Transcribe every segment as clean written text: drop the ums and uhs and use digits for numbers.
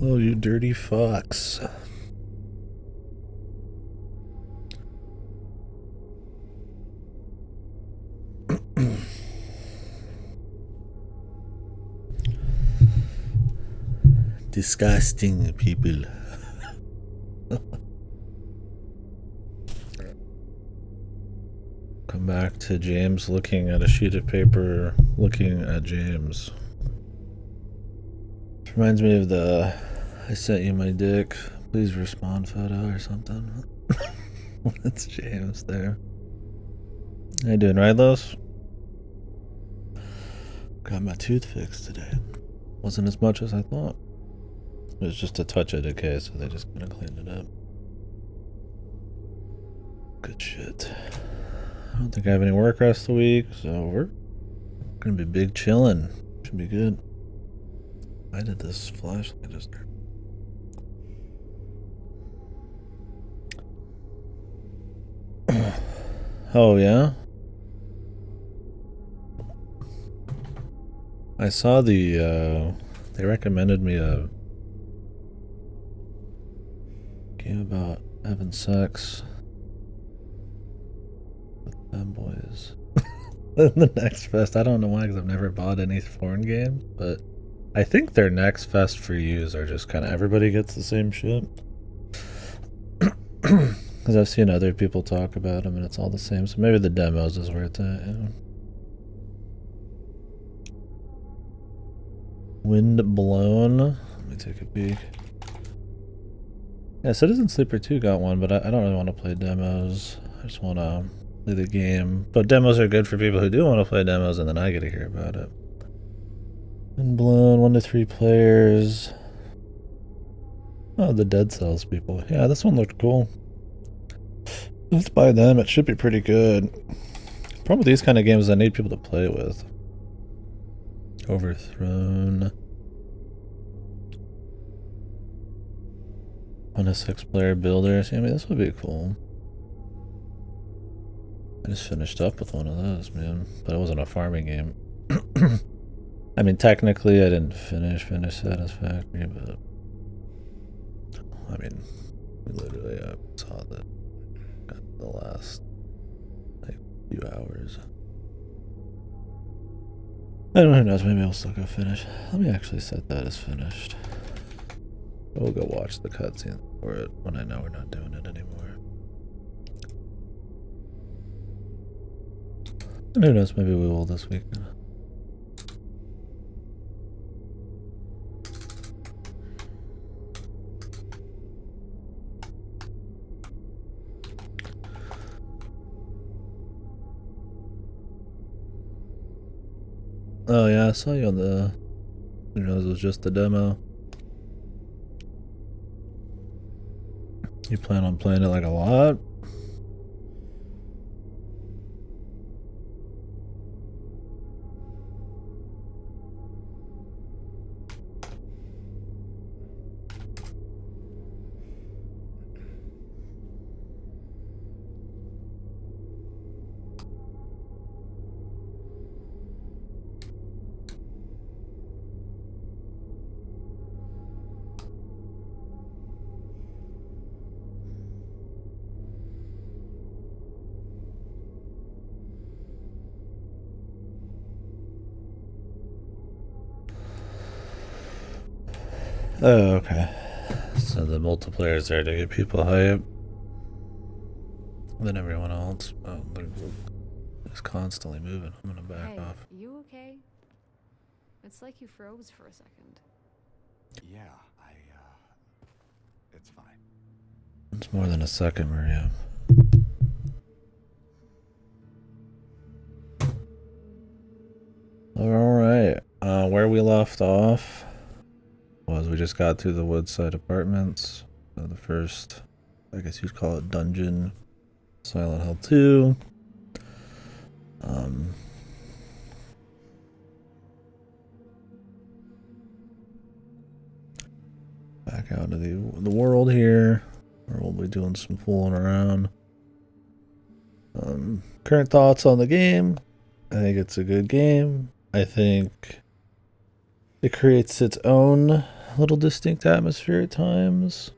Oh, you dirty fox. Disgusting people. Come back to James looking at a sheet of paper, looking at James. This reminds me of the I sent you my dick, please respond photo or something. That's James there. How you doing, Rylos? Got my tooth fixed today. Wasn't as much as I thought. It was just a touch of decay, so they just kind of cleaned it up. Good shit. I don't think I have any work rest of the week, so we're gonna be big chilling. Should be good. I did this flashlight just. Oh yeah. I saw the they recommended me a game about having sex with them boys. The Next Fest. I don't know why, because I've never bought any foreign games, but I think their Next Fest for yous are just kind of everybody gets the same shit. Because I've seen other people talk about them and it's all the same. So maybe the demos is where it's at. Yeah. Wind blown. Let me take a peek. Yeah, Citizen Sleeper 2 got one, but I don't really want to play demos. I just want to play the game. But demos are good for people who do want to play demos, and then I get to hear about it. Wind blown, 1 to 3 players. Oh, the Dead Cells people. Yeah, this one looked cool. Let's buy them. It should be pretty good. Problem with these kind of games is I need people to play with. Overthrown. 1 to 6 player builders. Yeah, I mean, this would be cool. I just finished up with one of those, man. But it wasn't a farming game. I mean, technically, I didn't finish Satisfactory, but I mean, we literally saw that got the last like few hours. I don't know, who knows, maybe I'll still go finish. Let me actually set that as finished. We'll go watch the cutscene for it when I know we're not doing it anymore. And who knows, maybe we will this weekend. Oh yeah, I saw you on the... Who knows, it was just the demo. You plan on playing it like a lot? Oh, okay. So the multiplayer is there to get people hype. Then everyone else, they're just constantly moving. I'm gonna back off. You okay? It's like you froze for a second. Yeah, it's fine. It's more than a second, Maria. Alright, where we left off was we just got through the Woodside Apartments. So the first, I guess you'd call it dungeon, Silent Hill 2. Back out to the world here, where we'll be doing some fooling around. Current thoughts on the game. I think it's a good game. I think it creates its own little distinct atmosphere at times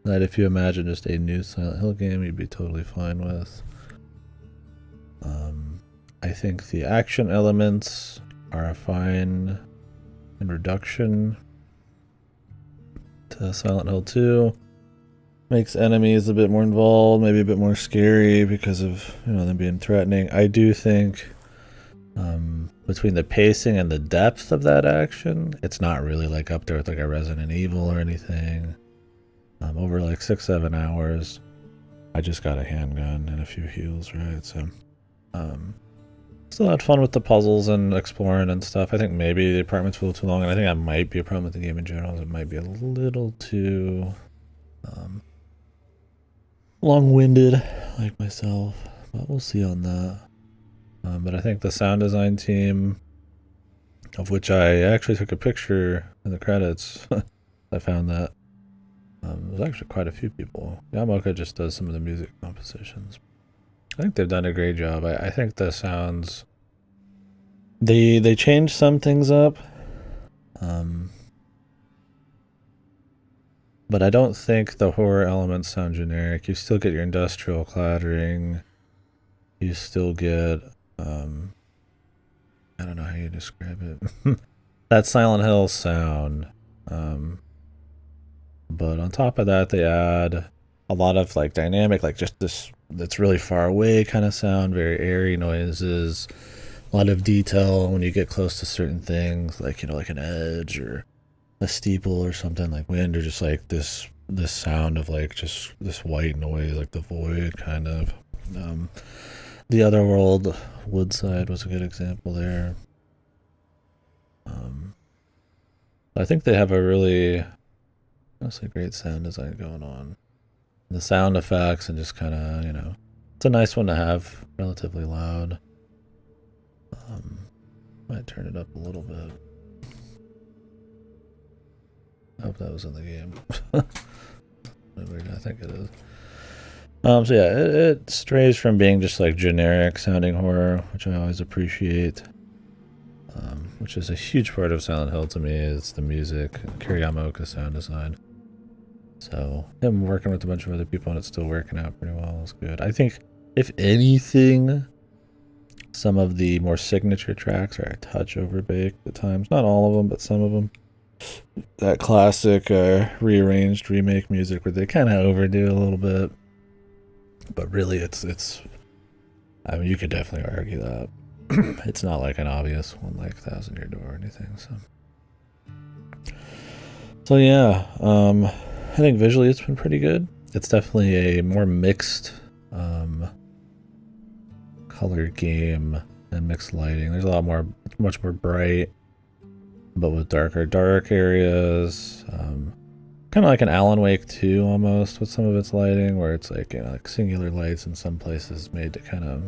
that if you imagine just a new Silent Hill game, you'd be totally fine with. I think the action elements are a fine introduction to Silent Hill 2. Makes enemies a bit more involved, maybe a bit more scary because of, you know, them being threatening. I do think between the pacing and the depth of that action, it's not really like up there with like a Resident Evil or anything. Over like 6-7 hours, I just got a handgun and a few heals, right? So still had fun with the puzzles and exploring and stuff. I think maybe the apartment's a little too long, and I think that might be a problem with the game in general. It might be a little too long-winded, like myself, but we'll see on that. But I think the sound design team, of which I actually took a picture in the credits, I found that there's actually quite a few people. Yamoka just does some of the music compositions. I think they've done a great job. I think the sounds, they changed some things up, but I don't think the horror elements sound generic. You still get your industrial clattering. You still get, I don't know how you describe it. That Silent Hill sound. But on top of that, they add a lot of like dynamic, like just this that's really far away kind of sound, very airy noises, a lot of detail when you get close to certain things, like, you know, like an edge or a steeple or something, like wind, or just like this sound of like just this white noise, like the void kind of. The Otherworld Woodside was a good example there. I think they have a really, honestly, great sound design going on. The sound effects and just kind of, you know, it's a nice one to have, relatively loud. Might turn it up a little bit. I hope that was in the game. I think it is. So yeah, it strays from being just like generic sounding horror, which I always appreciate. Which is a huge part of Silent Hill to me, is the music, Kiriyama sound design. So him working with a bunch of other people and it's still working out pretty well is good. I think, if anything, some of the more signature tracks are a touch overbaked at times. Not all of them, but some of them. That classic rearranged remake music where they kind of overdo a little bit. But really, it's. I mean, you could definitely argue that. It's not like an obvious one like Thousand Year Door or anything. So yeah, I think visually it's been pretty good. It's definitely a more mixed color game and mixed lighting. There's a lot more, much more bright, but with dark areas. Kind of like an Alan Wake 2 almost with some of its lighting, where it's like, you know, like singular lights in some places made to kind of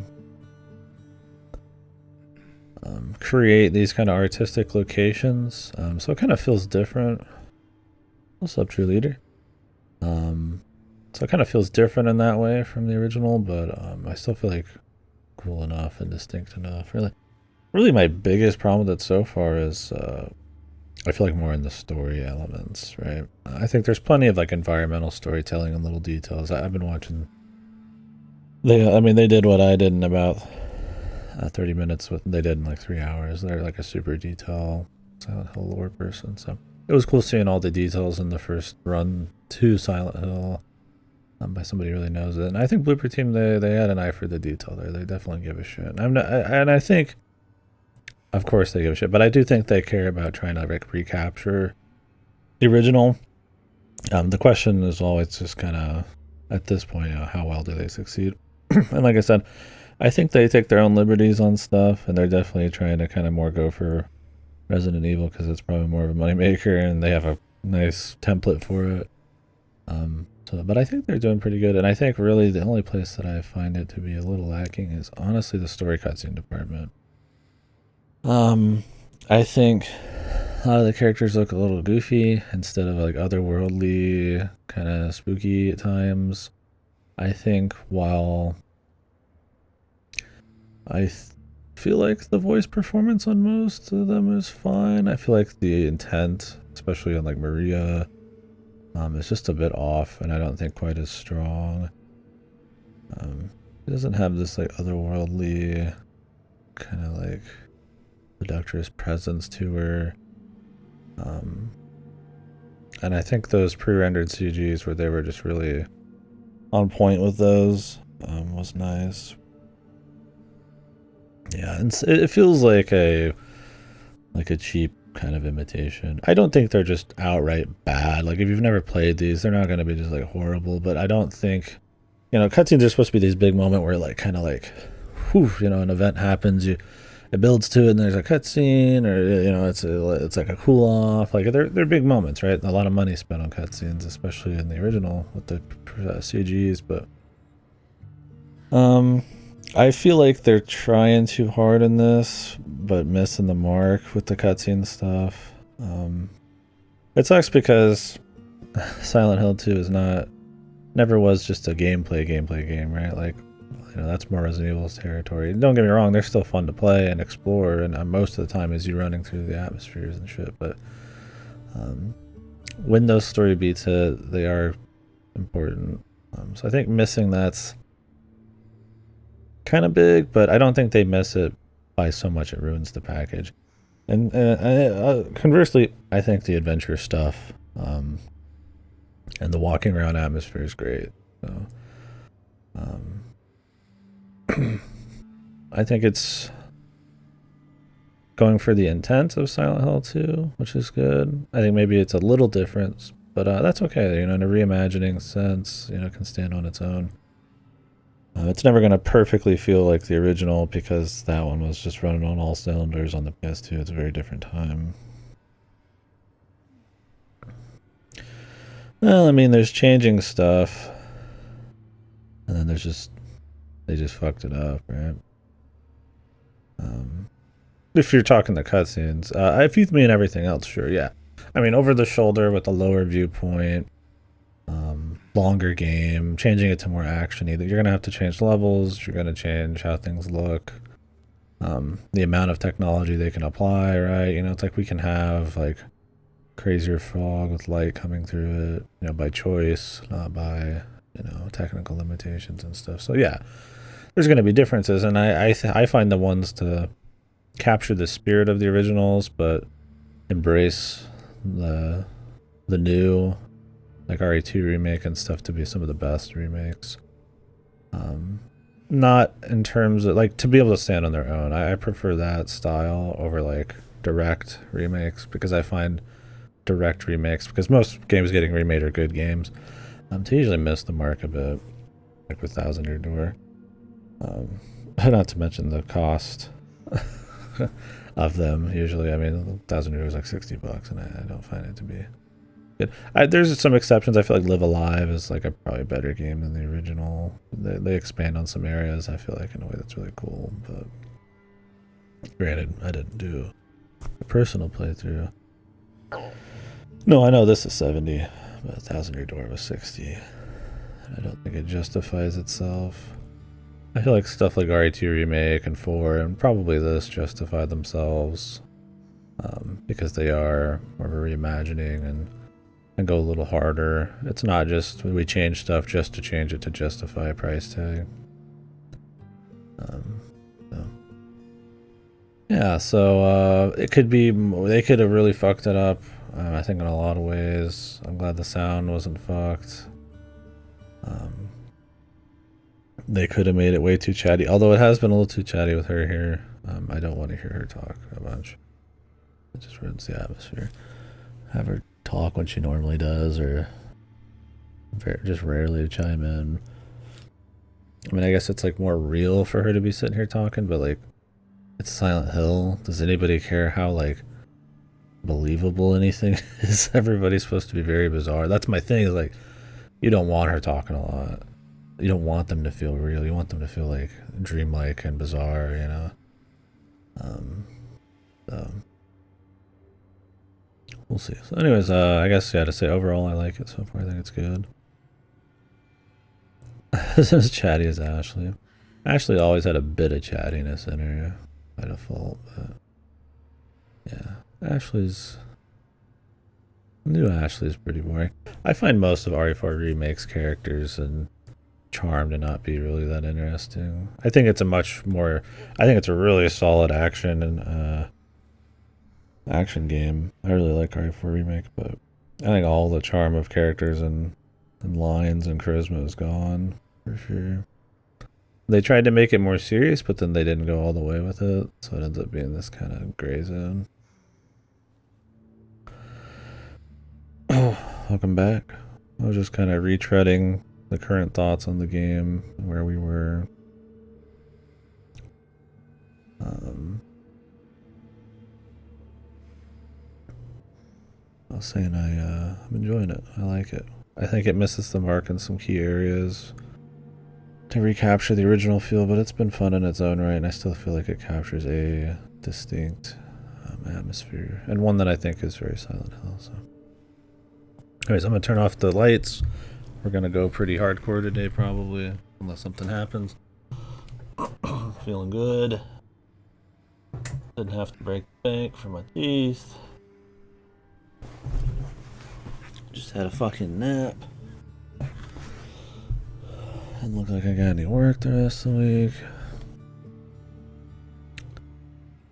create these kind of artistic locations. So it kind of feels different. What's up, True Leader? So it kind of feels different in that way from the original, but I still feel like cool enough and distinct enough. Really my biggest problem with it so far is I feel like more in the story elements, right? I think there's plenty of like environmental storytelling and little details. I've been watching. They did what I did in about 30 minutes. They did in like 3 hours. They're like a super detail Silent Hill lore person, so it was cool seeing all the details in the first run to Silent Hill by somebody who really knows it. And I think Blooper Team, they had an eye for the detail there. They definitely give a shit. And I think, of course, they give a shit, but I do think they care about trying to like recapture the original. The question is always just kind of, at this point, you know, how well do they succeed? And like I said, I think they take their own liberties on stuff, and they're definitely trying to kind of more go for Resident Evil because it's probably more of a moneymaker, and they have a nice template for it. But I think they're doing pretty good, and I think really the only place that I find it to be a little lacking is honestly the story cutscene department. I think a lot of the characters look a little goofy instead of like otherworldly, kind of spooky at times. I think while I feel like the voice performance on most of them is fine, I feel like the intent especially on like Maria. It's just a bit off, and I don't think quite as strong. It doesn't have this like otherworldly kind of like seductress presence to her. And I think those pre-rendered CGs where they were just really on point with those was nice. Yeah, and it feels like a cheap kind of imitation. I don't think they're just outright bad. Like if you've never played these, they're not going to be just like horrible. But I don't think, cutscenes are supposed to be these big moment where like kind of like, whew, an event happens, it builds to it, and there's a cutscene, or it's like a cool off. Like they're big moments, right? A lot of money spent on cutscenes, especially in the original with the CGs. But I feel like they're trying too hard in this, but missing the mark with the cutscene stuff. It sucks because Silent Hill 2 never was just a gameplay game, right? Like, that's more Resident Evil's territory. Don't get me wrong, they're still fun to play and explore, and most of the time is you running through the atmospheres and shit, but when those story beats hit, they are important. So I think missing that's kind of big, but I don't think they miss it by so much it ruins the package. And conversely, I think the adventure stuff and the walking around atmosphere is great. So I think it's going for the intent of Silent Hill 2, which is good. I think maybe it's a little different, but that's okay. In a reimagining sense, can stand on its own. It's never going to perfectly feel like the original because that one was just running on all cylinders on the PS2. It's a very different time. Well, I mean, there's changing stuff, and then they just fucked it up, right? If you're talking the cutscenes, if you mean everything else, sure, yeah. I mean, over the shoulder with a lower viewpoint, longer game, changing it to more action. Either you're gonna have to change levels, you're gonna change how things look, the amount of technology they can apply, right? It's like we can have like crazier fog with light coming through it, by choice, not by technical limitations and stuff. So yeah, there's going to be differences, and I find the ones to capture the spirit of the originals but embrace the new, like RE2 remake and stuff, to be some of the best remakes. Not in terms of like to be able to stand on their own. I prefer that style over like direct remakes, because I find direct remakes, because most games getting remade are good games, to usually miss the mark a bit, like with Thousand Year Door. Not to mention the cost of them. Usually, I mean, Thousand Year Door is like $60, and I don't find it to be good. There's some exceptions. I feel like Live Alive is like a probably better game than the original. They expand on some areas, I feel like, in a way that's really cool. But granted, I didn't do a personal playthrough. No, I know this is 70, but Thousand Year Door was 60. I don't think it justifies itself. I feel like stuff like RE2 Remake and 4 and probably this justify themselves, because they are more of a reimagining and go a little harder. It's not just we change stuff just to change it to justify a price tag. So it could be, they could have really fucked it up. I think in a lot of ways. I'm glad the sound wasn't fucked. They could have made it way too chatty, although it has been a little too chatty with her here. I don't want to hear her talk a bunch. It just ruins the atmosphere. Have her talk when she normally does, or just rarely chime in. I mean, I guess it's like more real for her to be sitting here talking, but like, it's Silent Hill. Does anybody care how like believable anything is? Everybody's supposed to be very bizarre. That's my thing, is like, you don't want her talking a lot. You don't want them to feel real. You want them to feel like dreamlike and bizarre, So we'll see. So anyways, I guess, yeah, to say overall I like it so far. I think it's good. This is as chatty as Ashley. Ashley always had a bit of chattiness in her by default, but yeah, Ashley's New Ashley's pretty boring. I find most of RE4 Remake's characters and charm to not be really that interesting. I think it's a really solid action and action game. I really like RE4 Remake, but I think all the charm of characters and lines and charisma is gone for sure. They tried to make it more serious, but then they didn't go all the way with it, so it ends up being this kind of gray zone. Welcome back. I was just kind of retreading the current thoughts on the game, where we were. I was saying I'm enjoying it. I like it. I think it misses the mark in some key areas to recapture the original feel, but it's been fun in its own right, and I still feel like it captures a distinct atmosphere, and one that I think is very Silent Hill. So, anyways, I'm gonna turn off the lights. We're gonna go pretty hardcore today, probably, unless something happens. Feeling good. Didn't have to break the bank for my teeth. Just had a fucking nap. Doesn't look like I got any work the rest of the week.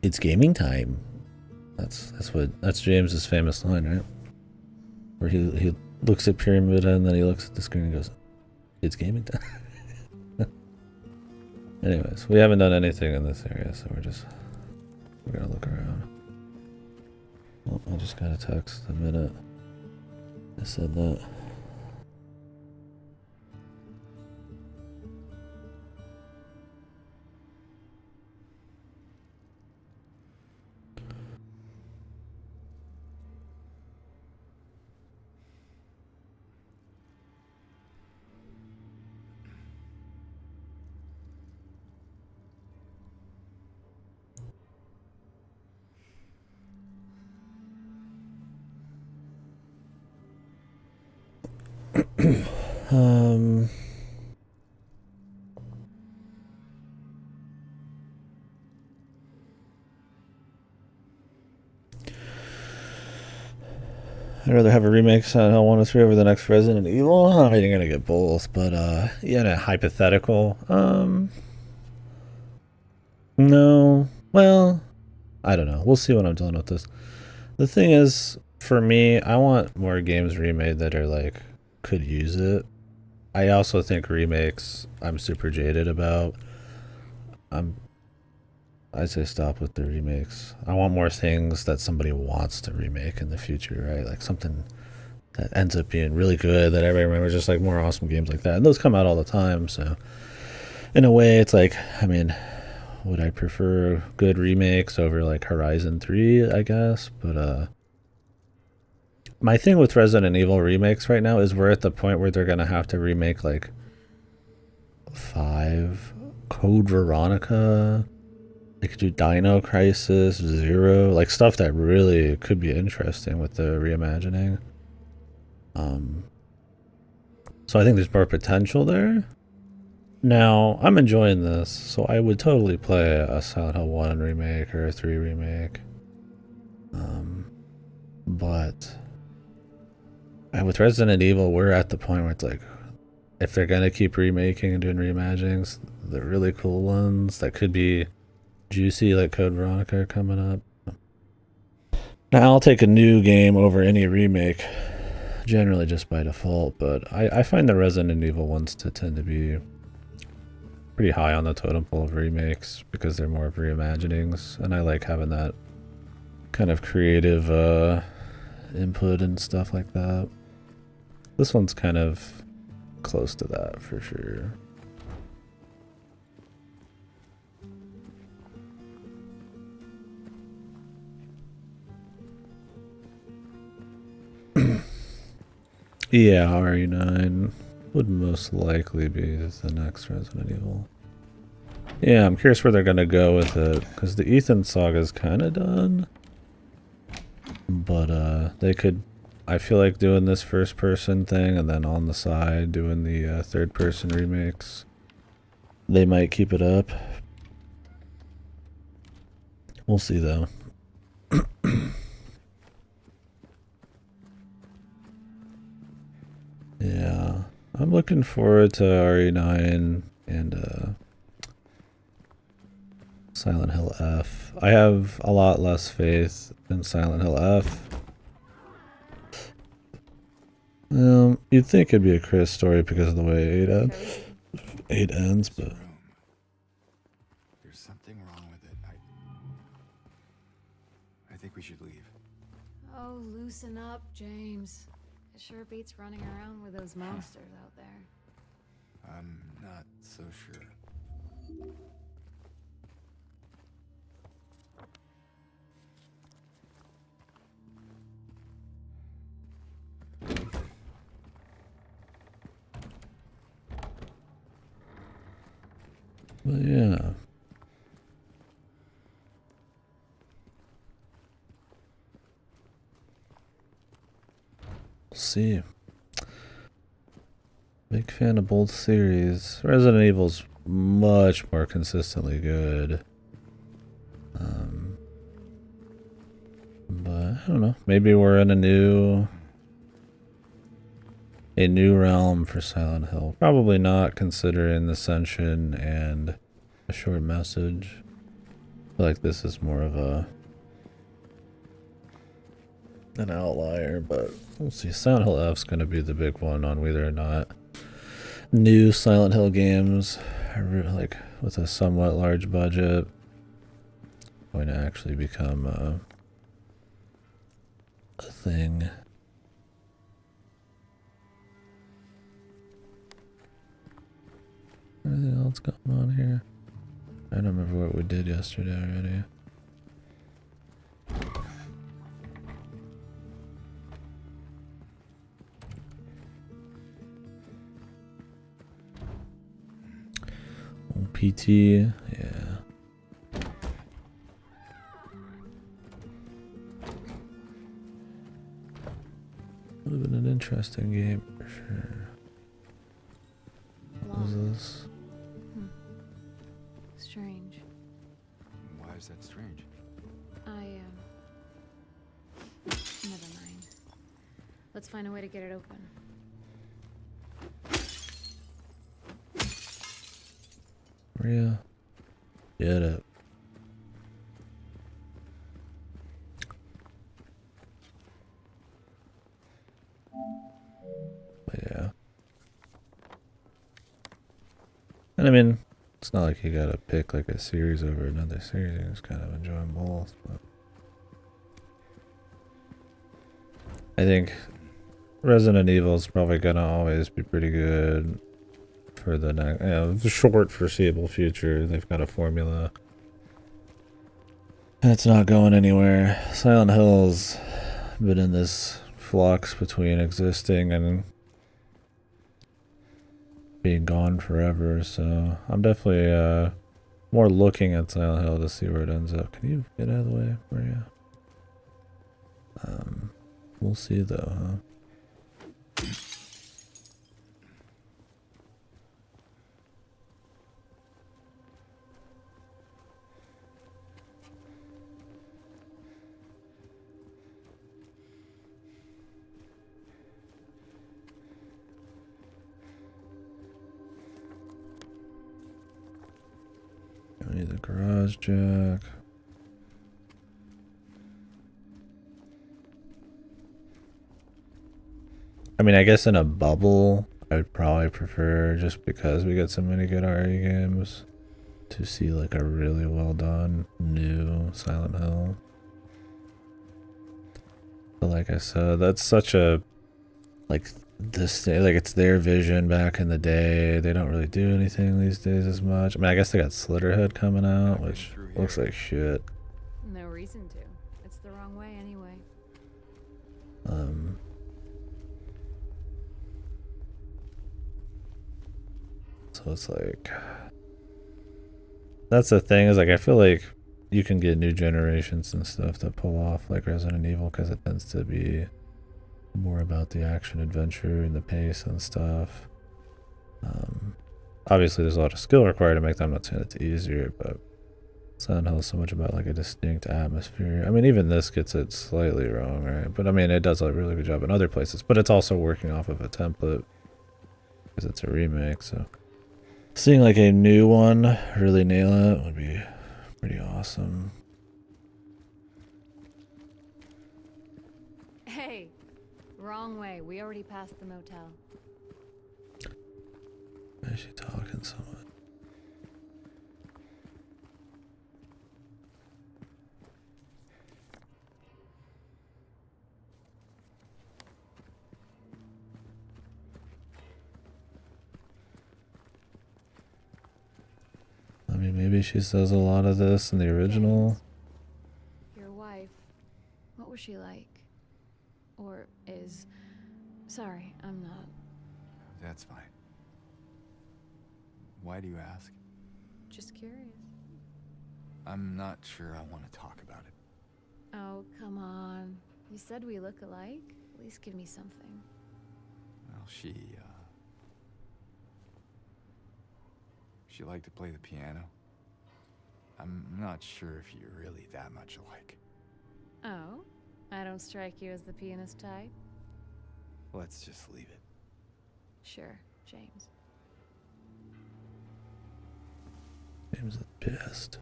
It's gaming time. That's James's famous line, right? Where he looks at Pyramid and then he looks at the screen and goes, "It's gaming time." Anyways, we haven't done anything in this area, so we're gonna look around. Oh, I just got a text a minute. I said that. I'd rather have a remake Silent Hill 1 or 3 over the next Resident Evil. I think you're gonna get both, but yeah, in a hypothetical. No. Well, I don't know. We'll see when I'm done with this. The thing is, for me, I want more games remade that are like could use it. I also think remakes I'm super jaded about. I'd say stop with the remakes. I want more things that somebody wants to remake in the future, right? Like something that ends up being really good that everybody remembers, just like more awesome games like that. And those come out all the time, so in a way it's like, I mean, would I prefer good remakes over like Horizon 3, I guess? But my thing with Resident Evil remakes right now is we're at the point where they're gonna have to remake like 5, Code Veronica. They could do Dino Crisis, Zero, like stuff that really could be interesting with the reimagining. So I think there's more potential there. Now, I'm enjoying this, so I would totally play a Silent Hill 1 remake or a 3 remake. But with Resident Evil, we're at the point where it's like, if they're gonna keep remaking and doing reimaginings, the really cool ones that could be juicy, like Code Veronica, are coming up. Now, I'll take a new game over any remake, generally just by default, but I find the Resident Evil ones to tend to be pretty high on the totem pole of remakes because they're more of reimaginings, and I like having that kind of creative input and stuff like that. This one's kind of close to that for sure. Yeah, RE9 would most likely be the next Resident Evil. Yeah, I'm curious where they're gonna go with it, because the Ethan saga is kind of done. But they could, I feel like doing this first person thing and then on the side doing the third person remakes. They might keep it up. We'll see though. Yeah, I'm looking forward to RE9 and Silent Hill F. I have a lot less faith in Silent Hill F. You'd think it'd be a Chris story because of the way eight ends, but There's something wrong with it. I think we should leave. Oh, loosen up, James. It sure beats running around with those monsters out there. I'm not so sure. But yeah. We'll see. Big fan of both series. Resident Evil's much more consistently good. But I don't know. Maybe we're in a new realm for Silent Hill. Probably not, considering the Ascension and a short message. I feel like this is more of an outlier, but we'll see. Silent Hill F's going to be the big one on whether or not new Silent Hill games are like with a somewhat large budget going to actually become a thing. Anything else going on here? I don't remember what we did yesterday already. PT, yeah. Would have been an interesting game for sure. What was this? Strange. Why is that strange? Never mind. Let's find a way to get it open. Maria, get it. But yeah. And I mean, it's not like you gotta pick like a series over another series. You just kind of enjoy them both. But I think Resident Evil is probably gonna always be pretty good for the next, the short foreseeable future. They've got a formula, and it's not going anywhere. Silent Hill's been in this flux between existing and being gone forever, so I'm definitely more looking at Silent Hill to see where it ends up. Can you get out of the way, Maria? We'll see though, huh? I need the garage jack. I mean, I guess in a bubble, I'd probably prefer, just because we get so many good RE games, to see like a really well done new Silent Hill. But like I said, that's such a, like, this, like, it's their vision back in the day. They don't really do anything these days as much. I mean, I guess they got Slitterhead coming out, which looks like shit. No reason to. It's the wrong way anyway. So it's like, that's the thing, is like, I feel like you can get new generations and stuff that pull off like Resident Evil, because it tends to be more about the action adventure and the pace and stuff. Obviously there's a lot of skill required to make them. I'm not saying it's easier, but Silent Hill is so much about like a distinct atmosphere. I mean, even this gets it slightly wrong, right? But I mean, it does a really good job in other places, but it's also working off of a template because it's a remake, so seeing like a new one really nail it would be pretty awesome. Hey, wrong way. We already passed the motel. Why is she talking so much? I mean, maybe she says a lot of this in the original. Your wife, what was she like? Or is... Sorry, I'm not... That's fine. Why do you ask? Just curious. I'm not sure I want to talk about it. Oh, come on. You said we look alike? At least give me something. Well, she liked to play the piano. I'm not sure if you're really that much alike. Oh? I don't strike you as the pianist type? Let's just leave it. Sure, James. James is pissed.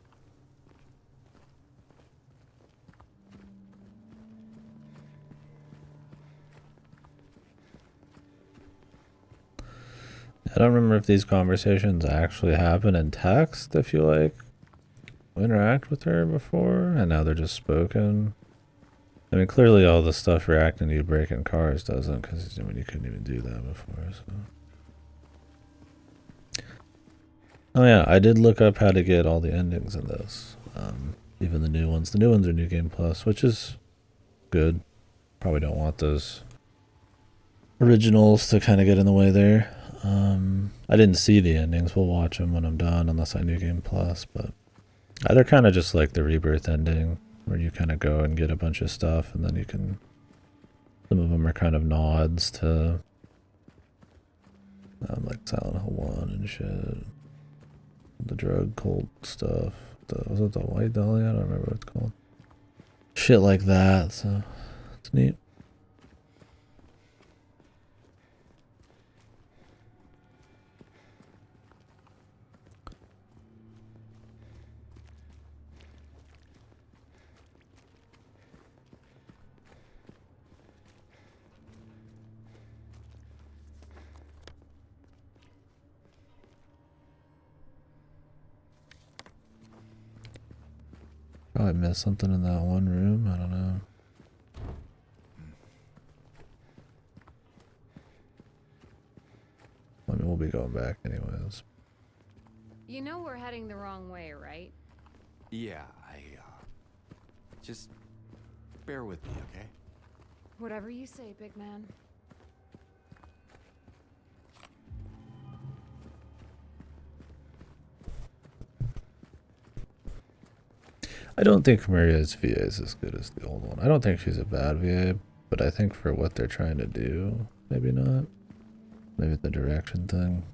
I don't remember if these conversations actually happen in text, if you like interact with her before, and now they're just spoken. I mean, clearly all the stuff reacting to you breaking cars doesn't, because I mean, you couldn't even do that before, so. Oh yeah, I did look up how to get all the endings in this. Even the new ones. The new ones are New Game Plus, which is good. Probably don't want those originals to kind of get in the way there. I didn't see the endings. We'll watch them when I'm done, unless I New Game Plus, but they're kind of just like the Rebirth ending, where you kind of go and get a bunch of stuff, and then you can... Some of them are kind of nods to... like Silent Hill 1 and shit. The drug cult stuff. Was it the White Dahlia? I don't remember what it's called. Shit like that, so it's neat. Probably missed something in that one room. I don't know. I mean, we'll be going back anyways. You know we're heading the wrong way, right? Yeah, just bear with me, okay? Whatever you say, big man. I don't think Maria's VA is as good as the old one. I don't think she's a bad VA, but I think for what they're trying to do, maybe not. Maybe it's the direction thing.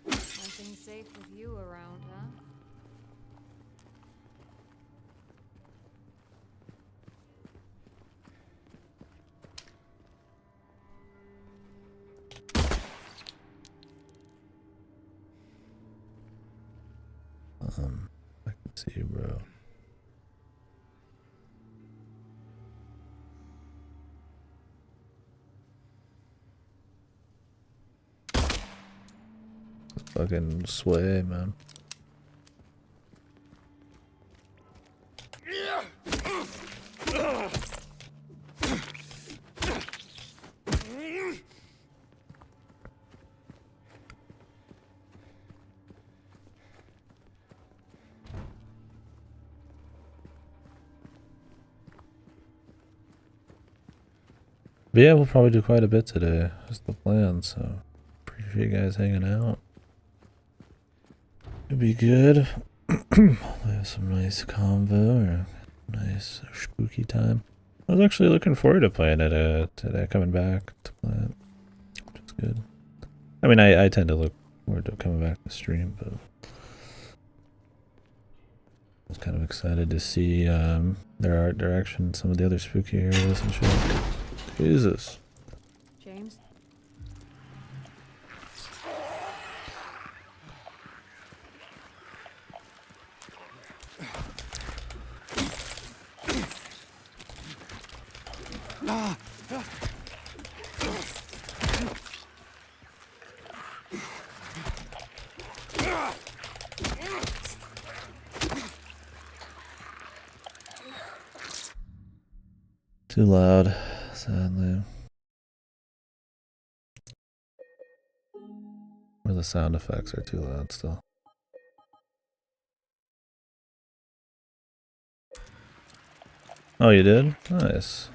Nothing safe with you around, huh? I can see you, bro. Fucking sway, man. But yeah, we'll probably do quite a bit today. That's the plan, so appreciate you guys hanging out. It'll be good. We have some nice convo or nice spooky time. I was actually looking forward to playing it today, coming back to play it, which is good. I mean, I tend to look forward to coming back to stream, but I was kind of excited to see their art direction, some of the other spooky areas and shit. Jesus. Too loud, sadly. Or the sound effects are too loud still. Oh, you did? Nice.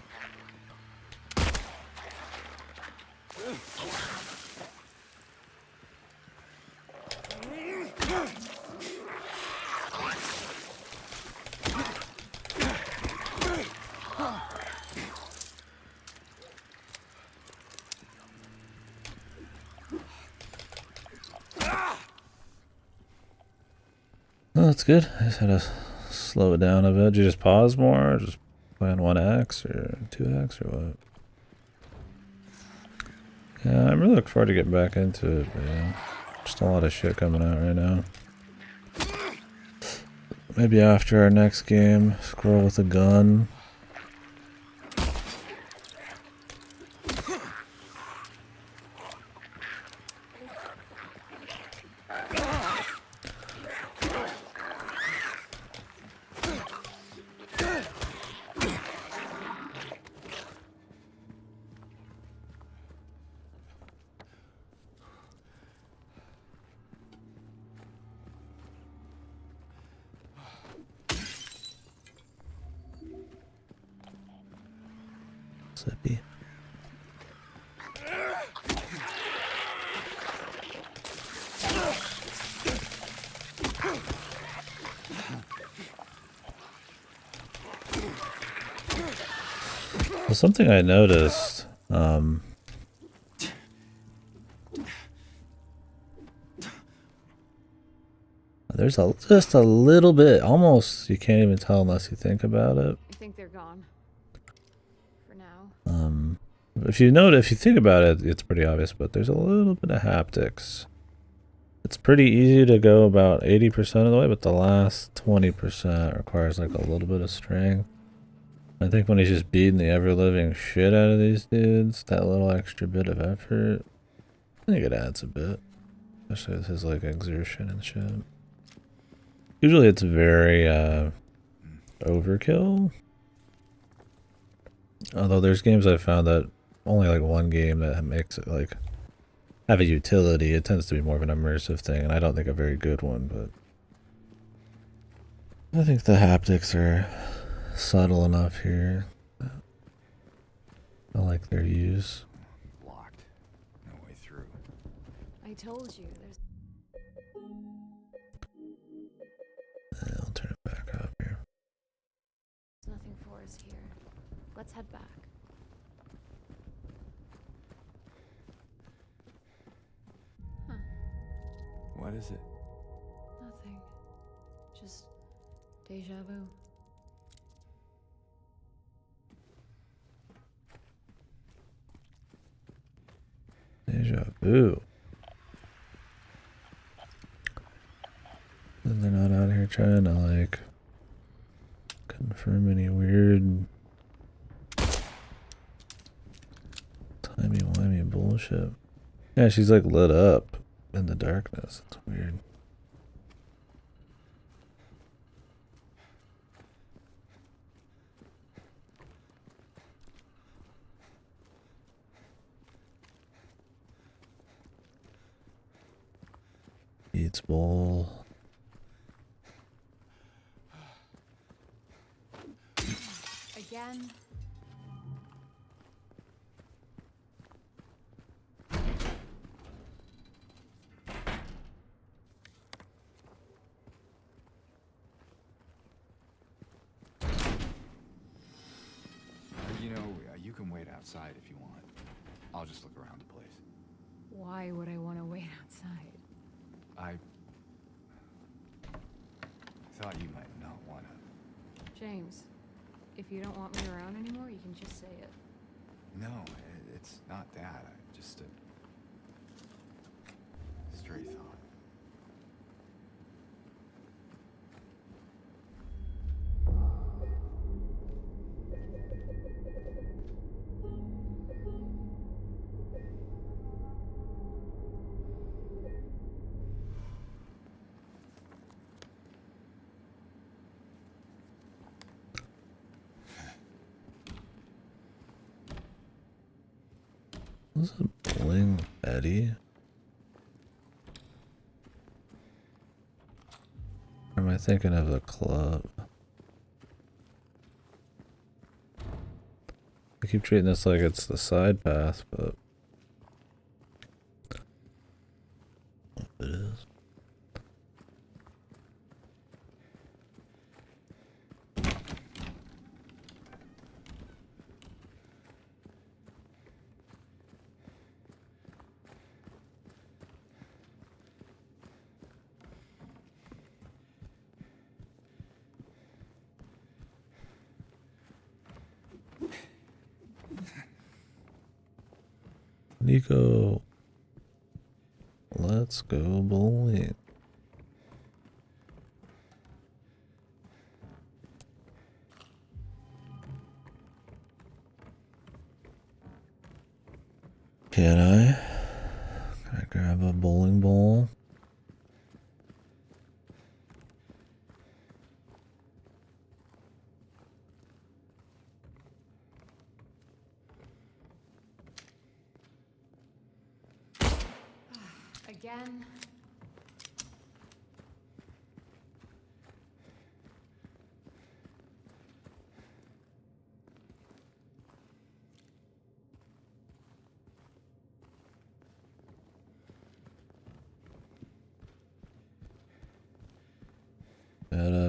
Oh, that's good. I just had to slow it down a bit. Did you just pause more? Or just play on 1x or 2x or what? Yeah, I'm really looking forward to getting back into it, but yeah. Just a lot of shit coming out right now. Maybe after our next game, scroll with a gun. Sippy. Well, something I noticed, there's just a little bit, almost you can't even tell unless you think about it. I think they're gone. For now. If you think about it, it's pretty obvious, but there's a little bit of haptics. It's pretty easy to go about 80% of the way, but the last 20% requires like a little bit of strength. I think when he's just beating the ever-living shit out of these dudes, that little extra bit of effort, I think it adds a bit. Especially with his like exertion and shit. Usually it's very overkill. Although there's games I've found that only like one game that makes it like have a utility. It tends to be more of an immersive thing, and I don't think a very good one, but I think the haptics are subtle enough here. I like their use. Locked. No way through. I told you, there's... I'll turn it back up here. nothing for us here. Let's head back. Huh. What is it? Nothing. Just deja vu. Deja vu. And they're not out here trying to like confirm any weird timey-wimey bullshit. Yeah, she's like lit up in the darkness. It's weird. Beats bowl. Again. You know, you can wait outside if you want. I'll just look around the place. Why would I want to wait outside? I thought you might not want to. James, if you don't want me around anymore, you can just say it. No, it's not that. Just a stray thought. Was it Bling Betty? Or am I thinking of a club? I keep treating this like it's the side path, but it is. Nico, let's go bowling. Can I? Can I grab a bowling ball? Again?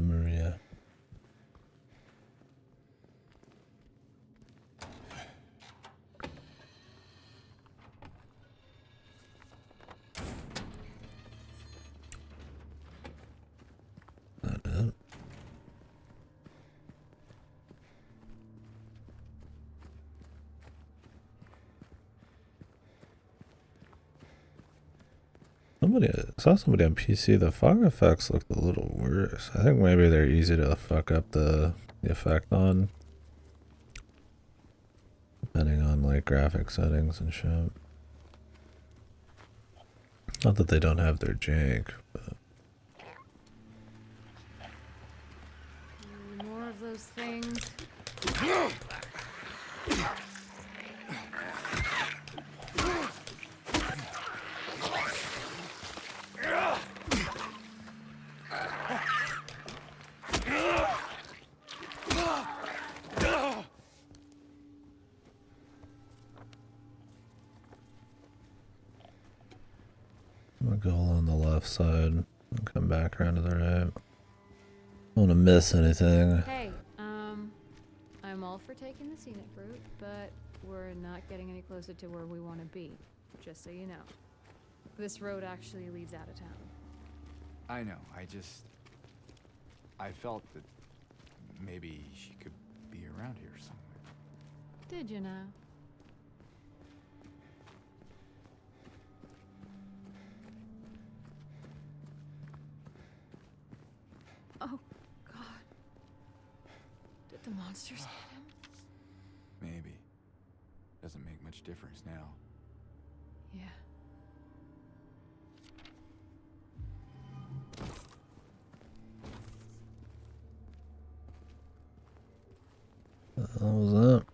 Maria. That it? I saw somebody on PC. The fog effects looked a little worse. I think maybe they're easy to fuck up the effect on, depending on like graphic settings and shit. Not that they don't have their jank, but More of those things. I'm gonna go along the left side and come back around to the right. Don't want to miss anything. Hey, I'm all for taking the scenic route, but we're not getting any closer to where we want to be, just so you know. This road actually leads out of town. I know, I felt that maybe she could be around here somewhere. Did you now? Oh, God. Did the monsters get him? Maybe. Doesn't make much difference now. Yeah. What the hell was that?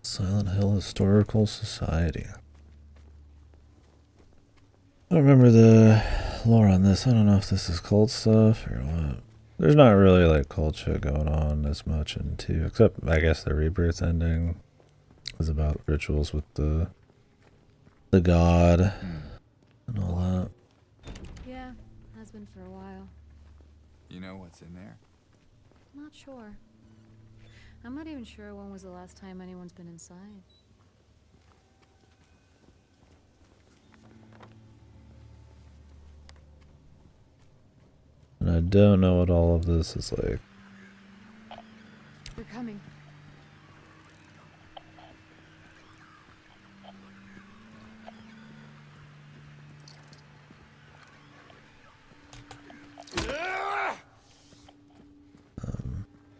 Silent Hill Historical Society. I don't remember the lore on this. I don't know if this is cult stuff or what. There's not really like cult shit going on as much in 2, except I guess the rebirth ending is about rituals with the god and all that. Yeah, has been for a while. You know what's in there? Not sure. I'm not even sure when was the last time anyone's been inside. I don't know what all of this is like. They're coming.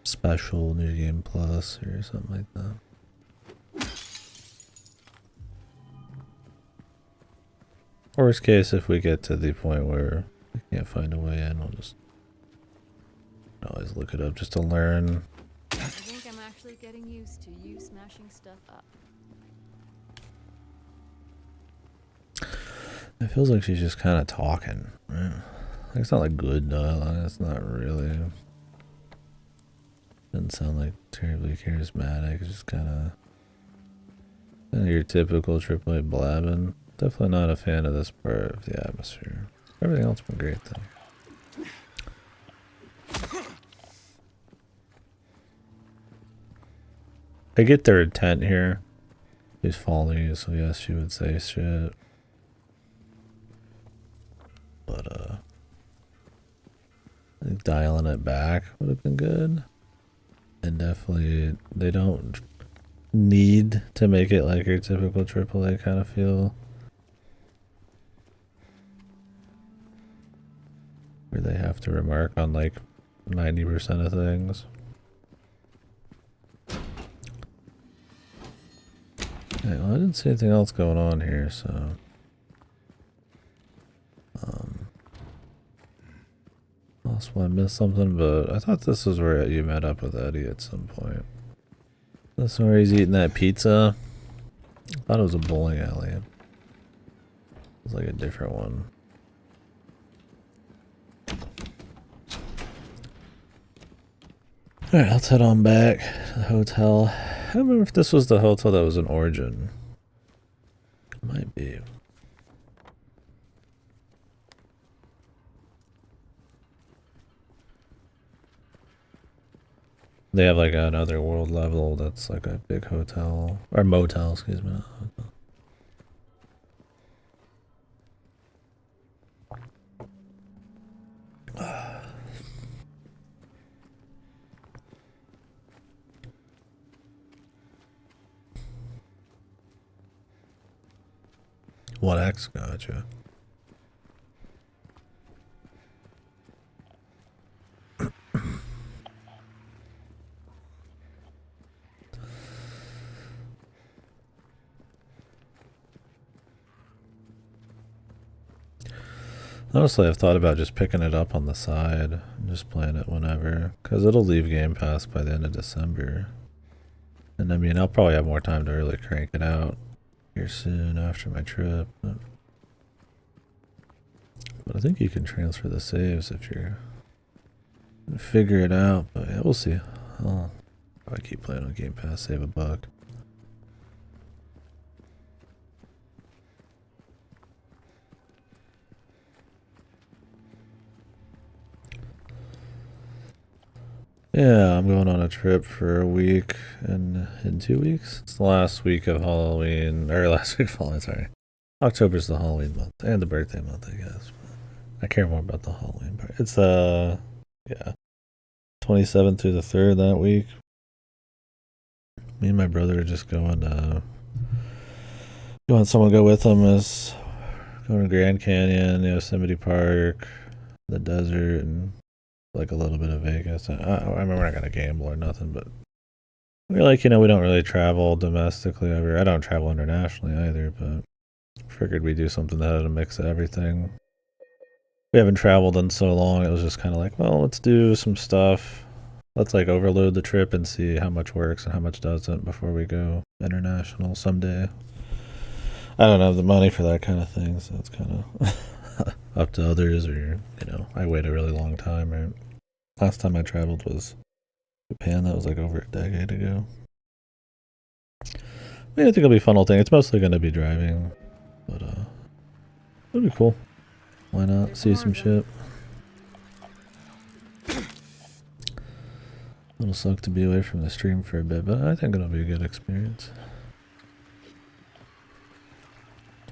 Special New Game Plus or something like that. Worst case, if we get to the point where we can't find a way in, we'll just always look it up just to learn. I think I'm actually getting used to you smashing stuff up. It feels like she's just kind of talking. Right? Like it's not like good dialogue. It's not really. Doesn't sound like terribly charismatic. It's just kind of your typical AAA blabbing. Definitely not a fan of this part of the atmosphere. Everything else been great though. I get their intent here. She's following you, so yes, she would say shit. But I think dialing it back would have been good. And definitely, they don't need to make it like your typical AAA kind of feel. Where they have to remark on like 90% of things. Okay, well, I didn't see anything else going on here, so. Possible I missed something, but I thought this was where you met up with Eddie at some point. This is where he's eating that pizza. I thought it was a bowling alley. It was like a different one. Alright, let's head on back to the hotel. I don't remember if this was the hotel that was in Origin. It might be. They have like another world level that's like a big hotel. Or motel, excuse me. Not hotel. What X? Gotcha. Honestly, I've thought about just picking it up on the side and just playing it whenever, because it'll leave Game Pass by the end of December. And I mean, I'll probably have more time to really crank it out here soon after my trip. But I think you can transfer the saves if you're figure it out. But yeah, we'll see. I'll probably keep playing on Game Pass, save $1. Yeah, I'm going on a trip for a week and in 2 weeks. It's the last week of Halloween, or last week of Halloween, sorry. October's the Halloween month and the birthday month, I guess. But I care more about the Halloween part. It's yeah, 27th through the 3rd that week. Me and my brother are just going. You want someone to go with them? Is going to Grand Canyon, Yosemite Park, the desert, and like a little bit of Vegas. I remember we're not gonna gamble or nothing, but we're like, we don't really travel domestically ever. I don't travel internationally either, but figured we'd do something that had a mix of everything. We haven't traveled in so long. It was just kind of like, well, let's do some stuff. Let's like overload the trip and see how much works and how much doesn't before we go international someday. I don't have the money for that kind of thing, so it's kind of up to others, or I wait a really long time. Right? Last time I traveled was Japan. That was like over a decade ago. Yeah, I think it'll be a fun little thing. It's mostly going to be driving, but it'll be cool. Why not see some shit? It'll suck to be away from the stream for a bit, but I think it'll be a good experience.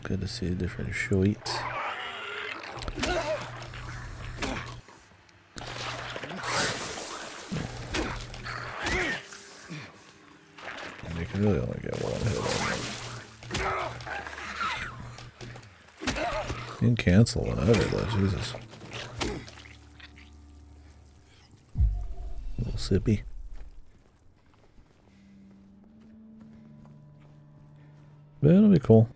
Good to see a different shoot. You can cancel whenever though, Jesus. A little sippy. But it'll be cool.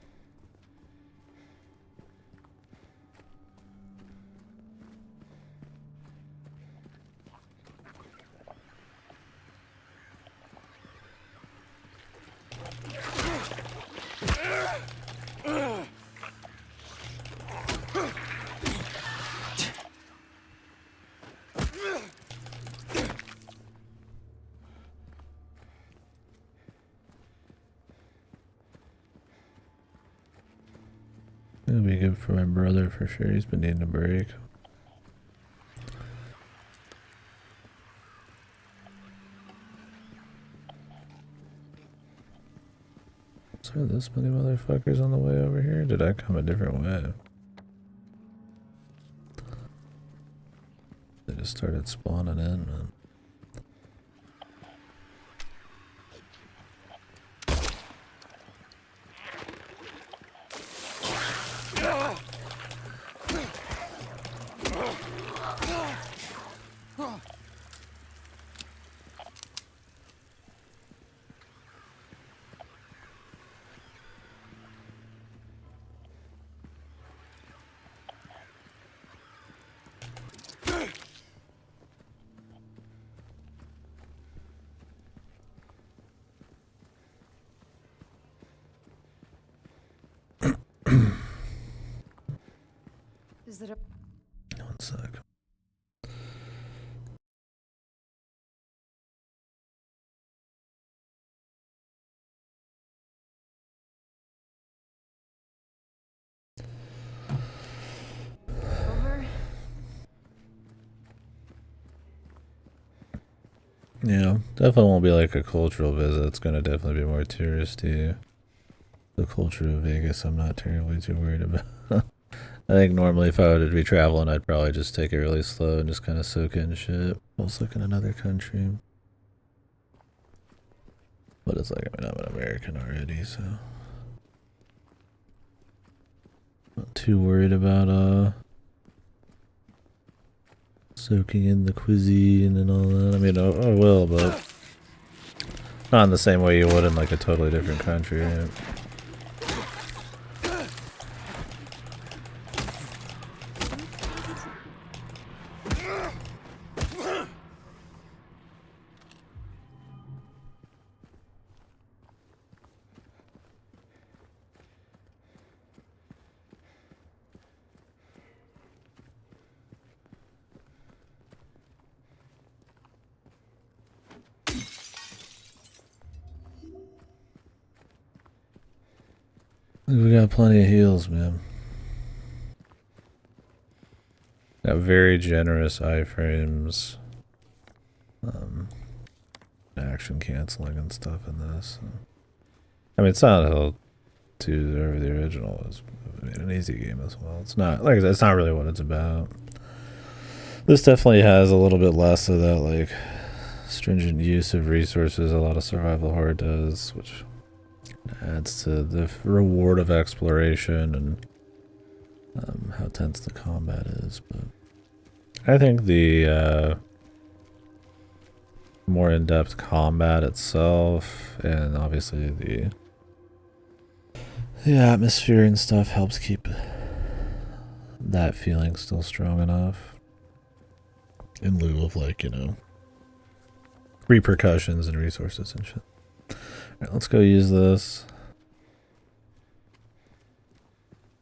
It'll be good for my brother for sure. He's been needing a break. Is there this many motherfuckers on the way over here? Did I come a different way? They just started spawning in, man. Is it a... One sec. Over? Yeah, definitely won't be like a cultural visit. It's gonna definitely be more touristy. The culture of Vegas, I'm not terribly too worried about. I think normally if I were to be traveling, I'd probably just take it really slow and just kind of soak in shit. Almost like in another country. But it's like, I mean, I'm an American already, so not too worried about soaking in the cuisine and all that. I mean, I will, but not in the same way you would in like a totally different country, right? We got plenty of heals, man. Got very generous iframes. Action canceling and stuff in this. I mean, Silent Hill 2 over the original was, I mean, an easy game as well. It's not, like I said, it's not really what it's about. This definitely has a little bit less of that, like, stringent use of resources a lot of survival horror does, which adds to the reward of exploration and how tense the combat is. But I think the more in-depth combat itself and obviously the atmosphere and stuff helps keep that feeling still strong enough in lieu of, like, you know, repercussions and resources and shit. Alright, let's go use this.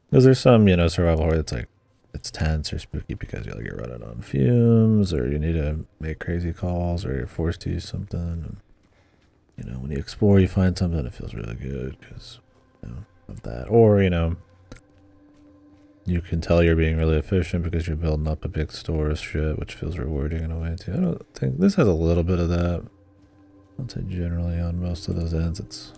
Because there's some, you know, survival horror that's like, it's tense or spooky because you're running on fumes or you need to make crazy calls or you're forced to use something. And, you know, when you explore, you find something that feels really good because, you know, of that. Or, you know, you can tell you're being really efficient because you're building up a big store of shit, which feels rewarding in a way too. I don't think this has a little bit of that. I'd say generally on most of those ends, it's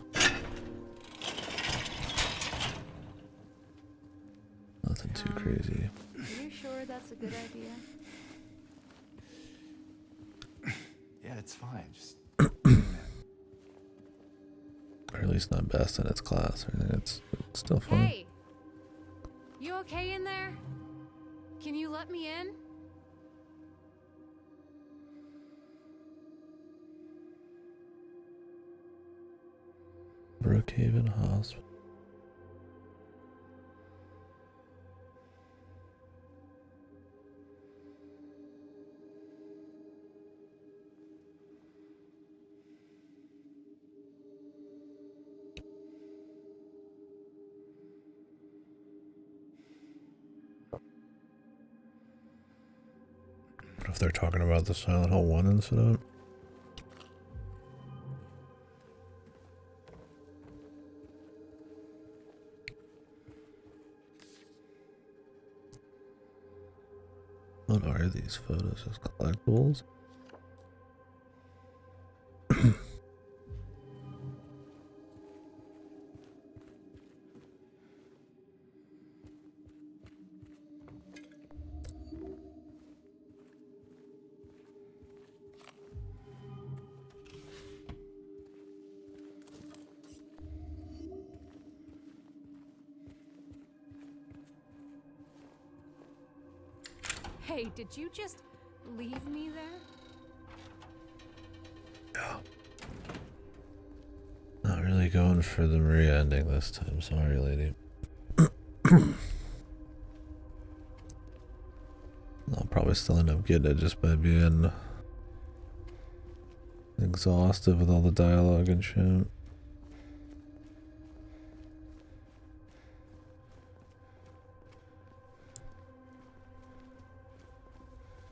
nothing too crazy. Are you sure that's a good idea? Yeah, it's fine. Just Or at least not best in its class. I think it's still fun. Hey! You okay in there? Can you let me in? Brookhaven Hospital. What if they're talking about the Silent Hill 1 incident? What are these photos as collectibles? Hey, did you just leave me there? Yeah. Not really going for the Maria ending this time. Sorry, lady. I'll probably still end up getting it just by being exhausted with all the dialogue and shit.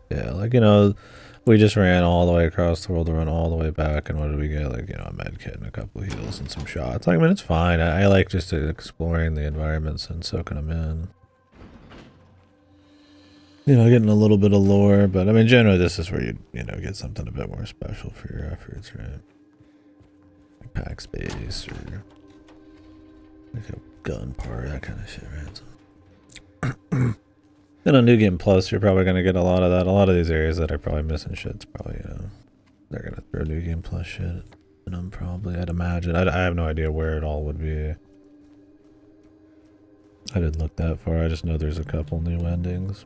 Yeah, like, you know, we just ran all the way across the world to run all the way back, and what did we get? Like, you know, a med kit and a couple of heals and some shots. Like, I mean, it's fine. I like just exploring the environments and soaking them in. You know, getting a little bit of lore, but I mean, generally, this is where you know, get something a bit more special for your efforts, right? Like pack space or like a gun part, that kind of shit, right? So. And on New Game Plus, you're probably going to get a lot of that. A lot of these areas that are probably missing shit's probably, you know, they're going to throw New Game Plus shit in them probably, I'd imagine. I have no idea where it all would be. I didn't look that far. I just know there's a couple new endings.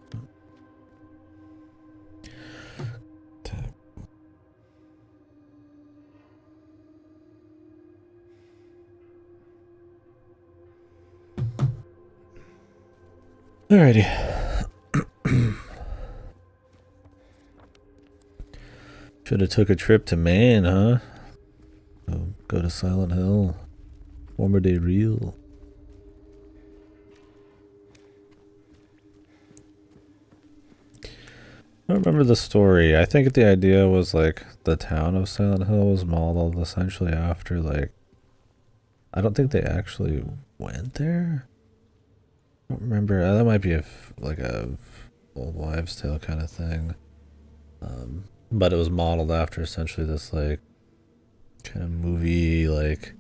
Alrighty. Should have took a trip to Maine, huh? Go to Silent Hill. Former day real. I don't remember the story. I think the idea was like the town of Silent Hill was modeled essentially after like, I don't think they actually went there. I don't remember. That might be like a old wives' tale kind of thing. But it was modeled after essentially this like kind of movie like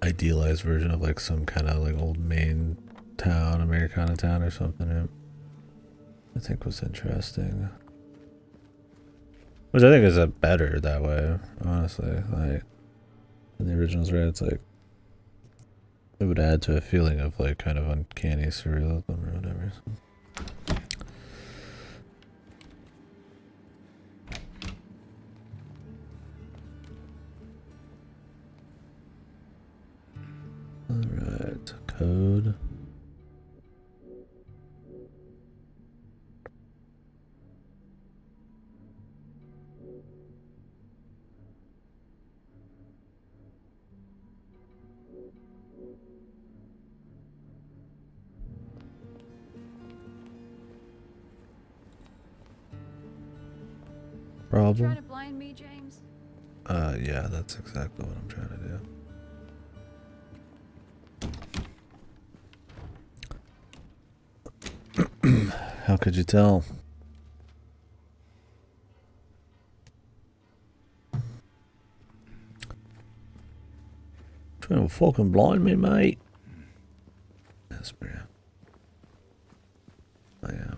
idealized version of like some kind of like old Maine town, Americana town or something. Right? I think was interesting. Which I think is a better that way, honestly. Like in the originals, right? It's like it would add to a feeling of like kind of uncanny surrealism or whatever. So. Alright, code. Problem? Trying to blind me, James? Yeah, that's exactly what I'm trying to do. How could you tell? Trying to fucking blind me, mate. Yes, bro. I am.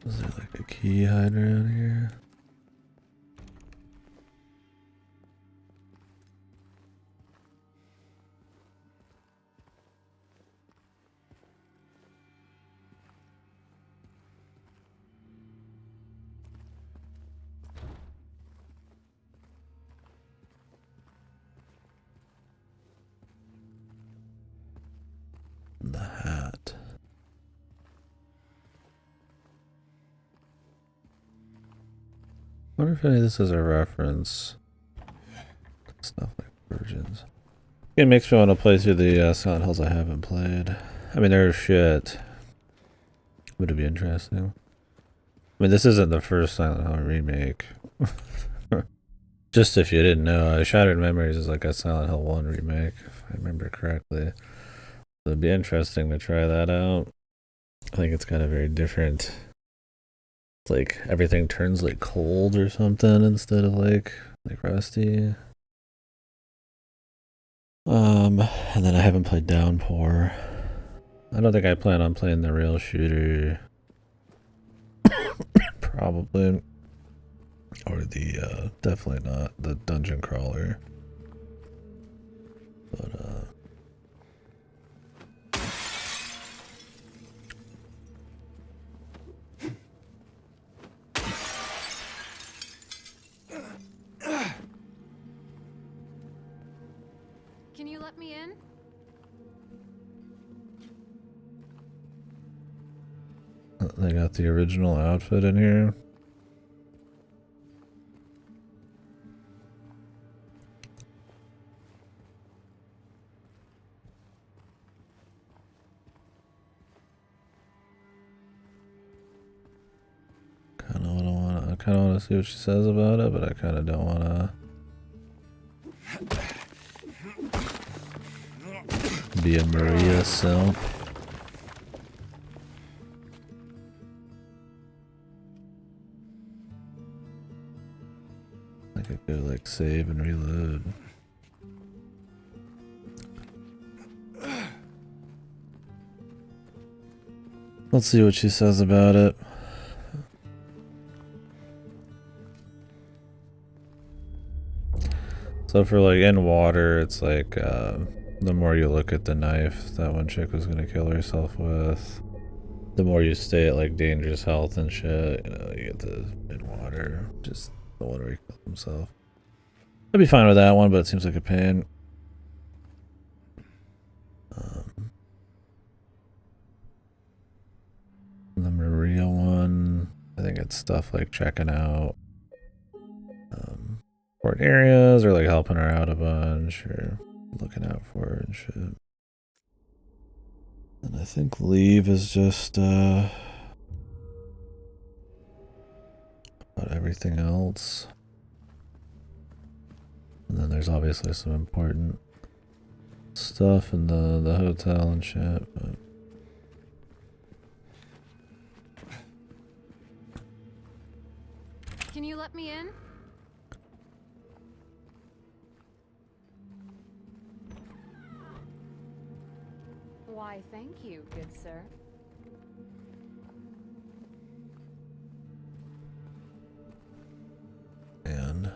Is there like a key hiding around here? The hat. Wonder if any of this is a reference. Stuff like virgins. It makes me want to play through the Silent Hills I haven't played. I mean, there's shit. Would it be interesting? I mean, this isn't the first Silent Hill remake. Just if you didn't know, Shattered Memories is like a Silent Hill 1 remake, if I remember correctly. So it'd be interesting to try that out. I think it's got a very different... It's like everything turns like cold or something instead of like rusty. And then I haven't played Downpour. I don't think I plan on playing the real shooter. Probably. Or the, definitely not the dungeon crawler. But, Can you let me in? they got the original outfit in here. I kind of want to see what she says about it, but I kind of don't want to be a Maria simp. I could go like save and reload. Let's see what she says about it. So for like in water, it's like the more you look at the knife that one chick was gonna kill herself with, the more you stay at like dangerous health and shit. You know, you get the in water, just the one where he killed himself. I'd be fine with that one, but it seems like a pain. The Maria one, I think it's stuff like checking out important areas or like helping her out a bunch or looking out for her and shit. And I think leave is just about everything else. And then there's obviously some important stuff in the hotel and shit, but Can you let me in? Why, thank you, good sir. and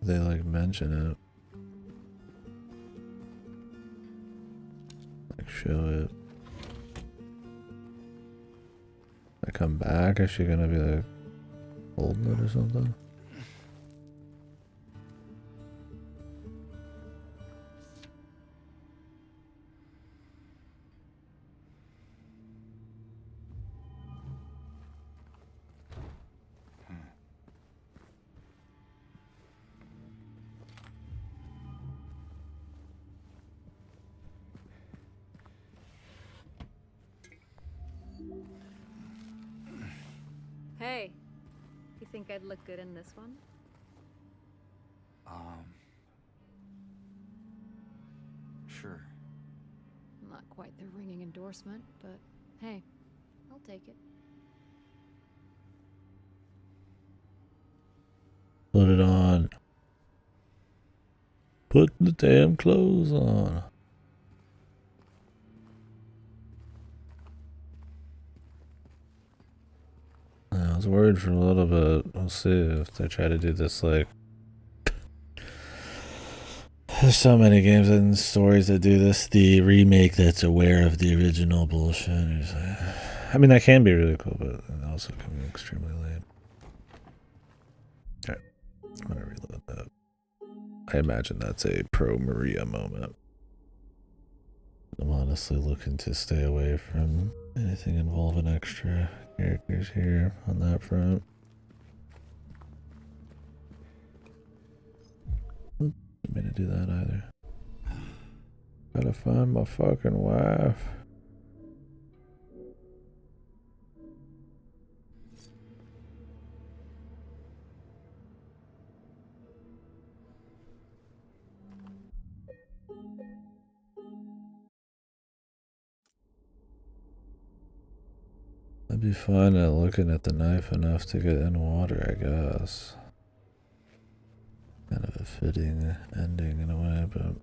they like mention it. Like show it. I come back, is she gonna be like holding it or something? Hey, you think I'd look good in this one? Sure. Not quite the ringing endorsement, but hey, I'll take it. Put it on. Put the damn clothes on. I was worried for a little bit. We'll see if they try to do this like. There's so many games and stories that do this. The remake that's aware of the original bullshit. I mean, that can be really cool, but it also can be extremely lame. Alright, I'm gonna reload that. I imagine that's a pro Maria moment. I'm honestly looking to stay away from anything involving extra characters here on that front. Didn't mean to do that either. Gotta find my fucking wife. I'd be fine at looking at the knife enough to get in water, I guess. Kind of a fitting ending in a way, but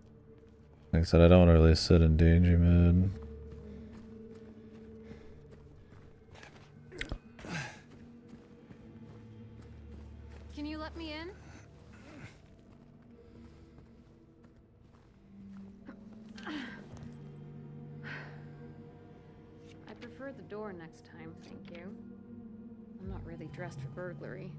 like I said, I don't really sit in danger mode. Can you let me in? I prefer the door next time, thank you. I'm not really dressed for burglary.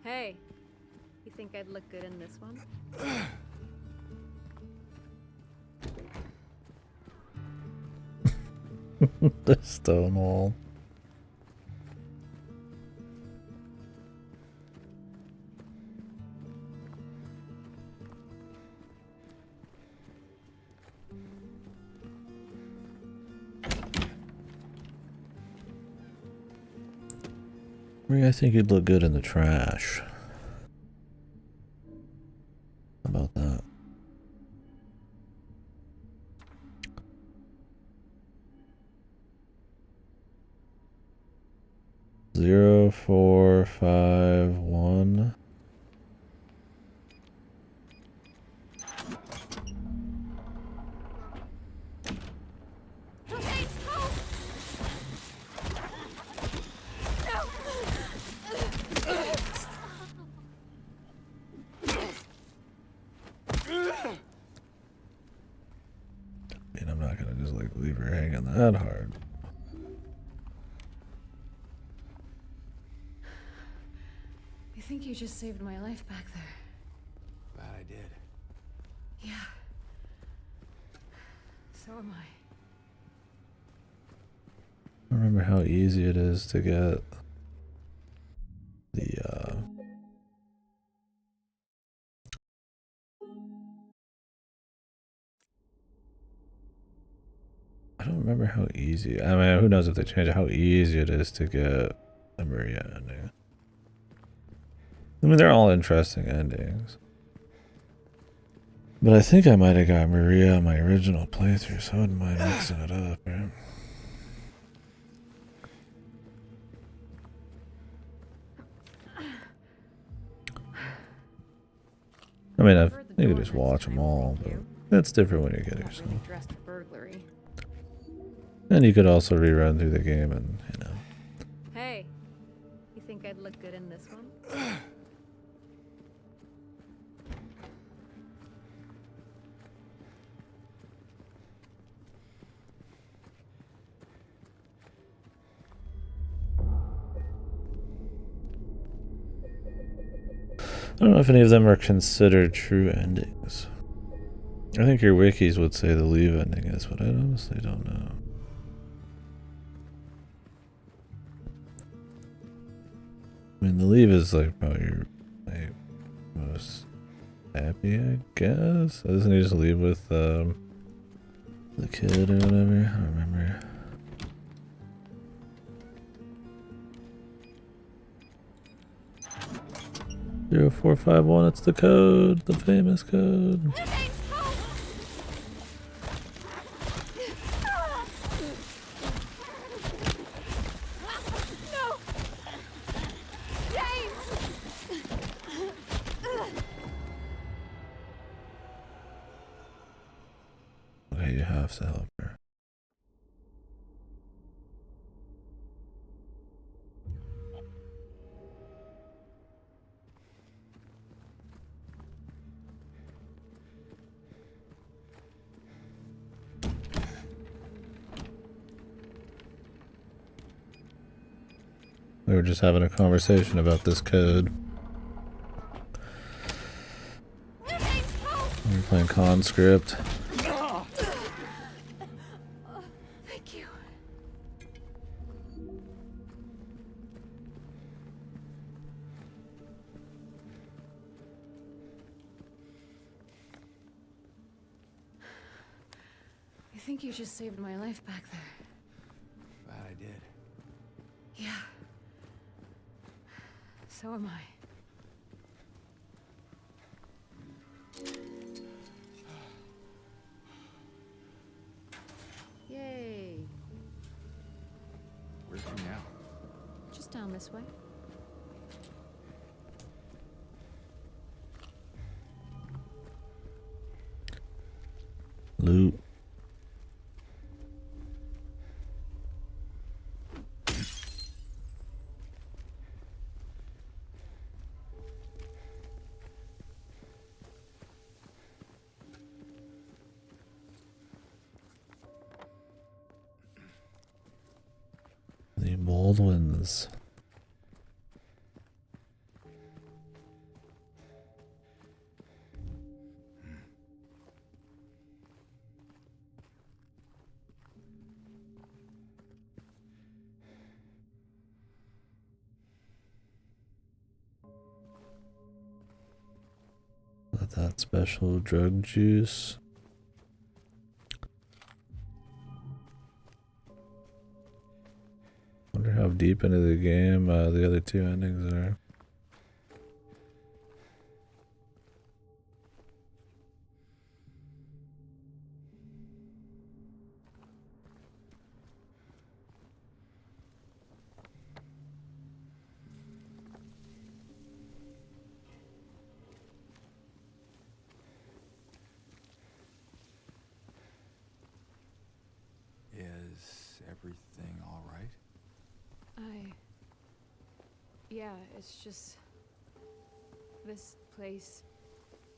Hey, you think I'd look good in this one? The stone wall. I think you'd look good in the trash. How about that? Zero, 4, 5, 1. I mean, I'm not gonna just like leave her hanging that hard. I think you just saved my life back there. Glad I did. Yeah. So am I. I remember how easy it is to get the I don't remember how easy. I mean, who knows if they change it, how easy it is to get a Maria ending. I mean, they're all interesting endings. But I think I might have got Maria on my original playthrough, so I wouldn't mind mixing it up, right? I mean, you could just watch them all, but it's different when you get yourself. Dressed for burglary. And you could also rerun through the game and, you know. Hey, you think I'd look good in this one? I don't know if any of them are considered true endings. I think your wikis would say the leave ending is, but I honestly don't know. I mean, the leave is like probably your like, most happy, I guess. Doesn't he just leave with the kid or whatever? I don't remember. 0451, it's the code, the famous code. Okay, you have to help her. We were just having a conversation about this code. We were playing conscript. Thank you. I think you just saved my life back there. Glad I did. Yeah. So am I. Yay. Where's he now? Just down this way. Loot. The Baldwins. That special drug juice. Wonder how deep into the game the other two endings are. Is everything all right? Yeah, it's just... This place...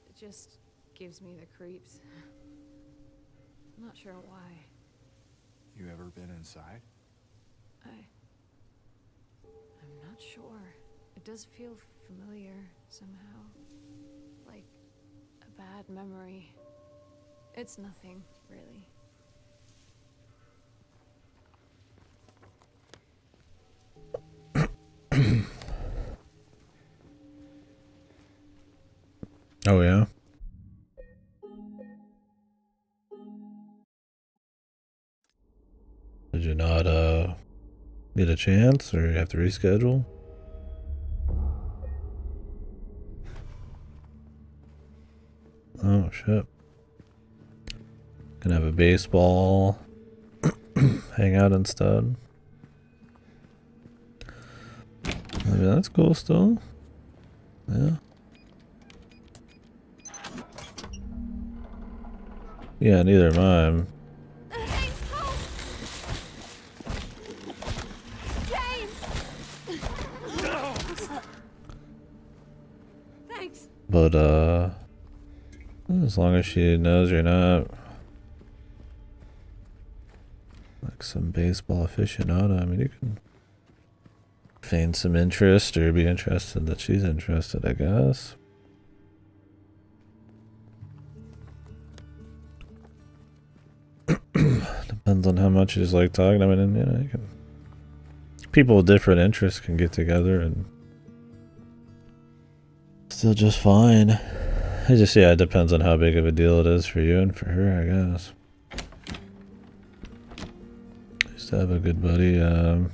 It just gives me the creeps. I'm not sure why. You ever been inside? I'm not sure. It does feel familiar somehow. Like a bad memory. It's nothing, really. Oh yeah? Did you not get a chance or you have to reschedule? Oh shit. Can have a baseball hangout instead. I mean, that's cool still. Yeah. Yeah, neither am I. Thanks. But as long as she knows you're not like some baseball aficionado, I mean, you can feign some interest or be interested that she's interested, I guess. Depends on how much you just like talking. I mean, you know, you can, people with different interests can get together and still just fine. I just, yeah, it depends on how big of a deal it is for you and for her, I guess. I used to have a good buddy, one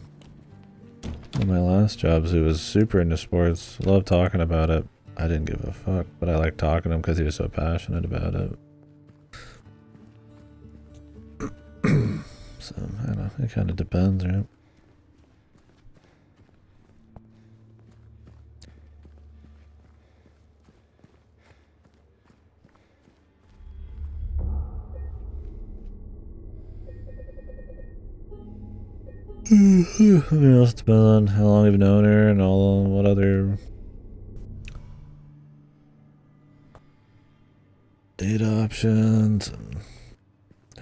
of my last jobs who was super into sports, loved talking about it. I didn't give a fuck, but I liked talking to him because he was so passionate about it. So, I don't know, it kind of depends, right? I mean, it also depends on how long you've known her and all what other date options and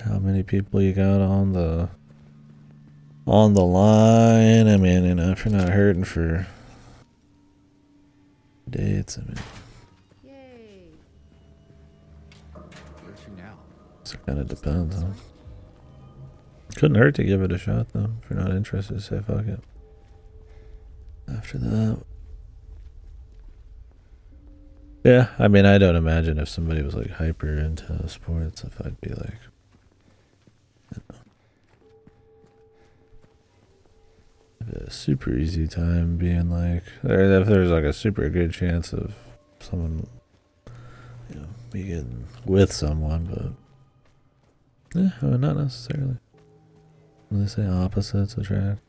how many people you got on the line. I mean, you know, if you're not hurting for dates, I mean, Yay. Where's she now? it kind of depends. Huh? Couldn't hurt to give it a shot, though. If you're not interested, say fuck it. After that. Yeah, I mean, I don't imagine if somebody was like hyper into sports, if I'd be like, you know, have a super easy time being like, if there's like a super good chance of someone, you know, me getting with someone, but yeah, not necessarily. When they say opposites attract,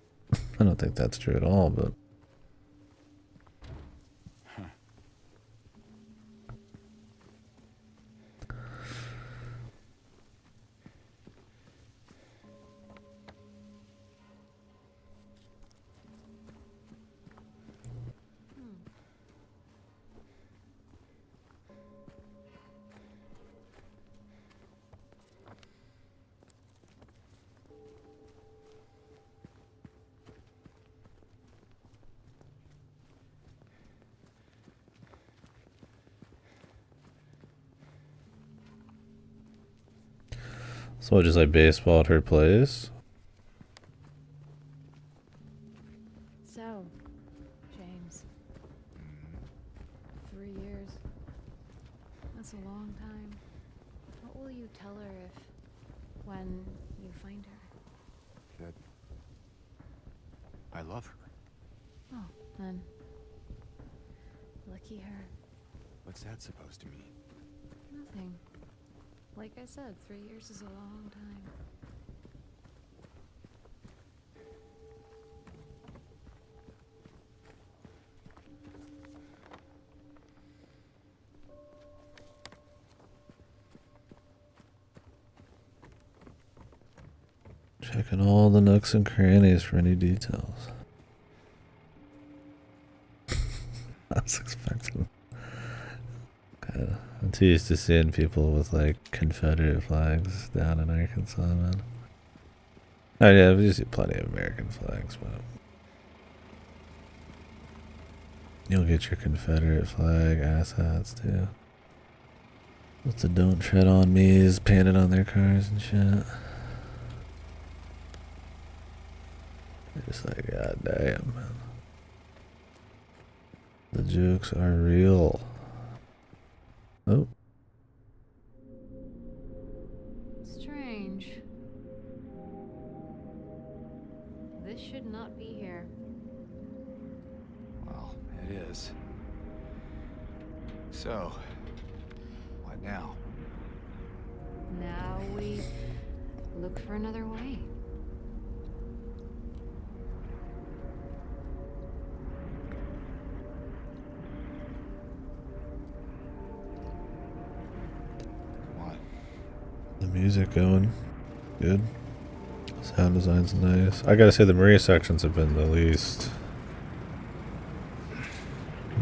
I don't think that's true at all, but. So just like baseball at her place? So, James. 3 years. That's a long time. What will you tell her when you find her? That I love her. Oh, then. Lucky her. What's that supposed to mean? Nothing. Like I said, 3 years is a long time. Checking all the nooks and crannies for any details. I was expecting. I'm too used to seeing people with like Confederate flags down in Arkansas, man. Oh yeah, we see plenty of American flags, but you'll get your Confederate flag ass hats too. With the "Don't Tread on Me's" painted on their cars and shit. Just like, god damn, man. The jokes are real. Oh. Strange. This should not be here. Well, it is. So, what now? Now we look for another way. What? The music going good. Sound design's nice. I gotta say the Maria sections have been the least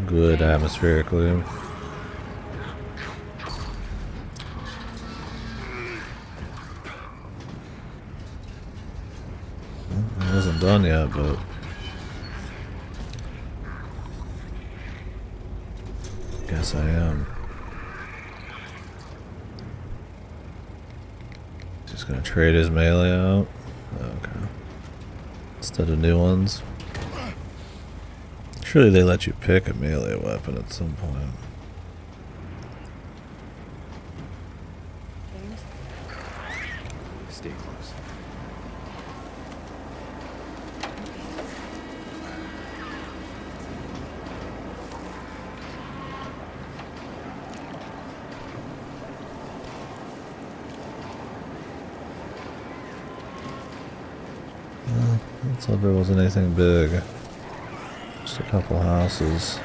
good atmospherically. It wasn't done yet, but guess I am. Just gonna trade his melee out. Okay. Instead of new ones. Surely they let you pick a melee weapon at some point. Stay close. Let's hope there wasn't anything big. Just a couple houses.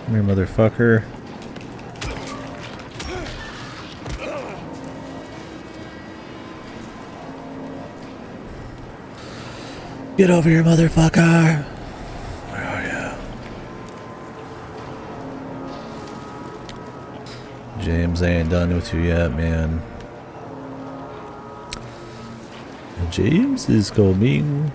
Come here, motherfucker. Get over here, motherfucker! Where are you? James, I ain't done with you yet, man. James is coming.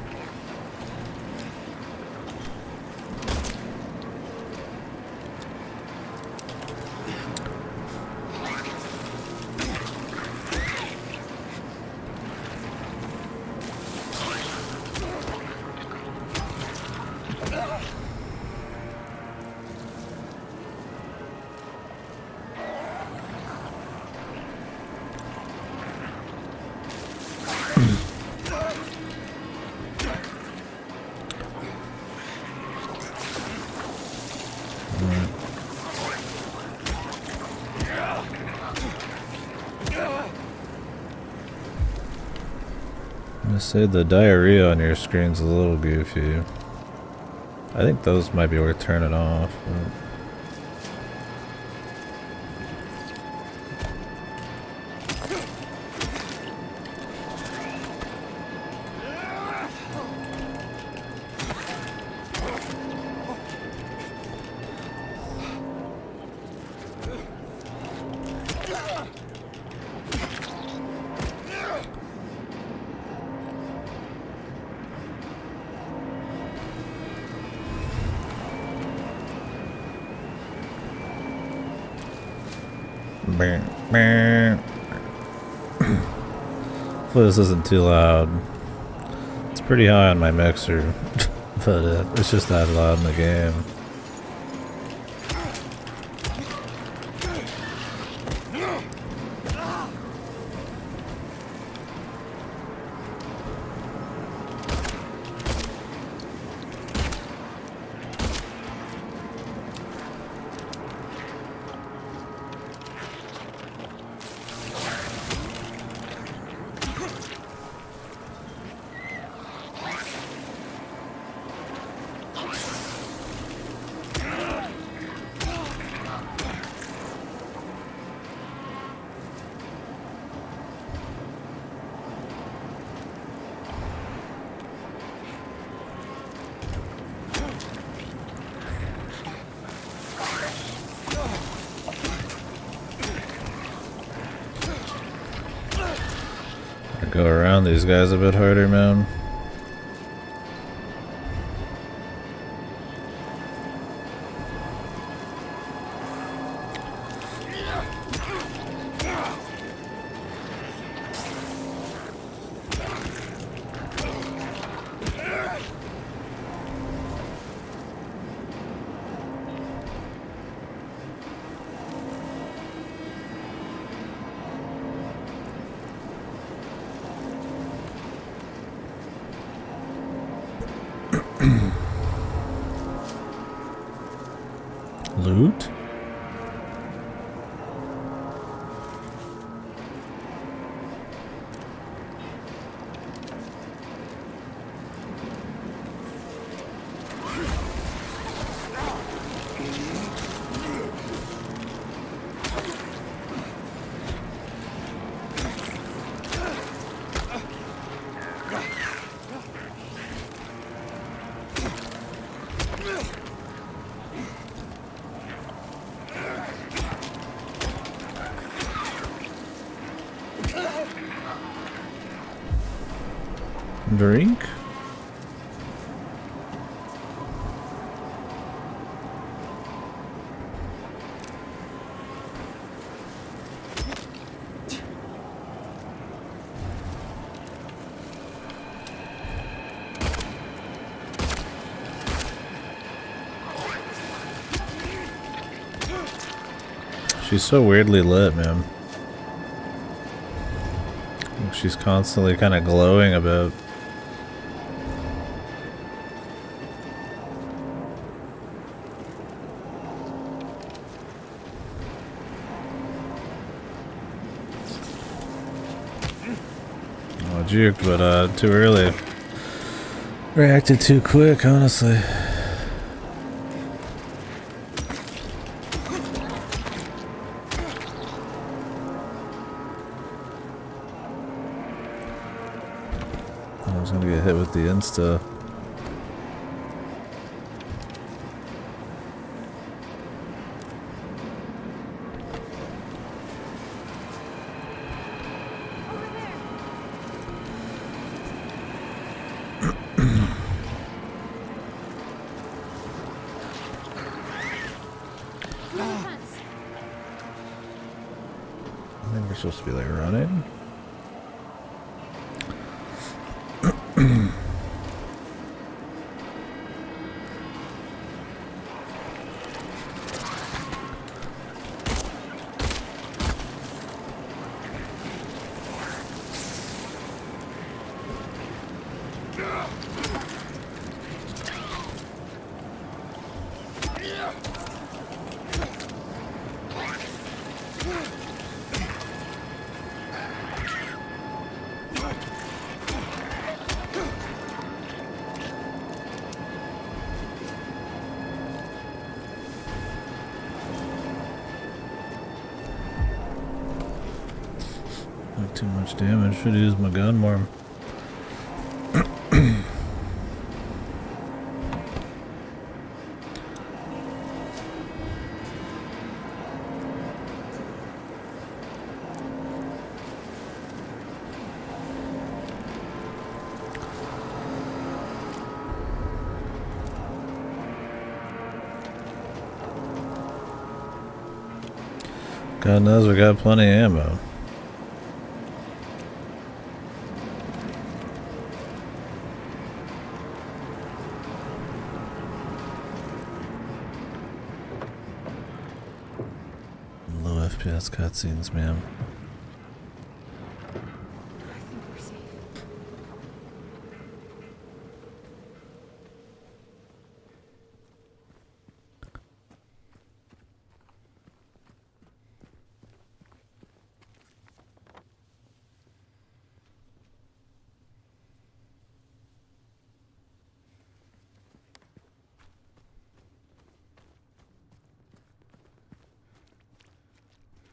I say the diarrhea on your screen's a little goofy. I think those might be worth turning off. But hopefully this isn't too loud. It's pretty high on my mixer, but it's just that loud in the game. Go around these guys a bit harder, man. Loot? Drink? She's so weirdly lit, man. She's constantly kind of glowing about. Oh, juked, but too early. Reacted too quick, honestly. I was gonna get hit with the insta. I think we're supposed to be like running. Not too much damage. Should use my gun more. God knows we got plenty of ammo. Low FPS cutscenes, man. I think we're safe.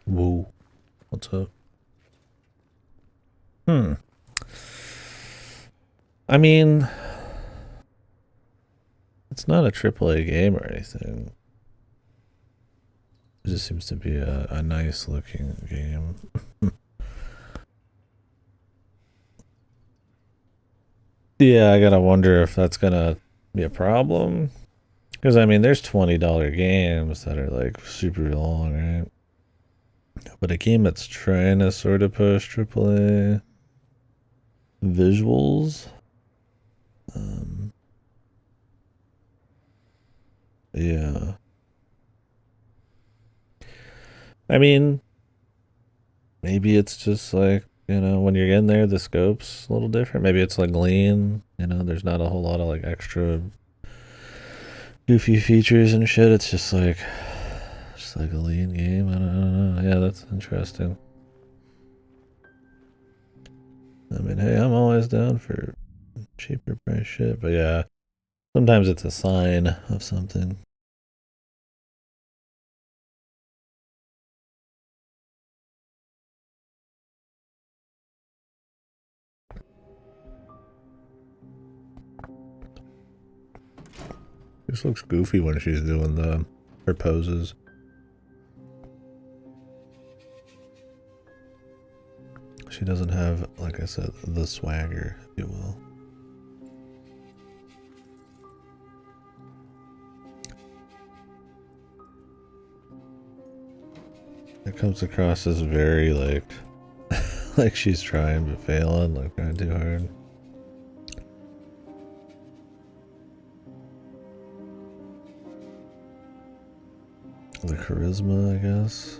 Whoa. What's up? I mean, it's not a AAA game or anything. It just seems to be a nice looking game. Yeah, I gotta wonder if that's gonna be a problem. Because, I mean, there's $20 games that are like super long, right? But a game that's trying to sort of push AAA visuals. Yeah. I mean, maybe it's just like, you know, when you're in there, the scope's a little different. Maybe it's like lean, you know, there's not a whole lot of like extra goofy features and shit. It's just like a lean game. I don't know. Yeah, that's interesting. I mean, hey, I'm always down for cheaper price shit, but yeah, sometimes it's a sign of something. This looks goofy when she's doing her poses. She doesn't have, like I said, the swagger, if you will. It comes across as very like like she's trying but failing, like trying too hard. The charisma, I guess.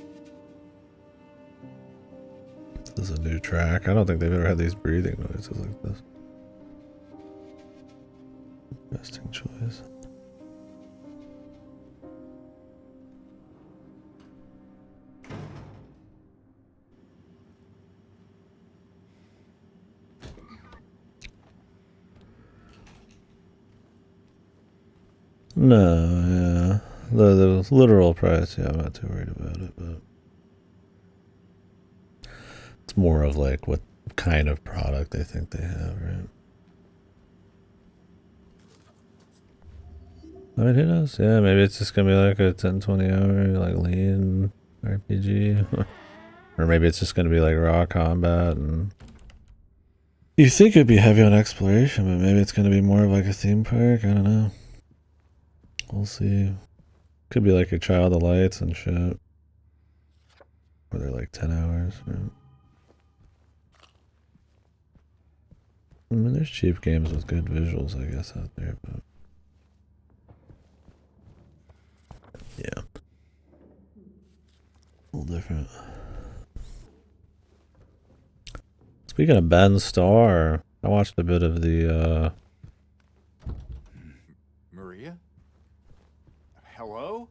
This is a new track. I don't think they've ever had these breathing noises like this. Interesting choice. No, yeah. The literal price, yeah, I'm not too worried about it, but it's more of like what kind of product they think they have, right? I mean, who knows? Yeah, maybe it's just gonna be like a 10-20 hour, like lean RPG. Or maybe it's just gonna be like raw combat and you think it'd be heavy on exploration, but maybe it's gonna be more of like a theme park. I don't know. We'll see. Could be like a Child of Lights and shit. Where they're like 10 hours. Right? I mean, there's cheap games with good visuals, I guess, out there, but yeah. A little different. Speaking of Ben Starr, I watched a bit of the Maria? Hello?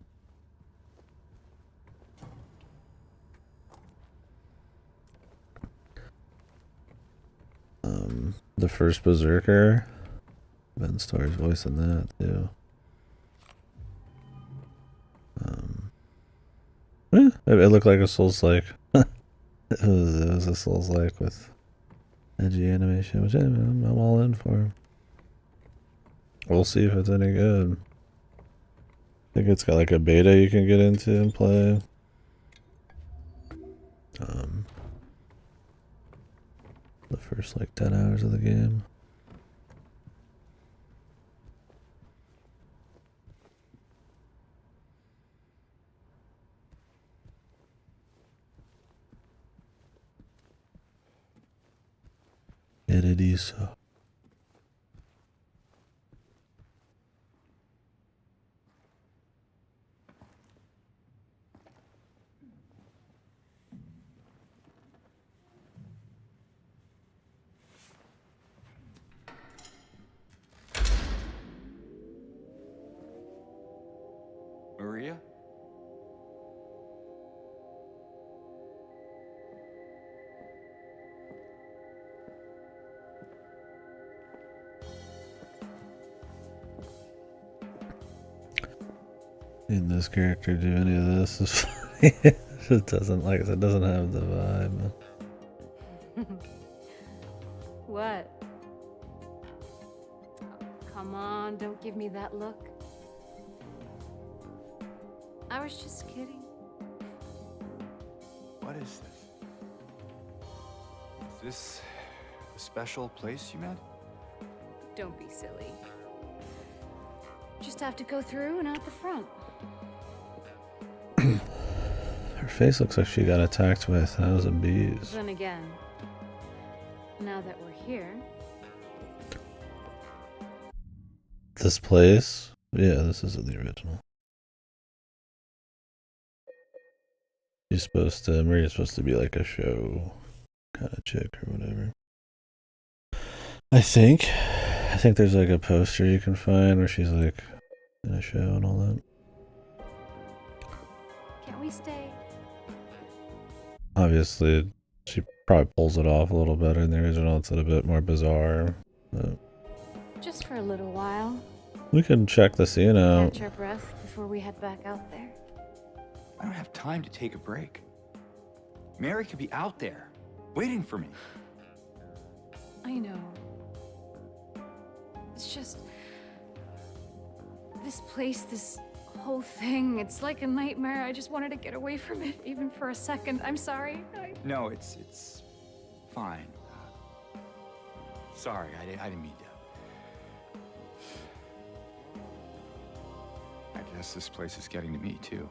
the first Berserker. Ben Starr's voice in that too. It looked like a Souls-like. It was a Souls-like with edgy animation, which I'm all in for. We'll see if it's any good. I think it's got like a beta you can get into and play. The first like 10 hours of the game. It is so. Maria? In this character do any of this is funny. It doesn't, like I said, doesn't have the vibe. What? Come on, don't give me that look. I was just kidding. What is this? Is this a special place you met? Don't be silly. Just have to go through and out the front. Her face looks like she got attacked by 1,000 bees. Then again, now that we're here, This place? Yeah, this is the original. Maria's supposed to be like a show kind of chick or whatever. I think there's like a poster you can find where she's like in a show and all that. can't we stay? Obviously, she probably pulls it off a little better in the original. It's a bit more bizarre. But Just for a little while. we can check the scene out. Catch our breath before we head back out there. I don't have time to take a break. Mary could be out there, waiting for me. I know. It's just... this place, this whole thing, it's like a nightmare. I just wanted to get away from it, even for a second. I'm sorry. No, it's fine. Sorry, I didn't mean to. I guess this place is getting to me, too.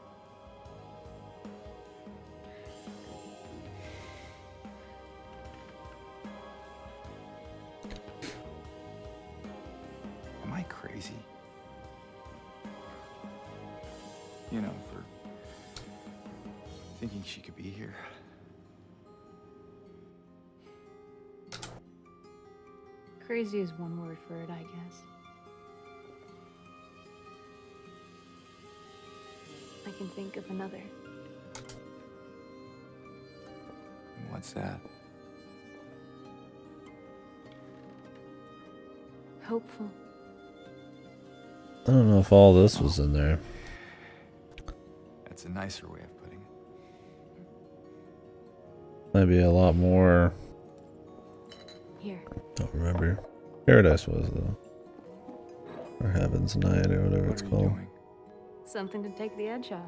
Am I crazy? You know, for thinking she could be here. Crazy is one word for it, I guess. I can think of another. What's that? Hopeful. I don't know if all this was in there. That's a nicer way of putting it. Maybe a lot more. Here. Don't remember. Paradise was though. Or Heaven's Night or whatever it's What are you called. doing? Something to take the edge off.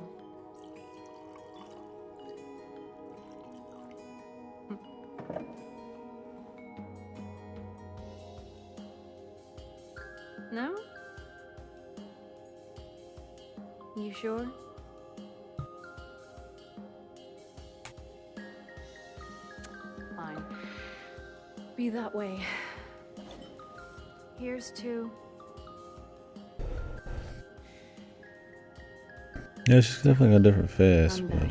No? You sure? Fine. Be that way. Here's to... Yeah, she's definitely got a different face, I'm but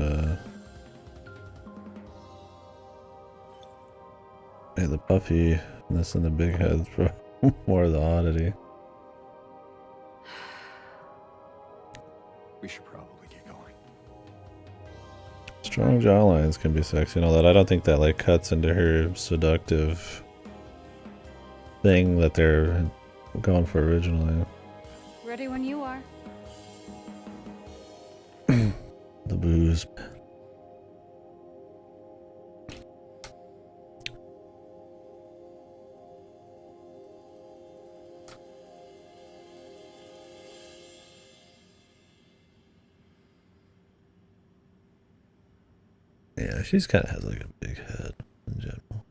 yeah, the puffy and the big head's probably more the oddity. We should probably get going. Strong jawlines can be sexy and all that. I don't think that like cuts into her seductive thing that they're going for originally. Ready when you are. The booze. Yeah, she's kind of has like a big head in general.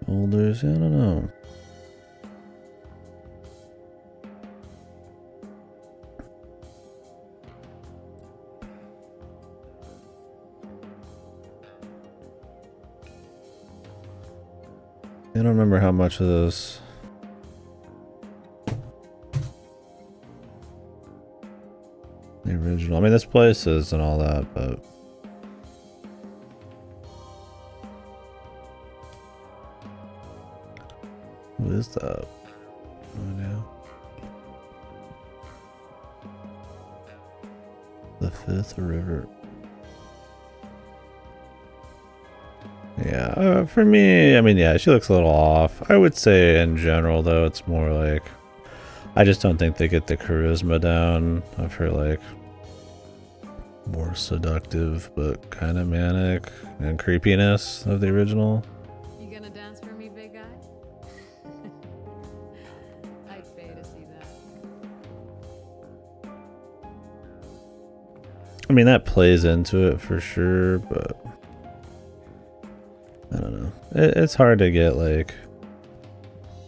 Shoulders, I don't know. I don't remember how much of this. The original. I mean, this place is and all that, but. What is that? Oh, yeah. The Fifth River. Yeah, for me, I mean, yeah, she looks a little off. I would say in general, though, it's more like, I just don't think they get the charisma down of her, like, more seductive, but kind of manic and creepiness of the original. You gonna dance for me, big guy? I'd pay to see that. I mean, that plays into it for sure, but I don't know. It's hard to get, like,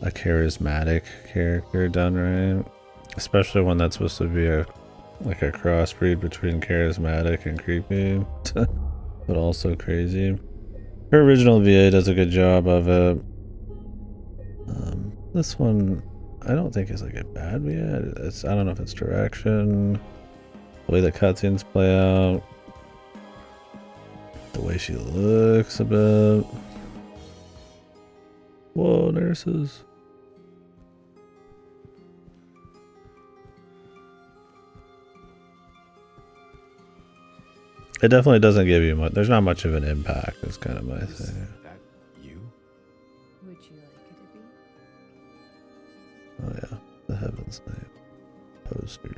a charismatic character done right, especially one that's supposed to be like a crossbreed between charismatic and creepy, but also crazy. Her original VA does a good job of it. This one, I don't think is like a bad VA. I don't know if it's direction, the way the cutscenes play out, the way she looks a bit. Whoa, nurses. It definitely doesn't give you much. There's not much of an impact. Is kind of my Is thing. that you? Would you like it to be? Oh yeah, the Heaven's Night poster.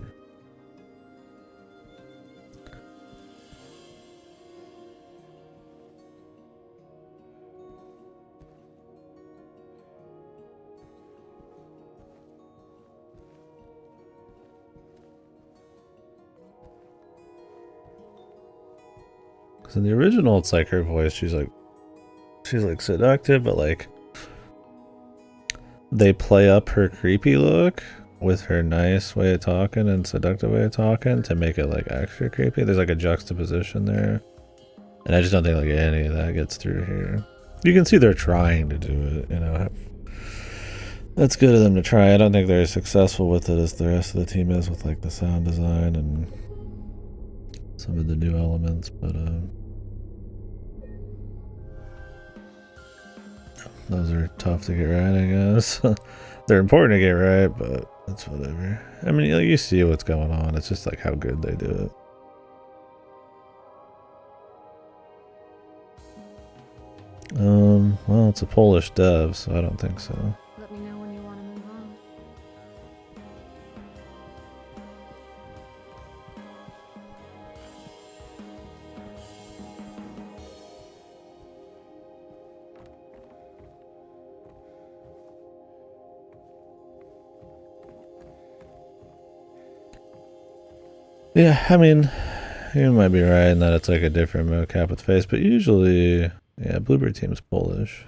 Because in the original, it's like her voice. She's like seductive, but like they play up her creepy look with her nice way of talking and seductive way of talking to make it like extra creepy. There's like a juxtaposition there, and I just don't think like any of that gets through here. You can see they're trying to do it, you know. That's good of them to try. I don't think they're as successful with it as the rest of the team is with like the sound design and some of the new elements, but those are tough to get right, I guess. They're important to get right, but that's whatever. I mean, you see what's going on. It's just like how good they do it. Well, it's a Polish dev, so I don't think so. Let me know when you want to move on. Yeah, I mean, you might be right in that it's like a different mocap with face, but usually, yeah, Bluebird Team's Polish.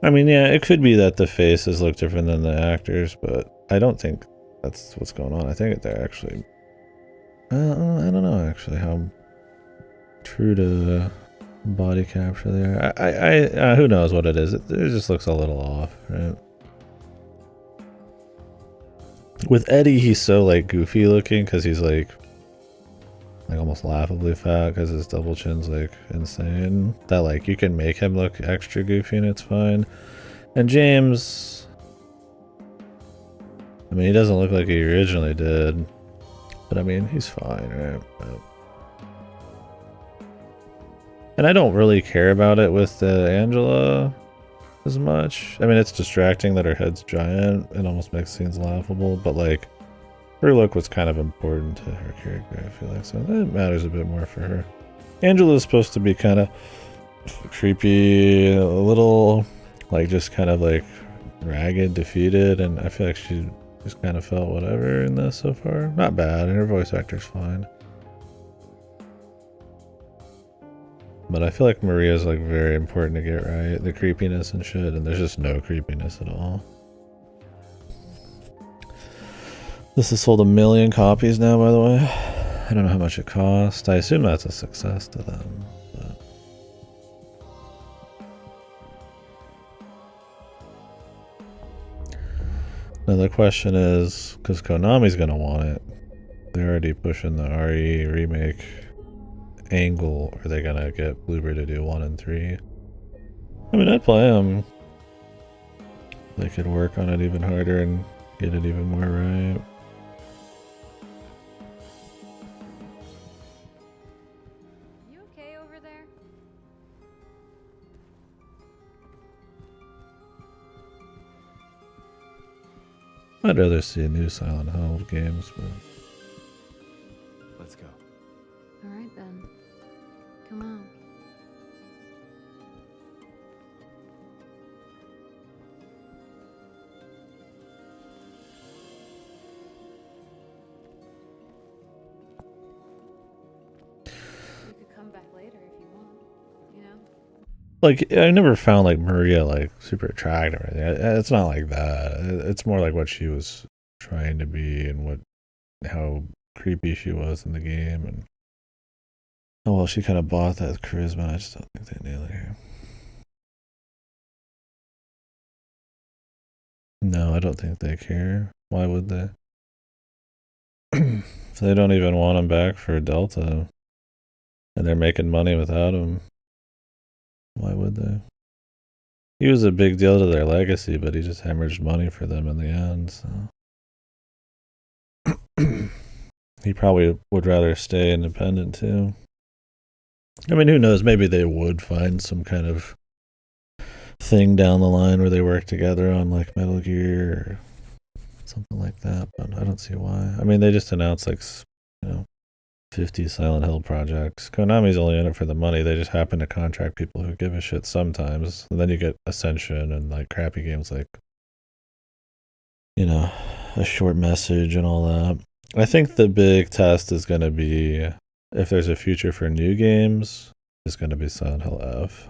I mean, yeah, it could be that the faces look different than the actors, but I don't think that's what's going on. I think they're actually, I don't know actually how true to body capture they are. Who knows what it is? It just looks a little off, right? With Eddie, he's so like goofy looking because he's like almost laughably fat because his double chin's like insane. That like you can make him look extra goofy and it's fine. And James, I mean, he doesn't look like he originally did, but I mean, he's fine, right? And I don't really care about it with Angela as much. I mean, it's distracting that her head's giant. It almost makes scenes laughable, but like her look was kind of important to her character, I feel like, so that matters a bit more for her. Angela's supposed to be kind of creepy, a little like just kind of like ragged, defeated, and I feel like she just kind of felt whatever in this so far. Not bad, and her voice actor's fine. But I feel like Maria's like very important to get right. The creepiness and shit, and there's just no creepiness at all. This has sold 1 million copies now, by the way. I don't know how much it cost. I assume that's a success to them. But now the question is, because Konami's gonna want it, they're already pushing the RE remake angle. Are they gonna get Bluebird to do 1 and 3? I mean, I'd play them. They could work on it even harder and get it even more right. You okay over there? I'd rather see a new Silent Hill games, but Let's go. All right then. Come on. You could come back later if you want, you know? like I never found like Maria like super attractive or anything. It's not like that. It's more like what she was trying to be and how creepy she was in the game and how well she kind of bought that charisma. I just don't think they nailed it here. No, I don't think they care. Why would they? If they don't even want him back for Delta and they're making money without him, why would they? He was a big deal to their legacy, but he just hemorrhaged money for them in the end, so he probably would rather stay independent too. I mean, who knows? Maybe they would find some kind of thing down the line where they work together on like Metal Gear or something like that, but I don't see why. I mean, they just announced like 50 Silent Hill projects. Konami's only in it for the money. They just happen to contract people who give a shit sometimes. And then you get Ascension and like crappy games like, A Short Message and all that. I think the big test is going to be if there's a future for new games, it's going to be Silent Hill F.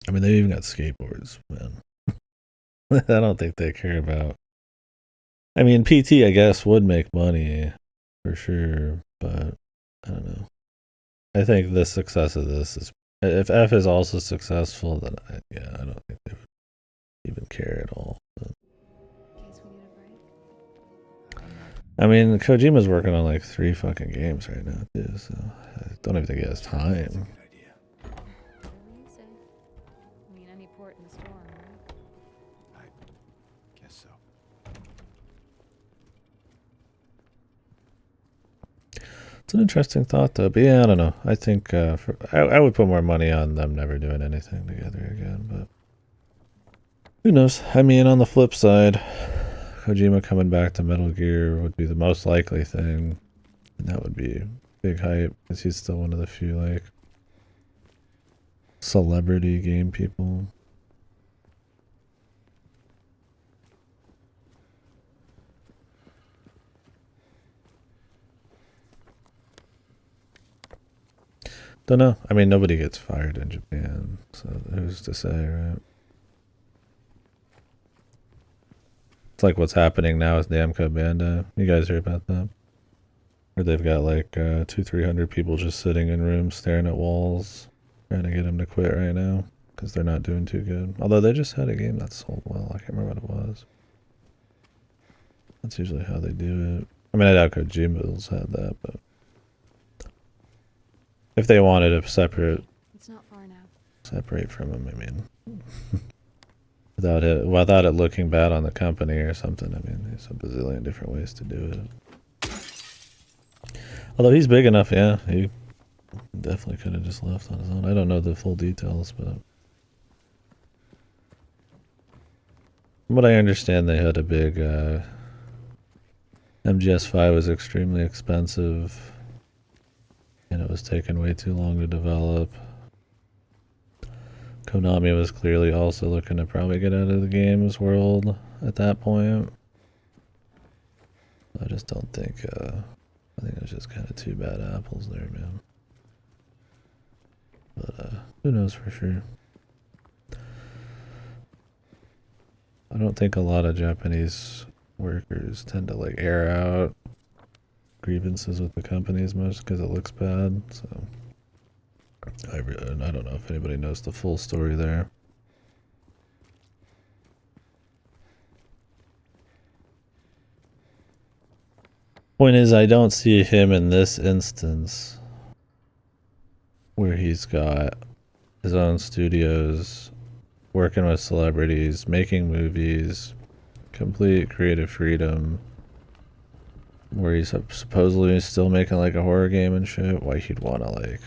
I mean, they even got skateboards, man. I don't think they care about. I mean, PT, I guess, would make money for sure, but I don't know. I think the success of this is, if F is also successful, then yeah, I don't think they would even care at all. But, In case we need a break. I mean, Kojima's working on like 3 fucking games right now too, so I don't even think he has That's a time. good idea. Whatever you say. I mean, any port in the storm, right? I guess so. It's an interesting thought though, but yeah, I don't know. I think I would put more money on them never doing anything together again, but who knows? I mean, on the flip side, Kojima coming back to Metal Gear would be the most likely thing, and that would be big hype because he's still one of the few like celebrity game people. Don't know. I mean, nobody gets fired in Japan, so who's to say, right? It's like what's happening now with Namco Bandai. You guys heard about that? Where they've got like 200-300 people just sitting in rooms staring at walls, trying to get them to quit right now because they're not doing too good. Although they just had a game that sold well. I can't remember what it was. That's usually how they do it. I mean, I doubt Kojima's had that, but if they wanted to It's not far now. separate from him, I mean, without it looking bad on the company or something. I mean, there's a bazillion different ways to do it. Although he's big enough, yeah, he definitely could have just left on his own. I don't know the full details, but from what I understand, they had a big MGS5 was extremely expensive, and it was taking way too long to develop. Konami was clearly also looking to probably get out of the games world at that point. I just don't think, I think it was just kind of two bad apples there, man. But who knows for sure. I don't think a lot of Japanese workers tend to like air out grievances with the companies much because it looks bad. So I don't know if anybody knows the full story there. Point is, I don't see him in this instance where he's got his own studios, working with celebrities, making movies, complete creative freedom, where he's supposedly still making like a horror game and shit. Why he'd want to like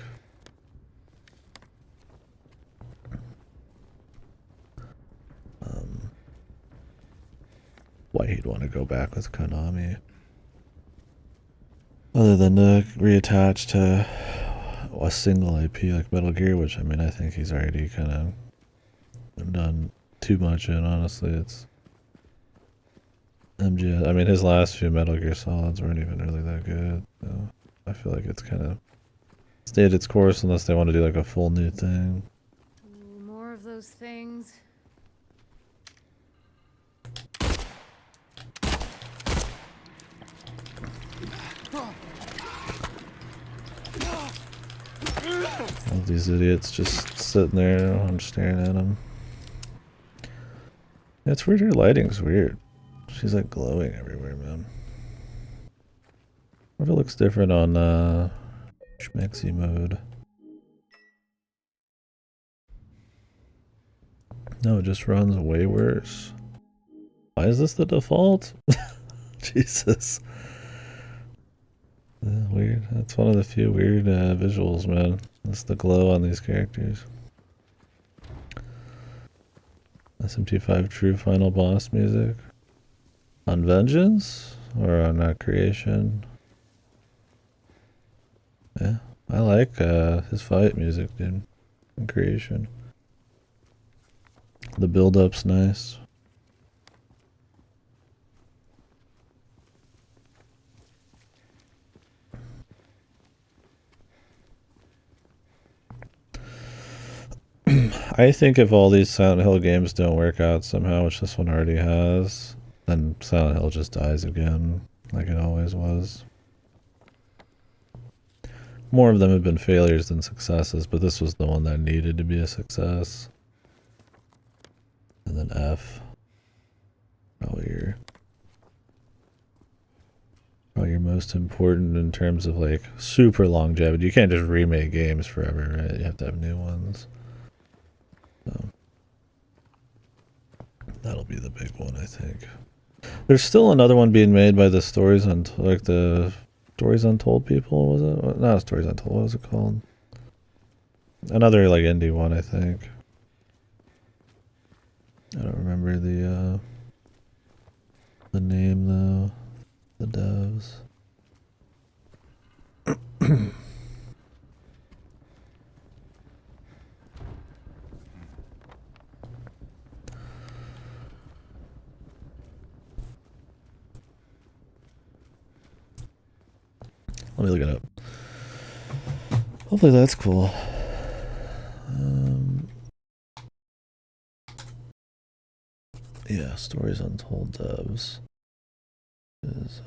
why he'd want to go back with Konami, other than to reattach to a single IP like Metal Gear, which I mean I think he's already kind of done too much in. Honestly, it's MGS. I mean, his last few Metal Gear Solids weren't even really that good. So I feel like it's kind of stayed its course unless they want to do like a full new thing. Ooh, more of those things. All these idiots just sitting there. I'm staring at them. It's weird. Her lighting's weird. She's like glowing everywhere, man. What if it looks different on Schmexy mode? No, it just runs way worse. Why is this the default? Jesus. Weird. That's one of the few weird visuals, man. That's the glow on these characters. SMT5 True Final Boss music. On Vengeance? Or on Creation? Yeah, I like his fight music, dude. In Creation. The build-up's nice. I think if all these Silent Hill games don't work out somehow, which this one already has, then Silent Hill just dies again, like it always was. more of them have been failures than successes, but this was the one that needed to be a success. And then F. Probably your most important in terms of like super longevity. You can't just remake games forever, right? You have to have new ones. So that'll be the big one, I think. There's still another one being made by the Stories Untold, like the Stories Untold people, was it? Not Stories Untold, what was it called? Another like indie one, I think. I don't remember the name though. The devs. Let me look it up. Hopefully that's cool. Yeah, Stories Untold devs is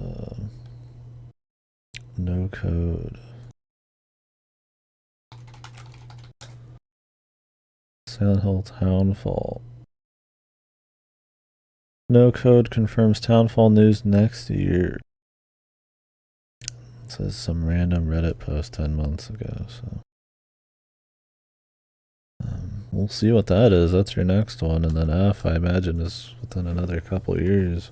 no code. Silent Hill Townfall. No code confirms Townfall news next year. It says some random Reddit post 10 months ago, so we'll see what that is. That's your next one, and then F, I imagine, is within another couple years.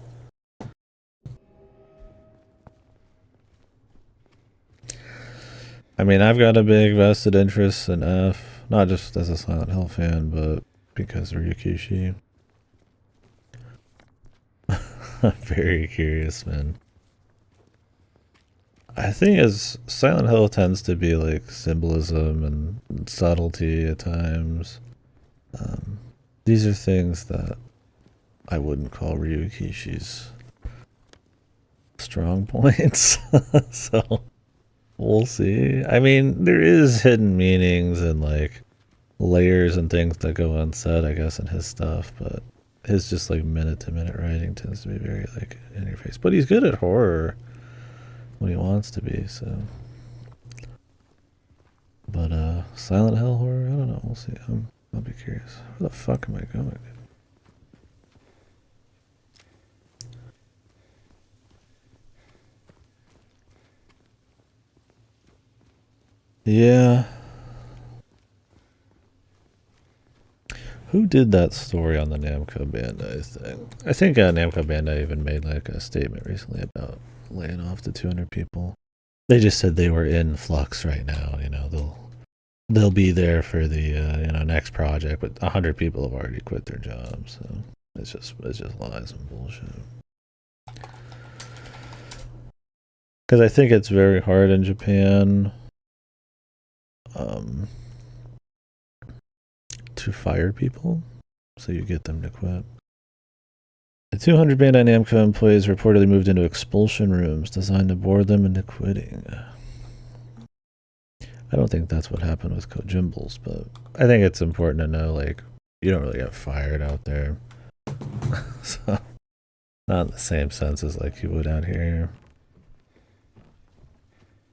I mean, I've got a big vested interest in F, not just as a Silent Hill fan, but because of Ryukishi. I'm very curious, man. I think as Silent Hill tends to be like symbolism and subtlety at times. These are things that I wouldn't call Ryukishi's strong points. So we'll see. I mean, there is hidden meanings and like layers and things that go unsaid, I guess, in his stuff, but his just like minute to minute writing tends to be very like in your face. But he's good at horror when he wants to be, so. But Silent Hill horror, I don't know, we'll see. I'll be curious. Where the fuck am I going, dude? Yeah. Who did that story on the Namco Bandai thing? I think Namco Bandai even made like a statement recently about laying off the 200 people. They just said they were in flux right now. You know, they'll be there for the next project, but 100 people have already quit their jobs. So it's just lies and bullshit. Because I think it's very hard in Japan to fire people, so you get them to quit. The 200 Bandai Namco employees reportedly moved into expulsion rooms designed to bore them into quitting. I don't think that's what happened with Kojimbles, but I think it's important to know, like, you don't really get fired out there. So, not in the same sense as like you would out here.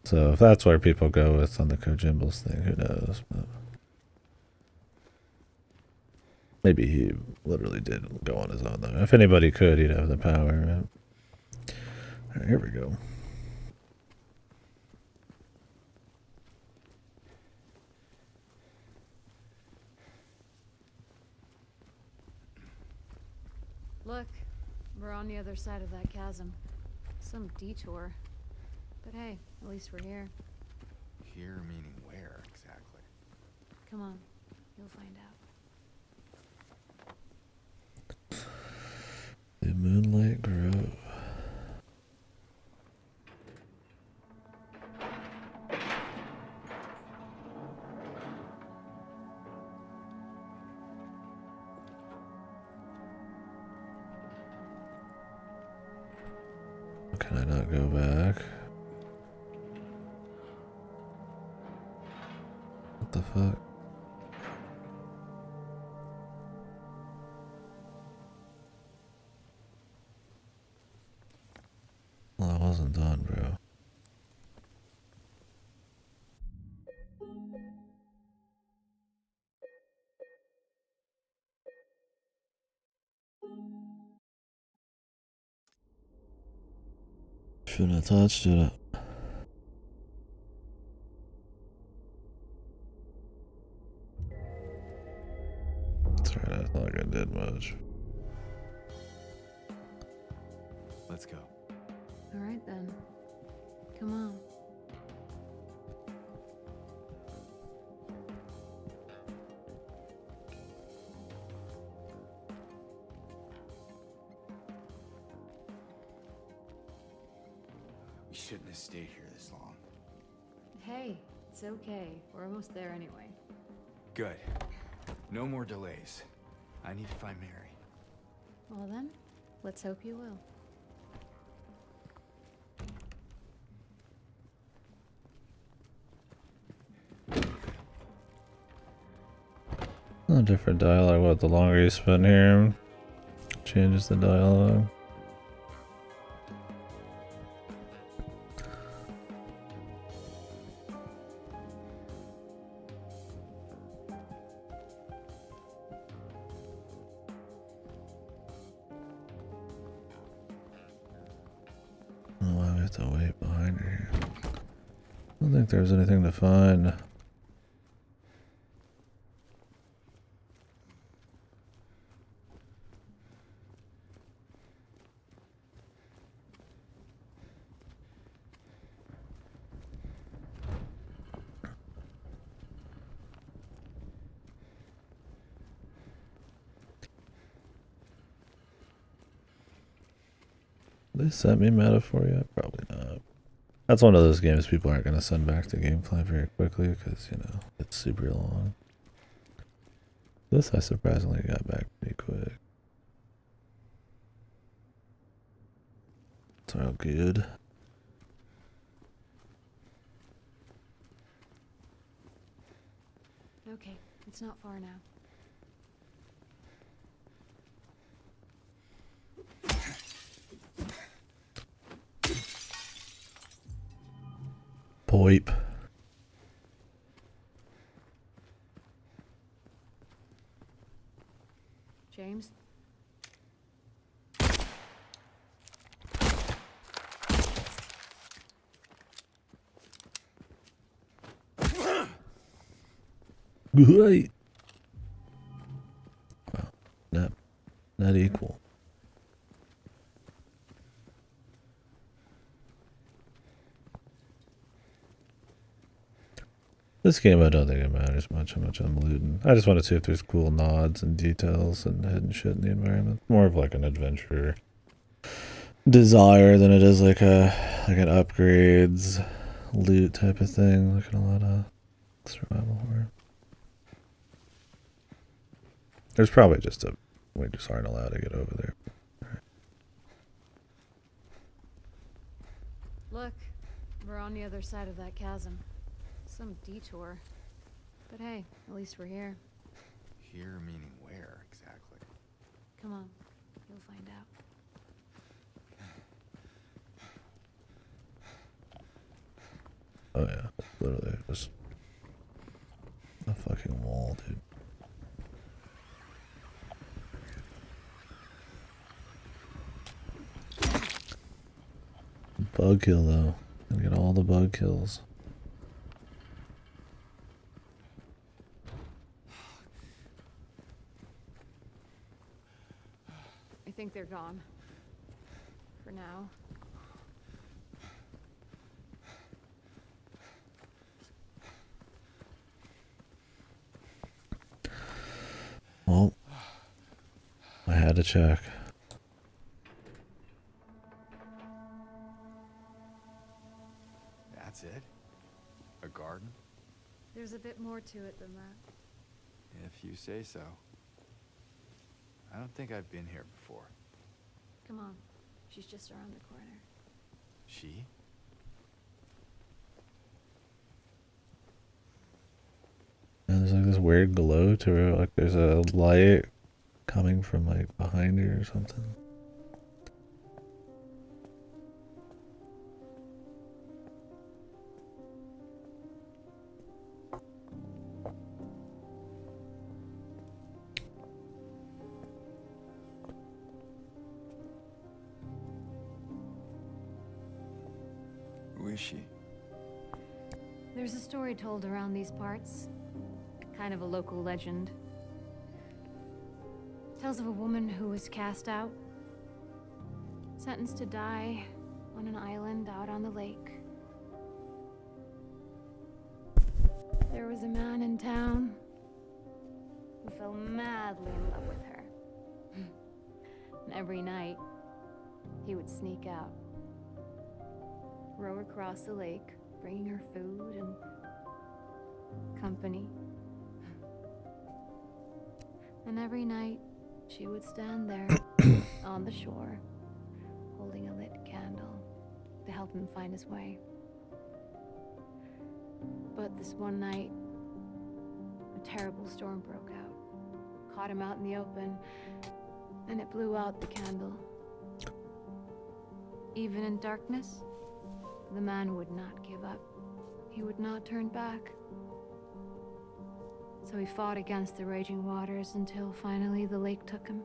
So if that's where people go with on the Kojimbles thing, who knows? But maybe he literally did go on his own, though. If anybody could, he'd have the power. Right? All right, here we go. Look, we're on the other side of that chasm. Some detour. But hey, at least we're here. Here meaning where exactly? Come on, you'll find out. The Moonlight Grove. Can I not go back? What the fuck? Well, I wasn't done, bro. Shouldn't have touched it. Sorry, I thought like I did much. Let's go. All right then. Come on. We shouldn't have stayed here this long. Hey, it's okay. We're almost there anyway. Good. No more delays. I need to find Mary. Well then, let's hope you will. A different dialogue. What, the longer you spend here, changes the dialogue. I don't know why we have to wait behind her here. I don't think there's anything to find. They sent me metaphor yet? Probably not. That's one of those games people aren't going to send back the gameplay very quickly because, you know, it's super long. This I surprisingly got back pretty quick. It's all good. Okay, it's not far now. Poip. James? Great. Wow. Not equal. This game, I don't think it matters much how much I'm looting. I just want to see if there's cool nods and details and hidden shit in the environment. More of like an adventure desire than it is like an upgrades loot type of thing. Like in a lot of survival horror. There's probably just we just aren't allowed to get over there. Look, we're on the other side of that chasm. Some detour. But hey, at least we're here. Here meaning where, exactly? Come on, you'll find out. Oh yeah, literally just a fucking wall, dude. Bug kill though. Gonna get all the bug kills. I think they're gone. For now. Well, I had to check. That's it? A garden? There's a bit more to it than that. If you say so. I don't think I've been here before. Come on, she's just around the corner. She? And there's like this weird glow to her, like there's a light coming from like behind her or something. is she? There's a story told around these parts. Kind of a local legend. Tells of a woman who was cast out. Sentenced to die on an island out on the lake. There was a man in town who fell madly in love with her. And every night, he would sneak out, row across the lake, bringing her food and company. And every night, she would stand there on the shore, holding a lit candle to help him find his way. But this one night, a terrible storm broke out, caught him out in the open, and it blew out the candle. Even in darkness, the man would not give up. He would not turn back. So he fought against the raging waters until finally the lake took him.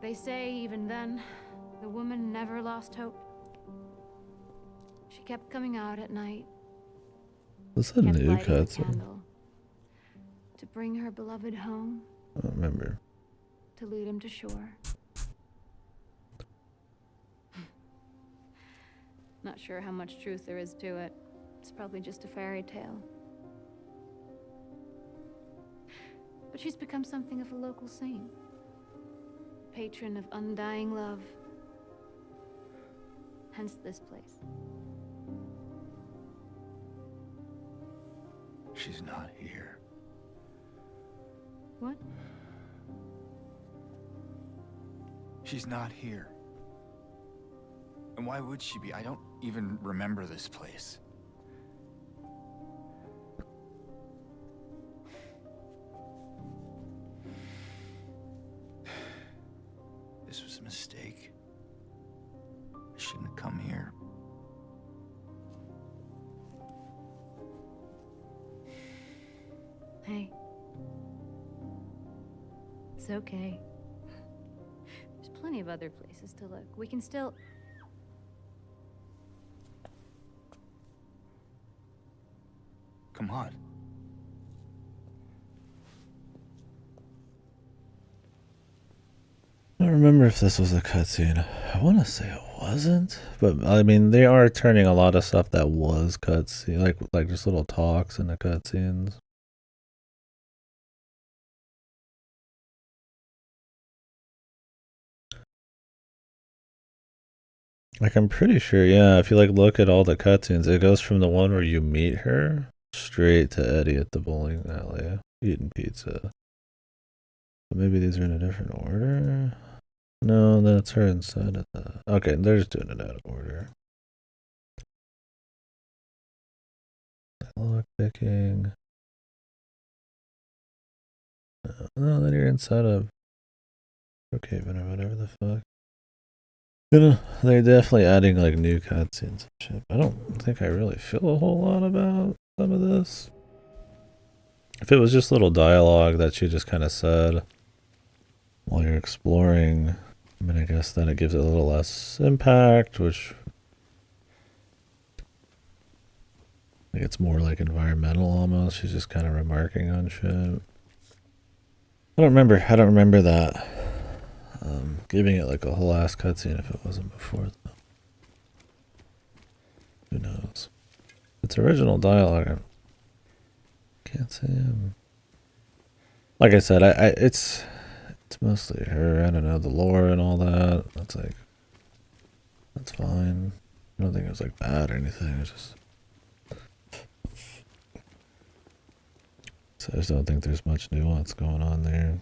They say even then, the woman never lost hope. She kept coming out at night, What's that kept new lighting a cutscene? candle to bring her beloved home, I don't remember. to lead him to shore. Not sure how much truth there is to it. It's probably just a fairy tale. But she's become something of a local saint. Patron of undying love. Hence this place. She's not here. What? She's not here. And why would she be? I don't even remember this place. This was a mistake. I shouldn't have come here. Hey. It's okay. There's plenty of other places to look. We can still... Come on. I don't remember if this was a cutscene. I want to say it wasn't, but I mean they are turning a lot of stuff that was cutscene, like just little talks in the cutscenes. Like I'm pretty sure, yeah. If you like look at all the cutscenes, it goes from the one where you meet her straight to Eddie at the bowling alley eating pizza. But maybe these are in a different order. No, that's her inside of the. Okay, they're just doing it out of order. Lock picking. No, then you're inside of Brookhaven or whatever the fuck. You know, they're definitely adding like new cutscenes and shit. I don't think I really feel a whole lot about some of this. If it was just little dialogue that she just kind of said while you're exploring, I mean, I guess then it gives it a little less impact, which like it's more like environmental almost. She's just kind of remarking on shit. I don't remember that. Giving it like a whole ass cutscene if it wasn't before though. Who knows? It's original dialogue. I can't say like I said, it's mostly her. I don't know, the lore and all that. That's fine. I don't think it was like bad or anything. It's just I just don't think there's much nuance going on there.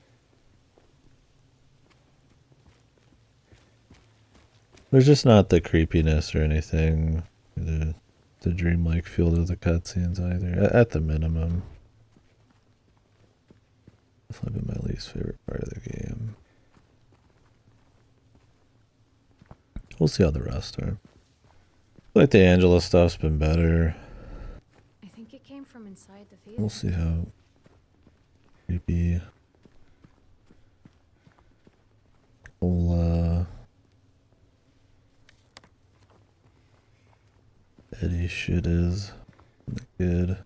There's just not the creepiness or anything, the dreamlike feel to the cutscenes either. At the minimum, definitely been my least favorite part of the game. We'll see how the rest are. Like the Angela stuff's been better. I think it came from inside the theater. We'll see how creepy. shit is. The kid.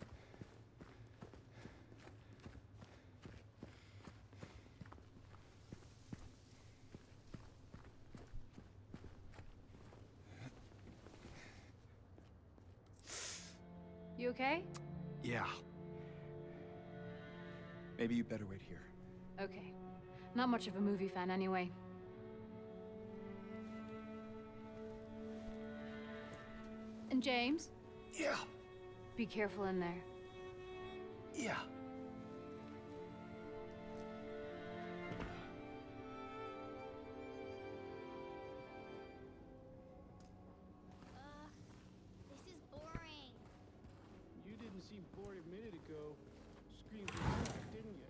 You okay? Yeah. Maybe you better wait here. Okay. Not much of a movie fan anyway. And James, Yeah. be careful in there. Yeah. This is boring. You didn't seem bored a minute ago. Screamed back, didn't you?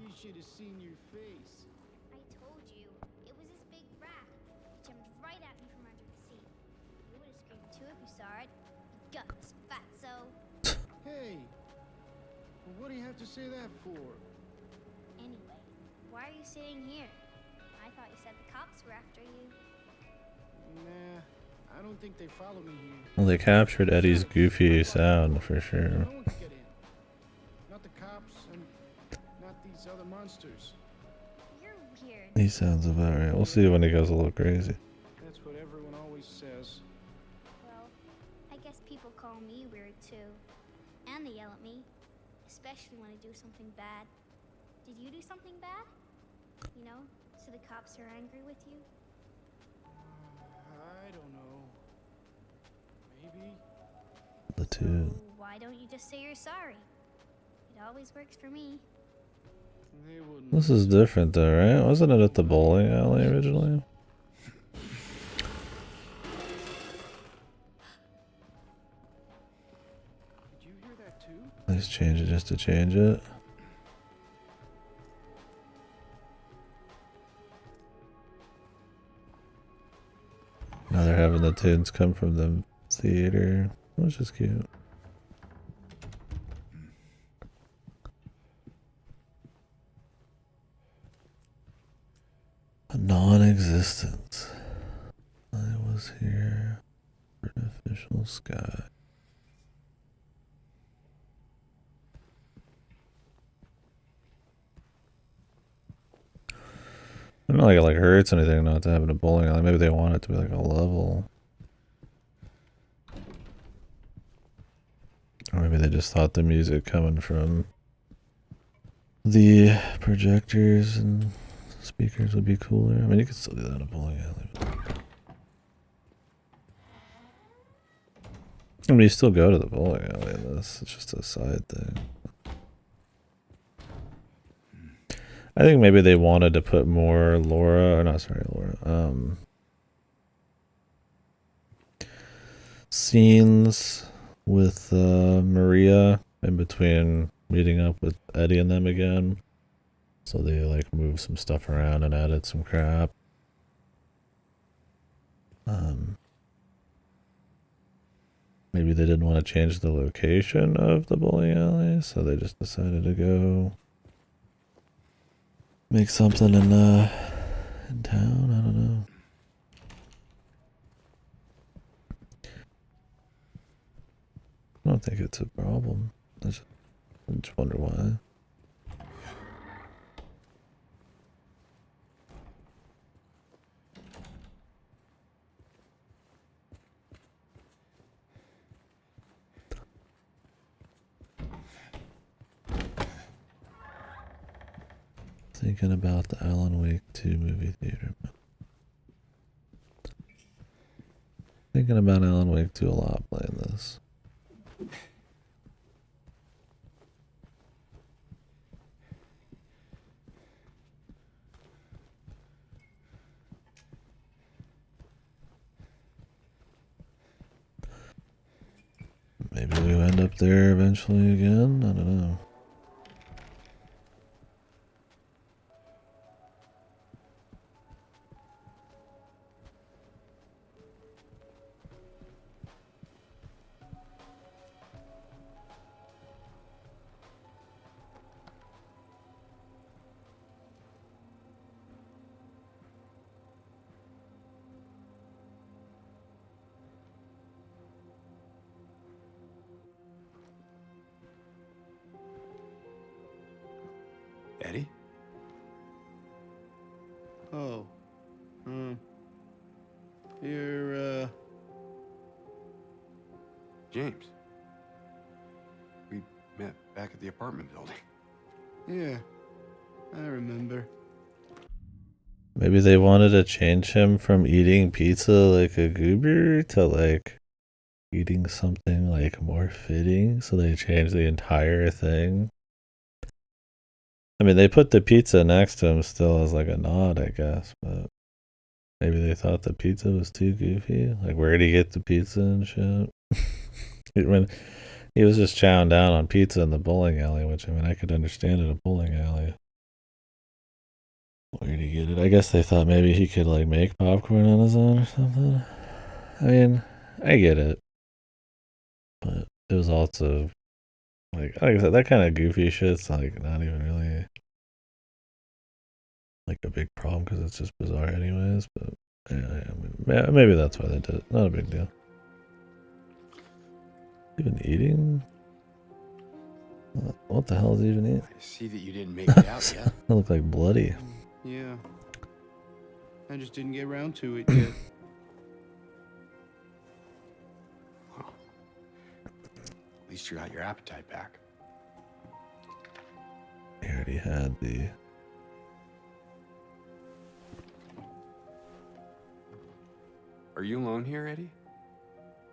You should have seen your face. I told you. It was this big rat. It jumped right at me from under the seat. You would have screamed too if you saw it. You gutless fatso. Hey! Well, what do you have to say that for? Anyway, why are you sitting here? I thought you said the cops were after you. Nah, I don't think they follow me here. Well, they captured Eddie's goofy sound for sure. No one can get in. Not the cops and not these other monsters. You're weird. He sounds about right. We'll see when he goes a little crazy. That's what everyone always says. Well, I guess people call me weird too. And they yell at me. Especially when I do something bad. Did you do something bad? You know, so the cops are angry with you? I don't know. Maybe. The two. Why don't you just say you're sorry? It always works for me. They wouldn't. This is different though, right? Wasn't it at the bowling alley originally? Did you hear that too? Let's change it just to change it. Now they're having the tunes come from the theater, which is cute. A non-existence. I was here. Artificial sky. I don't know, like it like hurts anything not to have it a bowling alley. Maybe they want it to be like a level. Or maybe they just thought the music coming from the projectors and speakers would be cooler. I mean, you could still do that in a bowling alley. I mean, you still go to the bowling alley in this. It's just a side thing. I think maybe they wanted to put more scenes with Maria in between meeting up with Eddie and them again. So they like moved some stuff around and added some crap. Maybe they didn't want to change the location of the bowling alley, so they just decided to go make something in town. I don't know. I don't think it's a problem. I just wonder why. Thinking about the Alan Wake 2 movie theater. Thinking about Alan Wake 2 a lot playing this. Maybe we end up there eventually again. I don't know. Eddie? Oh. You're, James. We met back at the apartment building. yeah. I remember. Maybe they wanted to change him from eating pizza like a goober to like eating something like more fitting, so they changed the entire thing. I mean, they put the pizza next to him still as like a nod, I guess, but maybe they thought the pizza was too goofy. Like, where'd he get the pizza and shit? When he was just chowing down on pizza in the bowling alley, which, I mean, I could understand at a bowling alley. Where'd he get it? I guess they thought maybe he could like make popcorn on his own or something. I mean, I get it, but it was also like I said, that kind of goofy shit's like not even really like a big problem because it's just bizarre anyways. But yeah, I mean, maybe that's why they did it. Not a big deal. Even eating? What the hell is he even eating? I see that you didn't make it out yet. That looked like bloody. Yeah. I just didn't get around to it yet. Well, at least you got your appetite back. He already had the. Are you alone here, Eddie?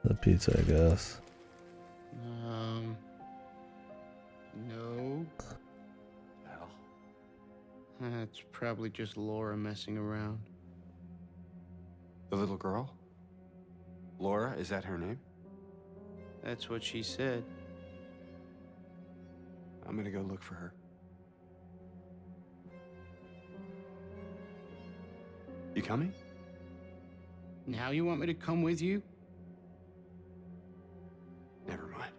The pizza, I guess. No. Well, That's probably just Laura messing around. the little girl? Laura, is that her name? That's what she said. I'm gonna go look for her. You coming? Now you want me to come with you? Never mind.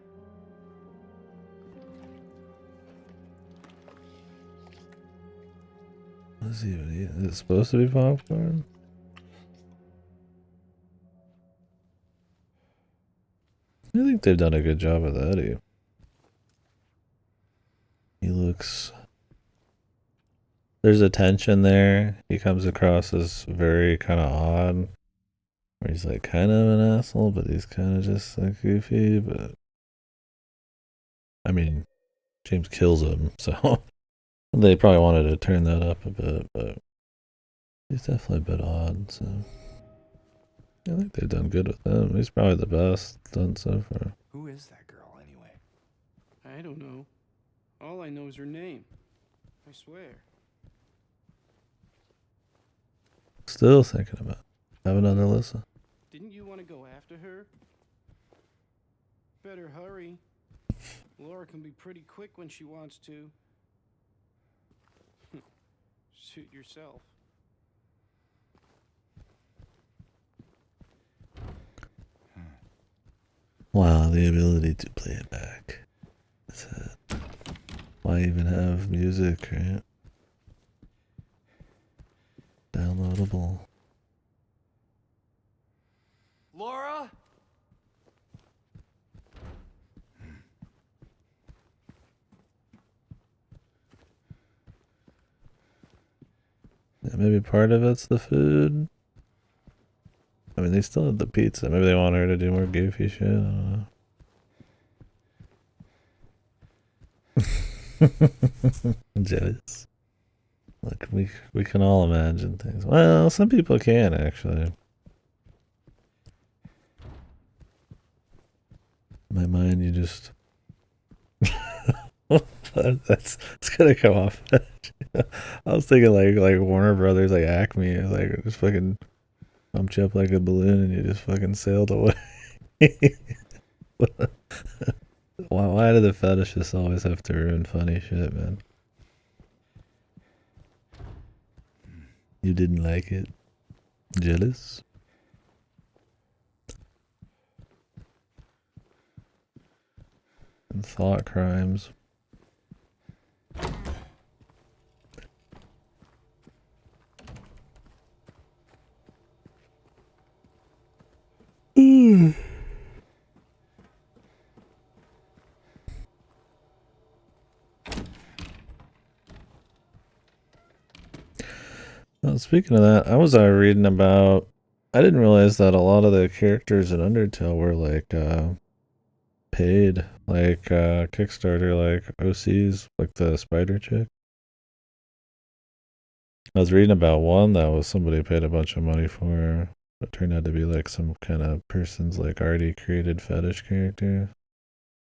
What is he even eating? Is it supposed to be popcorn? I think they've done a good job with Eddie. He looks. There's a tension there. He comes across as very kind of odd. Where he's like kind of an asshole, but he's kind of just like goofy. But I mean, James kills him, so they probably wanted to turn that up a bit. But he's definitely a bit odd. So I think they've done good with him. He's probably the best done so far. Who is that girl, anyway? I don't know. All I know is her name. I swear. Still thinking about it. Have another listen. Didn't you want to go after her? Better hurry. Laura can be pretty quick when she wants to. Suit yourself. Wow, the ability to play it back. That's it. Why even have music, right? Downloadable. Laura? Yeah, maybe part of it's the food. I mean, they still have the pizza. Maybe they want her to do more goofy shit. I don't know. I'm jealous. Look, we can all imagine things. Well, some people can actually. In my mind, you just. That's it's gonna come off. I was thinking like Warner Brothers, like Acme, like just fucking pumped you up like a balloon and you just fucking sailed away. Why do the fetishists always have to ruin funny shit, man? You didn't like it? Jealous? And thought crimes. Well, speaking of that, I was reading about. I didn't realize that a lot of the characters in Undertale were like paid, like Kickstarter, like OCs, like the spider chick. I was reading about one that was somebody paid a bunch of money for. It turned out to be like some kind of person's like already created fetish character.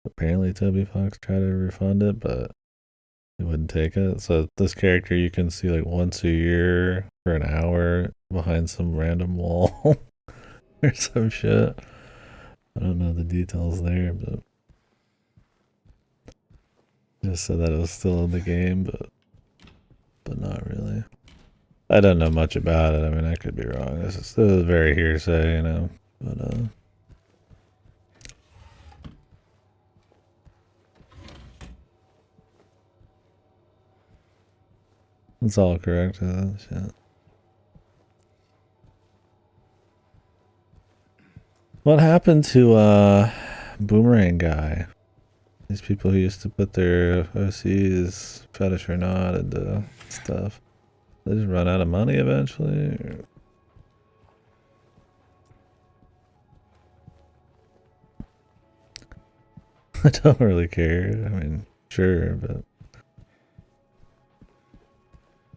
Apparently, Toby Fox tried to refund it, but he wouldn't take it. So this character you can see like once a year for an hour behind some random wall or some shit. I don't know the details there, but just said that it was still in the game, but not really. I don't know much about it. I mean, I could be wrong. This is very hearsay, you know. But it's all correct. Shit. What happened to Boomerang Guy? These people who used to put their OCs, fetish or not, into stuff. They just run out of money eventually. I don't really care. I mean, sure, but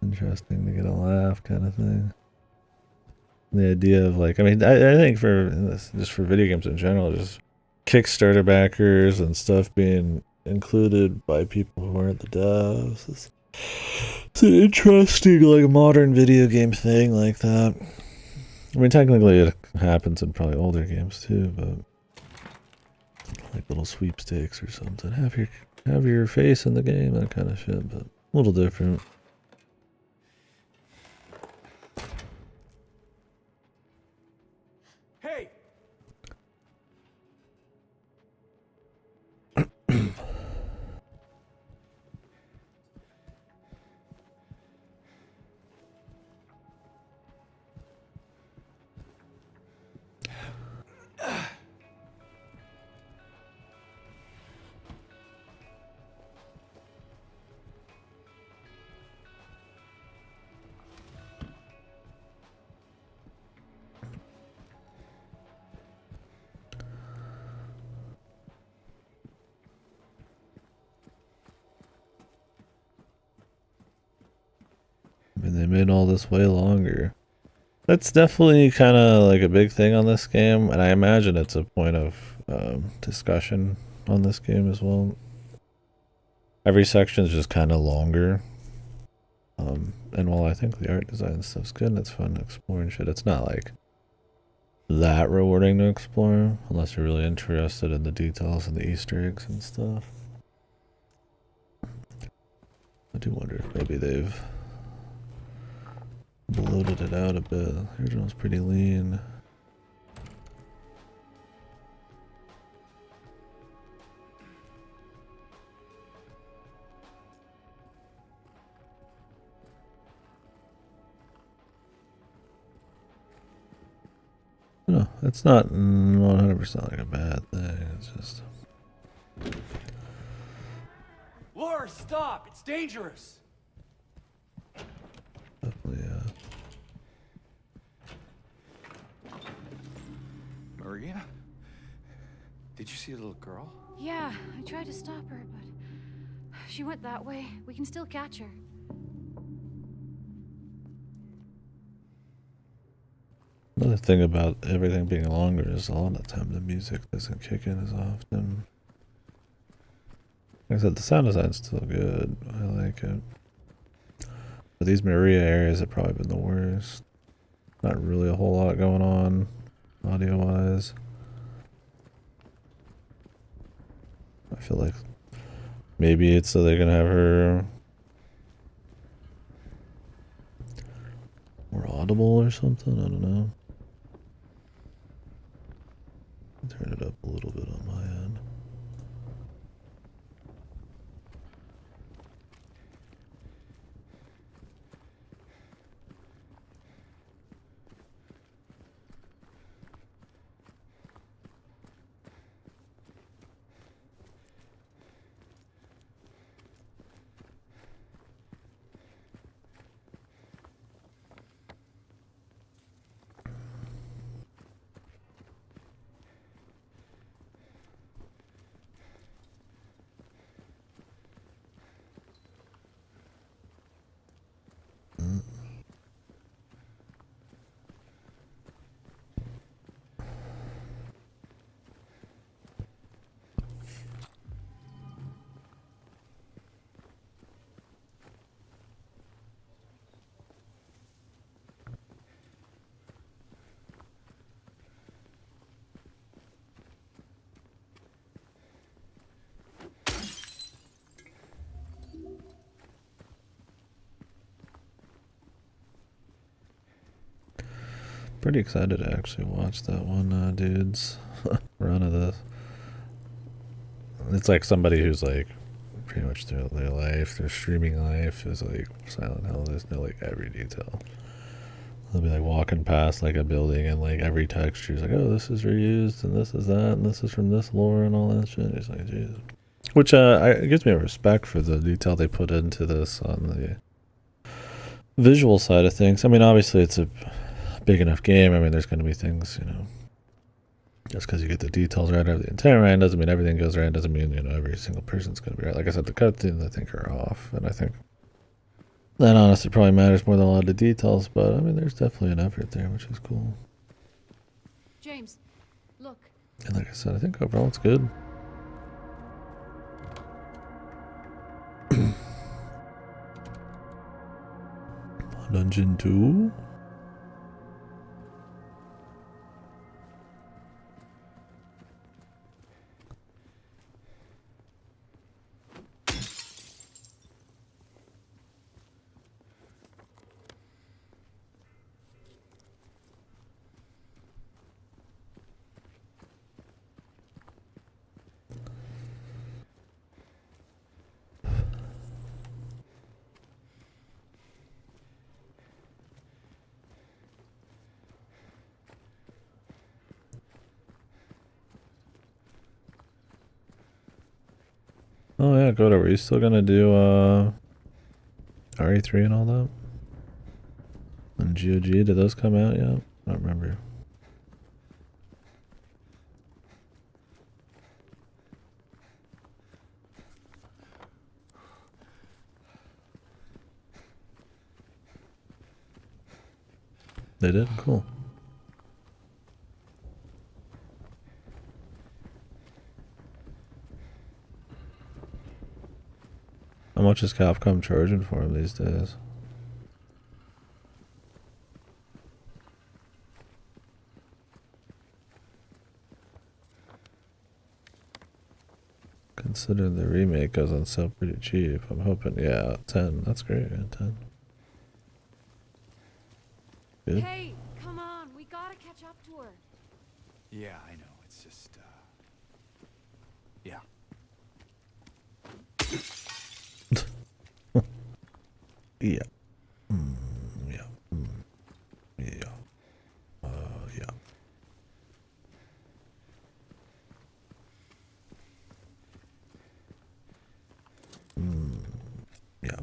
interesting to get a laugh, kind of thing. The idea of like, I mean, I think for just for video games in general, just Kickstarter backers and stuff being included by people who aren't the devs. It's an interesting, like, modern video game thing like that. I mean, technically it happens in probably older games too, but like little sweepstakes or something. Have your face in the game, that kind of shit, but a little different. Hey! I mean, they made all this way longer. That's definitely kind of like a big thing on this game, and I imagine it's a point of discussion on this game as well. Every section is just kind of longer. And while I think the art design stuff's good and it's fun to explore and shit, it's not like that rewarding to explore unless you're really interested in the details and the Easter eggs and stuff. I do wonder if maybe they've bloated it out a bit. The original's pretty lean. No, it's not 100% like a bad thing. It's just Laura, stop! It's dangerous! definitely, Maria? Did you see a little girl? Yeah, I tried to stop her, but she went that way. We can still catch her. another thing about everything being longer is a lot of the time the music doesn't kick in as often. Like I said, the sound design's still good. I like it. But these Maria areas have probably been the worst. Not really a whole lot going on, audio-wise. I feel like maybe it's so they can have her more audible or something. I don't know. Turn it up a little bit on my end. pretty excited to actually watch that one dude's run of this. It's like somebody who's like pretty much through their life, their streaming life is like Silent Hill. There's no like every detail. They'll be like walking past like a building and like every texture is like, oh, this is reused and this is that and this is from this lore and all that shit. It's like, Jesus. Which it gives me a respect for the detail they put into this on the visual side of things. I mean, obviously it's a big enough game. I mean, there's going to be things, you know, just because you get the details right over the intent right doesn't mean everything goes right. Doesn't mean, you know, every single person's going to be right. Like I said, the cutscenes I think are off, and I think that honestly probably matters more than a lot of the details. But I mean, there's definitely an effort there, which is cool. James, look. And like I said, I think overall it's good. Dungeon 2. Oh yeah, go to. Are you still gonna do RE3 and all that? And GOG, did those come out yet? I don't remember. They did? Cool. How much is Capcom charging for them these days? Considering the remake goes on sale pretty cheap, I'm hoping, yeah, 10. That's great, yeah, 10. Good. Hey, come on, we gotta catch up to her. Yeah, I know. It's just, yeah. Yeah. Yeah. Yeah. Yeah. Yeah.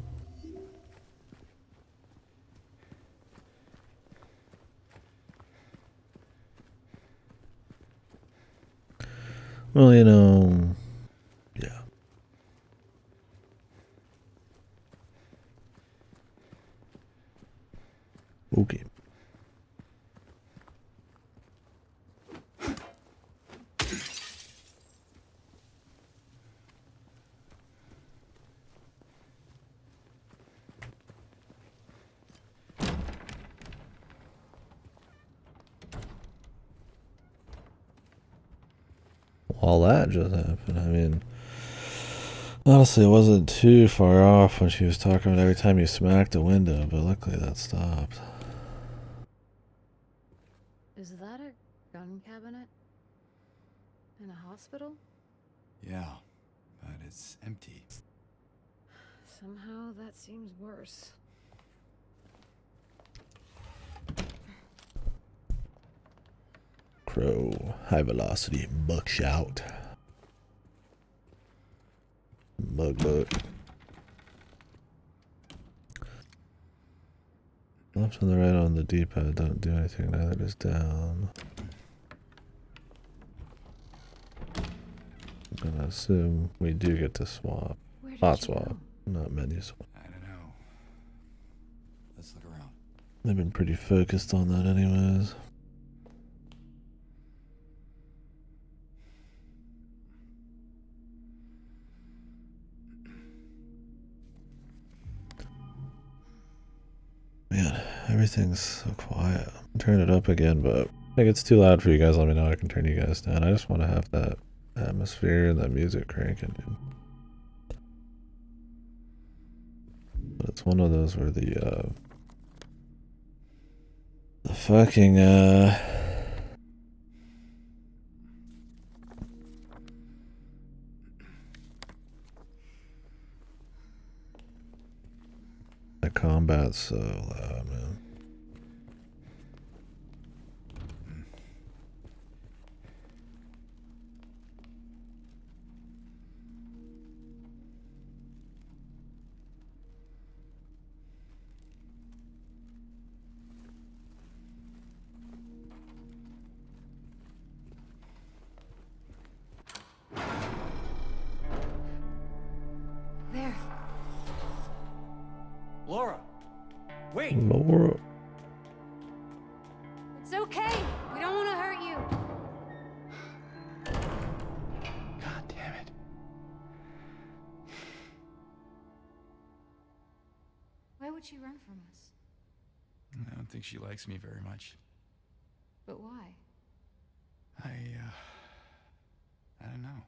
Well, you know, yeah. Okay. All that just happened. I mean, honestly, it wasn't too far off when she was talking about every time you smacked a window, but luckily that stopped. Is that a gun cabinet? In a hospital? Yeah, but it's empty. Somehow that seems worse. Crow, high velocity, buckshot. Bug. Left and the right on the D-pad don't do anything, neither does down. I'm gonna assume we do get to swap. Where did Hot she swap, go? not menu swap. I don't know. Let's look around. They've been pretty focused on that anyways. Man, everything's so quiet. Turn it up again, but I think it's too loud for you guys. Let me know. I can turn you guys down. I just want to have that atmosphere and that music cranking, dude. But it's one of those where the fucking the combat's so loud, man. There. Laura! Wait! Laura. It's okay. We don't want to hurt you. God damn it. Why would she run from us? I don't think she likes me very much. But why? I don't know.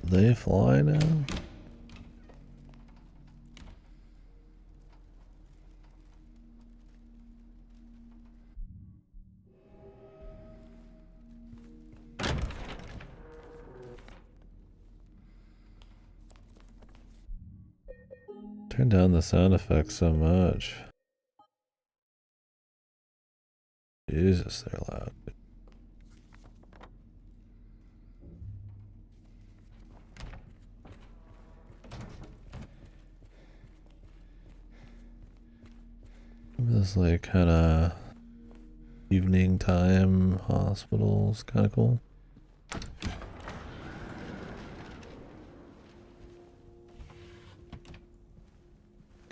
They fly now? Turn down the sound effects so much. Jesus, they're loud. This like kind of evening time hospitals, kind of cool.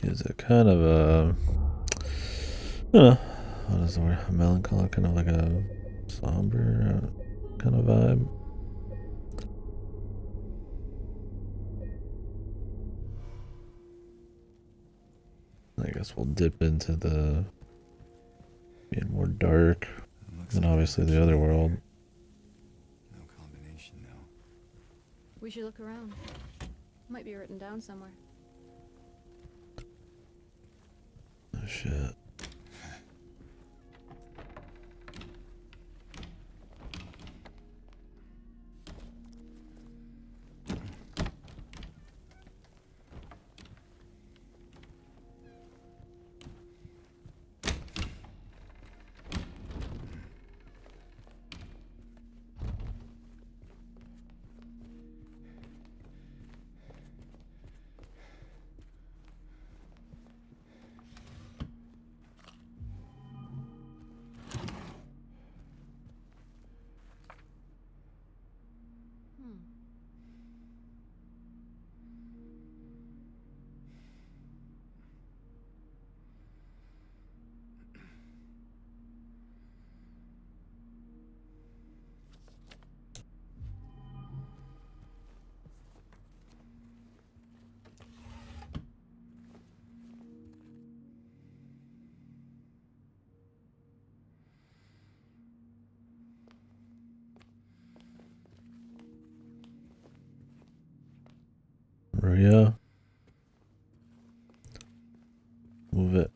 Gives it kind of a, I don't know, what is the word? A melancholic, kind of like a somber kind of vibe. I guess we'll dip into the being more dark than obviously the other world. No combination, though. We should look around. Might be written down somewhere. Oh shit. Maria. Move it.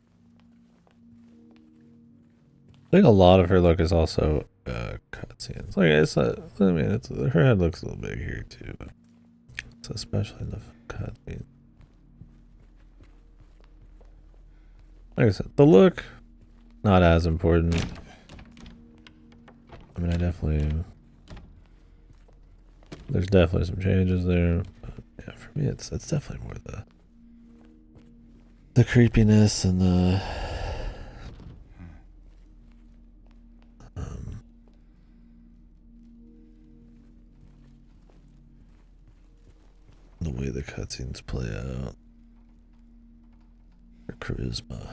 I think a lot of her look is also cutscenes. Like it's I mean, it's her head looks a little big here too, but it's especially in the cutscenes. Like I said, the look not as important. I mean, there's definitely some changes there, but yeah, for me, it's definitely more the creepiness and the the way the cutscenes play out. Or charisma.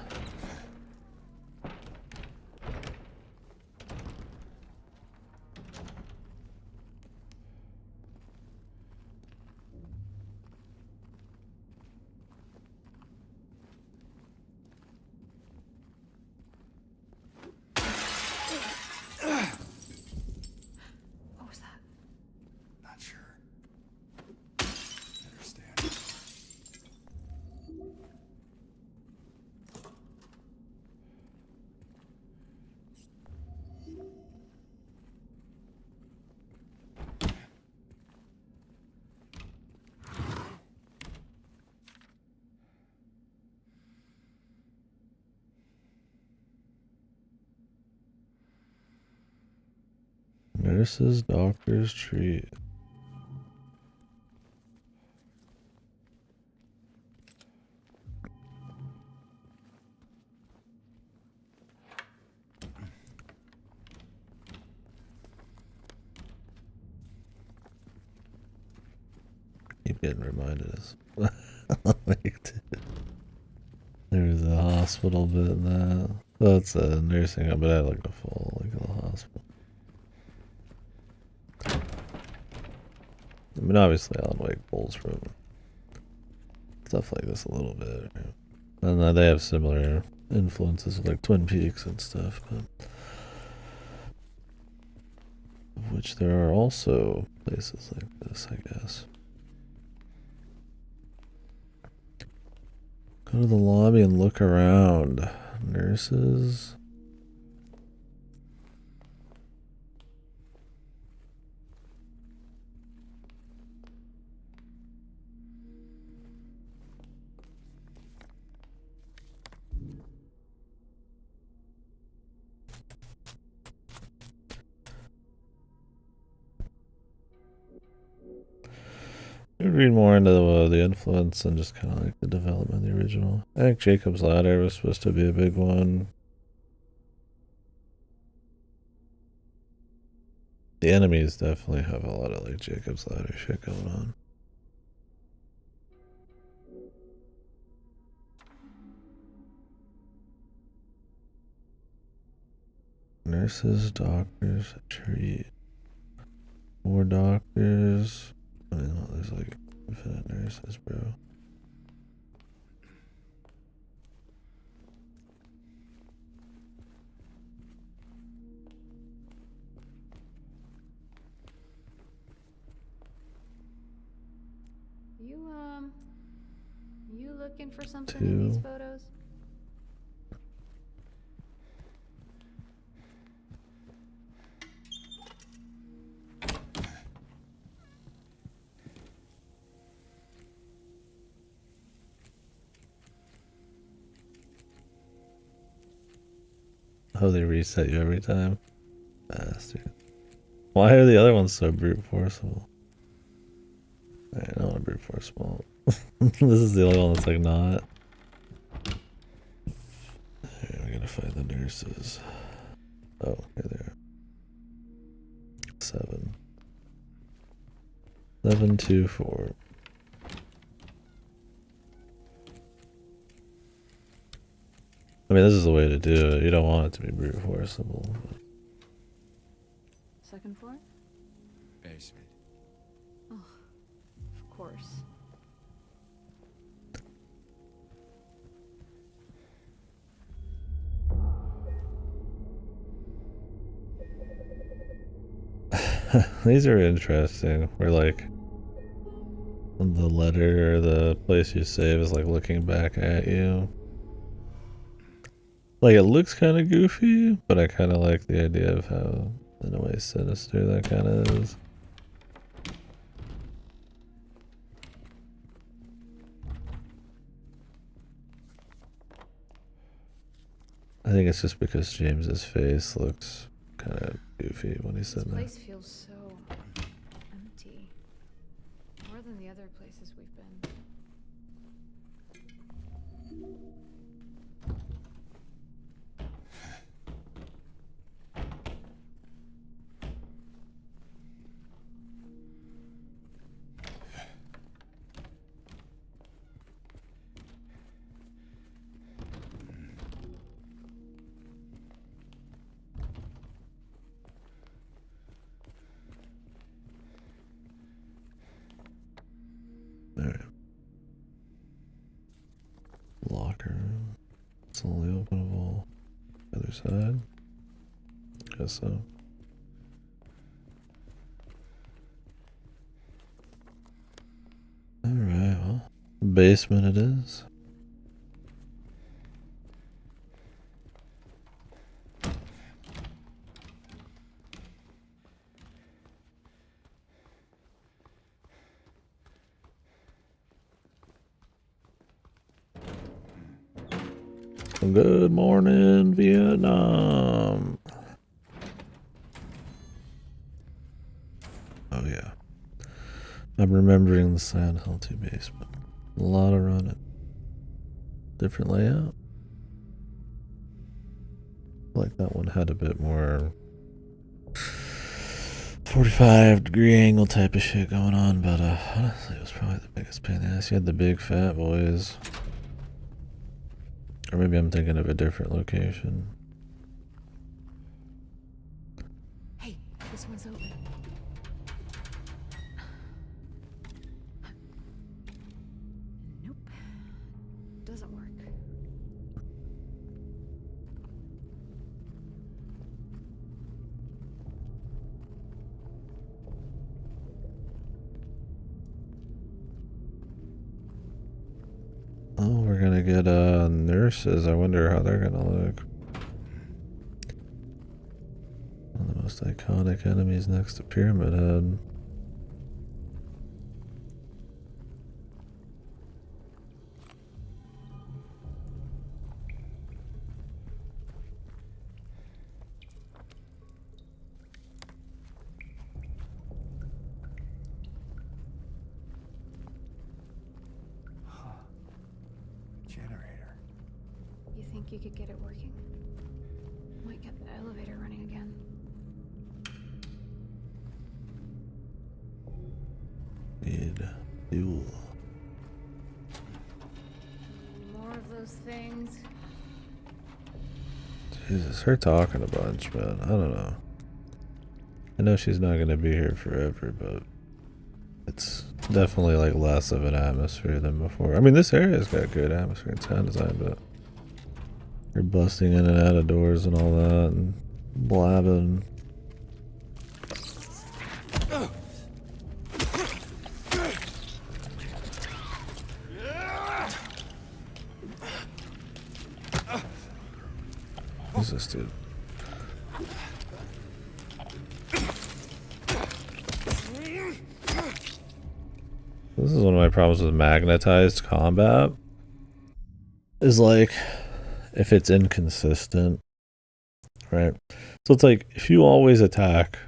What was that? Not sure. Understand. Nurses, doctors, treat. Keep getting reminded us. There's a hospital bit in that. That's a nursing home, but I like the full, like the hospital. I mean, obviously, Alan Wake pulls from stuff like this a little bit. Right? And they have similar influences with like Twin Peaks and stuff, but of which there are also places like this, I guess. Go to the lobby and look around. Nurses. Read more into the influence and just kind of like the development of the original. I think Jacob's Ladder was supposed to be a big one. The enemies definitely have a lot of like Jacob's Ladder shit going on. Nurses, doctors, treat. More doctors. I mean, there's like infinite nurses, bro. You looking for something in these Two. photos? Oh, they reset you every time? Bastard. Why are the other ones so brute forceable? I don't want to brute forceable. This is the only one that's like not. Alright, we gotta find the nurses. Oh, here they are. 7. 724. I mean, this is the way to do it. You don't want it to be brute forceable. But Second floor? Basement. Oh, of course. these are interesting. Where like the letter or the place you save is like looking back at you. Like it looks kind of goofy, but I kind of like the idea of how, in a way, sinister that kind of is. I think it's just because James's face looks kind of goofy when he's This sitting there. place feels so empty. More than the other places we've been. It's only openable other side. Guess so. Alright, well, basement it is. Good morning, Vietnam. Oh yeah. I'm remembering the Silent Hill 2 basement. A lot of running. Different layout. Like that one had a bit more 45-degree angle type of shit going on, but honestly it was probably the biggest pain in the ass. You had the big fat boys. Or maybe I'm thinking of a different location. Hey, this one's open. Nope. Doesn't work. Oh, we're gonna get nurses. I wonder how they're gonna look. One of the most iconic enemies next to Pyramid Head. Generator. You think you could get it working? Might get the elevator running again. Need fuel. More of those things. Jesus, her talking a bunch, man. I don't know. I know she's not gonna be here forever, but it's definitely like less of an atmosphere than before. I mean, this area's got good atmosphere and sound design, but you're busting in and out of doors and all that and blabbing. Who's this dude? This is one of my problems with magnetized combat. Is like, if it's inconsistent, right? So it's like, if you always attack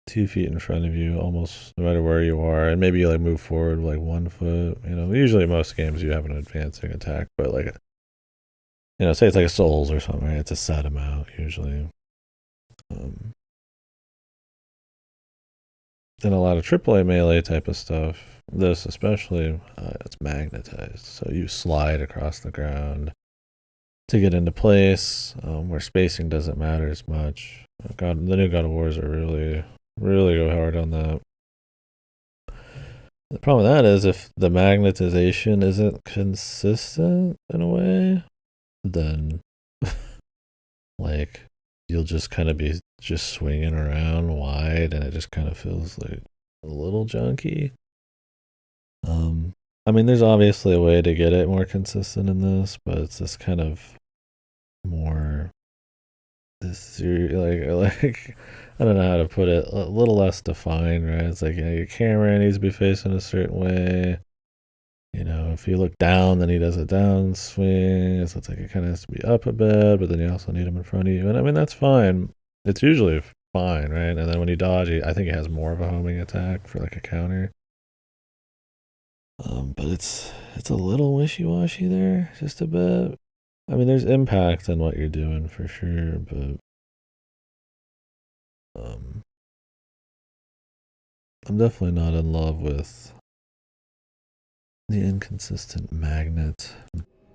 2 feet in front of you, almost no matter where you are, and maybe you like move forward like 1 foot, you know, usually most games you have an advancing attack, but like, you know, say it's like a Souls or something, right? It's a set amount usually. And a lot of AAA melee type of stuff, this especially, it's magnetized. So you slide across the ground to get into place, where spacing doesn't matter as much. The new God of Wars are really go hard on that. The problem with that is if the magnetization isn't consistent in a way, then like you'll just kind of be just swinging around wide and it just kind of feels like a little junky. I mean, there's obviously a way to get it more consistent in this, but it's just kind of more this like I don't know how to put it, a little less defined, right? It's like, you know, your camera needs to be facing a certain way. You know, if you look down, then he does a down swing. So it's like it kind of has to be up a bit, but then you also need him in front of you. And I mean, that's fine. It's usually fine, right? And then when you dodge, I think he has more of a homing attack for like a counter. But it's a little wishy-washy there, just a bit. I mean, there's impact on what you're doing for sure, but I'm definitely not in love with the inconsistent magnet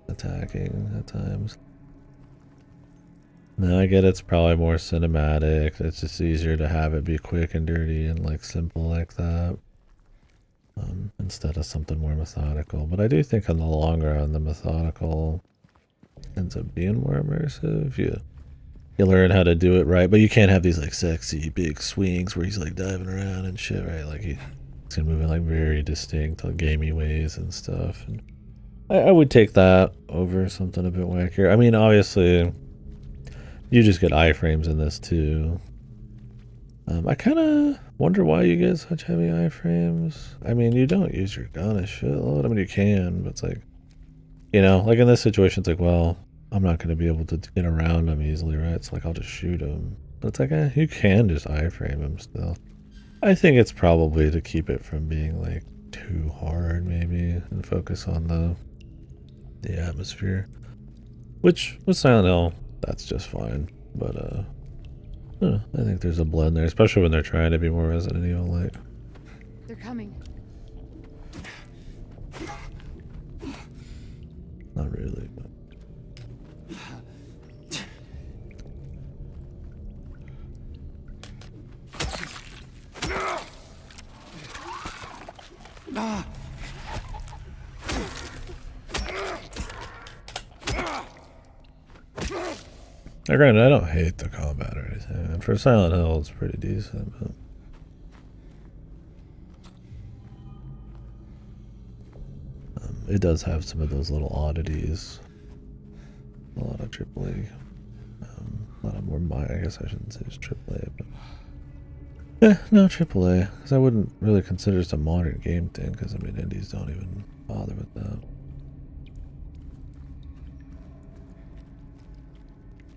attacking at times. Now I get it's probably more cinematic. It's just easier to have it be quick and dirty and like simple like that, instead of something more methodical. But I do think in the long run, the methodical ends up being more immersive. You learn how to do it right, but you can't have these like sexy big swings where he's like diving around and shit, right? Like he's gonna move in like very distinct, like gamey ways and stuff. And I would take that over something a bit wackier. I mean, obviously, you just get iframes in this too. I kind of wonder why you get such heavy iframes. I mean, you don't use your gun a shitload. I mean, you can, but it's like, you know, like in this situation, it's like, well, I'm not going to be able to get around him easily, right? It's like, I'll just shoot him. But it's like, you can just iframe him still. I think it's probably to keep it from being like too hard, maybe, and focus on the atmosphere. Which with Silent Hill, that's just fine. But I don't know, I think there's a blend there, especially when they're trying to be more Resident Evil like. They're coming. Not really, but now, granted, I don't hate the combat or anything. And for Silent Hill, it's pretty decent, but it does have some of those little oddities. A lot of AAA. A lot of more I guess I shouldn't say it's AAA, but no AAA, because I wouldn't really consider this a modern game thing. Because I mean, indies don't even bother with that.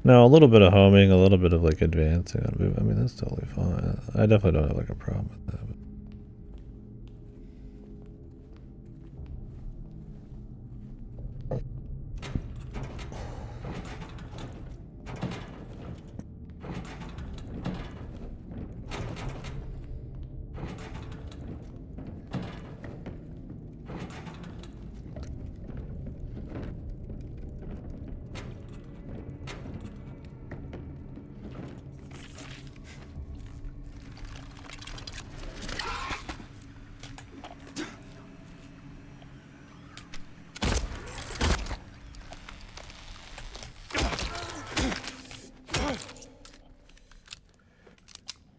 Now, a little bit of homing, a little bit of like advancing on move. I mean, that's totally fine. I definitely don't have like a problem with that. But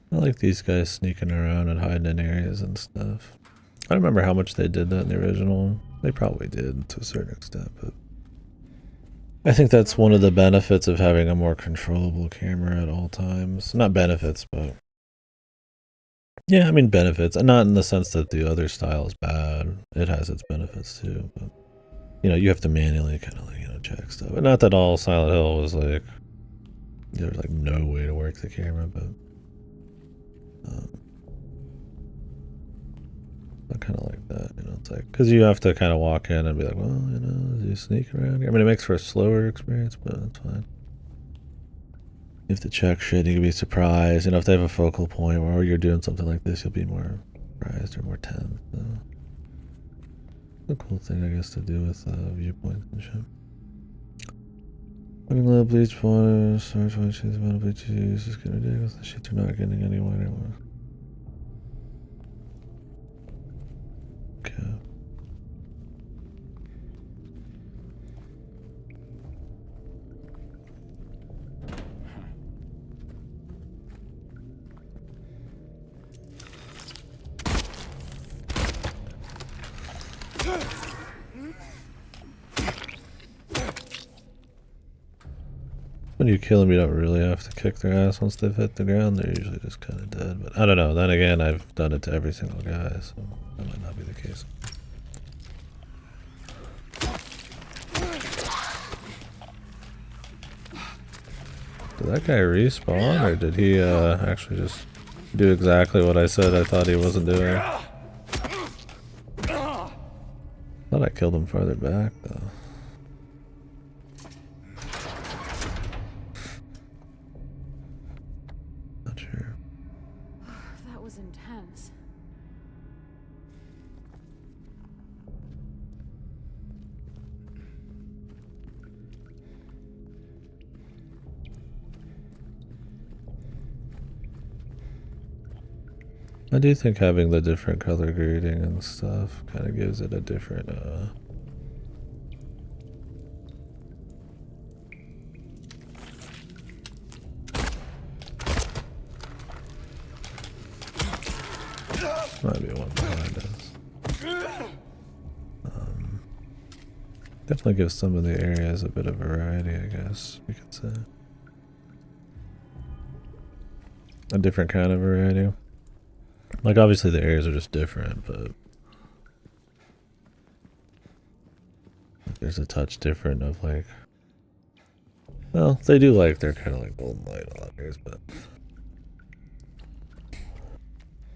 I like these guys sneaking around and hiding in areas and stuff. I don't remember how much they did that in the original. They probably did to a certain extent, but I think that's one of the benefits of having a more controllable camera at all times. Not benefits, but yeah, I mean benefits. And not in the sense that the other style is bad. It has its benefits too, but you know, you have to manually kind of like, you know, check stuff. And not that all Silent Hill was like, there's like no way to work the camera, but I kind of like that, you know, it's like, because you have to kind of walk in and be like, well, you know, is he sneaking around here? I mean, it makes for a slower experience, but that's fine. You have to check shit, you can be surprised, you know, if they have a focal point or you're doing something like this, you'll be more surprised or more tense. So. It's a cool thing, I guess, to do with viewpoints and shit. Putting low bleach water, starts when she's about to bleach use is getting ridiculous. The sheets are not getting any whiter. Okay. When you kill them, you don't really have to kick their ass once they've hit the ground. They're usually just kind of dead. But I don't know. Then again, I've done it to every single guy, so that might not be the case. Did that guy respawn, or did he actually just do exactly what I said I thought he wasn't doing? Thought I killed him farther back, though. Not sure. That was intense. I do think having the different color grading and stuff kind of gives it a different Might be one behind us. Definitely gives some of the areas a bit of variety, I guess you could say. A different kind of variety. Like, obviously the areas are just different, but there's a touch different of like, well, they do like, they're kind of like Golden Light a lot of areas, but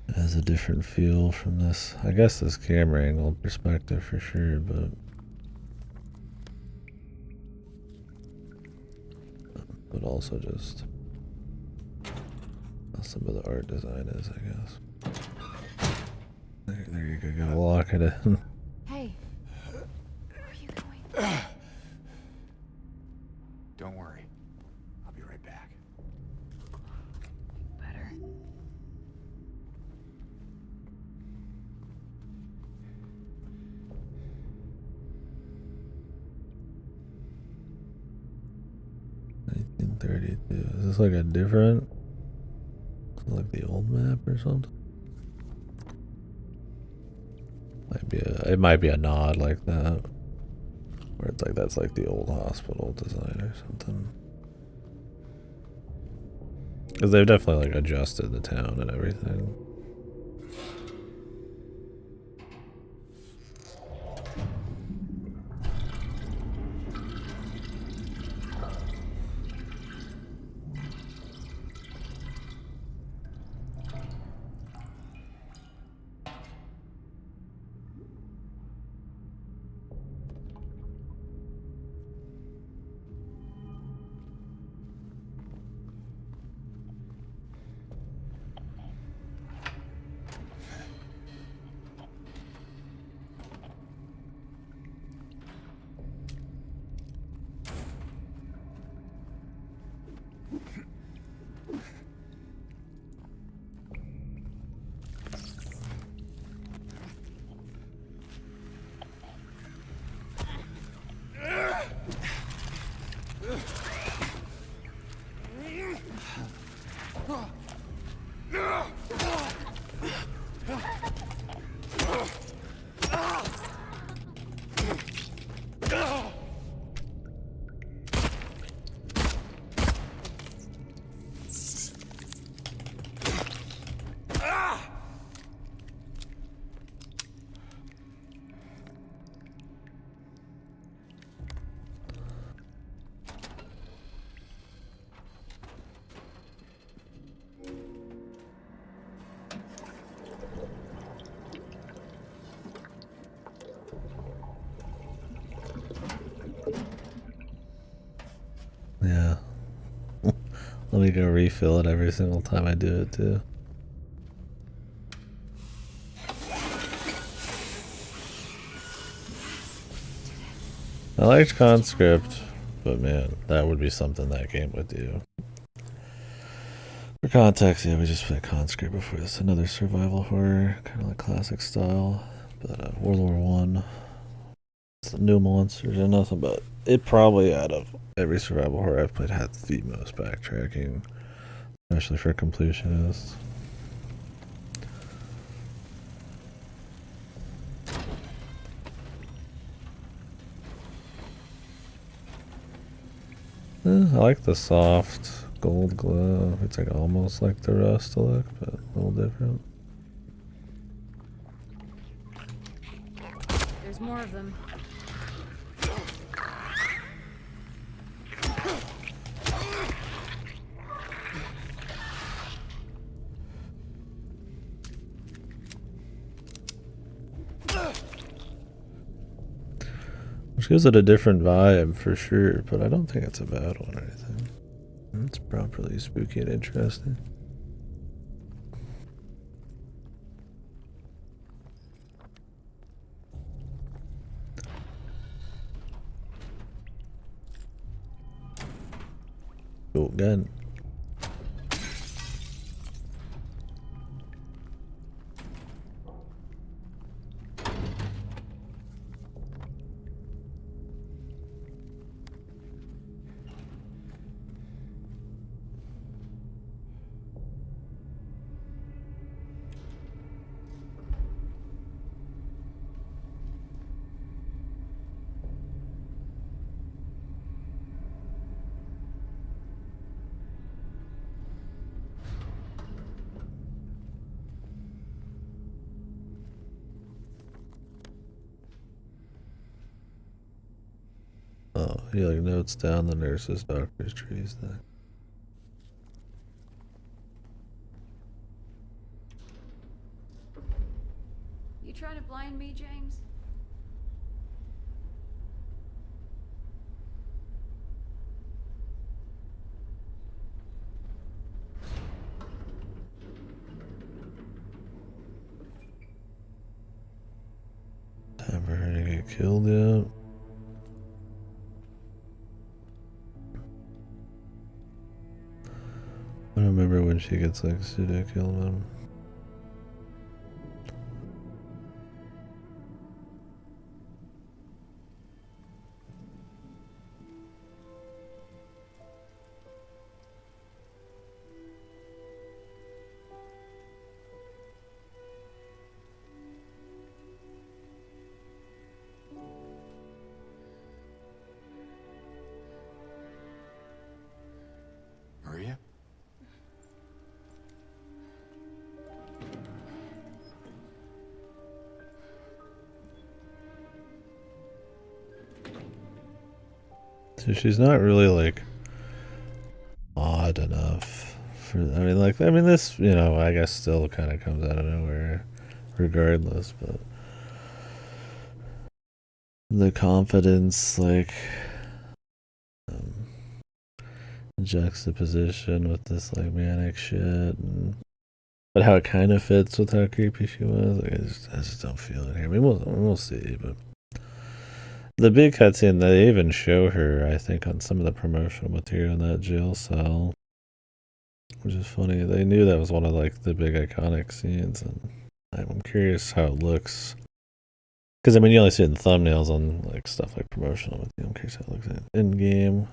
it has a different feel from this, I guess, this camera angle perspective for sure, but also just how some of the art design is, I guess. There you go, gotta lock it in. Hey, where are you going? Don't worry. I'll be right back. Better. Is this like a different, like the old map or something? It might be a nod like that, where it's like that's like the old hospital design or something. Because they've definitely like adjusted the town and everything. Yeah. Let me go refill it every single time I do it too. I liked Conscript, but man, that would be something that game would do. For context, yeah, we just played Conscript before this. Another survival horror, kind of like classic style. But World War One. It's the new monsters and nothing, but it probably out of every survival horror I've played had the most backtracking, especially for completionists. I like the soft gold glow. It's like almost like the Rust look, but a little different. There's more of them. Which gives it a different vibe for sure, but I don't think it's a bad one or anything. It's properly spooky and interesting. Cool gun. He like notes down the nurses, doctors, trees thing. You trying to blind me, James? Time for her to get killed yet? I don't remember when she gets like pseudo killed him. Maria? So she's not really like odd enough for. I mean, like, I mean, this, you know, I guess still kind of comes out of nowhere, regardless. But the confidence, like, um, juxtaposition with this like manic shit, and, but how it kind of fits with how creepy she was. Like, I just don't feel it here. I mean, we'll see, but. The big cutscene, they even show her, I think, on some of the promotional material in that jail cell, which is funny. They knew that was one of like the big iconic scenes, and I'm curious how it looks. Because I mean, you only see it in thumbnails on like stuff like promotional material. I'm curious how it looks in game.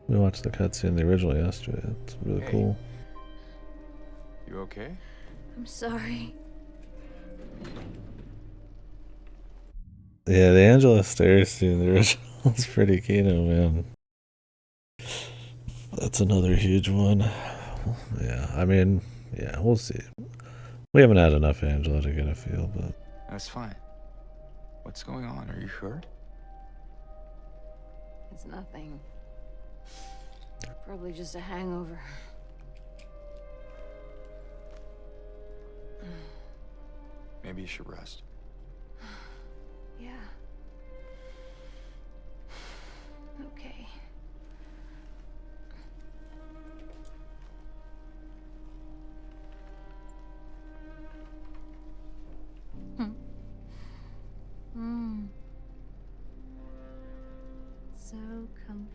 We watched the cutscene, the original, yesterday. It's really Hey. cool. You okay? I'm sorry. Yeah, the Angela Stairs scene, the original, is pretty kino, man. That's another huge one. Yeah, I mean, yeah, we'll see. We haven't had enough Angela to get a feel, but That's fine. What's going on? Are you hurt? It's nothing. Probably just a hangover. Maybe you should rest. Yeah. Okay. Hmm. So comfy.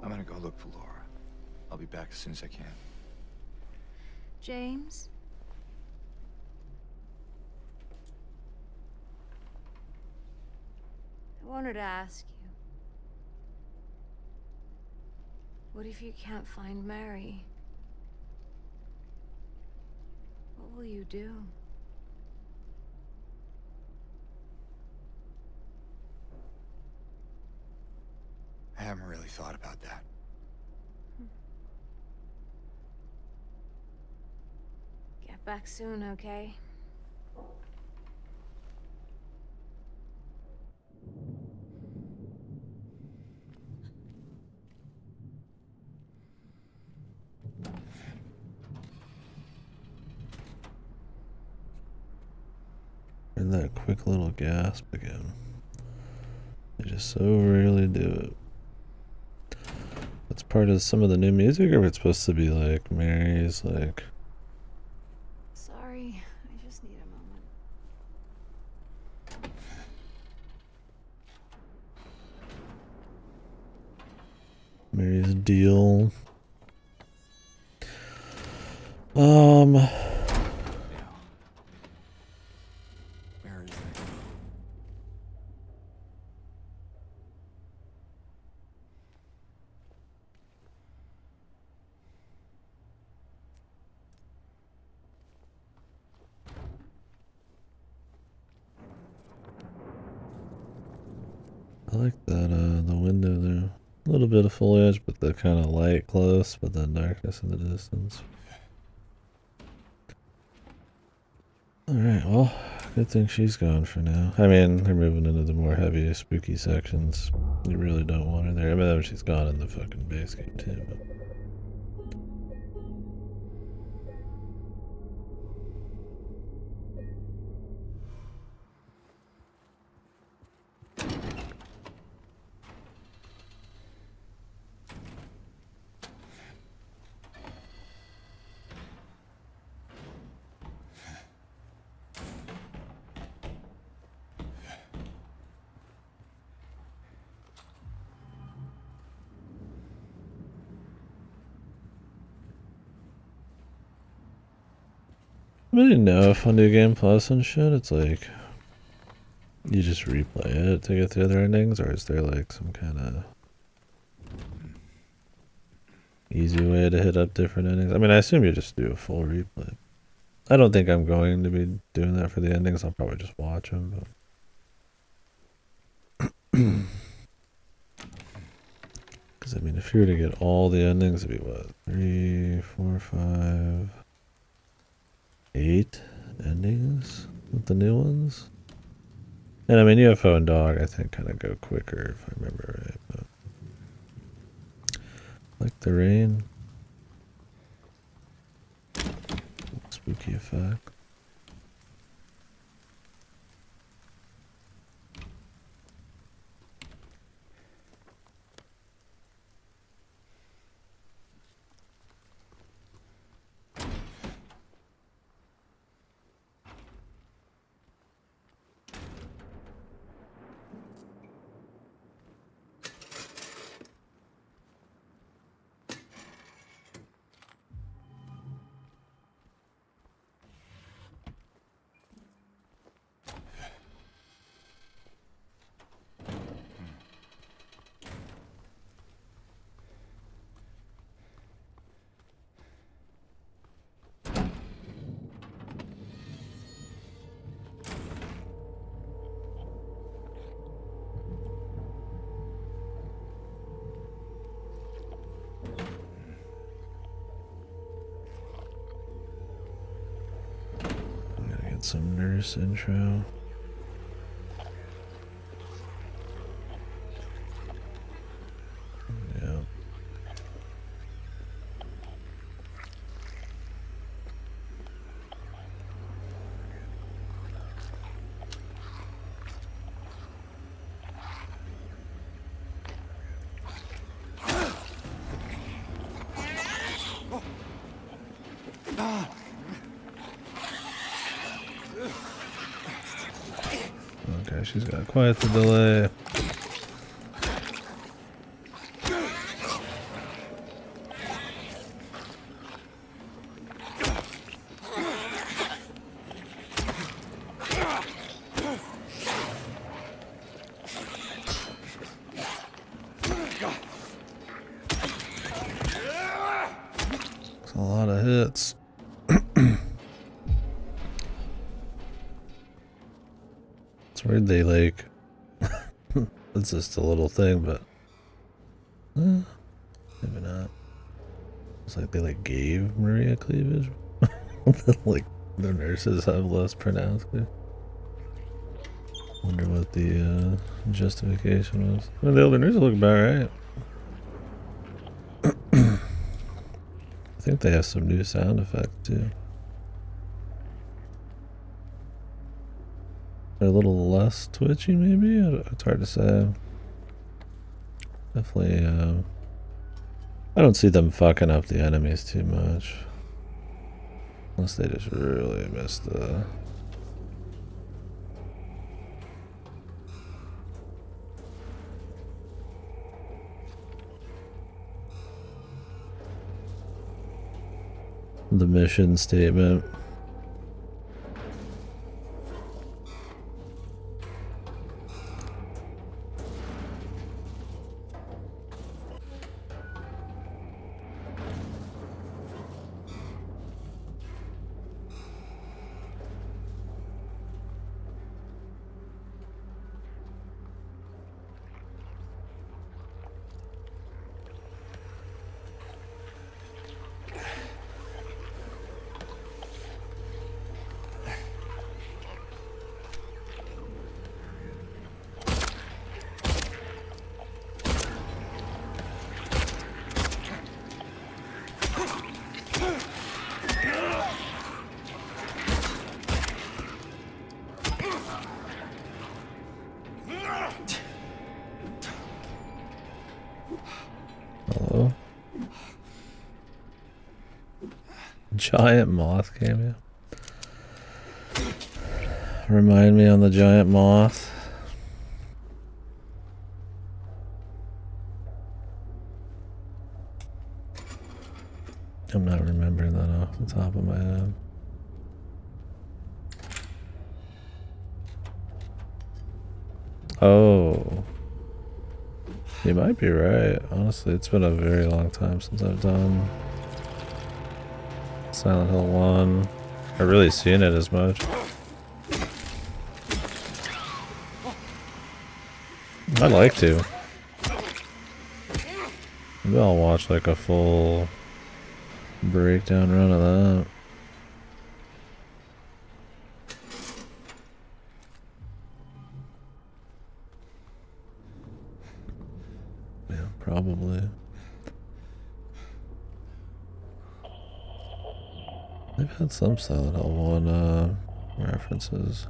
I'm gonna go look for Laura. I'll be back as soon as I can. James? I wanted to ask you. What if you can't find Mary? What will you do? I haven't really thought about that. Get back soon, okay? and that quick little gasp again. They just so rarely do it. It's part of some of the new music, or it's supposed to be like Mary's, like. Sorry, I just need a moment. Mary's deal. Yeah. Where is it? I like that, the window there. A little bit of foliage, but the kind of light close, but then darkness in the distance. Alright, well, good thing she's gone for now. I mean, they're moving into the more heavy, spooky sections. You really don't want her there. I mean, she's gone in the fucking base game too, but... I didn't know if on New Game Plus and shit, it's like you just replay it to get the other endings, or is there like some kind of easy way to hit up different endings? I mean, I assume you just do a full replay. I don't think I'm going to be doing that for the endings. I'll probably just watch them. Because I mean, if you were to get all the endings, it'd be what, 3, 4, 5, 8 endings with the new ones. And I mean, UFO and Dog, I think, kind of go quicker if I remember right. But like the rain, spooky effect. Some nurse intro. Yeah. Okay, she's got quite the delay. It's a lot of hits. It's weird they like... it's just a little thing, but... maybe not. It's like they like gave Maria cleavage. Like the nurses have less pronounced cleavage. Wonder what the justification was. Well, the other nurses look about right. I think they have some new sound effects too. They're a little less twitchy, maybe? It's hard to say. Definitely, I don't see them fucking up the enemies too much. Unless they just really missed the... the mission statement. Giant moth cameo. Remind me on the giant moth. I'm not remembering that off the top of my head. Oh. You might be right. Honestly, it's been a very long time since I've done Silent Hill 1. I've really seen it as much. I'd like to. Maybe I'll watch like a full breakdown run of that. Yeah, probably. They've had some Silent Hill 1 references.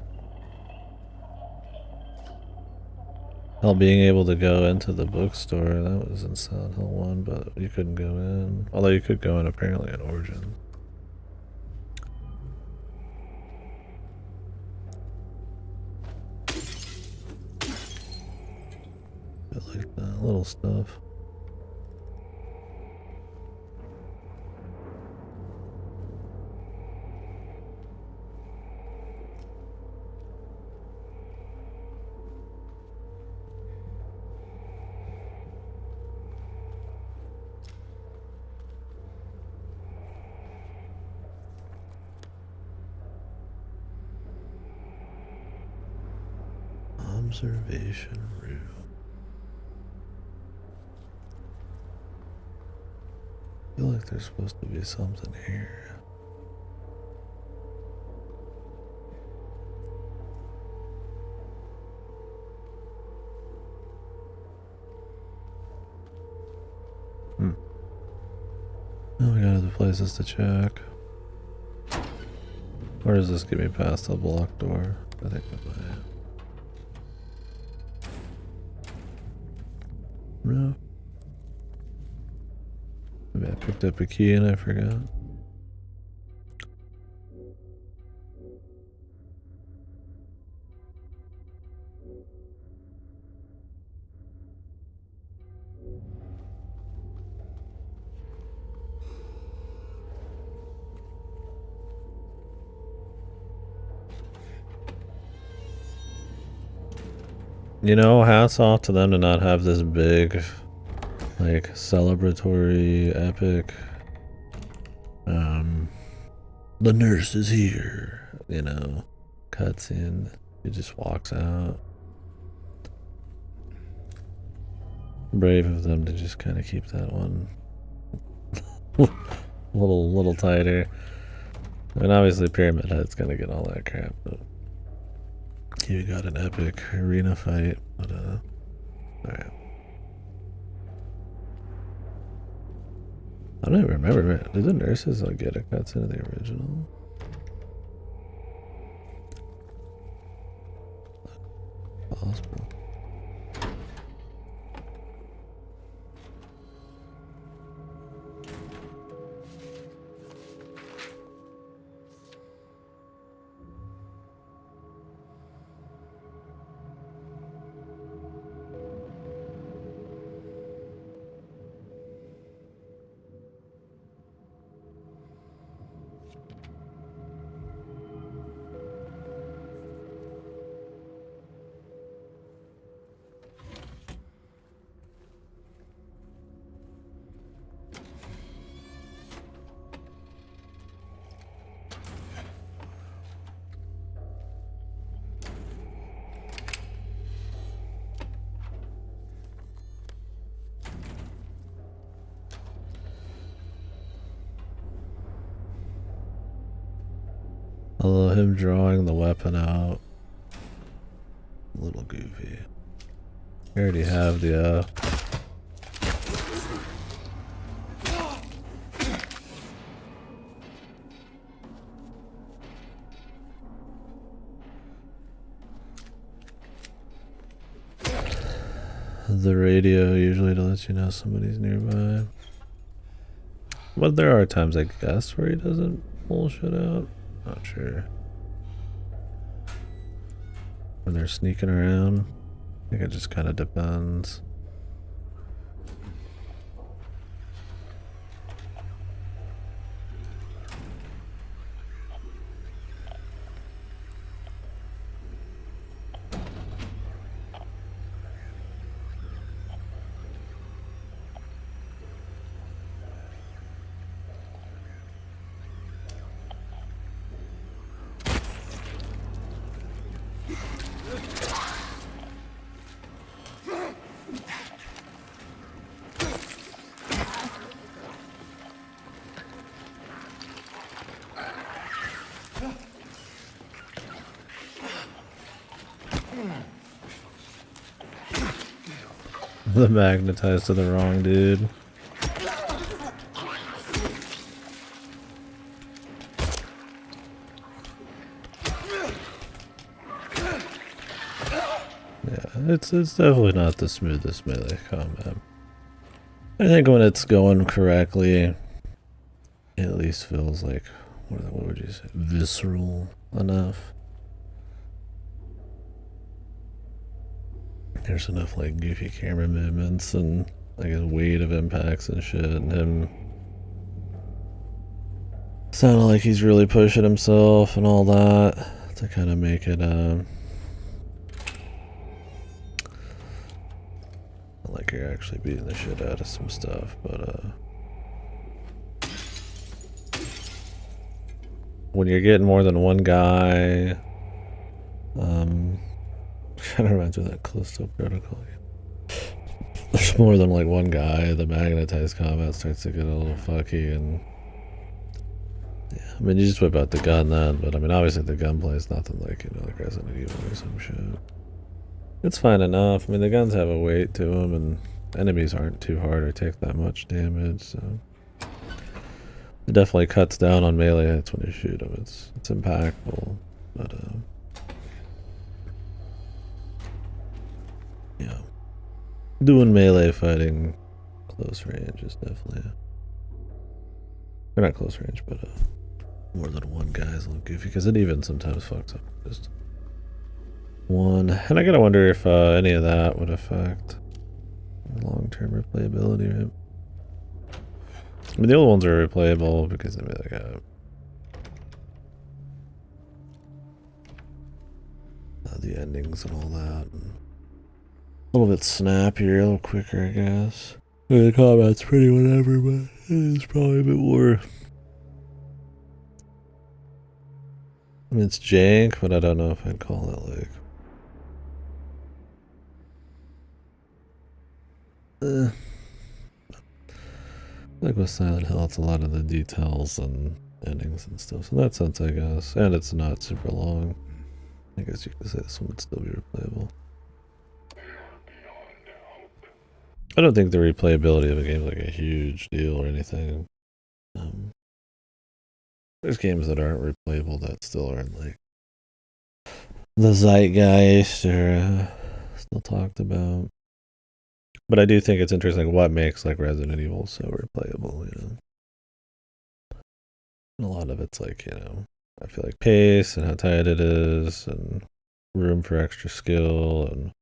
Hell, being able to go into the bookstore, that was in Silent Hill 1, but you couldn't go in. Although you could go in apparently in Origin. I like that little stuff. Observation room. I feel like there's supposed to be something here. Oh, we got other places to check. Or does this get me past the block door? I think it might. No. Maybe I picked up a key and I forgot. You know, hats off to them to not have this big, like, celebratory, epic, the nurse is here, you know, cutscene. He just walks out. Brave of them to just kind of keep that one little tighter. I mean, obviously Pyramid Head's gonna get all that crap, but you got an epic arena fight, but alright. I don't even remember. Did the nurses like get a cutscene of the original? Possible. Although him drawing the weapon out, a little goofy. I already have the radio usually to let you know somebody's nearby. But there are times, I guess, where he doesn't pull shit out. Not sure. When they're sneaking around. I think it just kind of depends. The magnetized to the wrong dude. Yeah, it's definitely not the smoothest melee combat. I think when it's going correctly, it at least feels like, what would you say, visceral enough. There's enough like goofy camera movements and like his weight of impacts and shit, and him sounding like he's really pushing himself and all that to kind of make it like you're actually beating the shit out of some stuff. But when you're getting more than one guy, kind of reminds me of that Callisto Protocol game. There's more than like one guy, the magnetized combat starts to get a little fucky, and yeah, I mean, you just whip out the gun then, but I mean, obviously the gunplay is nothing like, you know, like Resident Evil or some shit. It's fine enough. I mean, the guns have a weight to them, and enemies aren't too hard or take that much damage, so it definitely cuts down on melee hits when you shoot them. It's impactful, but yeah, doing melee fighting close range is definitely, or not close range, but more than one guy is a little goofy, because it even sometimes fucks up just one. And I gotta wonder if any of that would affect long-term replayability, right? I mean, the old ones are replayable because I mean, like the endings and all that, and a little bit snappier, a little quicker, I guess. I mean, the combat's pretty whatever, but it's probably a bit more. I mean, it's jank, but I don't know if I'd call it like. Like with Silent Hill, it's a lot of the details and endings and stuff. So in that sense, I guess. And it's not super long. I guess you could say this one would still be replayable. I don't think the replayability of a game is like a huge deal or anything. There's games that aren't replayable that still aren't like the zeitgeist or still talked about. But I do think it's interesting what makes like Resident Evil so replayable, you know. And a lot of it's like, you know, I feel like pace and how tight it is and room for extra skill and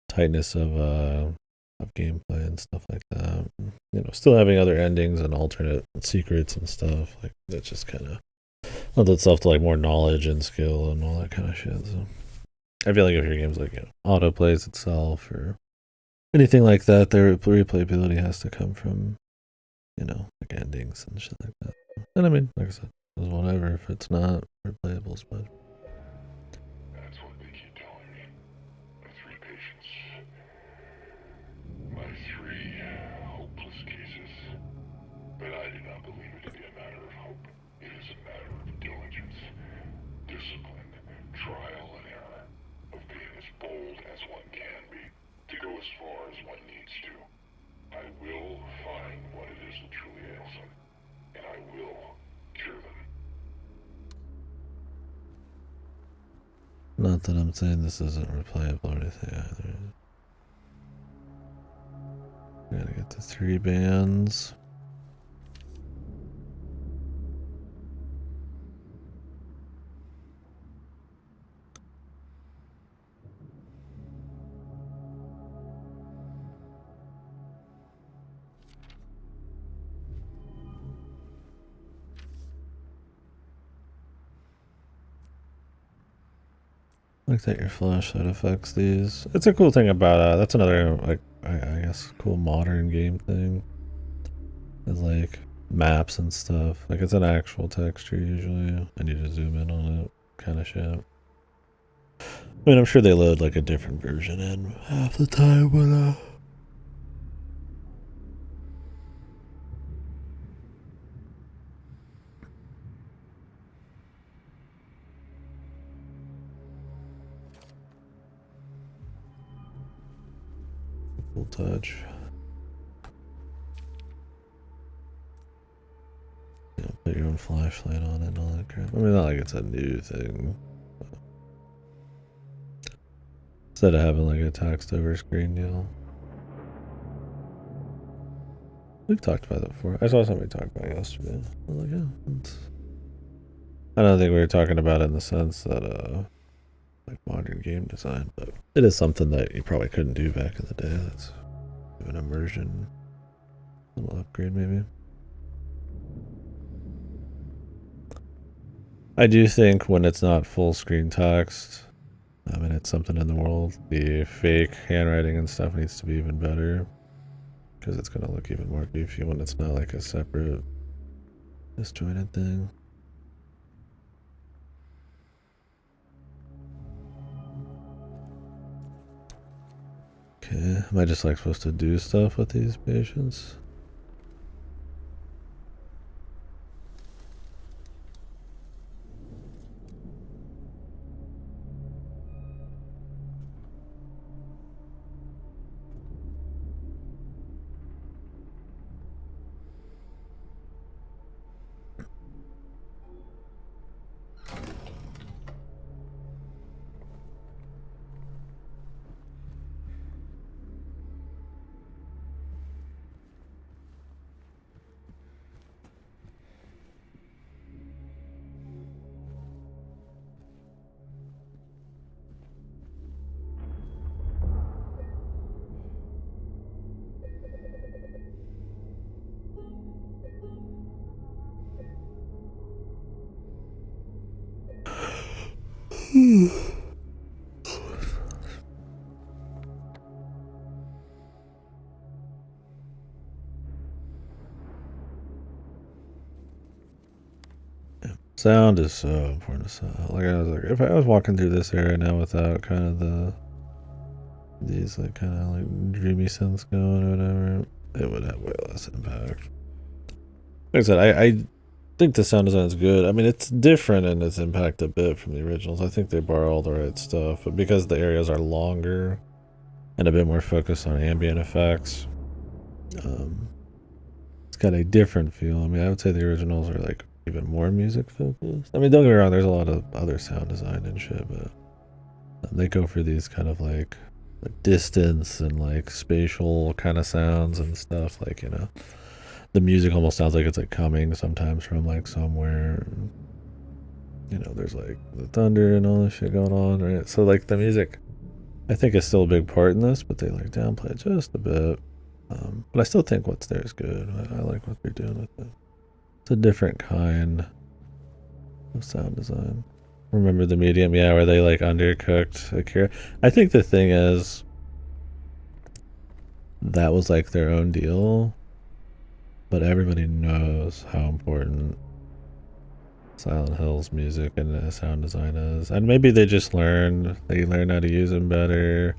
tightness of gameplay and stuff like that. You know, still having other endings and alternate secrets and stuff. Like that's just kind of lends itself to like more knowledge and skill and all that kind of shit. So I feel like if your game's like, you know, auto plays itself or anything like that, their replayability has to come from, you know, like endings and shit like that. And I mean, like I said, it's whatever if it's not replayable, but that's what they keep telling me. My three patients. My three hopeless cases. But I do not believe it to be a matter of hope. It is a matter of diligence, discipline, trial and error, of being as bold as one can be, to go as far as one needs to. I will find what it is that truly ails them, and I will cure them. not that I'm saying this isn't replayable or anything either. Gotta get the 3 bands. Like that your flashlight affects these. It's a cool thing about that's another like I guess cool modern game thing. Is like maps and stuff. Like it's an actual texture usually. I need to zoom in on it, kind of shit. I mean, I'm sure they load like a different version in half the time, but cool touch. You know, put your own flashlight on it and all that crap. I mean, not like it's a new thing. Instead of having like a text over screen deal. We've talked about that before. I saw somebody talk about it yesterday. I was like, yeah, I don't think we were talking about it in the sense that like modern game design, but it is something that you probably couldn't do back in the day. That's an immersion, little upgrade maybe. I do think when it's not full screen text, I mean it's something in the world, the fake handwriting and stuff needs to be even better because it's gonna look even more goofy when it's not like a separate disjointed thing. Okay, am I just like supposed to do stuff with these patients? Sound is so important. Like I was like, if I was walking through this area now without kind of these like kind of like dreamy synths going or whatever, it would have way less impact. Like I said, I think the sound design is good. I mean, it's different in its impact a bit from the originals. I think they borrow all the right stuff, but because the areas are longer and a bit more focused on ambient effects, it's got a different feel. I mean, I would say the originals are like even more music focused. I mean, don't get me wrong, there's a lot of other sound design and shit, but they go for these kind of like distance and like spatial kind of sounds and stuff. Like, you know, the music almost sounds like it's like coming sometimes from like somewhere. You know, there's like the thunder and all this shit going on, right? So like the music, I think is still a big part in this, but they like downplay it just a bit. But I still think what's there is good. I like what they're doing with it. It's a different kind of sound design. Remember the medium, yeah, where they like undercooked Akira. I think the thing is that was like their own deal, but everybody knows how important Silent Hill's music and sound design is, and maybe they just learn how to use them better.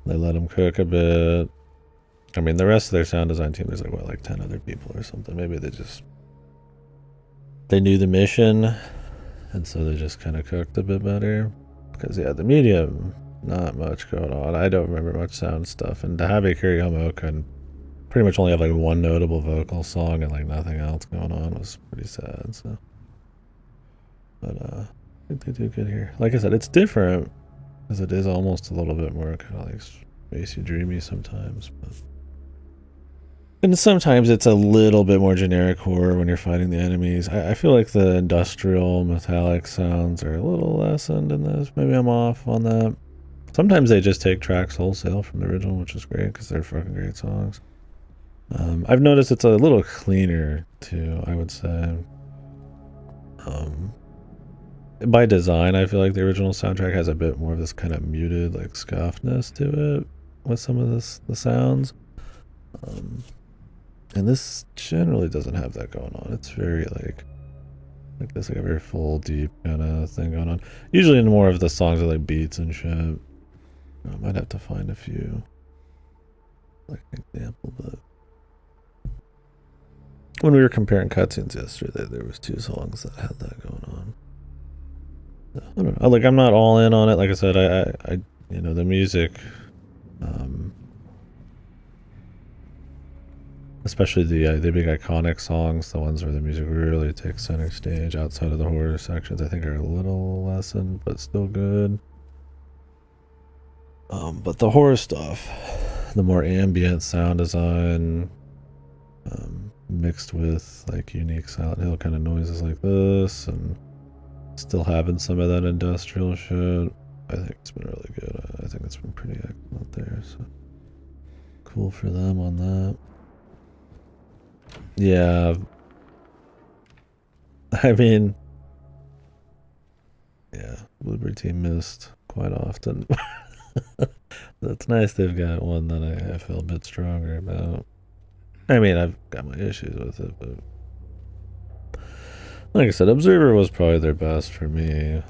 They let them cook a bit. I mean, the rest of their sound design team, there's like what, like 10 other people or something. Maybe they knew the mission, and so they just kind of cooked a bit better. Because yeah, the medium, not much going on. I don't remember much sound stuff, and to have Akira Yamaoka and pretty much only have like one notable vocal song and like nothing else going on was pretty sad. So, but I think they do good here. Like I said, it's different because it is almost a little bit more kind of like spacey, dreamy sometimes, but. And sometimes it's a little bit more generic horror when you're fighting the enemies. I feel like the industrial metallic sounds are a little lessened in this. Maybe I'm off on that. Sometimes they just take tracks wholesale from the original, which is great because they're fucking great songs. I've noticed it's a little cleaner too, I would say. by design, I feel like the original soundtrack has a bit more of this kind of muted, like scuffness to it with some of the sounds. And this generally doesn't have that going on. It's very like this, like a very full, deep kind of thing going on. Usually in more of the songs are like beats and shit. I might have to find a few, like an example, but when we were comparing cutscenes yesterday, there was 2 songs that had that going on. So, I don't know. Like, I'm not all in on it. Like I said, I you know, the music, especially the big iconic songs, the ones where the music really takes center stage outside of the horror sections, I think are a little lessened, but still good. But the horror stuff, the more ambient sound design, mixed with like unique Silent Hill kind of noises like this, and still having some of that industrial shit, I think it's been really good. I think it's been pretty excellent there, so cool for them on that. Yeah, I mean, yeah, Bluebird Team missed quite often. That's nice they've got one that I feel a bit stronger about. I mean, I've got my issues with it, but like I said, Observer was probably their best for me.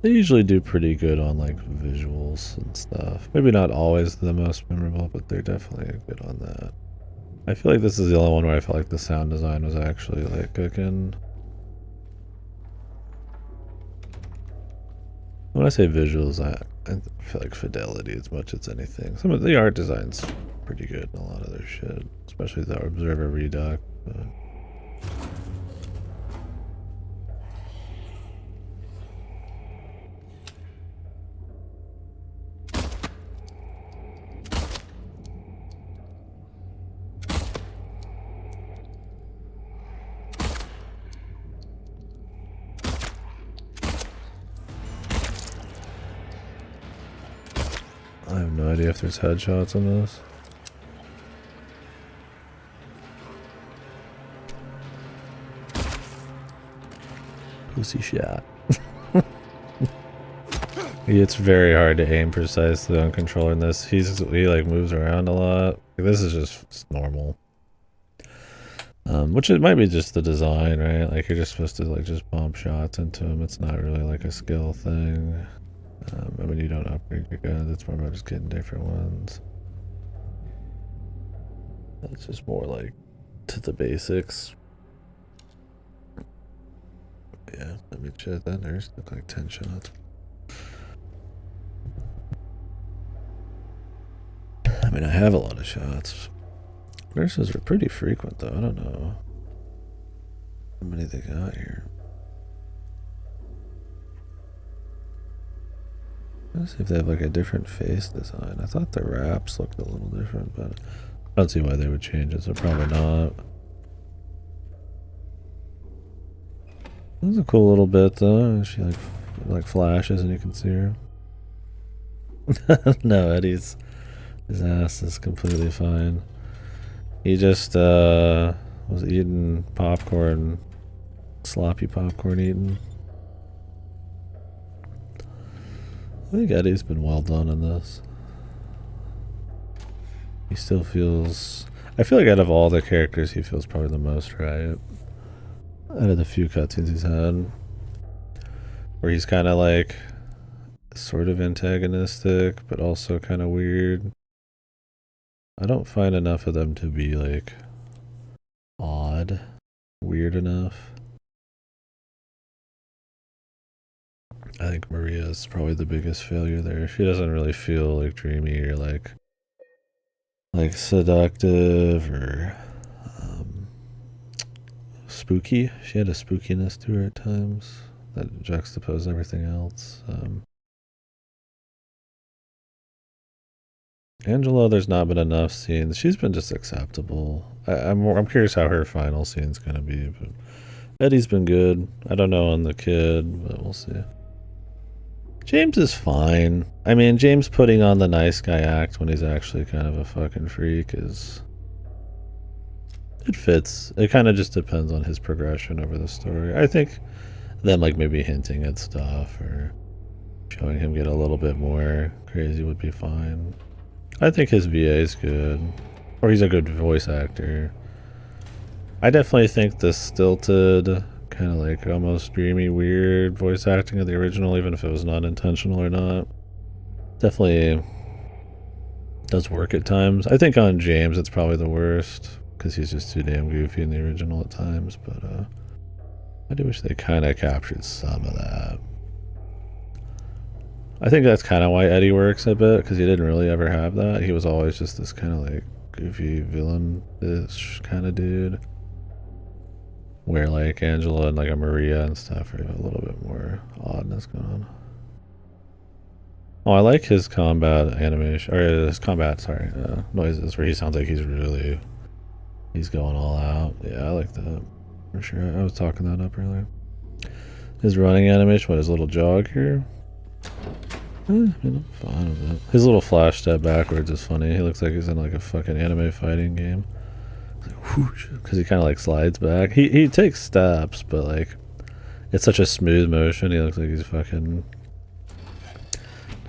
They usually do pretty good on like visuals and stuff. Maybe not always the most memorable, but they're definitely good on that. I feel like this is the only one where I felt like the sound design was actually like cooking. When I say visuals, I feel like fidelity as much as anything. Some of the art design's pretty good in a lot of their shit, especially the Observer Reduct. But I have no idea if there's headshots in this. Pussy shot. It's very hard to aim precisely on controller in this. He like moves around a lot. This is just normal. Which it might be just the design, right? Like you're just supposed to like just bump shots into him. It's not really like a skill thing. I mean, you don't upgrade your guns. It's more about just getting different ones. That's just more like to the basics. Yeah, I mean, shit, that nurse took like 10 shots. I mean, I have a lot of shots. Nurses are pretty frequent, though. I don't know how many they got here. Let's see if they have like a different face design. I thought the wraps looked a little different, but I don't see why they would change it, so probably not. This is a cool little bit, though. She like flashes and you can see her. No, Eddie's his ass is completely fine. He just was eating popcorn, sloppy popcorn eating. I think Eddie's been well done in this. He still feels... I feel like out of all the characters, he feels probably the most right. Out of the few cutscenes he's had. Where he's kind of like... sort of antagonistic, but also kind of weird. I don't find enough of them to be like... odd. Weird enough. I think Maria is probably the biggest failure there. She doesn't really feel like dreamy or like seductive or spooky. She had a spookiness to her at times that juxtaposed everything else. Angela, there's not been enough scenes. She's been just acceptable. I'm curious how her final scene's gonna be, but Eddie's been good. I don't know on the kid, but we'll see. James is fine. I mean, James putting on the nice guy act when he's actually kind of a fucking freak is It fits. It kind of just depends on his progression over the story. I think them like maybe hinting at stuff or showing him get a little bit more crazy would be fine. I think his VA is good, or he's a good voice actor. I definitely think the stilted, kind of like almost dreamy, weird voice acting of the original, even if it was not intentional or not, definitely does work at times. I think on James it's probably the worst because he's just too damn goofy in the original at times, but I do wish they kind of captured some of that. I think that's kind of why Eddie works a bit, because he didn't really ever have that. He was always just this kind of like goofy villain-ish kind of dude. Where like Angela and like a Maria and stuff are a little bit more oddness going on. Oh, I like his combat animation, or his combat, sorry, noises, where he sounds like he's going all out. Yeah, I like that, for sure. I was talking that up earlier. His running animation, what, his little jog here? I'm fine with it. His little flash step backwards is funny. He looks like he's in like a fucking anime fighting game. Because he kind of like slides back. He takes steps, but like it's such a smooth motion. He looks like he's fucking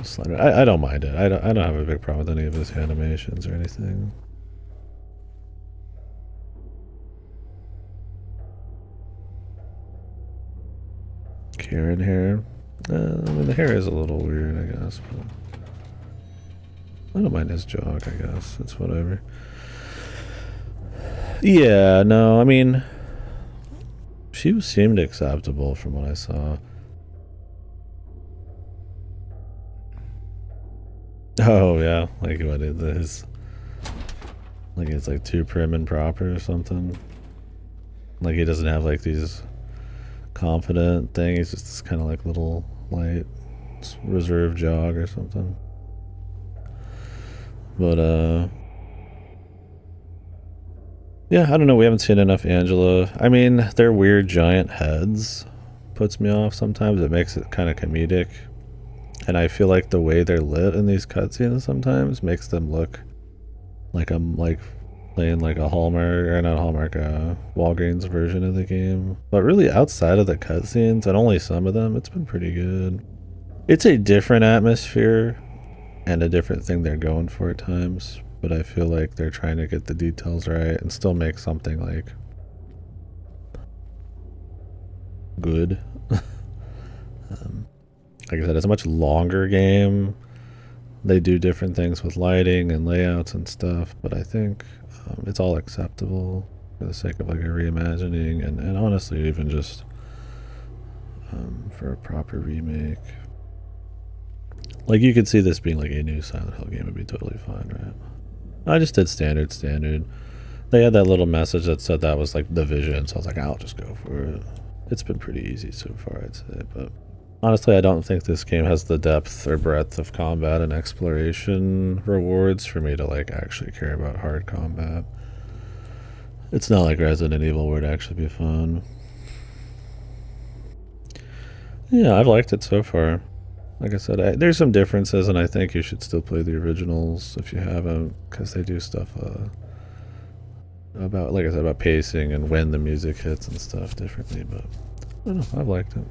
sliding. I don't mind it. I don't have a big problem with any of his animations or anything. Karen hair. I mean, the hair is a little weird, I guess, but I don't mind his jog, I guess. It's whatever. Yeah, no, I mean, she seemed acceptable from what I saw. Oh, yeah, like what is this? Like it's like too prim and proper or something. Like he doesn't have like these confident thing. He's just this kind of like little light reserve jog or something. But yeah, I don't know. We haven't seen enough Angela. I mean, their weird giant heads puts me off sometimes. It makes it kind of comedic, and I feel like the way they're lit in these cutscenes sometimes makes them look like I'm like playing like a Hallmark, or not Hallmark, Walgreens version of the game. But really outside of the cutscenes, and only some of them, it's been pretty good. It's a different atmosphere and a different thing they're going for at times, but I feel like they're trying to get the details right and still make something like good. Like I said, it's a much longer game. They do different things with lighting and layouts and stuff, but I think it's all acceptable for the sake of like a reimagining and honestly even just for a proper remake. Like you could see this being like a new Silent Hill game would be totally fine, right? I just did standard. They had that little message that said that was like the vision, so I was like, I'll just go for it. It's been pretty easy so far, I'd say, but honestly, I don't think this game has the depth or breadth of combat and exploration rewards for me to like actually care about hard combat. It's not like Resident Evil where it'd actually be fun. Yeah, I've liked it so far. Like I said, there's some differences, and I think you should still play the originals if you haven't, because they do stuff about, like I said, about pacing and when the music hits and stuff differently, but I don't know, I've liked it.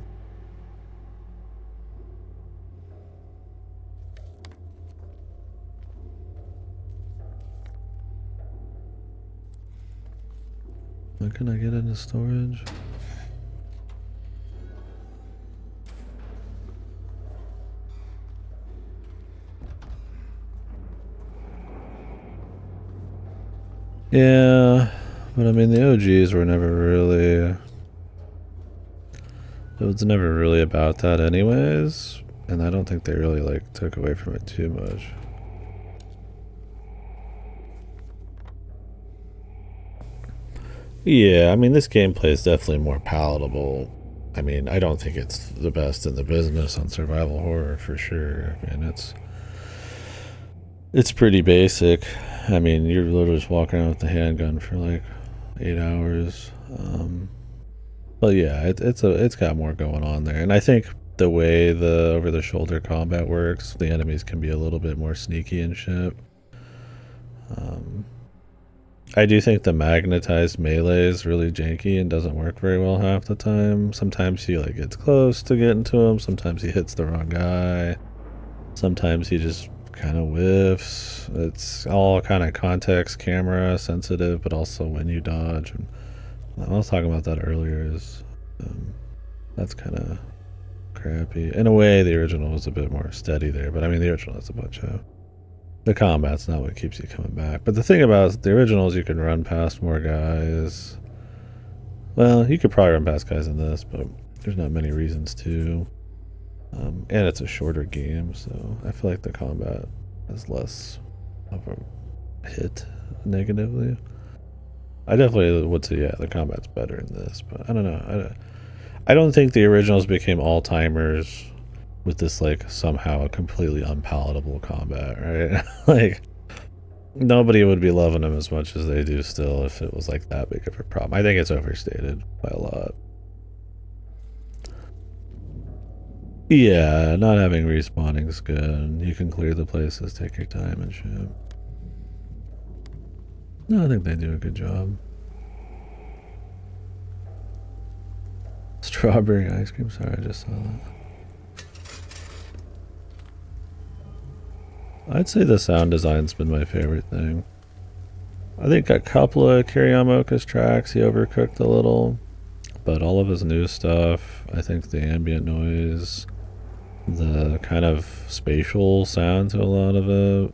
When can I get into storage? Yeah, but I mean the OGs were never really... It was never really about that anyways, and I don't think they really like took away from it too much. Yeah, I mean this gameplay is definitely more palatable. I mean, I don't think it's the best in the business on survival horror for sure. I mean, it's pretty basic. I mean, you're literally just walking around with the handgun for like 8 hours. But yeah, it's got more going on there, and I think the way the over-the-shoulder combat works, the enemies can be a little bit more sneaky and shit. I do think the magnetized melee is really janky and doesn't work very well half the time. Sometimes he like gets close to getting to him. Sometimes he hits the wrong guy. Sometimes he just kind of whiffs. It's all kind of context camera sensitive, but also when you dodge. And I was talking about that earlier. That's kind of crappy. In a way, the original was a bit more steady there, but I mean, the original has a bunch of. The combat's not what keeps you coming back. But the thing about the original is you can run past more guys. Well, you could probably run past guys in this, but there's not many reasons to. And it's a shorter game, so I feel like the combat is less of a hit negatively. I definitely would say, yeah, the combat's better in this, but I don't know. I don't think the originals became all-timers with this, like, somehow a completely unpalatable combat, right? Like, nobody would be loving them as much as they do still if it was, like, that big of a problem. I think it's overstated by a lot. Yeah, not having respawning is good. You can clear the places, take your time and shit. No, I think they do a good job. Strawberry ice cream, sorry, I just saw that. I'd say the sound design's been my favorite thing. I think a couple of Kiryamoka's tracks he overcooked a little, but all of his new stuff, I think the ambient noise, the kind of spatial sound to a lot of it,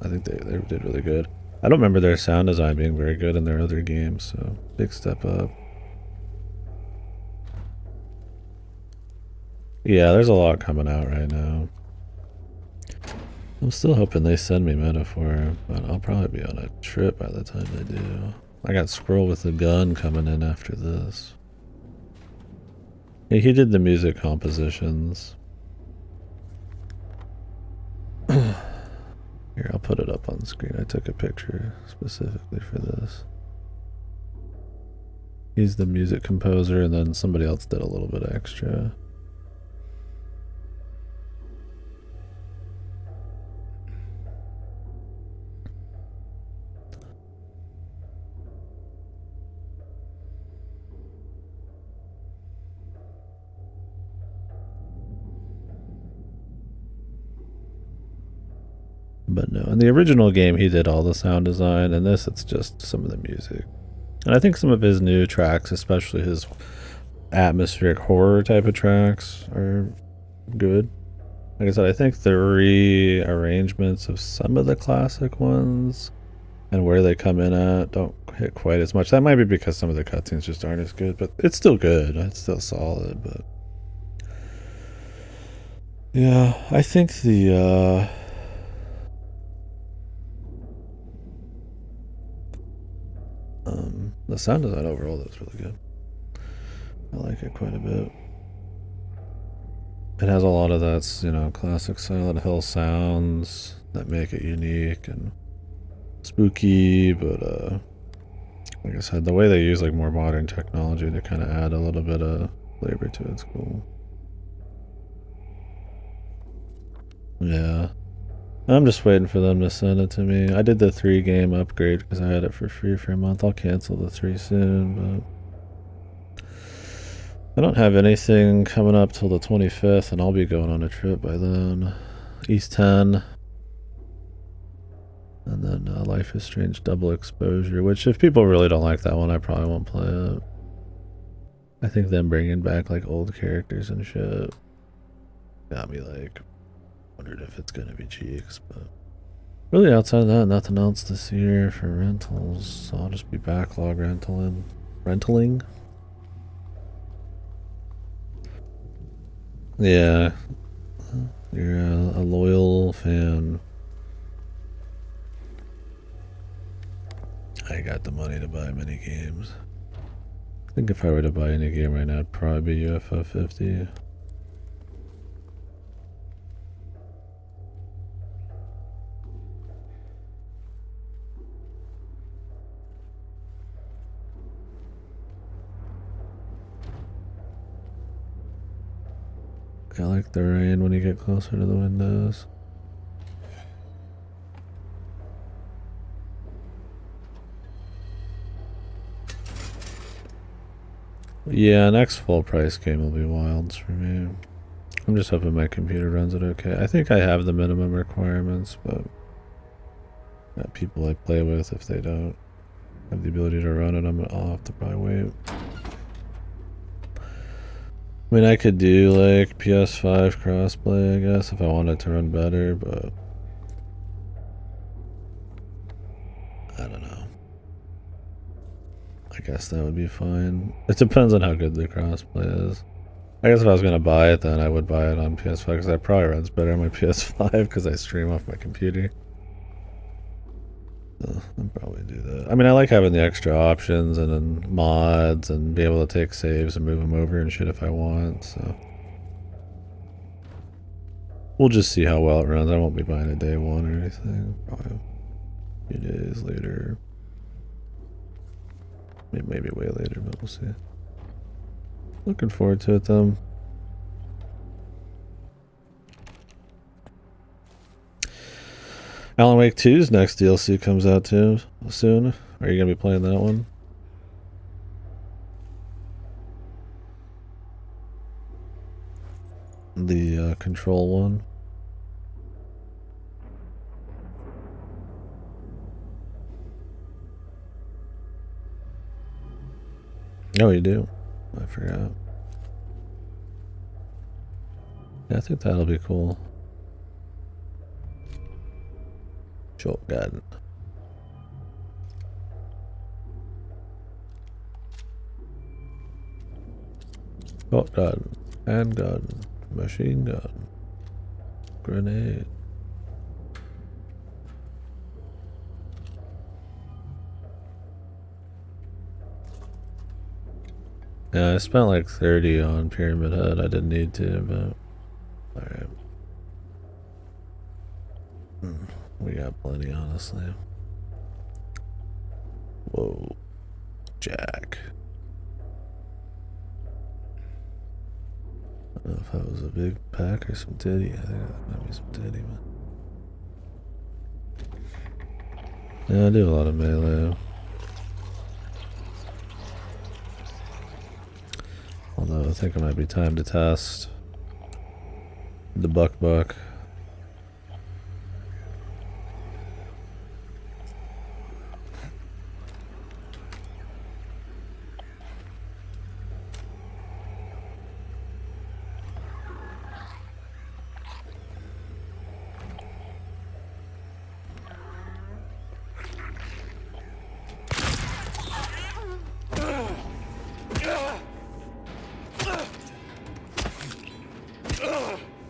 I think they did really good. I don't remember their sound design being very good in their other games, so big step up. Yeah, there's a lot coming out right now. I'm still hoping they send me Metaphor, but I'll probably be on a trip by the time they do. I got Squirrel with a Gun coming in after this. Yeah, he did the music compositions. Here, I'll put it up on screen. I took a picture specifically for this. He's the music composer, and then somebody else did a little bit extra. But no, in the original game, he did all the sound design, and this, it's just some of the music. And I think some of his new tracks, especially his atmospheric horror type of tracks, are good. Like I said, I think the rearrangements of some of the classic ones and where they come in at don't hit quite as much. That might be because some of the cutscenes just aren't as good, but it's still good. It's still solid, but yeah, I think the sound design overall is really good. I like it quite a bit. It has a lot of that, you know, classic Silent Hill sounds that make it unique and spooky, but like I said, the way they use like more modern technology to kind of add a little bit of flavor to it's cool. Yeah. I'm just waiting for them to send it to me. I did the 3-game upgrade because I had it for free for a month. I'll cancel the 3 soon, but I don't have anything coming up till the 25th, and I'll be going on a trip by then. East 10. And then Life is Strange Double Exposure, which if people really don't like that one, I probably won't play it. I think them bringing back like old characters and shit got me like wondered if it's gonna be cheeks, but really outside of that, nothing else this year for rentals. So I'll just be backlog rentaling. Yeah, you're a loyal fan. I got the money to buy many games. I think if I were to buy any game right now, it'd probably be UFO 50. I like the rain when you get closer to the windows. Yeah, next full price game will be Wilds for me. I'm just hoping my computer runs it okay. I think I have the minimum requirements, but people I play with, if they don't have the ability to run it, I'll have to probably wait. I mean, I could do like PS5 crossplay, I guess, if I wanted to run better, but I don't know. I guess that would be fine. It depends on how good the crossplay is. I guess if I was gonna buy it, then I would buy it on PS5 because that probably runs better on my PS5 because I stream off my computer. So I'll probably do that. I mean, I like having the extra options and then mods and be able to take saves and move them over and shit if I want. So we'll just see how well it runs. I won't be buying it day one or anything. Probably a few days later. Maybe way later, but we'll see. Looking forward to it though. Alan Wake 2's next DLC comes out too soon. Are you gonna be playing that one? The Control one. Oh, you do? I forgot. Yeah, I think that'll be cool. Shotgun. Shotgun. Handgun. Machine gun. Grenade. Yeah, I spent like 30 on Pyramid Head. I didn't need to, but alright. We got plenty, honestly. Whoa. Jack. I don't know if that was a big pack or some titty. I think that might be some titty, man. Yeah, I do a lot of melee. Although I think it might be time to test the buck.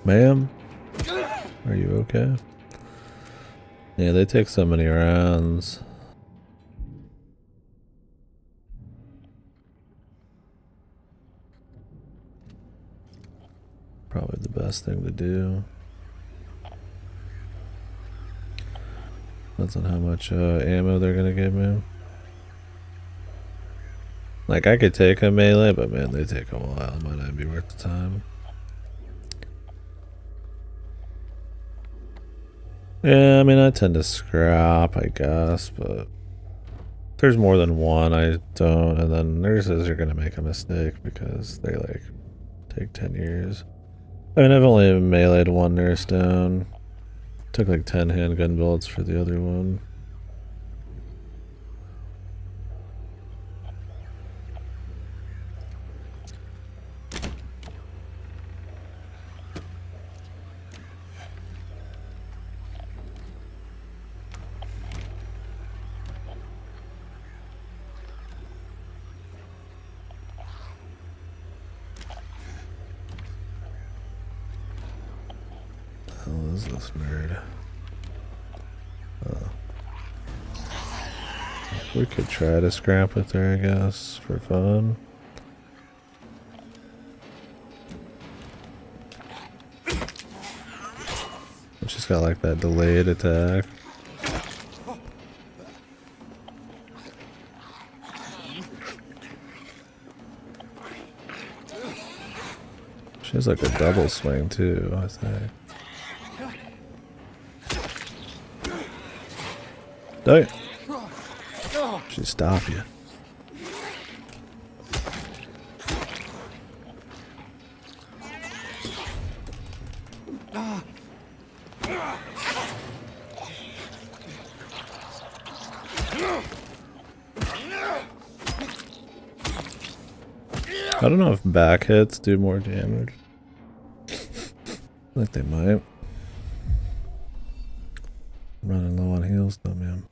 Ma'am? Are you okay? Yeah, they take so many rounds. Probably the best thing to do. Depends on how much ammo they're gonna give me. Like, I could take a melee, but man, they take a while. It might not be worth the time. Yeah, I mean, I tend to scrap, I guess, but if there's more than one, I don't. And then nurses are gonna make a mistake because they like take 10 years. I mean, I've only meleeed one nurse down. Took like 10 handgun bullets for the other one. Hell is this nerd? We could try to scrap with her, I guess, for fun. She's got like that delayed attack. She has like a double swing too, I think. Don't she stop you? I don't know if back hits do more damage. I think they might. I'm running low on heals though, man.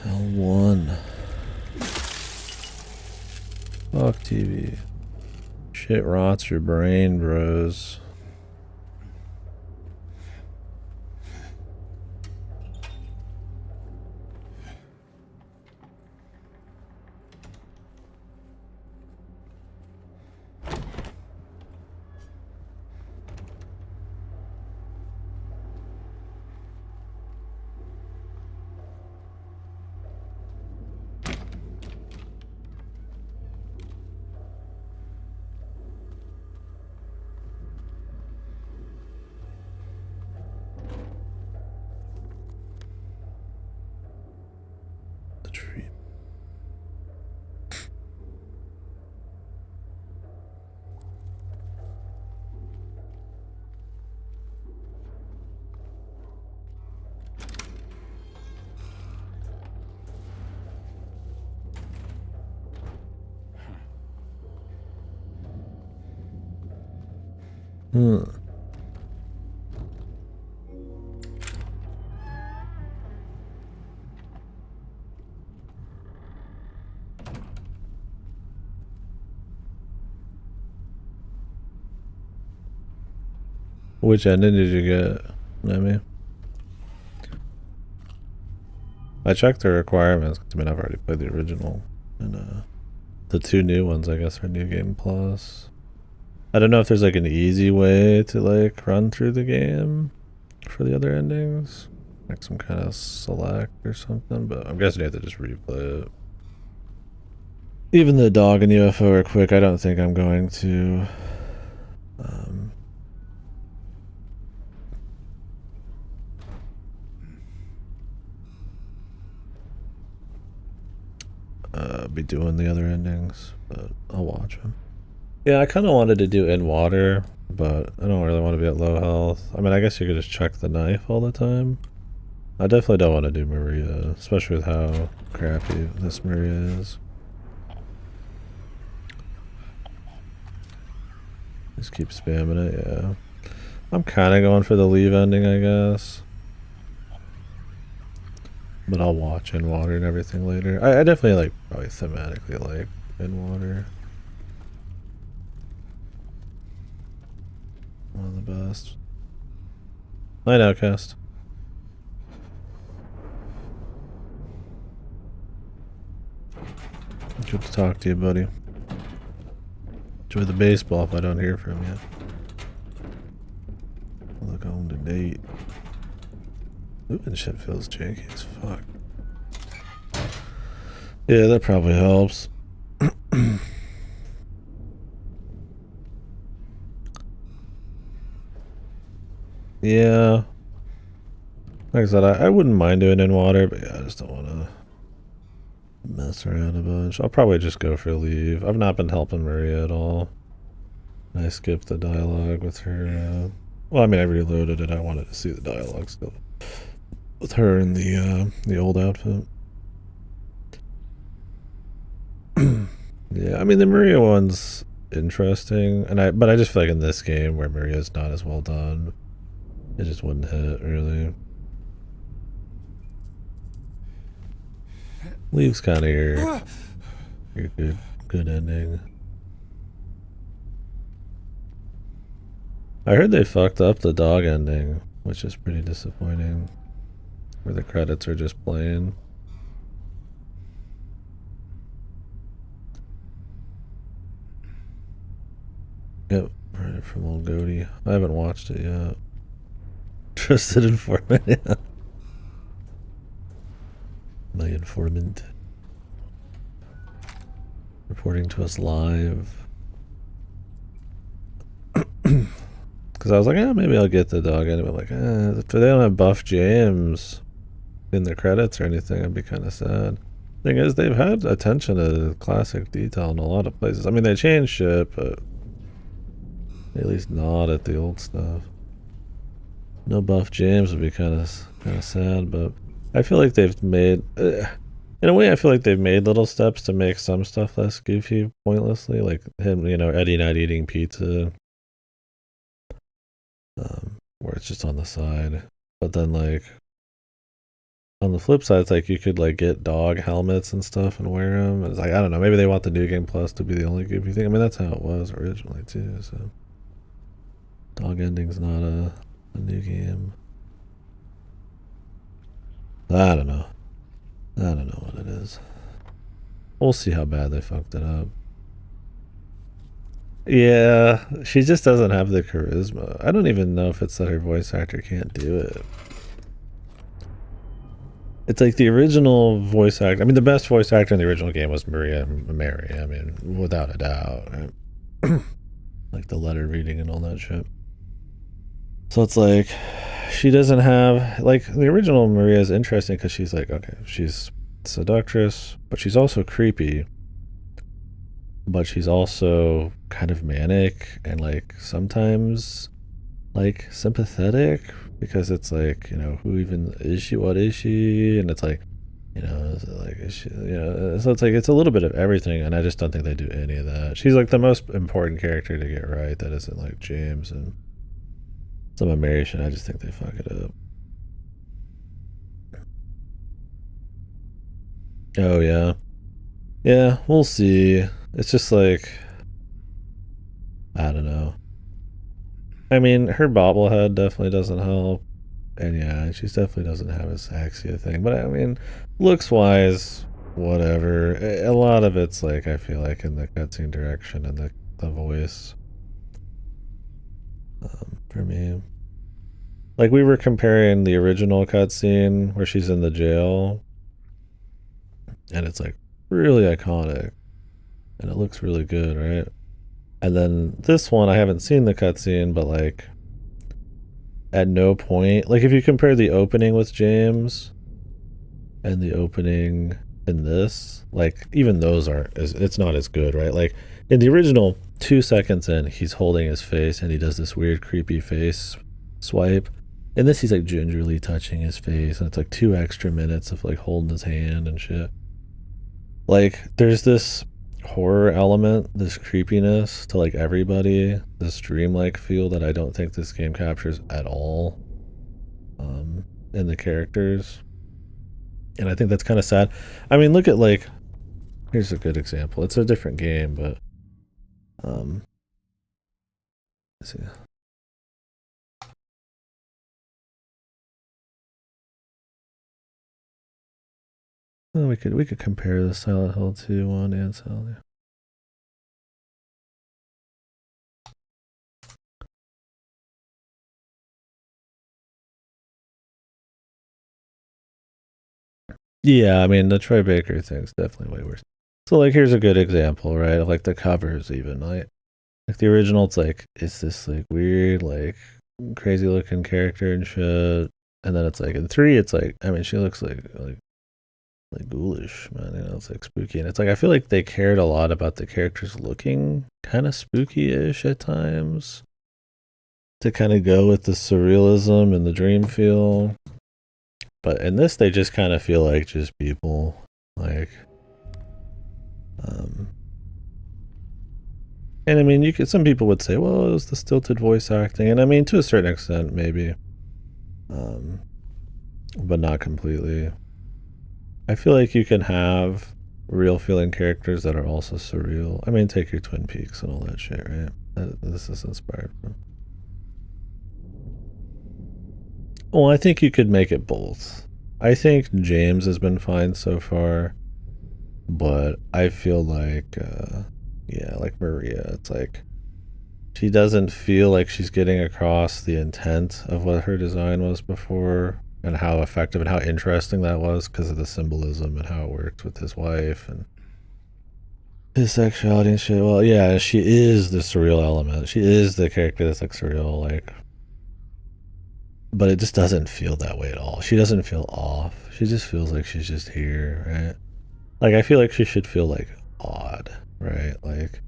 L1. Fuck TV. Shit rots your brain, bros. The tree. Hmm. Which ending did you get, Nemi? I checked the requirements. I mean, I've already played the original, and the two new ones, I guess, are New Game Plus. I don't know if there's like an easy way to like run through the game for the other endings, like some kind of select or something. But I'm guessing you have to just replay it. Even the dog and UFO are quick. I don't think I'm going to. Be doing the other endings, but I'll watch them. Yeah, I kind of wanted to do in water, but I don't really want to be at low health. I mean, I guess you could just check the knife all the time. I definitely don't want to do Maria, especially with how crappy this Maria is. Just keep spamming it, yeah. I'm kind of going for the leave ending, I guess. But I'll watch in water and everything later. I definitely like, probably thematically like in water. One of the best. Night Outcast. Good to talk to you, buddy. Enjoy the baseball if I don't hear from you. Look on to date. Moving shit feels janky as fuck. Yeah, that probably helps. Yeah. Like I said, I wouldn't mind doing in water, but yeah, I just don't want to mess around a bunch. I'll probably just go for leave. I've not been helping Maria at all. I skipped the dialogue with her. Well, I mean, I reloaded it. I wanted to see the dialogue still with her in the old outfit. Yeah, I mean the Maria one's interesting, but I just feel like in this game where Maria's not as well done, it just wouldn't hit really. Leaves kind of your good ending. I heard they fucked up the dog ending, which is pretty disappointing. Where the credits are just playing. Yep, right from Old Goaty. I haven't watched it yet. Trusted informant, yeah. My informant. Reporting to us live. because I was like, maybe I'll get the dog anyway. Like, if they don't have Buff James in the credits or anything, I'd be kind of sad. Thing is, they've had attention to classic detail in a lot of places. I mean, they changed shit, but at least not at the old stuff. No Buff James would be kind of sad, but I feel like they've made, in a way, I feel like they've made little steps to make some stuff less goofy pointlessly, like him, Eddie not eating pizza, where it's just on the side. But then, like, on the flip side, it's like you could like get dog helmets and stuff and wear them. It's like, I don't know, maybe they want the New Game Plus to be the only goofy thing. I mean, that's how it was originally too. So, dog ending's not a new game. I don't know. I don't know what it is. We'll see how bad they fucked it up. Yeah, she just doesn't have the charisma. I don't even know if it's that her voice actor can't do it. It's like the original voice actor. I mean, the best voice actor in the original game was Maria Mary. I mean, without a doubt. Right? Like the letter reading and all that shit. So it's like she doesn't have, like, the original Maria is interesting because she's like, okay, she's seductress, but she's also creepy, but she's also kind of manic and like sometimes like sympathetic, because it's like, who even is she, what is she, and it's like, is it like, is she, so it's like, it's a little bit of everything, and I just don't think they do any of that. She's like the most important character to get right that isn't like James and some of Mary shit. I just think they fuck it up. Oh yeah, we'll see. It's just like, I don't know. I mean, her bobblehead definitely doesn't help, and yeah, she definitely doesn't have as sexy a thing. But I mean, looks wise, whatever. A lot of it's like, I feel like, in the cutscene direction and the voice. For me, like, we were comparing the original cutscene where she's in the jail, and it's like really iconic, and it looks really good, right? And then this one, I haven't seen the cutscene, but like, at no point, like, if you compare the opening with James and the opening in this, like, even those aren't it's not as good, right? Like, in the original, 2 seconds in, he's holding his face and he does this weird creepy face swipe. In this, he's like gingerly touching his face, and it's like 2 extra minutes of like holding his hand and shit. Like, there's this horror element, this creepiness to like everybody, this dreamlike feel that I don't think this game captures at all in the characters. And I think that's kind of sad. I mean, look at, like, here's a good example. It's a different game, but let's see. Well, we could compare the Silent Hill 2 one and Silent Hill. Yeah, I mean, the Troy Baker thing's definitely way worse. So, like, here's a good example, right? Of like the covers, even like the original. It's like, it's this like weird, like crazy looking character and shit, and then it's like in 3, it's like, I mean, she looks like ghoulish, man. It's like spooky, and it's like, I feel like they cared a lot about the characters looking kind of spooky-ish at times to kind of go with the surrealism and the dream feel. But in this, they just kind of feel like just people, like, and I mean, some people would say, well, it was the stilted voice acting, and I mean, to a certain extent, maybe, but not completely. I feel like you can have real feeling characters that are also surreal. I mean, take your Twin Peaks and all that shit, right? This is inspired from. Well, I think you could make it both. I think James has been fine so far, but I feel like, yeah, like Maria, it's like, she doesn't feel like she's getting across the intent of what her design was before, and how effective and how interesting that was because of the symbolism and how it worked with his wife. And his sexuality and shit. Well, yeah, she is the surreal element. She is the character that's like surreal, like. But it just doesn't feel that way at all. She doesn't feel off. She just feels like she's just here, right? Like I feel like she should feel like odd, right? Like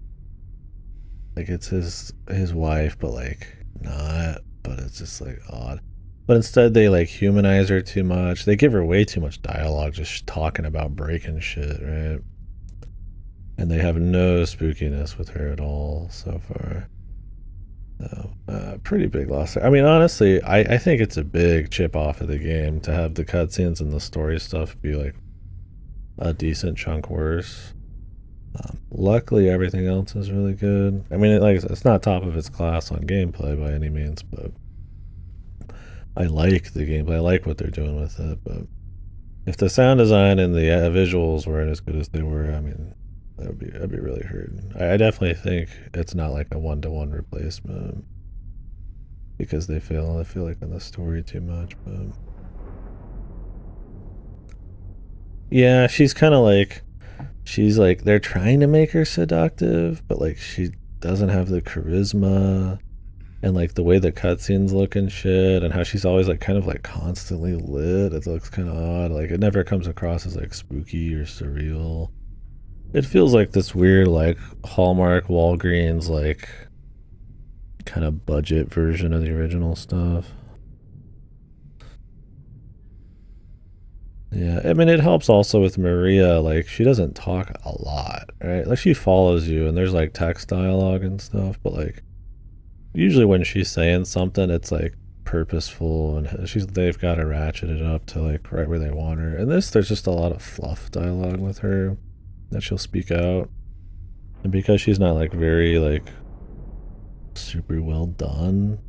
it's his wife, but like not. But it's just like odd. But instead, they like humanize her too much. They give her way too much dialogue, just talking about breaking shit, right? And they have no spookiness with her at all so far. So, pretty big loss there. I mean, honestly, I think it's a big chip off of the game to have the cutscenes and the story stuff be like a decent chunk worse. Luckily, everything else is really good. I mean, it's not top of its class on gameplay by any means, but I like the gameplay. I like what they're doing with it. But if the sound design and the visuals weren't as good as they were, I mean, I'd be really hurting. I definitely think it's not like a 1-to-1 replacement because they fail. I feel like in the story too much, but yeah, she's like they're trying to make her seductive, but like she doesn't have the charisma and like the way the cutscenes look and shit, and how she's always like kind of like constantly lit. It looks kind of odd. Like it never comes across as like spooky or surreal. It feels like this weird like Hallmark Walgreens like kind of budget version of the original stuff. Yeah, I mean, it helps also with Maria. Like, she doesn't talk a lot, right? Like, she follows you, and there's like text dialogue and stuff, but like, usually when she's saying something, it's like purposeful, and they've got to ratchet it up to like right where they want her. And there's just a lot of fluff dialogue with her that she'll speak out, and because she's not like very like super well done,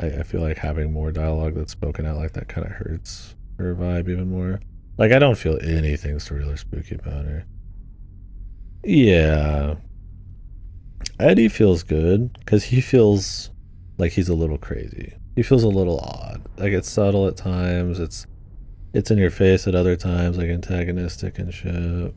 I feel like having more dialogue that's spoken out like that kind of hurts her vibe even more. Like, I don't feel anything surreal or spooky about her. Yeah. Eddie feels good because he feels like he's a little crazy. He feels a little odd. Like, it's subtle at times. It's in your face at other times, like antagonistic and shit.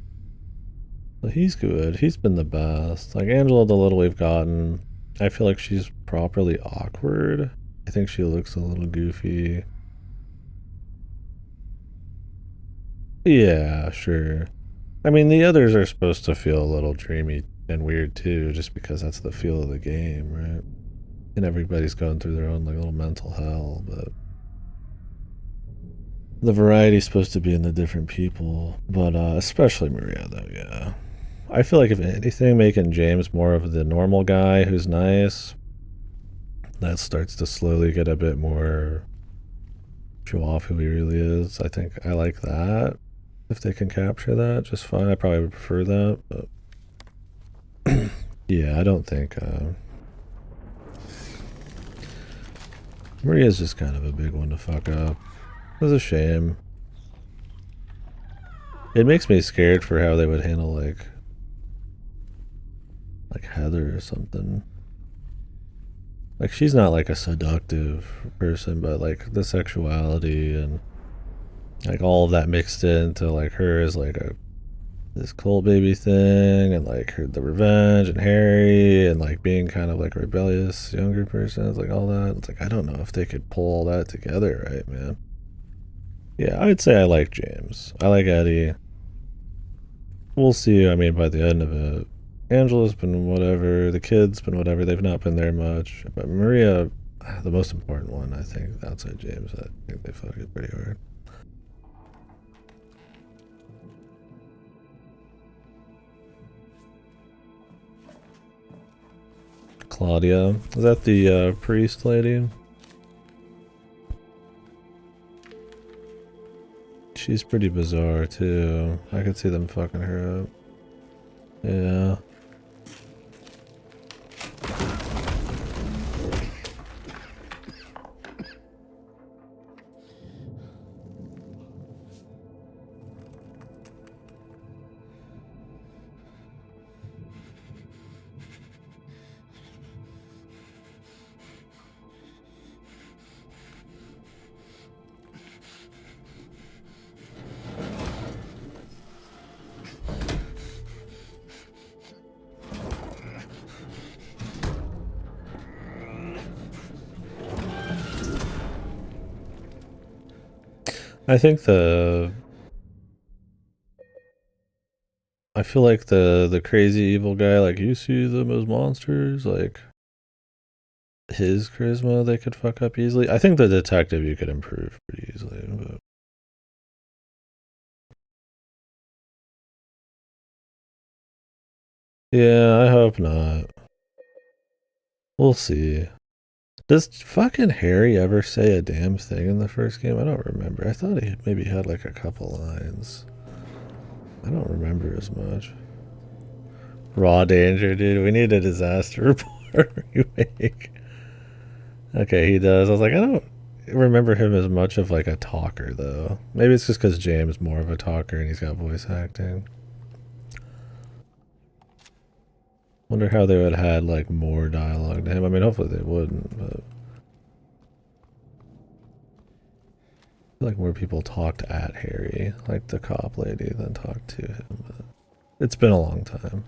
But he's good. He's been the best. Like, Angela, the little we've gotten, I feel like she's properly awkward. I think she looks a little goofy. Yeah, sure. I mean, the others are supposed to feel a little dreamy and weird too, just because that's the feel of the game, right? And everybody's going through their own like little mental hell, but the variety's supposed to be in the different people. But especially Maria, though, yeah. I feel like if anything, making James more of the normal guy who's nice, that starts to slowly get a bit more show off who he really is. I think I like that. If they can capture that, just fine. I probably would prefer that, but yeah, I don't think Maria's just kind of a big one to fuck up. It's a shame. It makes me scared for how they would handle like Heather or something. Like, she's not like a seductive person, but like the sexuality and like all of that mixed into like her as like this cult baby thing, and like the revenge and Harry and like being kind of like a rebellious younger person. It's like all that. It's like I don't know if they could pull all that together, right, man? Yeah, I'd say I like James. I like Eddie. We'll see. I mean, by the end of it, Angela's been whatever. The kids been whatever. They've not been there much. But Maria, the most important one, I think, outside James. I think they fuck it pretty hard. Claudia. Is that the priest lady? She's pretty bizarre too. I could see them fucking her up. Yeah. I think I feel like the crazy evil guy, like you see them as monsters, like his charisma they could fuck up easily. I think the detective you could improve pretty easily, but yeah, I hope not. We'll see. Does fucking Harry ever say a damn thing in the first game? I don't remember. I thought he maybe had like a couple lines. I don't remember as much. Raw danger, dude. We need a disaster report remake. Okay, he does. I was like, I don't remember him as much of like a talker though. Maybe it's just because James more of a talker and he's got voice acting. Wonder how they would have had like more dialogue to him. I mean, hopefully they wouldn't, but I feel like more people talked at Harry, like the cop lady, than talked to him. But it's been a long time.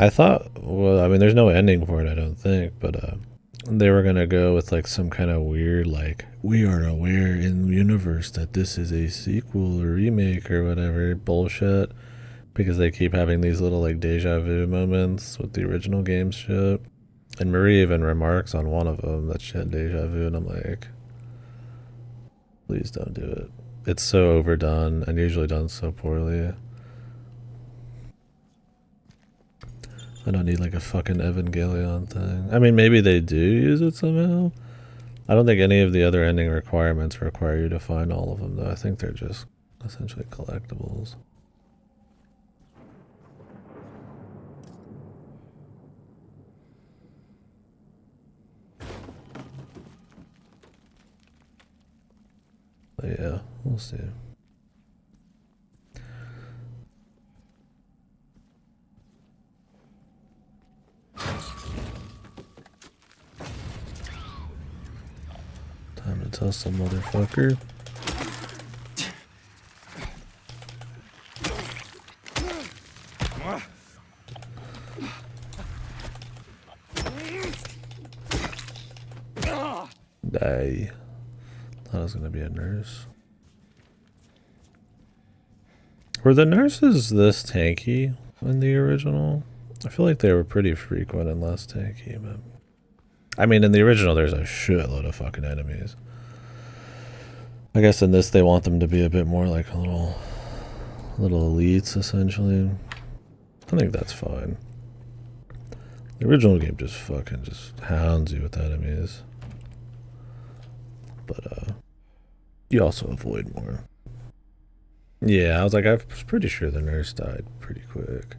I thought, well, I mean, there's no ending for it, I don't think, but they were gonna go with like some kind of weird, like, we are aware in the universe that this is a sequel or remake or whatever bullshit, because they keep having these little like deja vu moments with the original games shit. And Marie even remarks on one of them that she had deja vu, and I'm like, please don't do it. It's so overdone and usually done so poorly. I don't need like a fucking Evangelion thing. I mean, maybe they do use it somehow. I don't think any of the other ending requirements require you to find all of them, though. I think they're just essentially collectibles. But yeah, we'll see. Time to tussle, motherfucker. Die. Thought I was gonna be a nurse. Were the nurses this tanky in the original? I feel like they were pretty frequent and less tanky, but I mean, in the original, there's a shitload of fucking enemies. I guess in this, they want them to be a bit more like a little elites, essentially. I think that's fine. The original game just fucking just hounds you with enemies. But, you also avoid more. Yeah, I was like, I was pretty sure the nurse died pretty quick.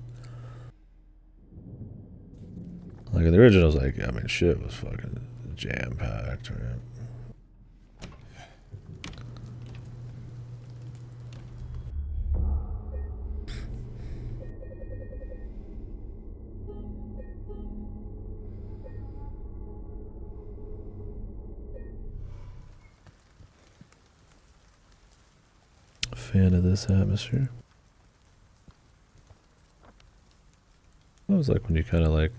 Like, the original's like, I mean, shit was fucking jam-packed, right? Fan of this atmosphere. That was like when you kind of like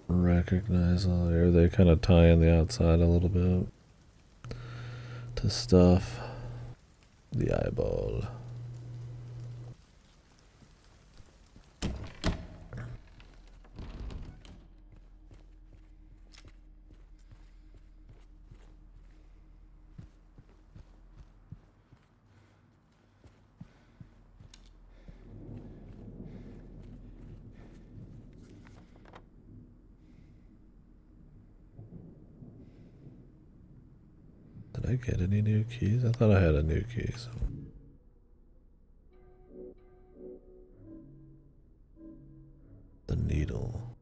recognize or they kind of tie in the outside a little bit to stuff. The eyeball. Did I get any new keys? I thought I had a new key. So. The needle.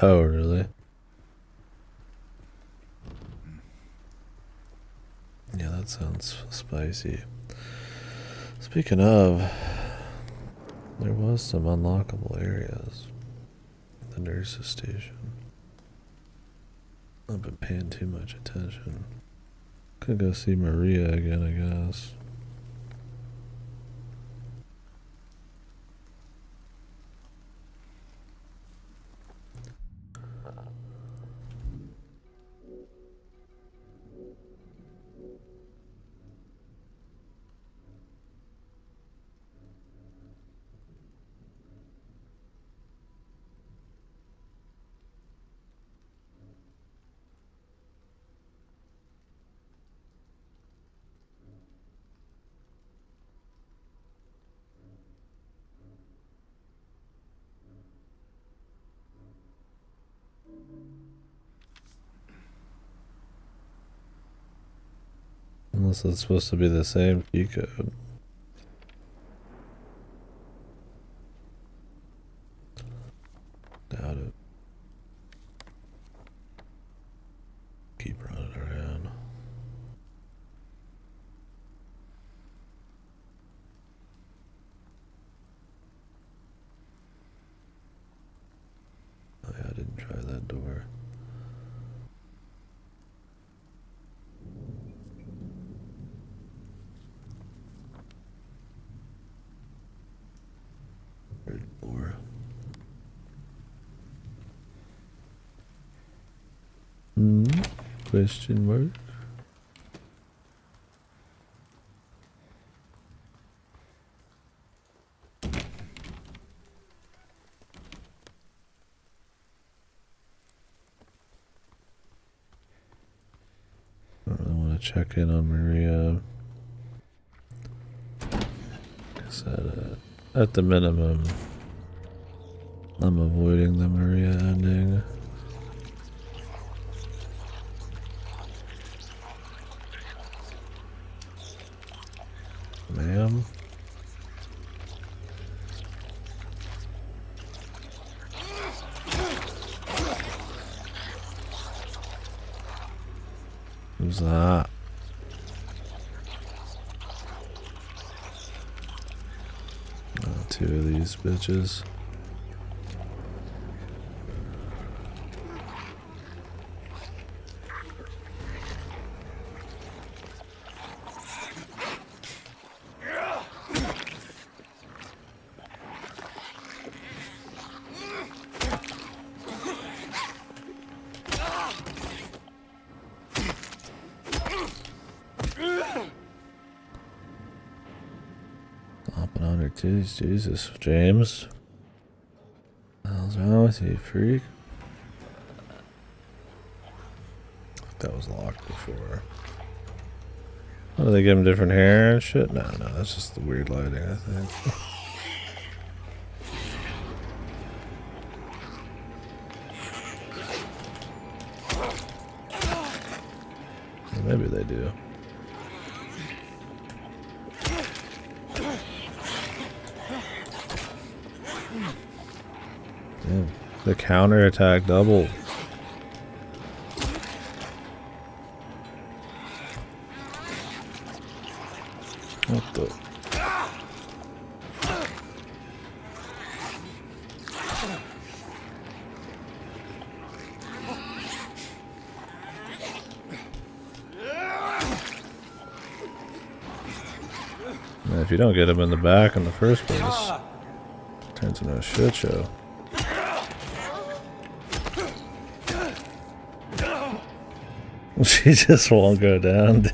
Oh, really? Yeah, that sounds spicy. Speaking of, there was some unlockable areas at the nurse's station. I've been paying too much attention. Could go see Maria again, I guess. Unless it's supposed to be the same key code. Doubt it. Keep running around. Oh yeah, I didn't try that door. Third floor. Question mark? I don't really want to check in on Maria. Like I said, at the minimum, I'm avoiding the Maria ending. Ma'am? Who's that? Two of these bitches. Jesus, James. What the hell's wrong with you, freak? That was locked before. What, do they give him different hair and shit? No, that's just the weird lighting, I think. Well, maybe they do. Damn, the counter attack doubled. What the? Man, if you don't get him in the back in the first place, it turns into a shit show. She just won't go down.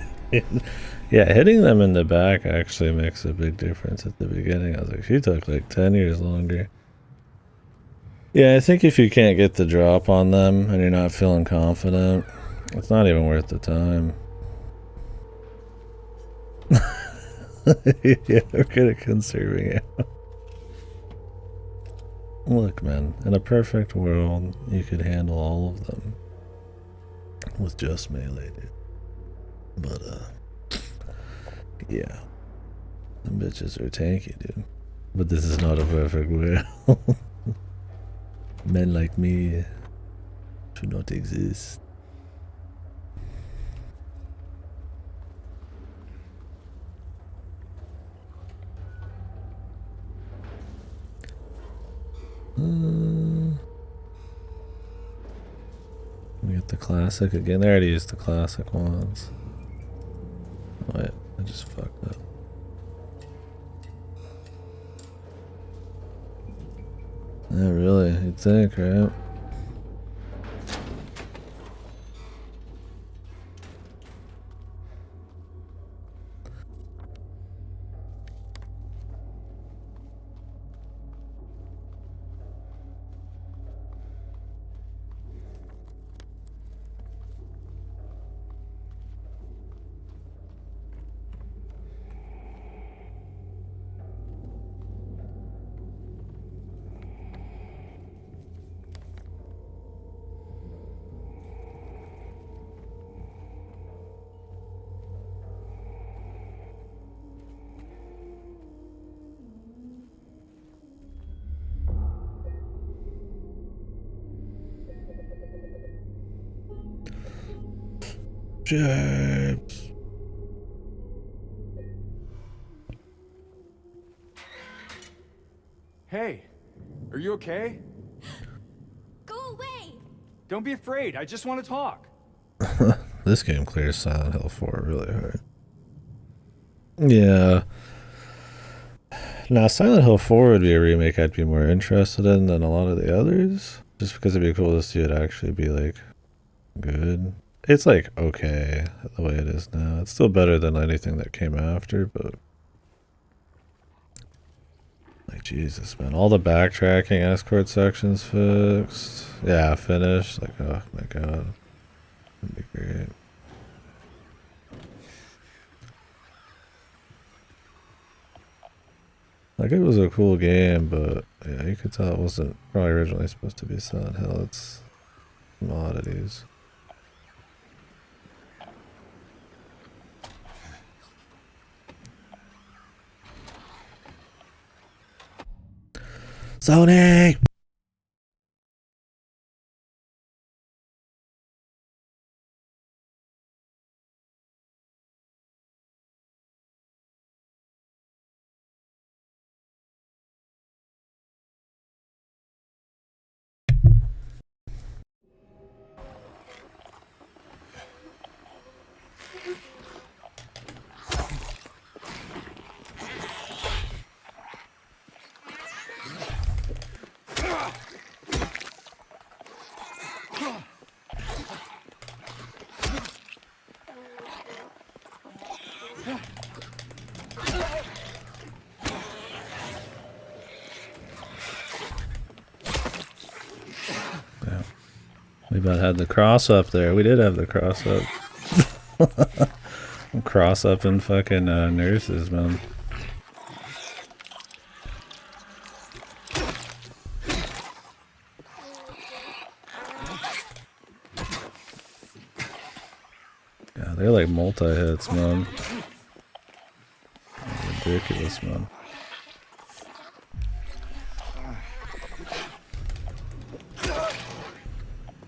Yeah, hitting them in the back actually makes a big difference at the beginning. I was like, she took like 10 years longer. Yeah, I think if you can't get the drop on them and you're not feeling confident, it's not even worth the time. Yeah, we're good at conserving it. Look, man, in a perfect world, you could handle all of them with just melee, dude. But, yeah. Them bitches are tanky, dude. But this is not a perfect world. Men like me do not exist. We get the classic again. They already used the classic ones. Oh, wait, I just fucked up. Yeah, really, you'd think, right? James. Hey, are you okay? Go away! Don't be afraid. I just want to talk. This game clears Silent Hill 4 really hard. Yeah. Now, Silent Hill 4 would be a remake I'd be more interested in than a lot of the others. Just because it'd be cool to see it actually be, like, good. It's, like, okay the way it is now. It's still better than anything that came after, but... Like, Jesus, man. All the backtracking escort sections fixed. Yeah, finished. Like, oh my god. That'd be great. Like, it was a cool game, but yeah, you could tell it wasn't probably originally supposed to be Silent Hill. It's some oddities. Sony! Yeah. We about had the cross up there. We did have the cross up. Cross up and fucking nurses, man. Yeah, they're like multi-hits, man. Ridiculous, man.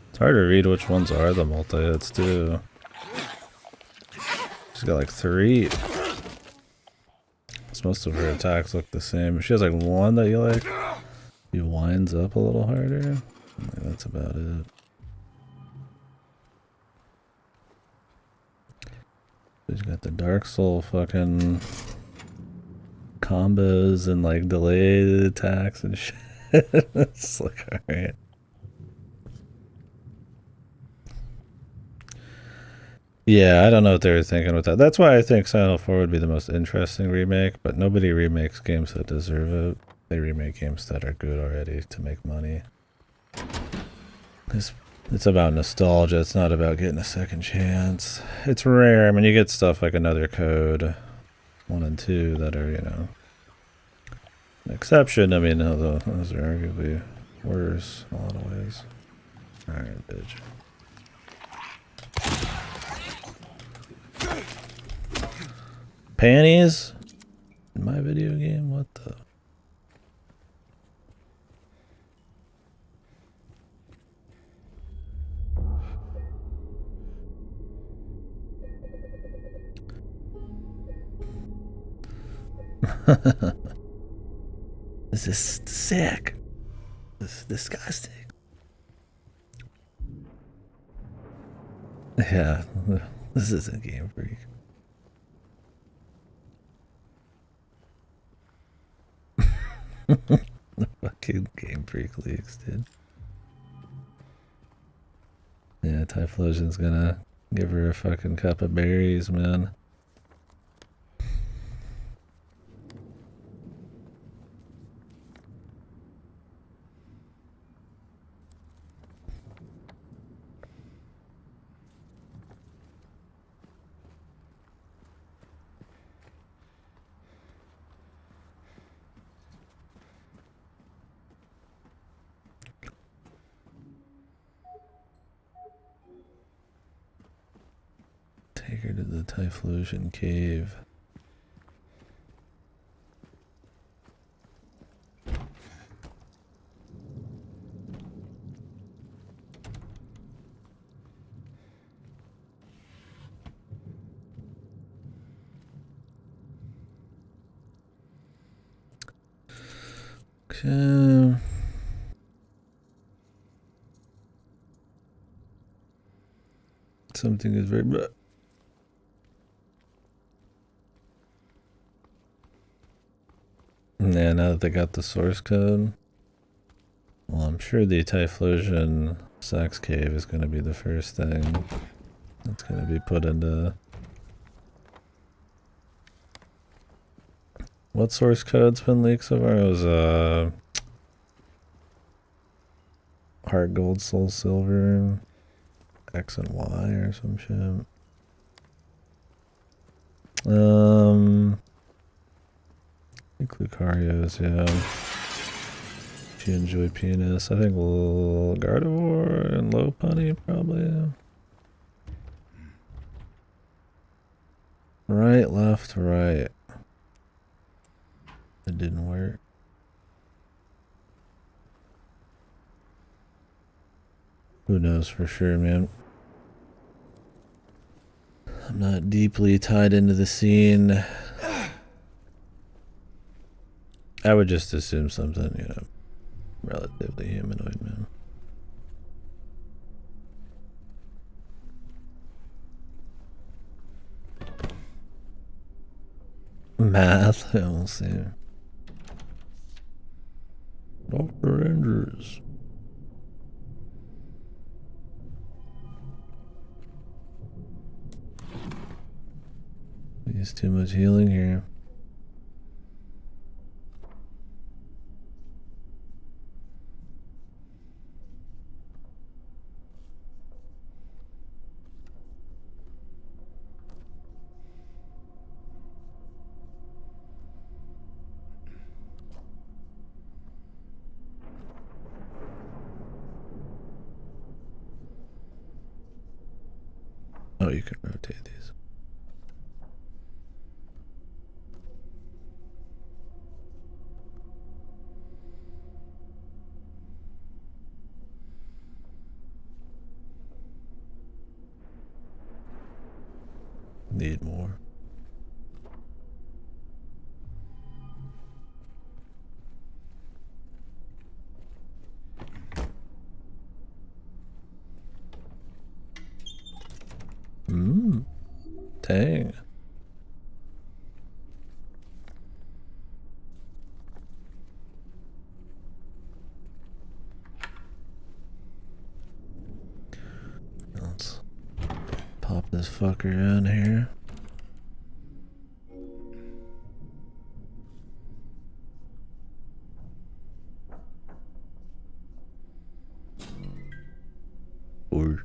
It's hard to read which ones are the multi-hits, too. She's got like 3. Most of her attacks look the same. She has like one that you like. He winds up a little harder. Like, that's about it. She's got the Dark Soul fucking combos and like delayed attacks and shit. It's like, alright. Yeah, I don't know what they were thinking with that. That's why I think Silent Hill 4 would be the most interesting remake, but nobody remakes games that deserve it. They remake games that are good already to make money. It's about nostalgia, it's not about getting a second chance. It's rare. I mean, you get stuff like Another Code 1 and 2 that are, you know, an exception. I mean, those are arguably worse in a lot of ways. Alright, bitch. Panties? In my video game? What the? This is sick. This is disgusting. Yeah, this isn't Game Freak. The fucking Game Freak leaks, dude. Yeah, Typhlosion's gonna give her a fucking cup of berries, man. Take her to the Typhlosion cave. Okay. Something is very... Yeah, now that they got the source code, well, I'm sure the Typhlosion sex cave is going to be the first thing that's going to be put into... What source code's been leaked so far? It was Heart Gold, Soul Silver, X and Y or some shit. I think Lucario's, yeah. If you enjoy penis, I think Gardevoir and Lopunny probably. Right, left, right. It didn't work. Who knows for sure, man. I'm not deeply tied into the scene. I would just assume something, you know, relatively humanoid, man. Math, we'll see. Dr. Andrews. There's too much healing here. Oh, you can rotate these. Need more. Dang. Let's pop this fucker in here. Or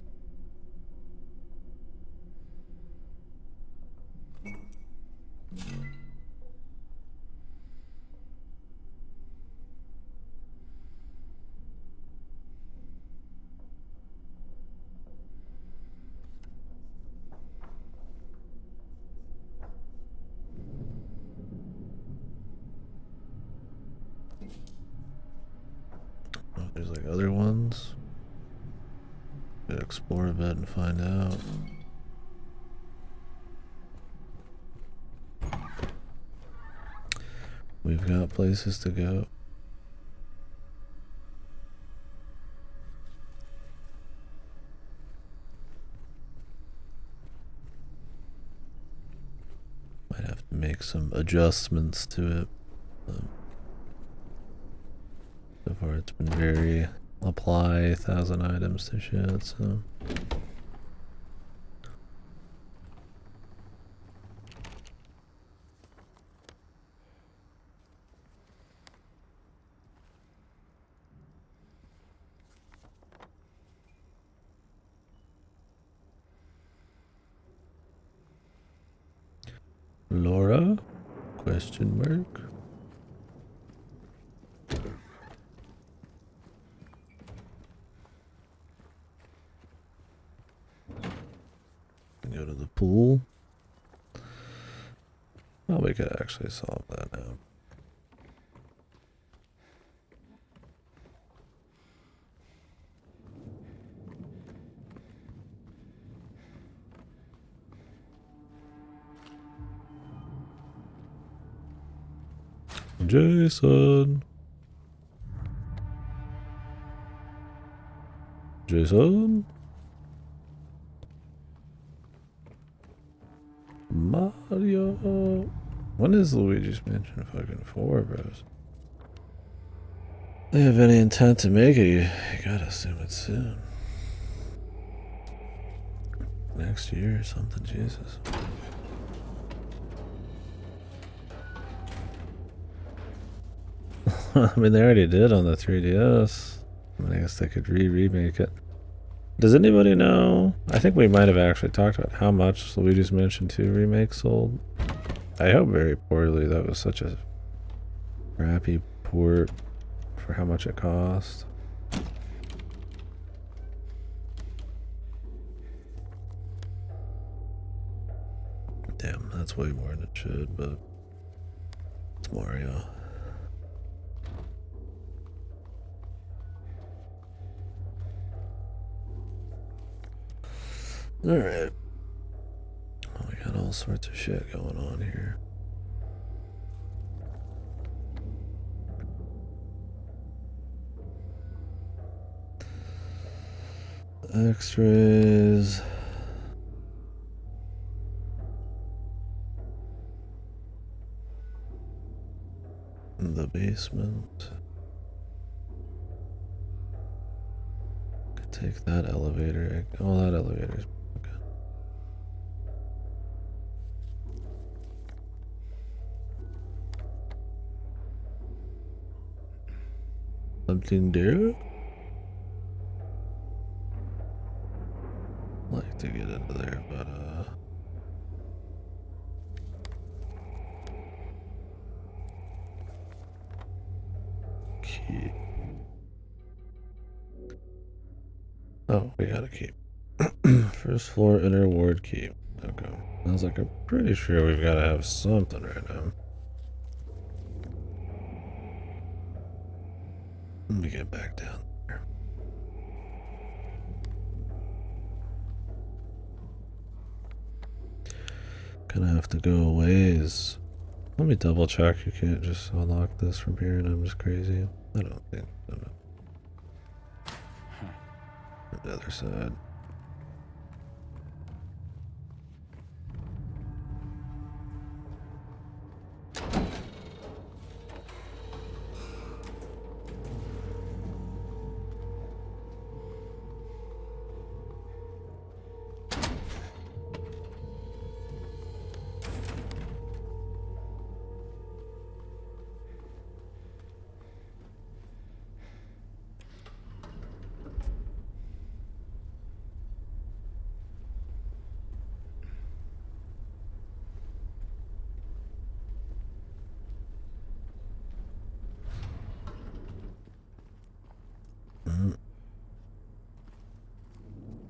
oh, there's like other ones. Could explore a bit and find out. We've got places to go. Might have to make some adjustments to it. So far it's been very apply 1,000 items to shit, so. Laura? Question mark? Go to the pool. Well, we could actually solve that now. Jason. Jason. Mario. When is Luigi's Mansion fucking 4, bros? They have any intent to make it, you gotta assume it's soon. Next year or something, Jesus. I mean, they already did on the 3DS. I mean, I guess they could remake it. Does anybody know? I think we might have actually talked about how much Luigi's Mansion 2 remake sold. I hope very poorly. That was such a crappy port for how much it cost. Damn, that's way more than it should, but it's Mario. Alright. Oh, we got all sorts of shit going on here. X-rays. The basement. Could take that elevator. Oh, that elevator's okay. Something there? Like to get into there, but key. Oh, we got a key. First floor inner ward key. Okay. I was like, I'm pretty sure we've got to have something right now. Let me get back down there. Gonna have to go a ways. Let me double check. You can't just unlock this from here and I'm just crazy. I don't think so. The other side.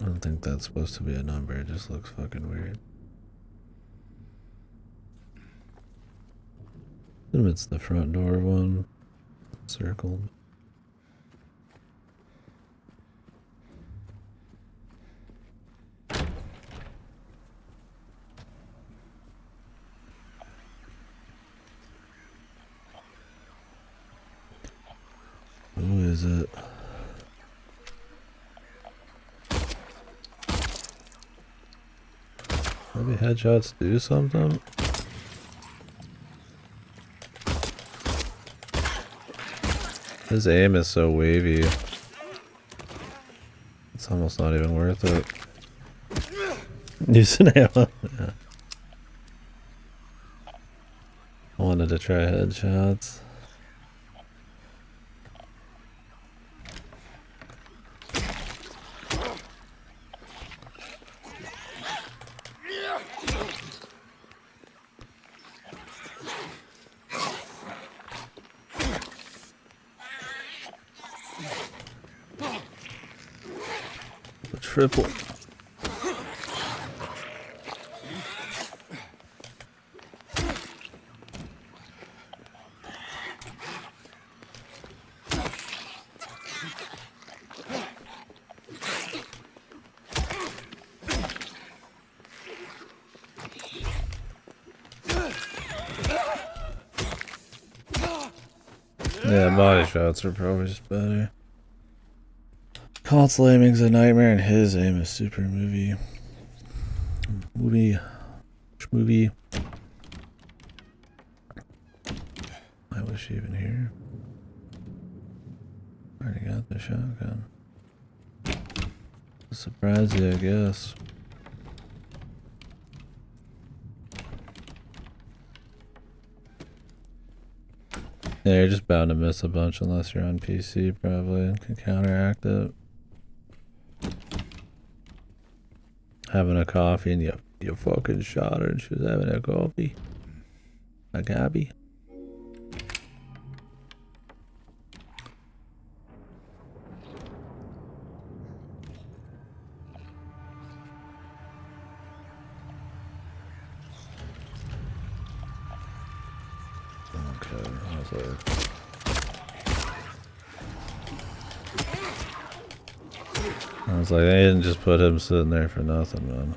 I don't think that's supposed to be a number, it just looks fucking weird. It's the front door one. Circled. use it. Maybe headshots do something? His aim is so wavy. It's almost not even worth it. Use an ammo. Yeah. I wanted to try headshots. Triple. Yeah, body shots are probably just better. Console aiming's a nightmare and his aim is super movie. Movie. I wish even here. Already got the shotgun. Surprise you, I guess. Yeah, you're just bound to miss a bunch unless you're on PC, probably, and can counteract it. Having a coffee and you fucking shot her and she was having a coffee. A gabby. Okay, I was like, they didn't just put him sitting there for nothing, man.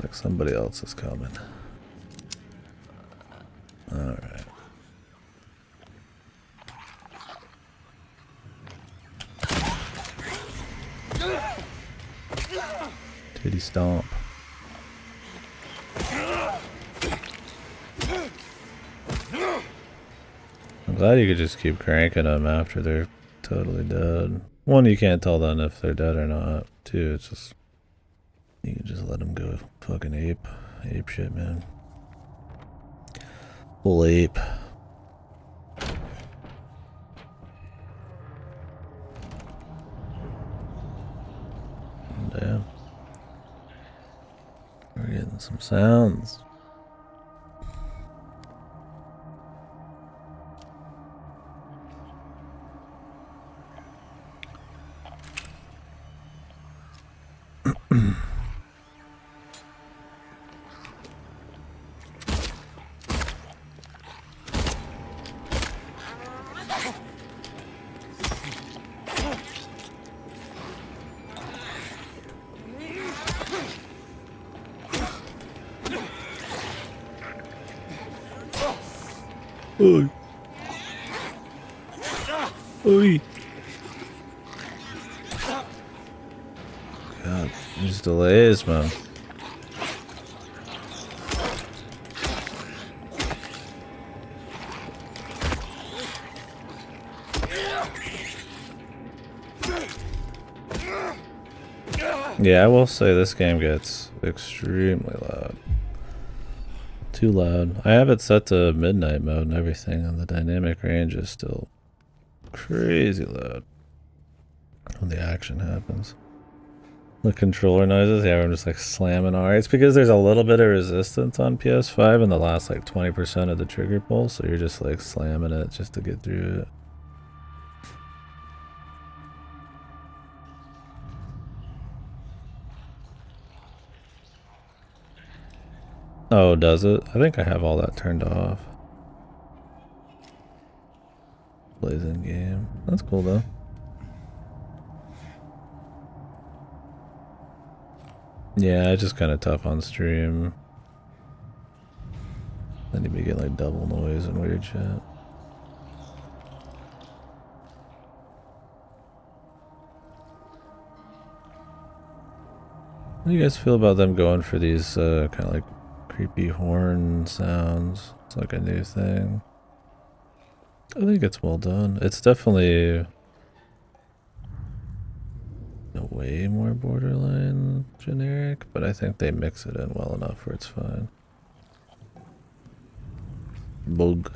Like somebody else is coming. Alright. Titty stomp. I'm glad you could just keep cranking them after they're totally dead. One, you can't tell then if they're dead or not. Two, it's just, you can just let them go fucking ape shit, man. Full ape. Damn. We're getting some sounds. Oi. Oi. God, these delays, man. Yeah, I will say this game gets extremely loud. Too loud. I have it set to midnight mode and everything, and the dynamic range is still crazy loud when the action happens. The controller noises, yeah, I'm just like slamming R. It's because there's a little bit of resistance on PS5 in the last like 20% of the trigger pull, so you're just like slamming it just to get through it. Oh, does it? I think I have all that turned off. Blazing game. That's cool though. Yeah, it's just kind of tough on stream. Then you be getting like double noise and weird shit. How do you guys feel about them going for these kind of like creepy horn sounds? It's like a new thing. I think it's well done. It's definitely way more borderline generic, but I think they mix it in well enough where it's fine. Bug.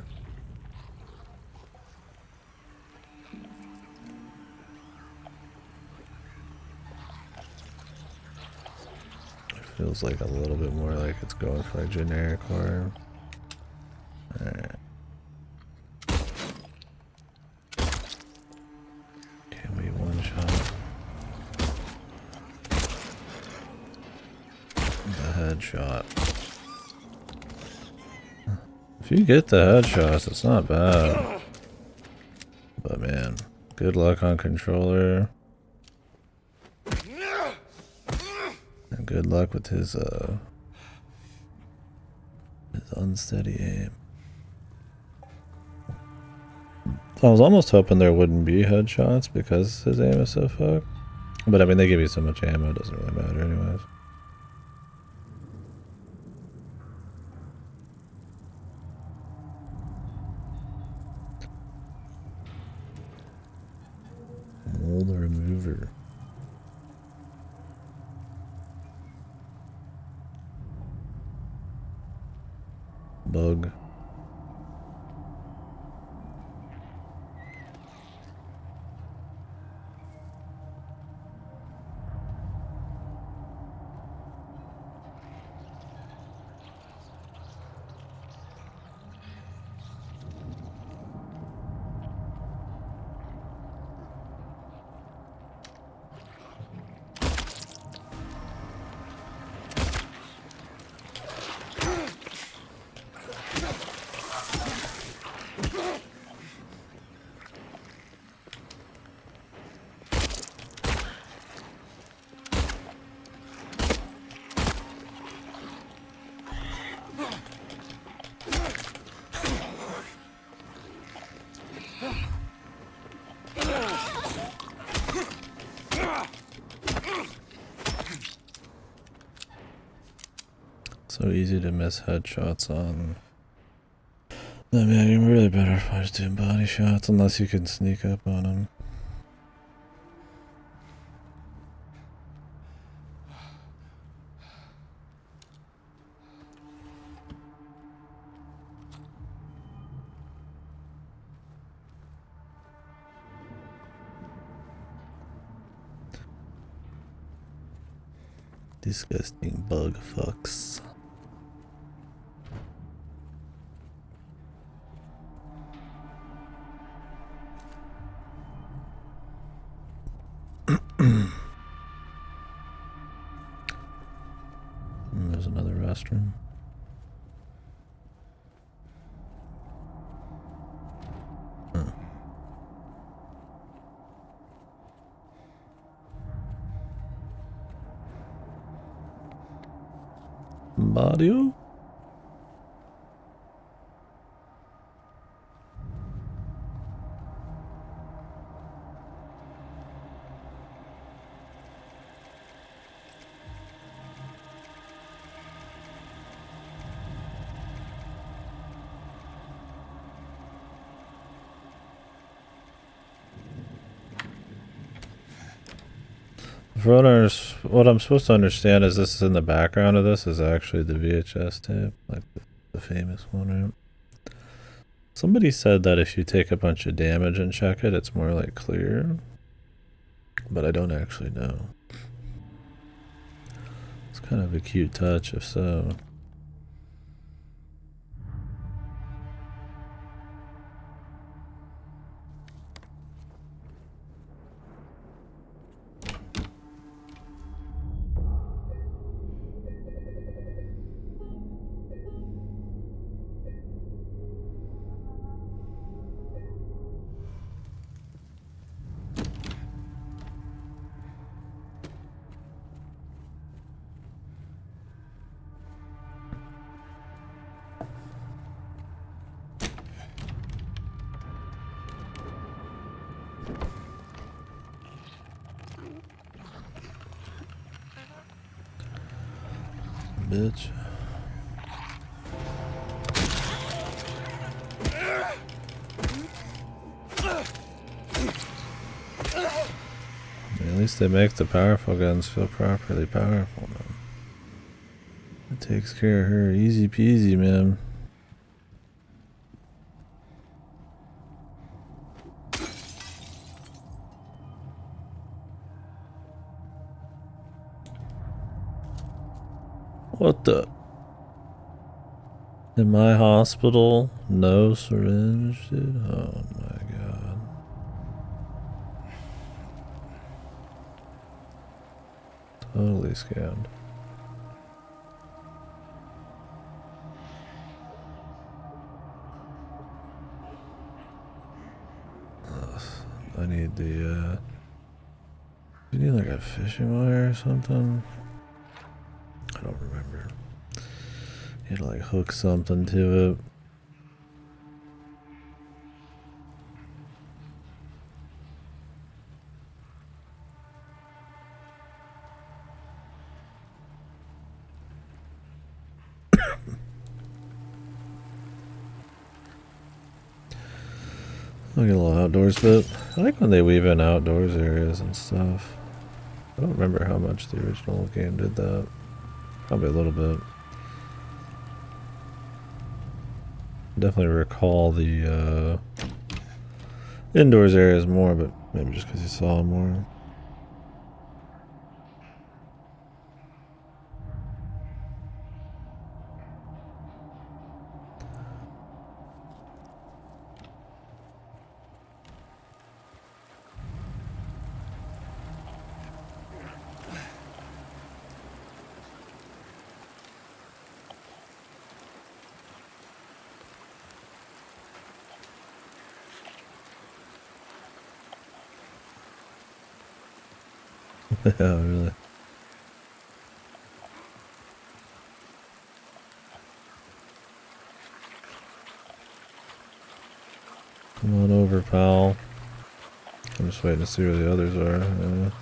It feels like a little bit more like it's going for like generic horror. Alright. Can we one shot? The headshot. If you get the headshots, it's not bad. But man, good luck on controller. And good luck with his unsteady aim. I was almost hoping there wouldn't be headshots because his aim is so fucked. But I mean, they give you so much ammo, it doesn't really matter anyways. Mold remover. Bug. So easy to miss headshots on. I mean, you're really better if I was doing body shots unless you can sneak up on them. Disgusting bug fucks. There's another restroom. Huh. Mario? For what I'm supposed to understand is this is in the background of this is actually the VHS tape, like the famous one, right? Somebody said that if you take a bunch of damage and check it, it's more like clear. But I don't actually know. It's kind of a cute touch, if so. bitch. At least they make the powerful guns feel properly powerful, man. It takes care of her easy peasy, man. What the? In my hospital, no syringe, dude? Oh my god. Totally scammed. Ugh, I need the, you need like a fishing wire or something? I don't remember. You had to like hook something to it. I'll get a little outdoors bit. I like when they weave in outdoors areas and stuff. I don't remember how much the original game did that. Probably a little bit. Definitely recall the indoors areas more, but maybe just because you saw them more. Yeah, really. Come on over, pal. I'm just waiting to see where the others are.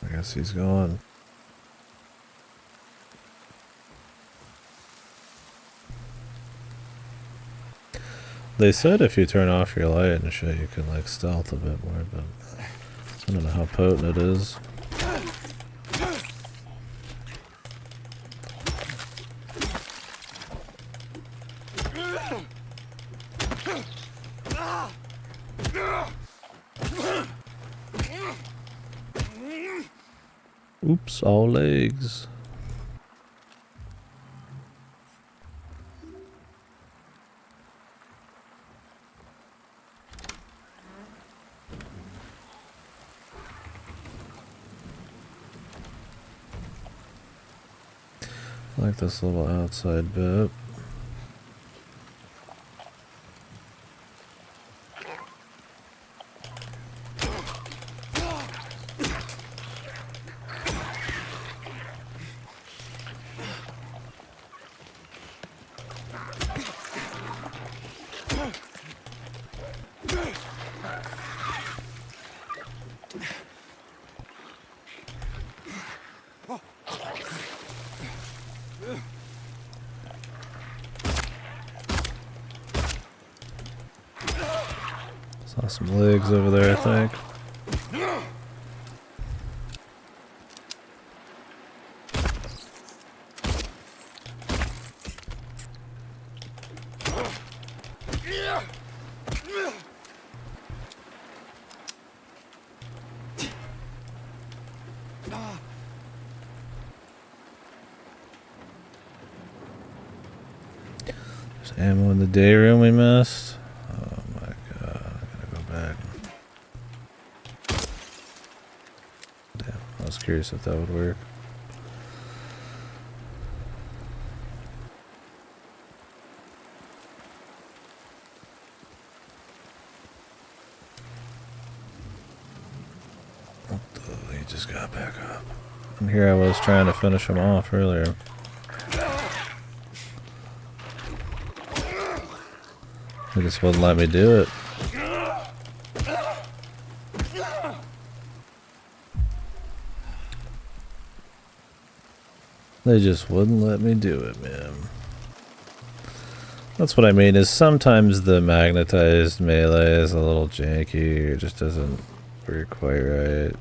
I guess he's gone. They said if you turn off your light and shit, you can like stealth a bit more, but I don't know how potent it is. Oops, all legs. I like this little outside bit. Saw some legs over there, I think. There's ammo in the day room we missed. Oh my god, I gotta go back. Damn, I was curious if that would work. he just got back up. And here I was trying to finish him off earlier. They just wouldn't let me do it. They just wouldn't let me do it, man. That's what I mean, is sometimes the magnetized melee is a little janky, or just doesn't work quite right.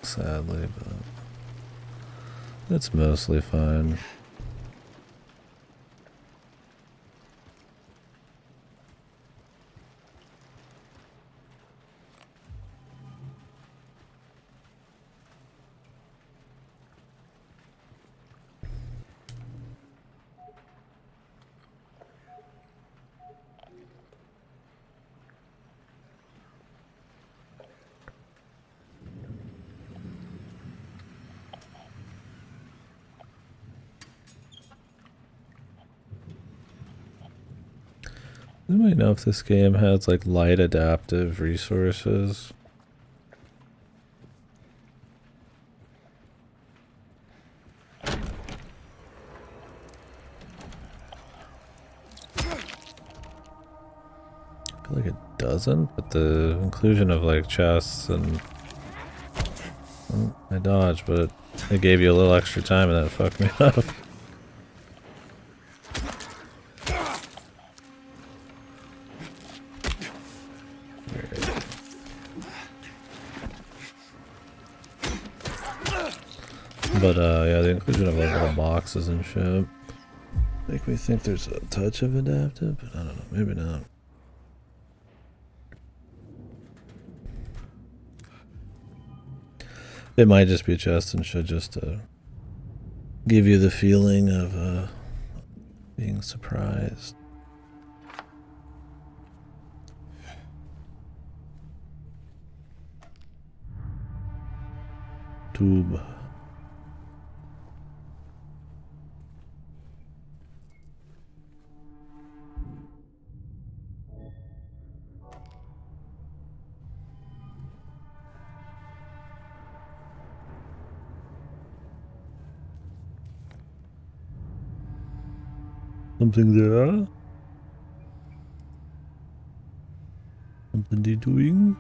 Sadly, but it's mostly fine. Anybody know if this game has like light adaptive resources? I feel like it doesn't, but the inclusion of like chests and I dodged, but it gave you a little extra time and that fucked me up. But yeah, the inclusion of like little boxes and shit make me think there's a touch of adaptive, but I don't know, maybe not. It might just be chest and shit just to give you the feeling of being surprised. Tube. Something there? Something they doing?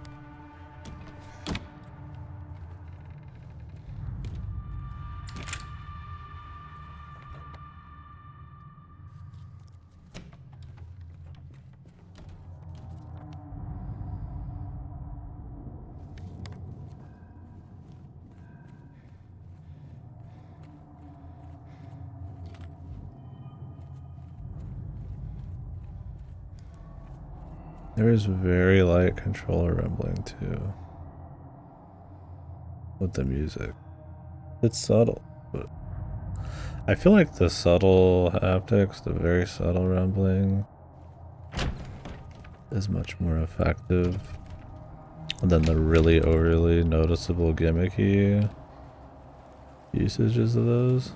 There is very light controller rumbling too with the music. It's subtle, but I feel like the subtle haptics, the very subtle rumbling, is much more effective than the really overly noticeable gimmicky usages of those.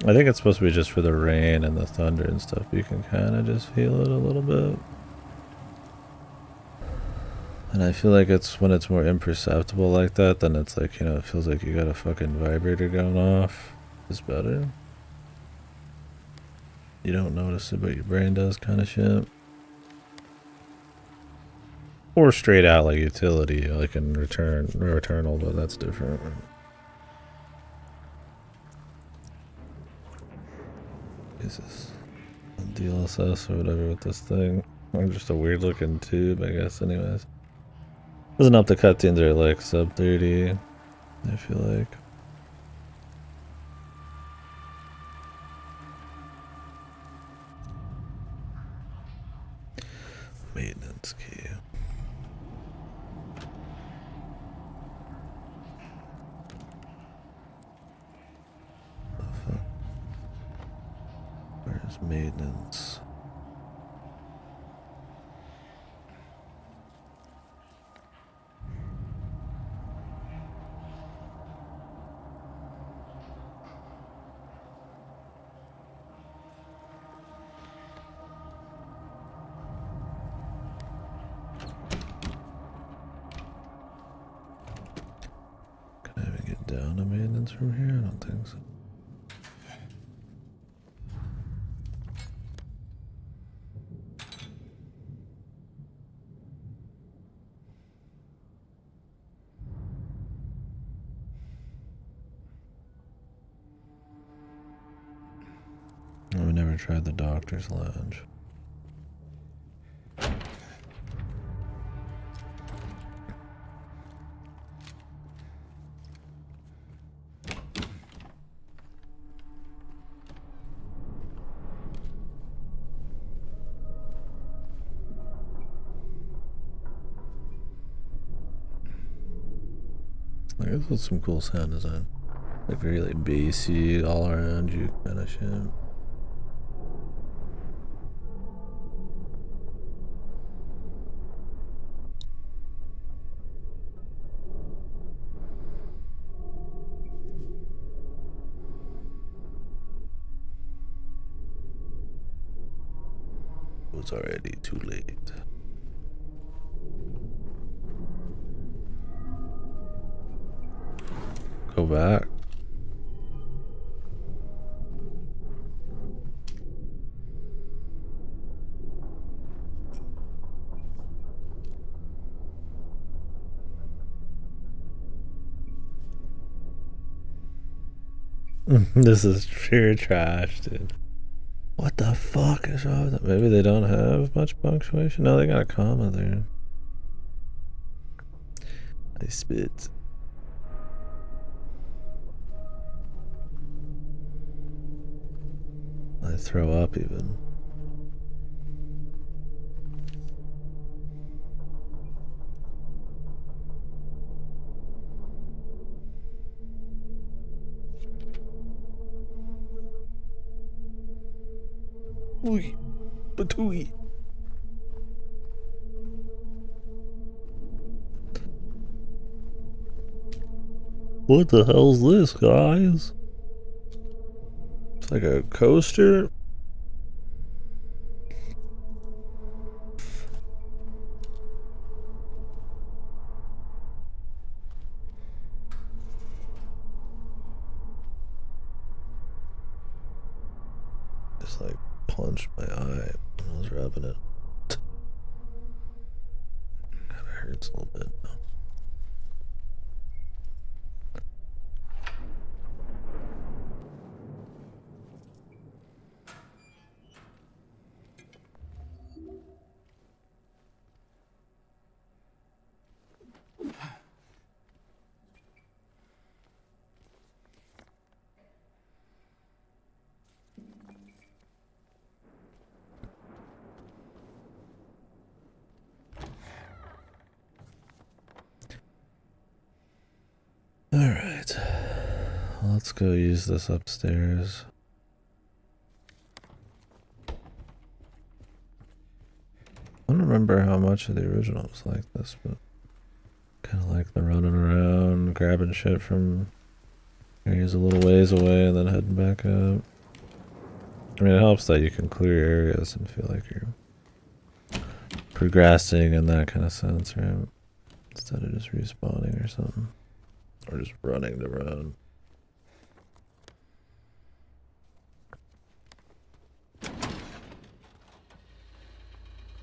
I think it's supposed to be just for the rain and the thunder and stuff. You can kind of just feel it a little bit. And I feel like it's when it's more imperceptible like that, then it's like, you know, it feels like you got a fucking vibrator going off. It's better. You don't notice it, but your brain does kind of shit. Or straight out like utility, like in Returnal, but that's different. Is this a DLSS or whatever with this thing? Or just a weird looking tube, I guess, anyways. Doesn't help the cutscenes are like sub 30, I feel like. Maintenance key. The fuck? Where's maintenance? down a maintenance room here? I don't think so. We never tried the doctor's lounge. Like, this was some cool sound design. Like very like bassy, all around you kind of shit. It was already too late. Go back. This is pure trash, dude. What the fuck is wrong with that? Maybe they don't have much punctuation? No, they got a comma there. I spit. I throw up even. Ooey, batooey. What the hell's this, guys? It's like a coaster. Just like punched my eye when I was rubbing it. Kinda hurts a little bit now. Alright. Let's go use this upstairs. I don't remember how much of the original was like this, but kind of like the running around, grabbing shit from areas a little ways away and then heading back up. I mean, it helps that you can clear areas and feel like you're progressing in that kind of sense, right? Instead of just respawning or something. Or just running the run.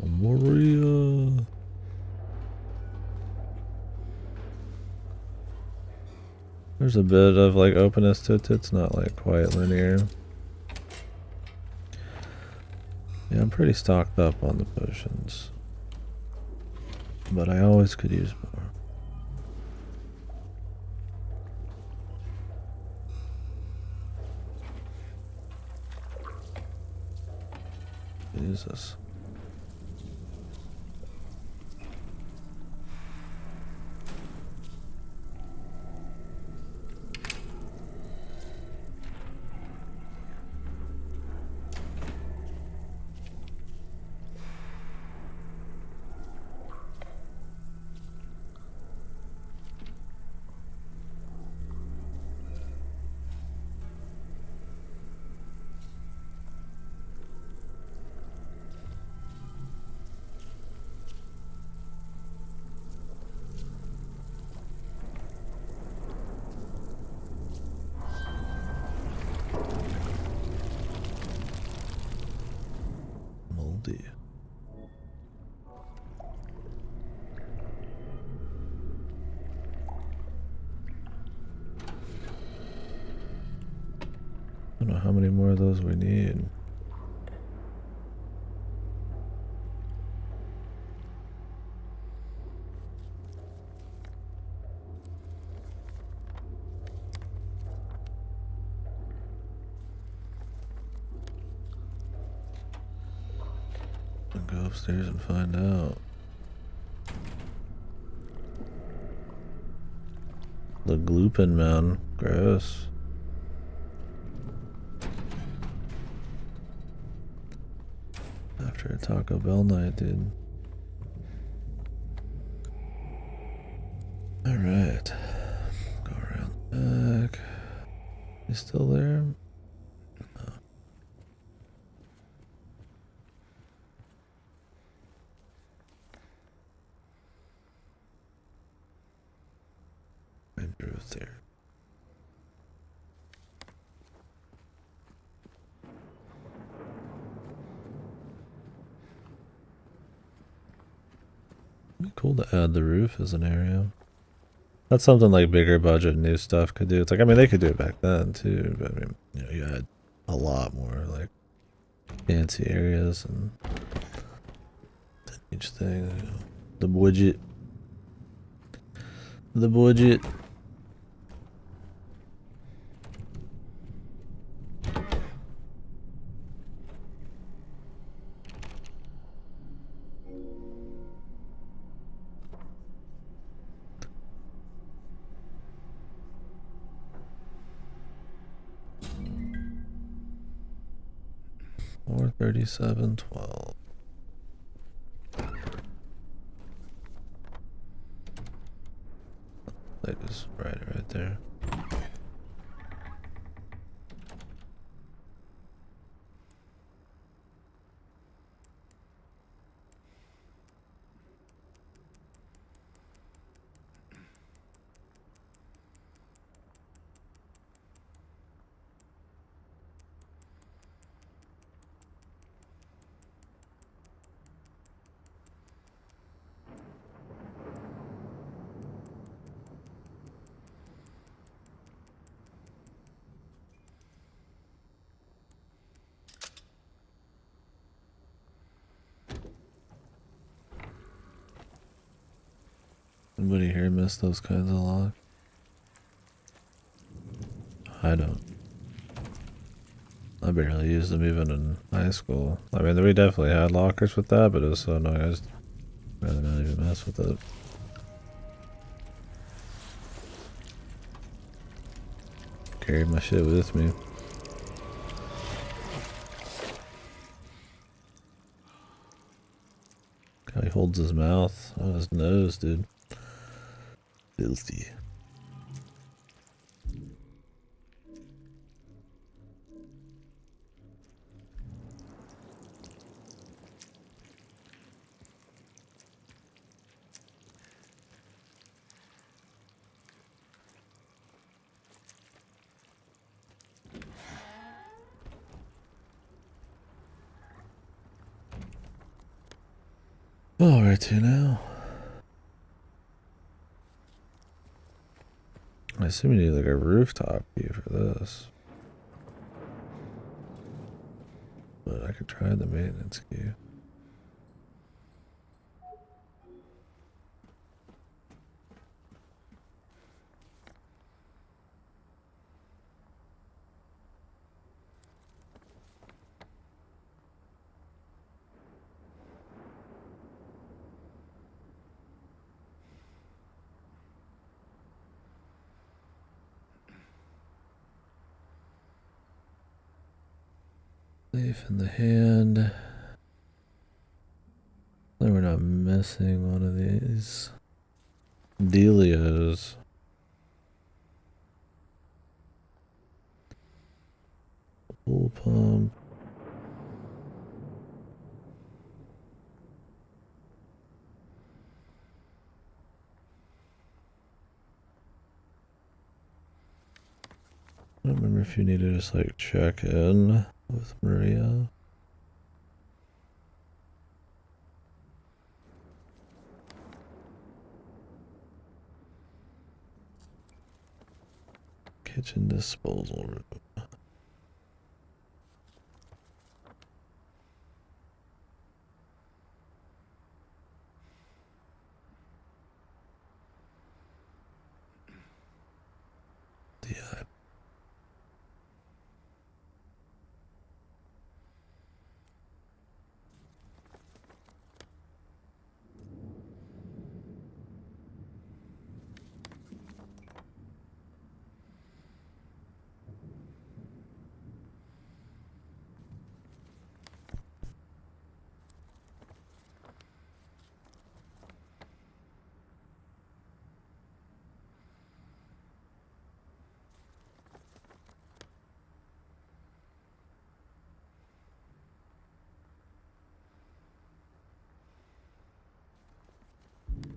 Moria. There's a bit of like openness to it. It's not like quite linear. Yeah, I'm pretty stocked up on the potions. But I always could use more. Jesus. D. I don't know how many more of those we need. I'll go upstairs and find out. The gloopin' man. Gross. After a Taco Bell night, dude. Alright. Go around back. He's still there? No. I drove there. It'd be cool to add the roof as an area. That's something like bigger budget new stuff could do. It's like, I mean, they could do it back then too, but I mean, you know, you had a lot more like fancy areas and each thing. You know, the budget. The budget. Or 3712. They just write it right there. Anybody here miss those kinds of locks? I don't. I barely used them even in high school. I mean, we definitely had lockers with that, but it was so annoying. I just rather not even mess with it. Carried my shit with me. How he holds his mouth on his nose, dude. Filthy. Oh, where to now? I assume you need like a rooftop key for this. But I could try the maintenance key. Leaf in the hand. Then we're not missing one of these. Delios. Pool pump. I don't remember if you need to just like check in with Maria. Kitchen disposal room. Yeah.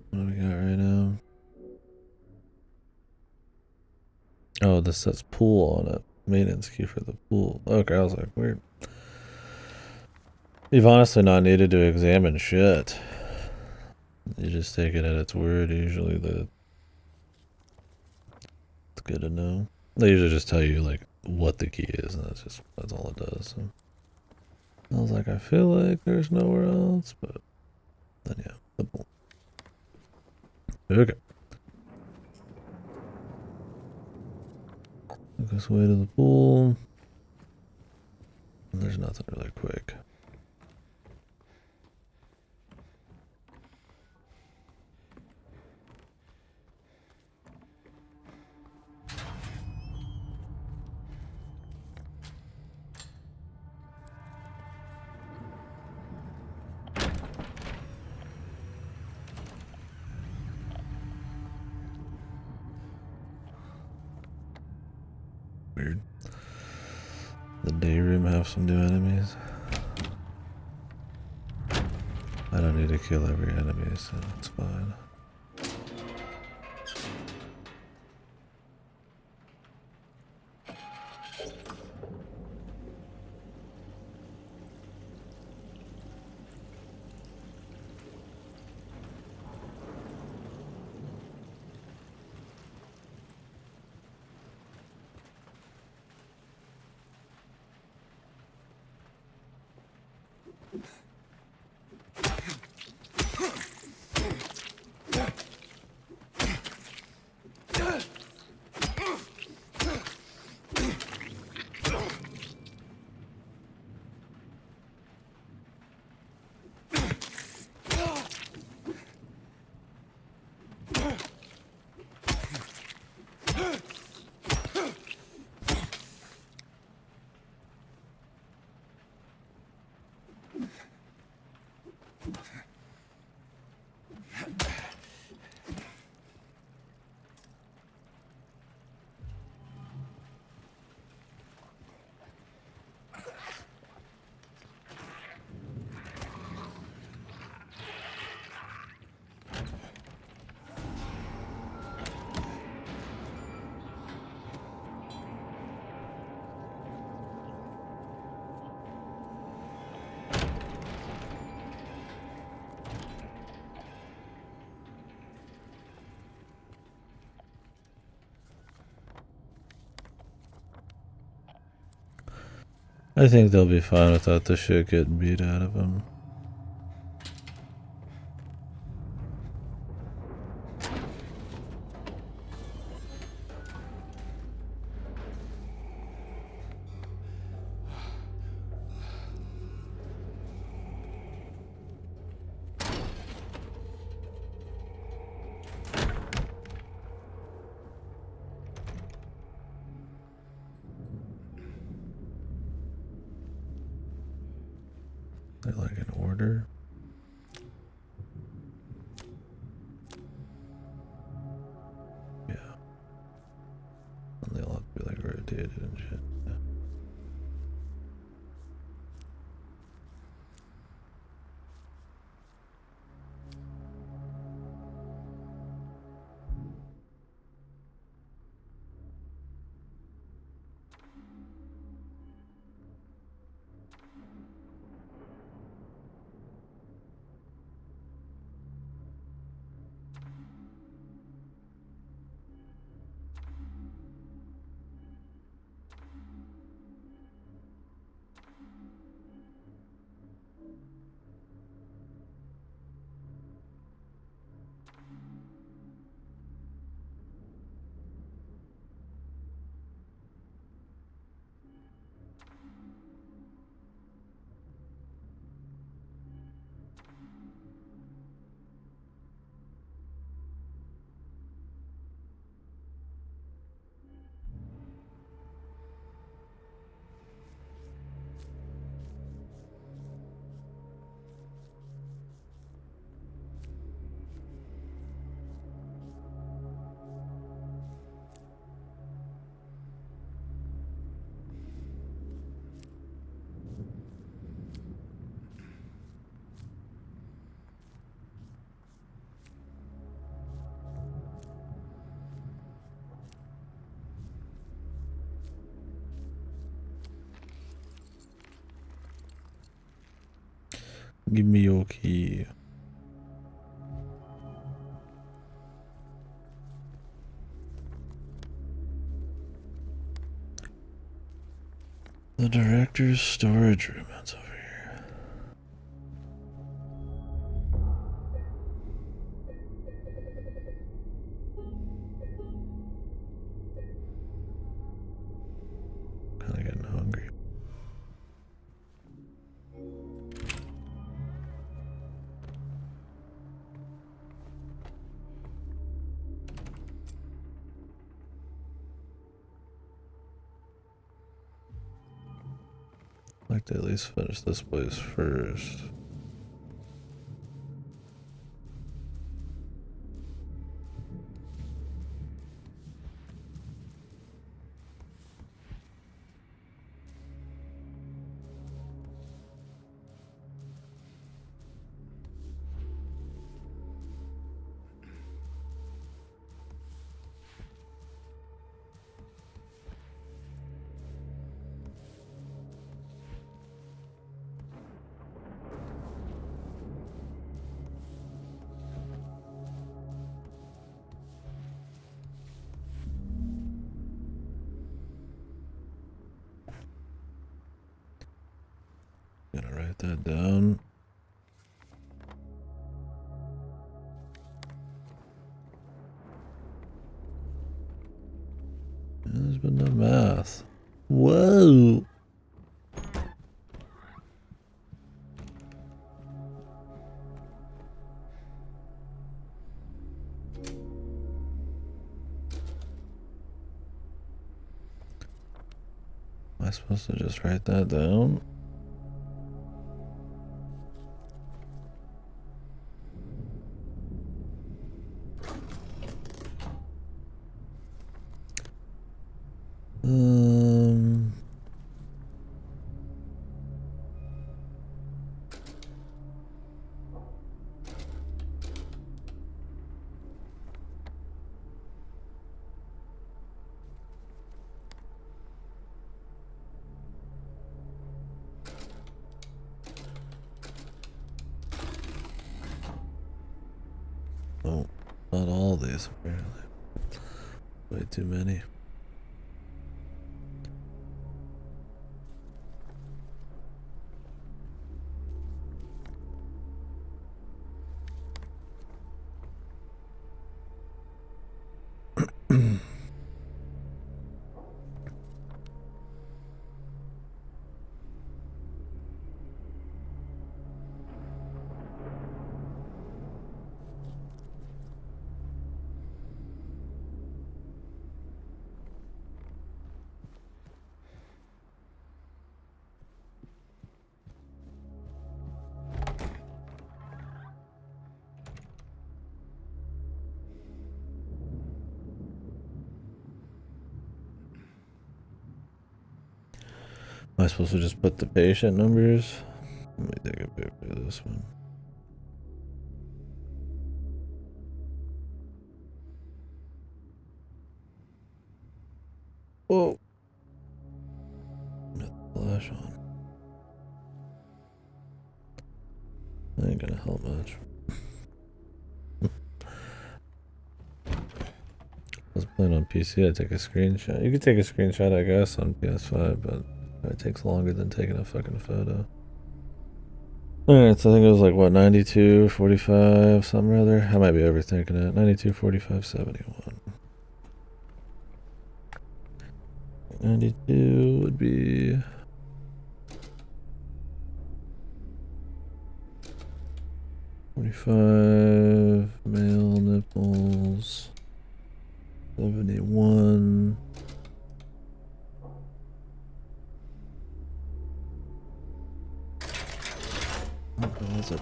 What do we got right now? Oh, this says pool on it. Maintenance key for the pool. Okay, I was like, weird. You've honestly not needed to examine shit. You just take it at its word. Usually, it's good to know. They usually just tell you like what the key is, and that's all it does. So. I was like, I feel like there's nowhere else, but then yeah, the pool. Okay. Took us way to the pool. And there's nothing really quick. Weird. The day room have some new enemies. I don't need to kill every enemy, so it's fine. I think they'll be fine without the shit getting beat out of them. They're like in order. Yeah. And they'll have to be like rotated and shit. Yeah. Give me your key. The director's storage room. That's over here. Kinda getting hungry. I'd like to at least finish this place first. Gonna write that down. There's been no math. Whoa! Am I supposed to just write that down? Um. Oh, not all these apparently. Way too many. Am I supposed to just put the patient numbers? Let me take a picture of this one. Whoa! Got the flash on. That ain't gonna help much. I was playing on PC, I'd take a screenshot. You could take a screenshot, I guess, on PS5, but it takes longer than taking a fucking photo. Alright, so I think it was like, what, 92, 45, something or other? I might be overthinking it. 92, 45, 71. 92 would be... $45, male nipples, 71. What was it?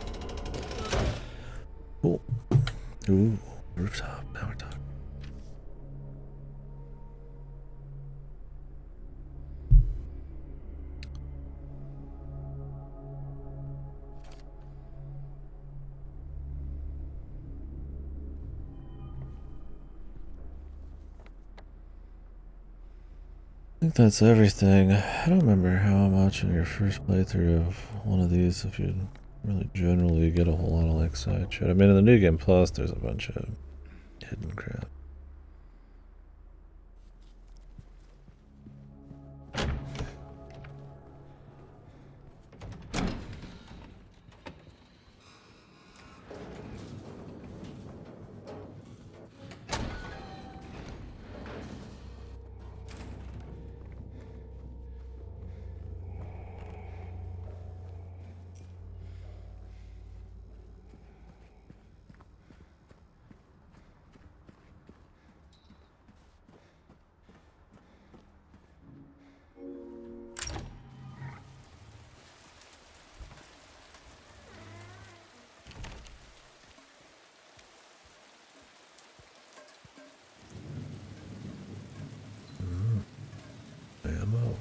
Oh. Ooh, rooftop. Now we're talking. I think that's everything. I don't remember how much in your first playthrough of one of these, if you Really, generally, you get a whole lot of like side shit. I mean, in the New Game Plus, there's a bunch of hidden crap. Ammo.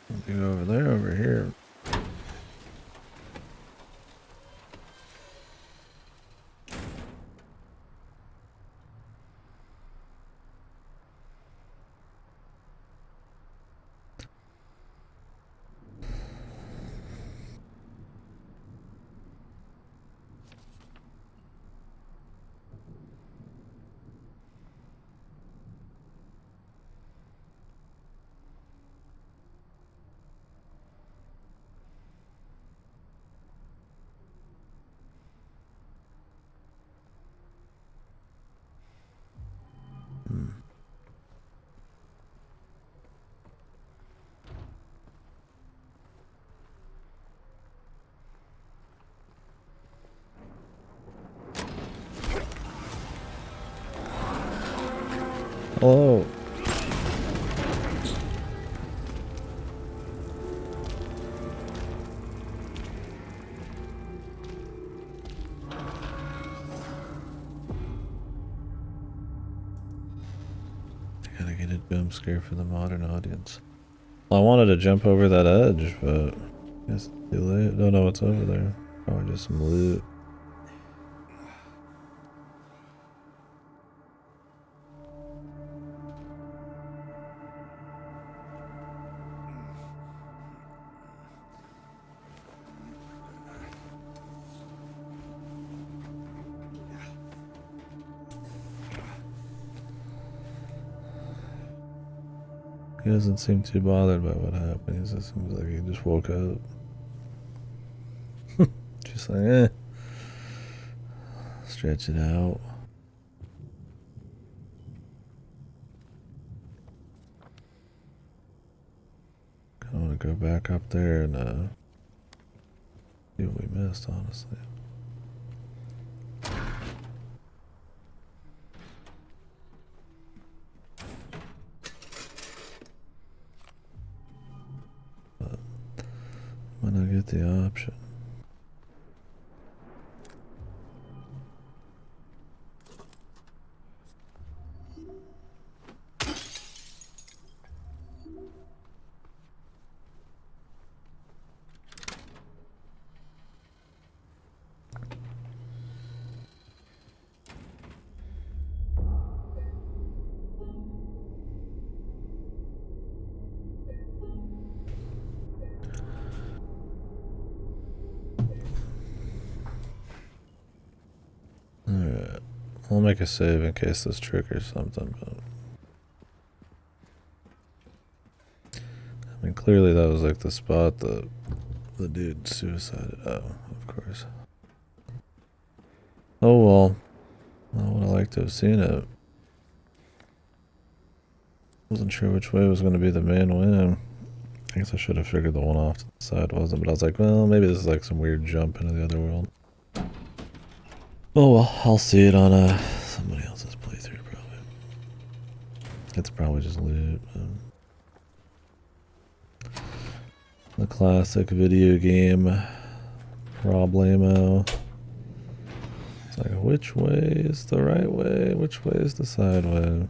Something over there, over here. Hello. I gotta get a jump scare for the modern audience. Well, I wanted to jump over that edge, but I guess it's too late. Don't know what's over there. Probably just some loot. He doesn't seem too bothered by what happened. He just seems like he just woke up. Just like, stretch it out. I want to go back up there and see what we missed, honestly. But when I get the option. I'll make a save in case this triggers something, but I mean, clearly that was like the spot that the dude suicided. Oh, of course. Oh well. I would have liked to have seen it. Wasn't sure which way was going to be the main win. I guess I should have figured the one off to the side wasn't, but I was like, well, maybe this is like some weird jump into the other world. Oh well, I'll see it on somebody else's playthrough probably. It's probably just loot. The classic video game problemo. It's like, which way is the right way? Which way is the side way?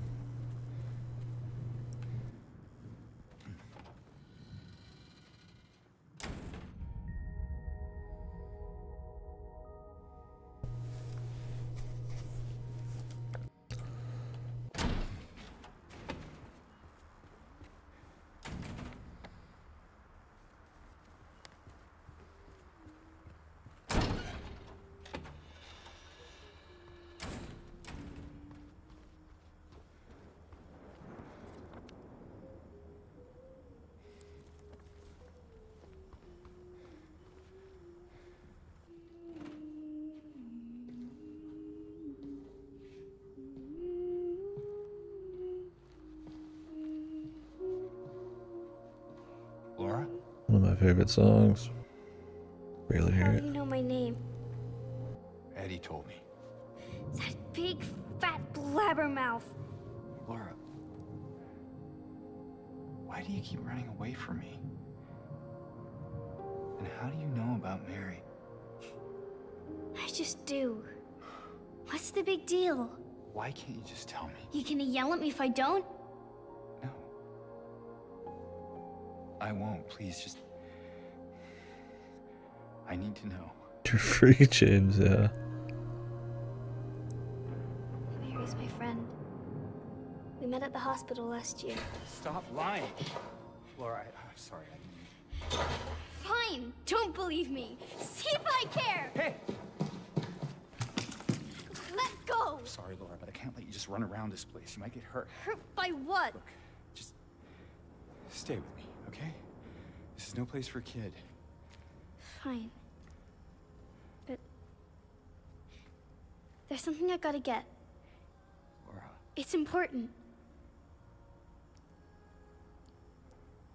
Laura? One of my favorite songs. Barely How hear do it. you know my name? Eddie told me. That big, fat blabbermouth. Laura, why do you keep running away from me? And how do you know about Mary? I just do. What's the big deal? Why can't you just tell me? You gonna yell at me if I don't? No. I won't. Please, just... I need to know. You're free, James, yeah. Mary's my friend. We met at the hospital last year. Stop lying. Laura, I'm sorry. I didn't... Fine, don't believe me. See if I care. Hey! Let go. I'm sorry, Laura, but I can't let you just run around this place. You might get hurt. Hurt by what? Look, just stay with me, okay? This is no place for a kid. Fine. But there's something I gotta get. Laura, It's important.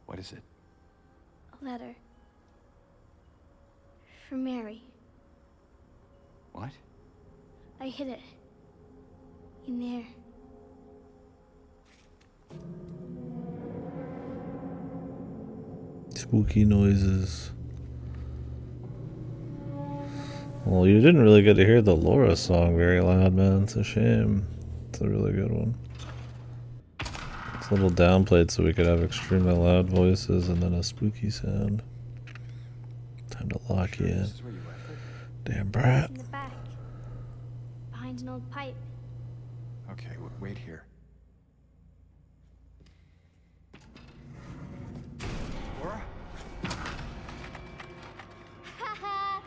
what is it? A letter. For Mary. What? I hid it. In there. Spooky noises. Well, you didn't really get to hear the Laura song very loud, man. It's a shame. It's a really good one. It's a little downplayed so we could have extremely loud voices and then a spooky sound. Time to lock you in. This is where you left it? Damn brat. In the back. Behind an old pipe. Okay, wait here. Laura? Haha!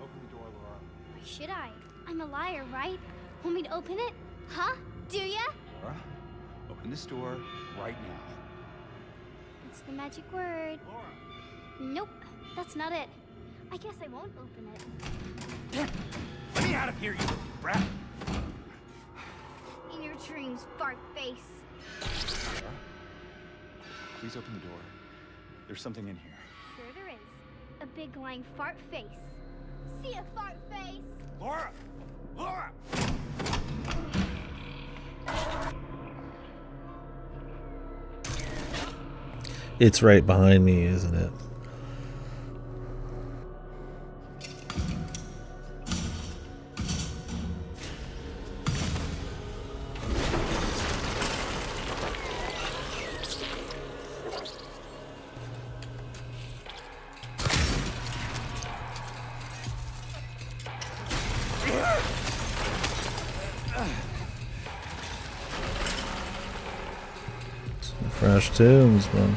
Open the door, Laura. Why should I? I'm a liar, right? Want me to open it? Huh? Do ya? Laura, open this door right now. It's the magic word. Laura! Nope, that's not it. I guess I won't open it. Let me out of here, you brat! In your dreams, fart face. Laura, please open the door. There's something in here. Sure there is. A big lying fart face. See a fart face? Laura! Laura! It's right behind me, isn't it? Some fresh tunes, man.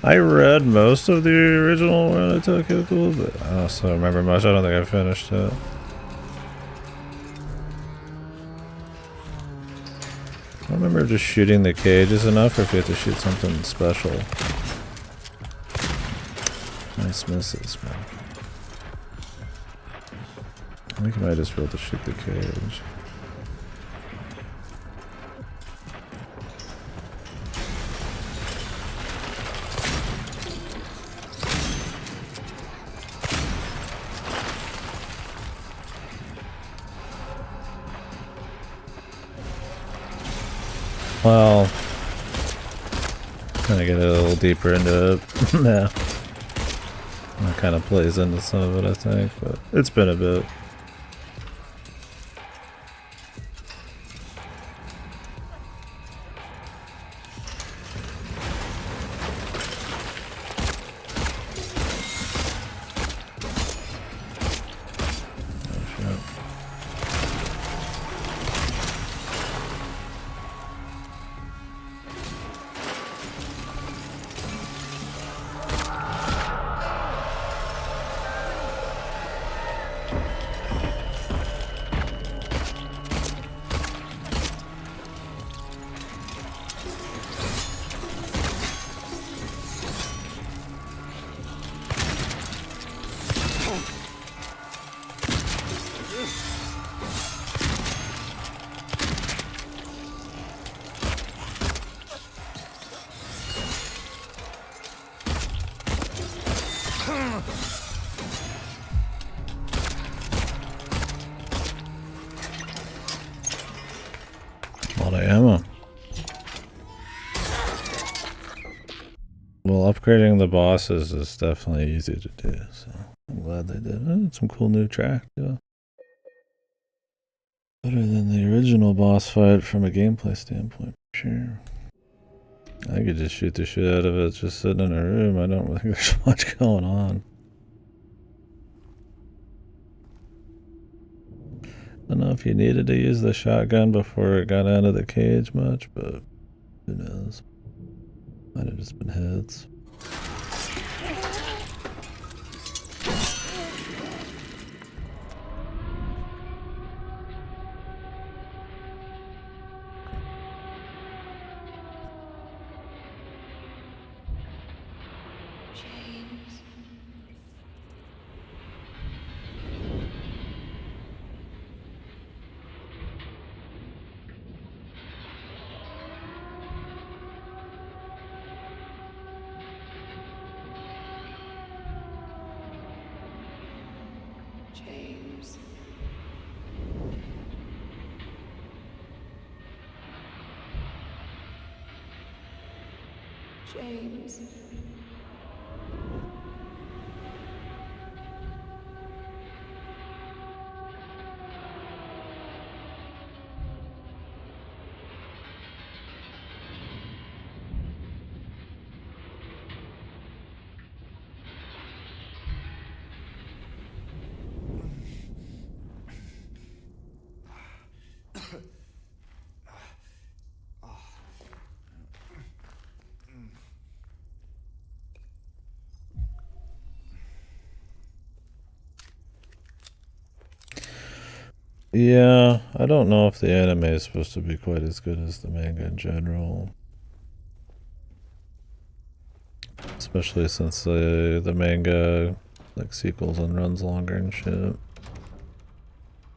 I read most of the original when I took it, but I also remember much. I don't think I finished it. I don't remember if just shooting the cage is enough, or if you have to shoot something special. Nice misses, man. I think I might just be able to shoot the cage. Well, gonna get a little deeper into it now. That kind of plays into some of it, I think, but it's been a bit. A lot of ammo. Well, upgrading the bosses is definitely easy to do, so I'm glad they did it. It's some cool new track, yeah. Better than the original boss fight from a gameplay standpoint, for sure. I could just shoot the shit out of it just sitting in a room. I don't think there's much going on. I don't know if you needed to use the shotgun before it got out of the cage much, but who knows. Might have just been hits. James. Yeah, I don't know if the anime is supposed to be quite as good as the manga in general. Especially since the manga, like, sequels and runs longer and shit.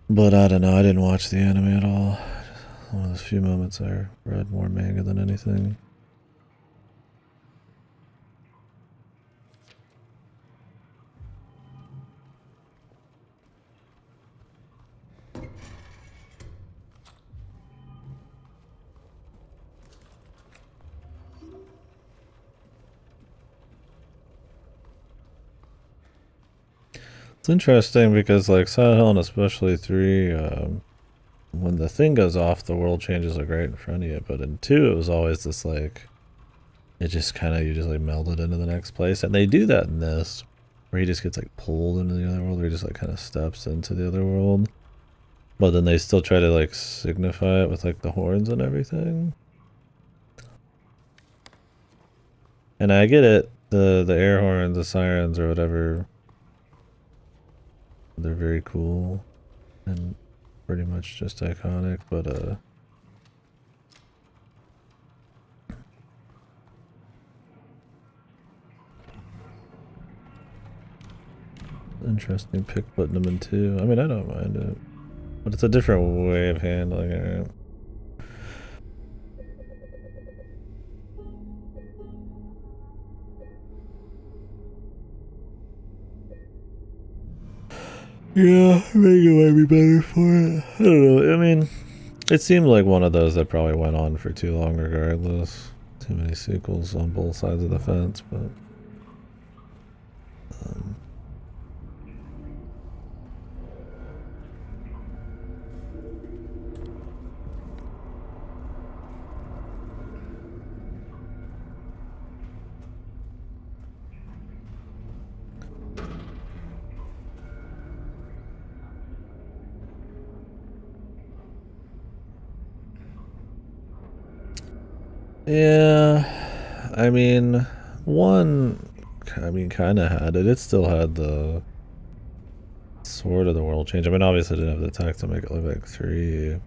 But I don't know, I didn't watch the anime at all. One of those few moments I read more manga than anything. It's interesting because, like, Silent Hill and especially 3, when the thing goes off, the world changes, like, right in front of you. But in 2, it was always this, like, it just kind of, you just, like, melded into the next place. And they do that in this, where he just gets, like, pulled into the other world, or he just, like, kind of steps into the other world. But then they still try to, like, signify it with, like, the horns and everything. And I get it. The air horns, the sirens, or whatever, they're very cool and pretty much just iconic, but interesting pick putting them in two. I mean, I don't mind it, but it's a different way of handling it. Yeah, maybe it might be better for it. I don't know. I mean, it seemed like one of those that probably went on for too long regardless. Too many sequels on both sides of the fence, but... yeah, I mean, one, kind of had it. It still had the sort of the world change. I mean, obviously, it didn't have the tech to make it look like 3.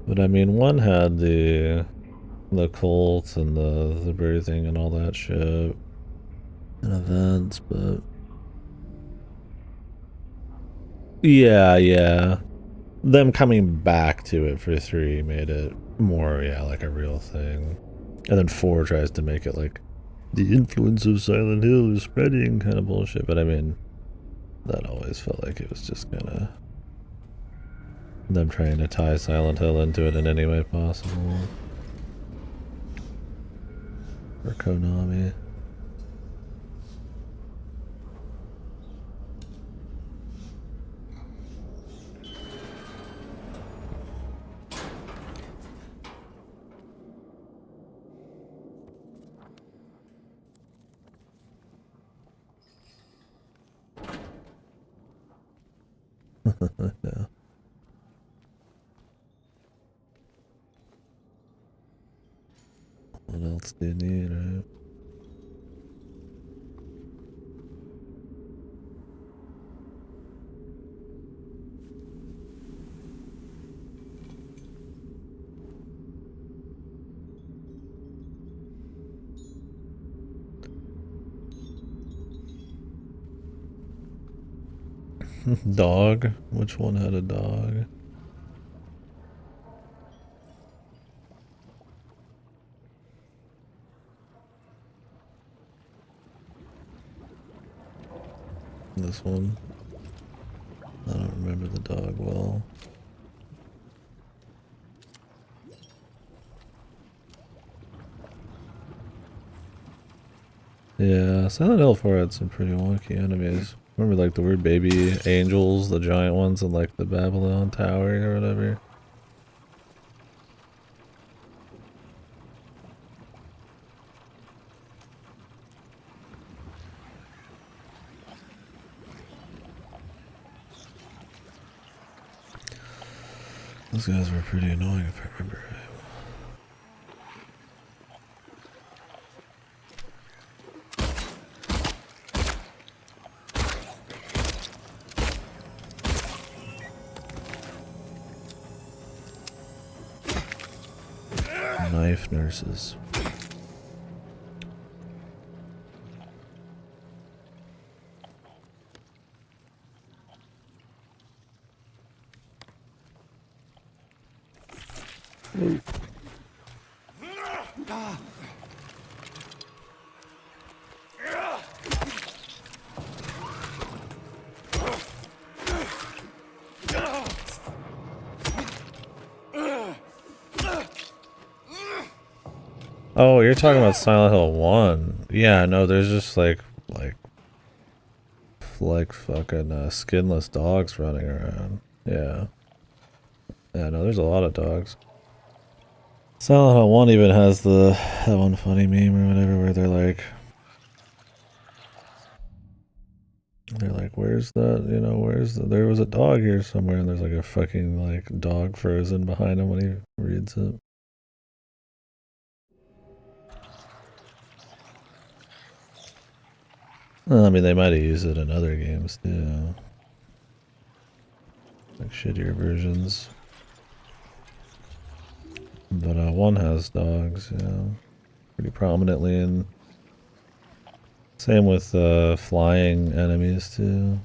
But I mean, one had the cult and the birthing and all that shit and events, but yeah, them coming back to it for 3 made it more, yeah, like a real thing. And then 4 tries to make it like the influence of Silent Hill is spreading kind of bullshit. But I mean, that always felt like it was just kind of them trying to tie Silent Hill into it in any way possible. For Konami. Yeah. What else do you need, right? Dog? Which one had a dog? This one. I don't remember the dog well. Yeah, Silent Hill 4 had some pretty wonky enemies. Remember like the weird baby angels, the giant ones in like the Babylon Tower or whatever? Those guys were pretty annoying if I remember right. Knife nurses. Oh, you're talking about Silent Hill 1. Yeah, no, there's just like fucking skinless dogs running around. Yeah. Yeah, no, there's a lot of dogs. Silent Hill 1 even has that one funny meme or whatever where they're like, where's that, there was a dog here somewhere, and there's like a fucking like dog frozen behind him when he reads it. Well, I mean, they might have used it in other games too. Like shittier versions. But one has dogs, yeah. Pretty prominently, and same with flying enemies too.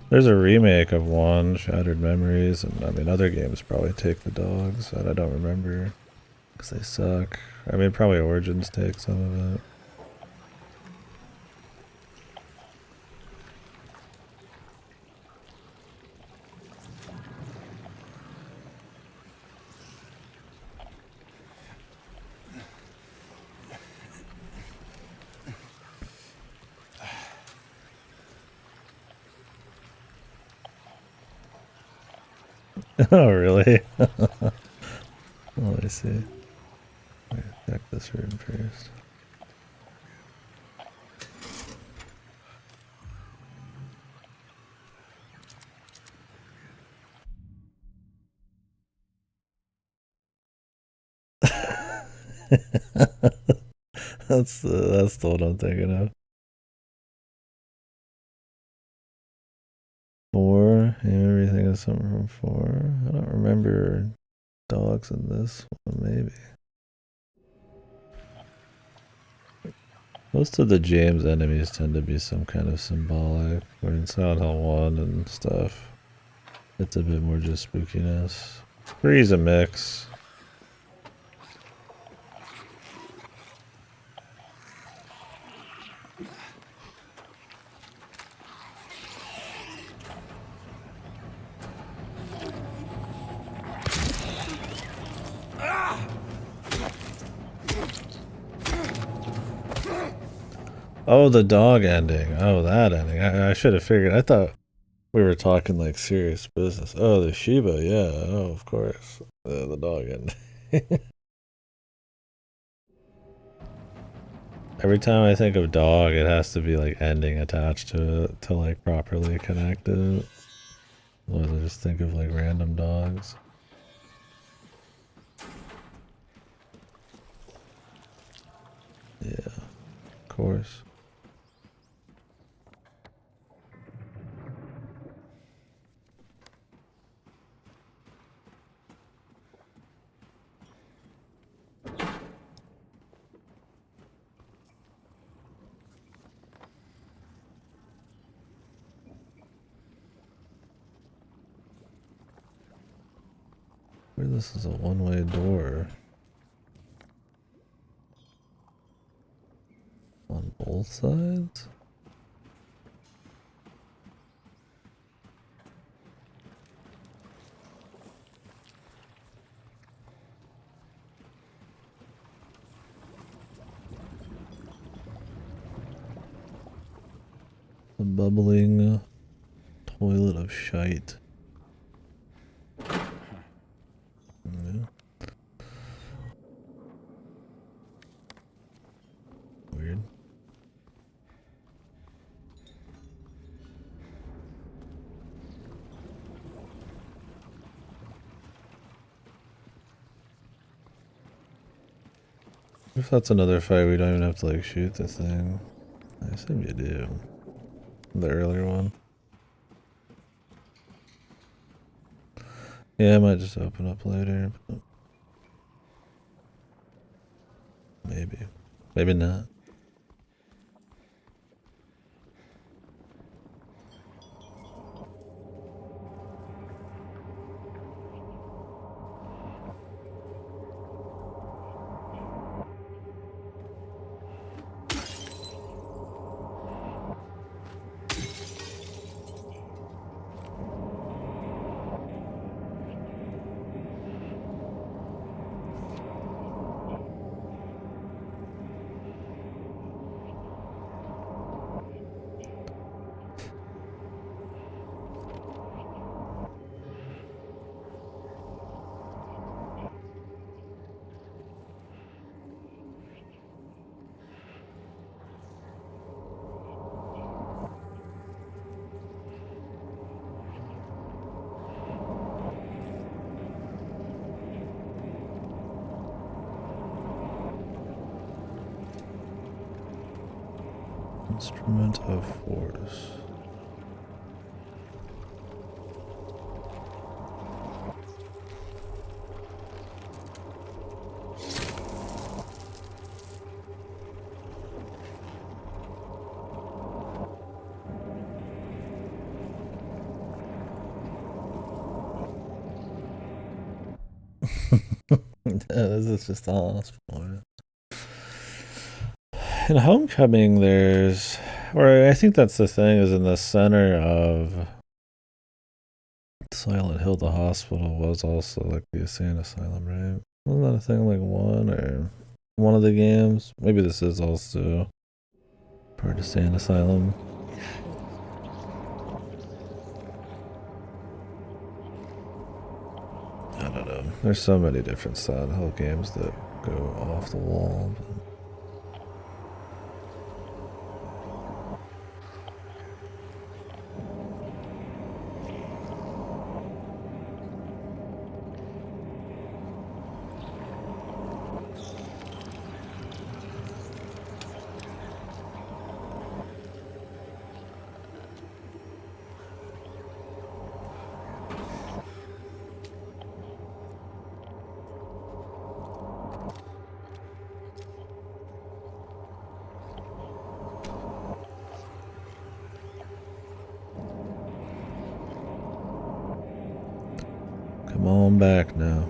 There's a remake of one, Shattered Memories, and I mean other games probably take the dogs that I don't remember because they suck. I mean probably Origins take some of it. Oh really? Let me see. Check this room first. That's the one I'm thinking of. 4. Yeah, everything is something from 4. I don't remember dogs in this one, maybe. Most of the James enemies tend to be some kind of symbolic, where in Silent Hill 1 and stuff, it's a bit more just spookiness. 3's a mix. Oh, the dog ending. Oh, that ending. I should have figured. I thought we were talking like serious business. Oh, the Shiba. Yeah. Oh, of course. The dog ending. Every time I think of dog, it has to be like ending attached to it to like properly connect it. Otherwise, I just think of like random dogs. Yeah, of course. Where this is a one-way door. On both sides? A bubbling toilet of shite. Yeah. Weird. If that's another fight, we don't even have to like shoot the thing. I assume you do. The earlier one. Yeah, I might just open up later. But maybe. Maybe not. Instrument of force. This is just all spoiler. In Homecoming, there's, or I think that's the thing, is in the center of Silent Hill, the hospital was also like the insane asylum, right? Wasn't that a thing like one of the games? Maybe this is also part of insane asylum. I don't know. There's so many different Silent Hill games that go off the wall. But come on back now.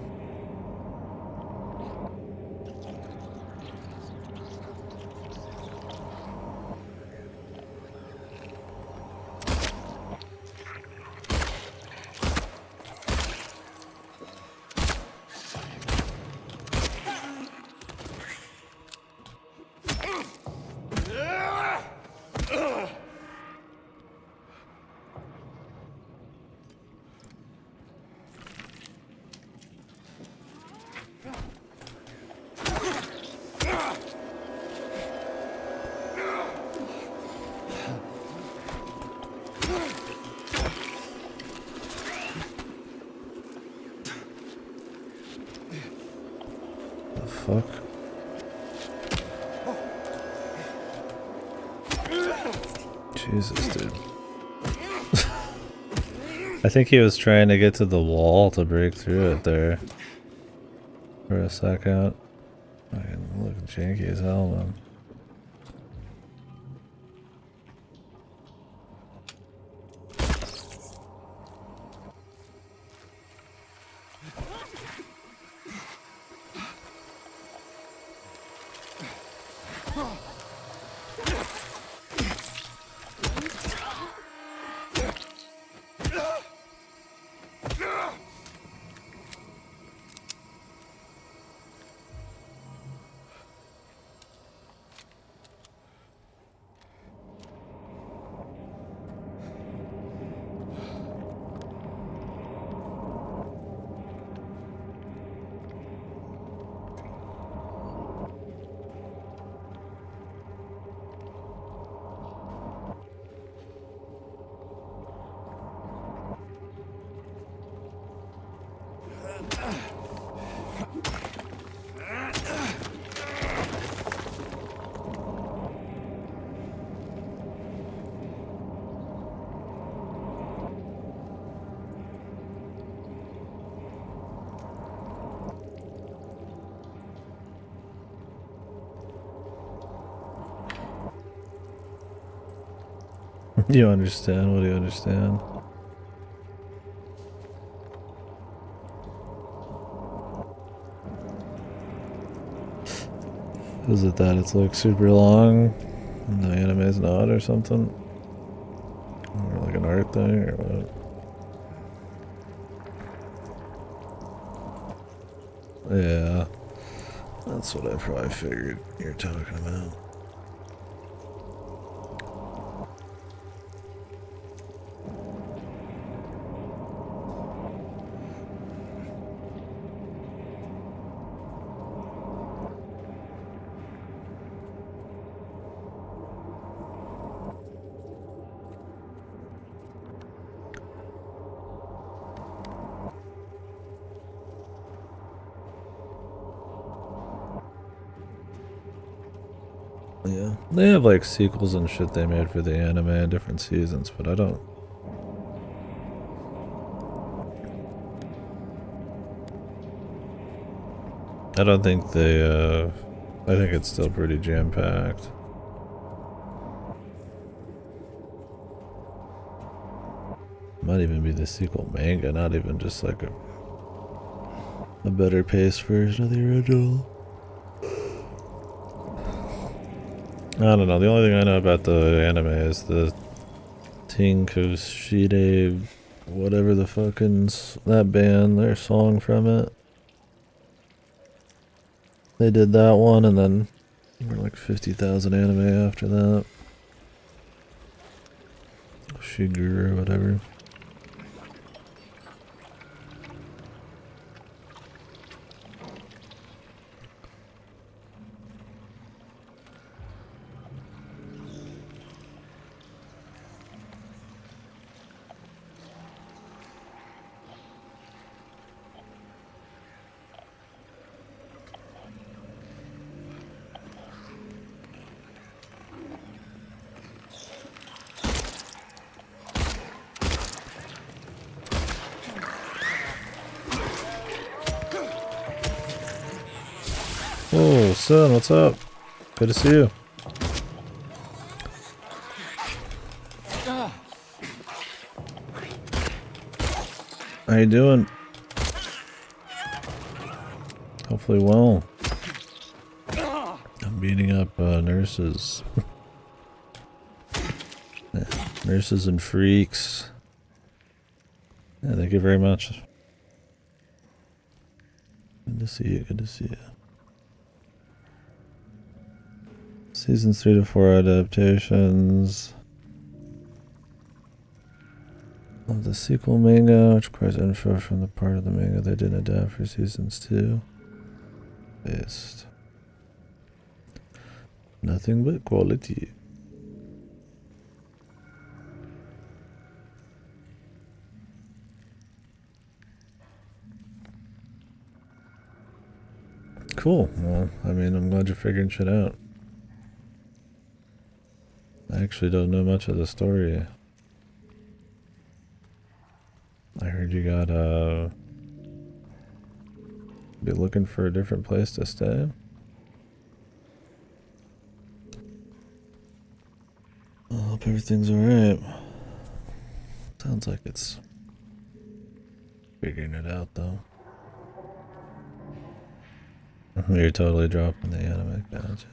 The fuck? Jesus, dude. I think he was trying to get to the wall to break through it there for a second. Fucking look janky as hell, man. You understand? What do you understand? Is it that it's like super long and the anime's not or something? Or like an art thing or what? Yeah. That's what I probably figured you're talking about. Yeah, they have like sequels and shit they made for the anime in different seasons, but I don't think they, I think it's still pretty jam-packed. Might even be the sequel manga, not even just like a better paced version of the original. I don't know, the only thing I know about the anime is the Tinkoshide, whatever the that band, their song from it. They did that one, and then there were like 50,000 anime after that. Shiguru or whatever. Oh, son, what's up? Good to see you. How you doing? Hopefully well. I'm beating up nurses. Yeah, nurses and freaks. Yeah, thank you very much. Good to see you, good to see you. Seasons 3 to 4 adaptations of the sequel manga, which requires info from the part of the manga they didn't adapt for seasons 2. Based. Nothing but quality. Cool. Well, I mean, I'm glad you're figuring shit out. I actually don't know much of the story. I heard you got, be looking for a different place to stay. I hope everything's alright. Sounds like it's figuring it out, though. You're totally dropping the anime, gotcha.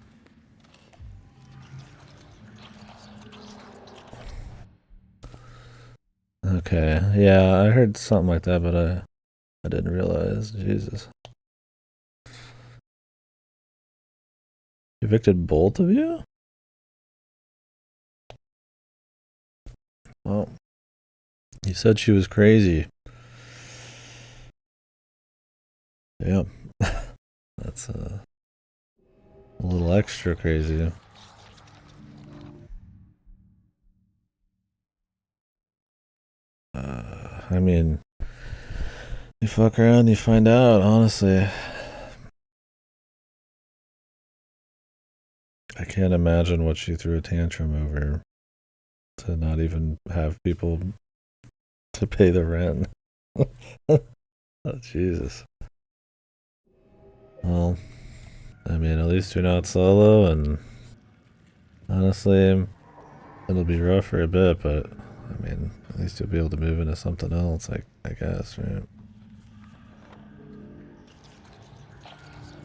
Okay, yeah, I heard something like that, but I didn't realize. Jesus. Evicted both of you? Well, you said she was crazy. Yep. That's a little extra crazy. I mean, you fuck around, you find out, honestly. I can't imagine what she threw a tantrum over to not even have people to pay the rent. Oh, Jesus. Well, I mean, at least you're not solo, and honestly, it'll be rough for a bit, but I mean, at least you'll be able to move into something else, I guess, right?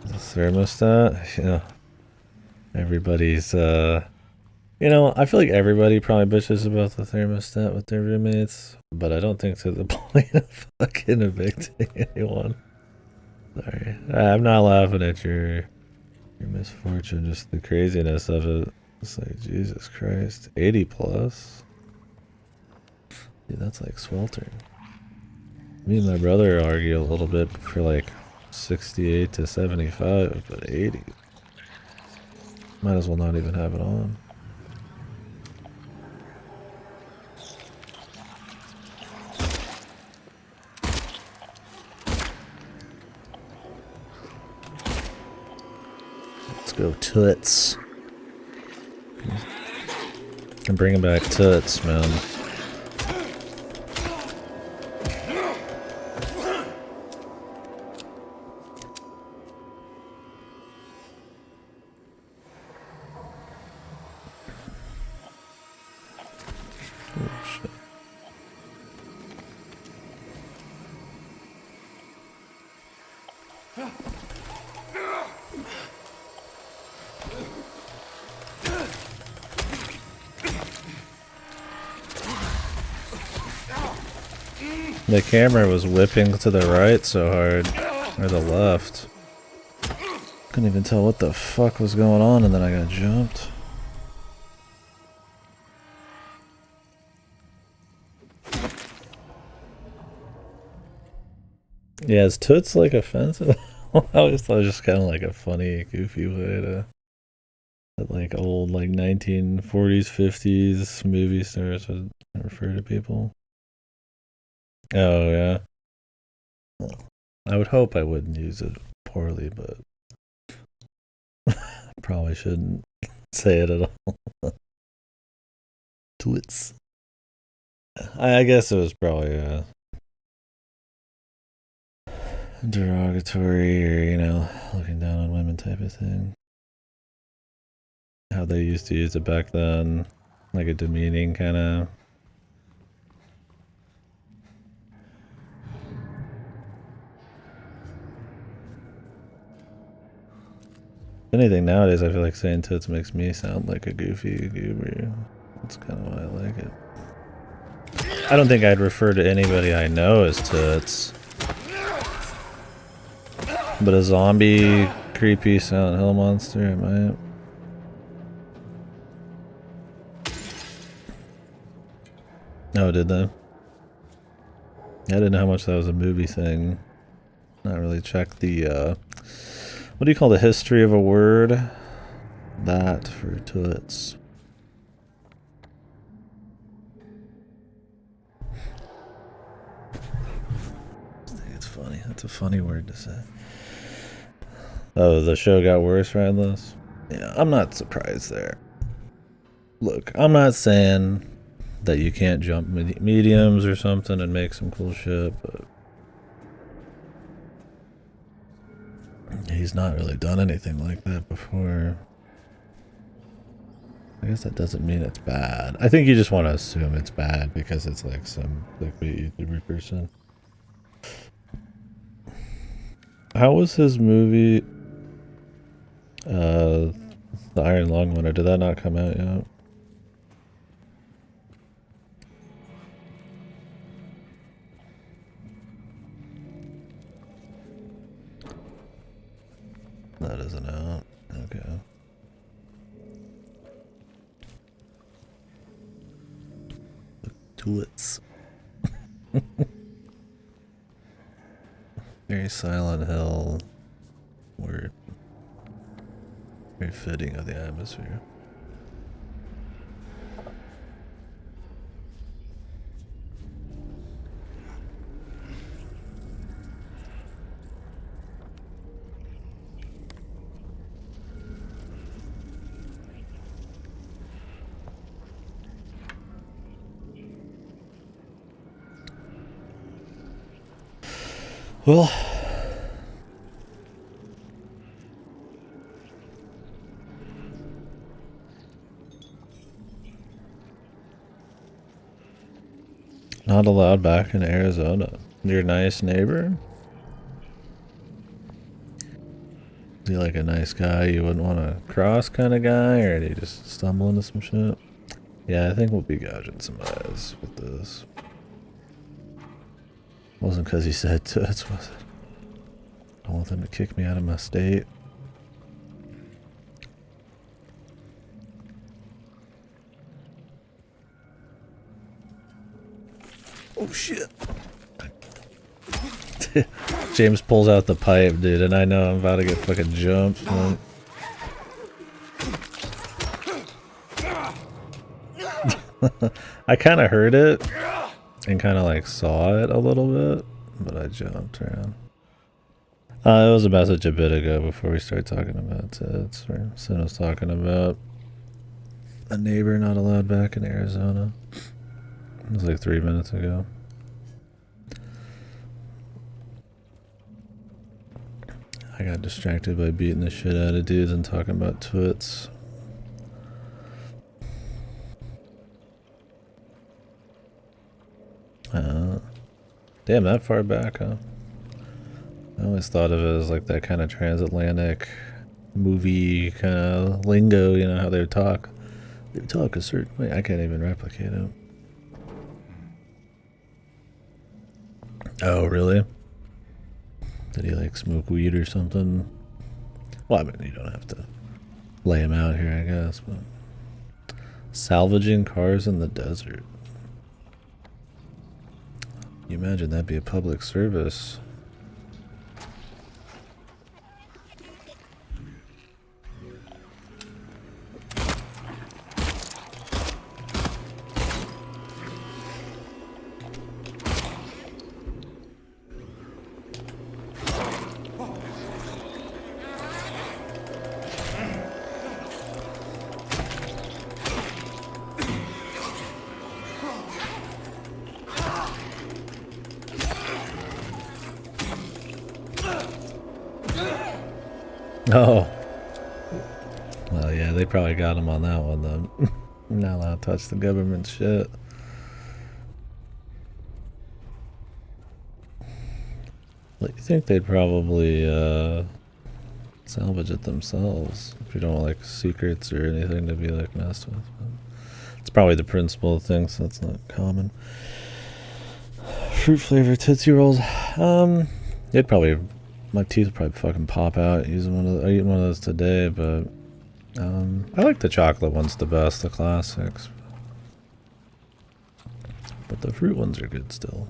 The thermostat? Yeah. Everybody's, you know, I feel like everybody probably bitches about the thermostat with their roommates, but I don't think to the point of fucking evicting anyone. Sorry. I'm not laughing at your misfortune, just the craziness of it. It's like, Jesus Christ. 80 plus? Dude, that's like sweltering. Me and my brother argue a little bit for like 68 to 75, but 80. Might as well not even have it on. Let's go toots. And bringing back tits, man. Oh, shit. The camera was whipping to the right so hard, or the left. Couldn't even tell what the fuck was going on, and then I got jumped. Yeah, is toots like offensive? I always thought it was just kind of like a funny, goofy way to, that like old like 1940s, 50s movie stars would refer to people. Oh yeah. I would hope I wouldn't use it poorly, but probably shouldn't say it at all. Twits. I guess it was probably a derogatory or, you know, looking down on women type of thing. How they used to use it back then, like a demeaning kind of. Anything nowadays, I feel like saying tits makes me sound like a goofy goober. That's kind of why I like it. I don't think I'd refer to anybody I know as tits. But a zombie, creepy Silent Hill monster, I might. Oh, did they? I didn't know how much that was a movie thing. Not really checked the, what do you call the history of a word? That for toots. I think it's funny. That's a funny word to say. Oh, the show got worse, Radless? Yeah, I'm not surprised there. Look, I'm not saying that you can't jump mediums or something and make some cool shit, but he's not really done anything like that before. I guess that doesn't mean it's bad. I think you just want to assume it's bad because it's like some clickbait YouTuber person. How was his movie, The Iron Lung one, or did that not come out yet? That isn't out. Okay. Toots. Very Silent Hill word. Very fitting of the atmosphere. Well, not allowed back in Arizona. Your nice neighbor? Is he like a nice guy you wouldn't want to cross kind of guy, or did he just stumble into some shit? Yeah, I think we'll be gouging some eyes with this. Wasn't because he said toots, was it? I want them to kick me out of my state. Oh shit. James pulls out the pipe, dude, and I know I'm about to get fucking jumped. Man. I kind of heard it and kind of like saw it a little bit, but I jumped around. It was a message a bit ago before we started talking about tits, or Sin was talking about. A neighbor not allowed back in Arizona. It was like 3 minutes ago. I got distracted by beating the shit out of dudes and talking about twits. Damn, that far back, huh? I always thought of it as like that kind of transatlantic movie kind of lingo, you know, how they would talk. They would talk a certain way. I can't even replicate it. Oh, really? Did he like smoke weed or something? Well, I mean, you don't have to lay him out here, I guess, but salvaging cars in the desert. You imagine that'd be a public service. Oh. Well, yeah, they probably got him on that one, then. Not allowed to touch the government shit. Well, you think they'd probably, salvage it themselves if you don't want, like, secrets or anything to be, like, messed with. But it's probably the principal thing, so it's not common. Fruit flavored Tootsie Rolls. It'd probably... My teeth would probably fucking pop out using one of eating one of those today, but I like the chocolate ones the best, the classics. But the fruit ones are good still.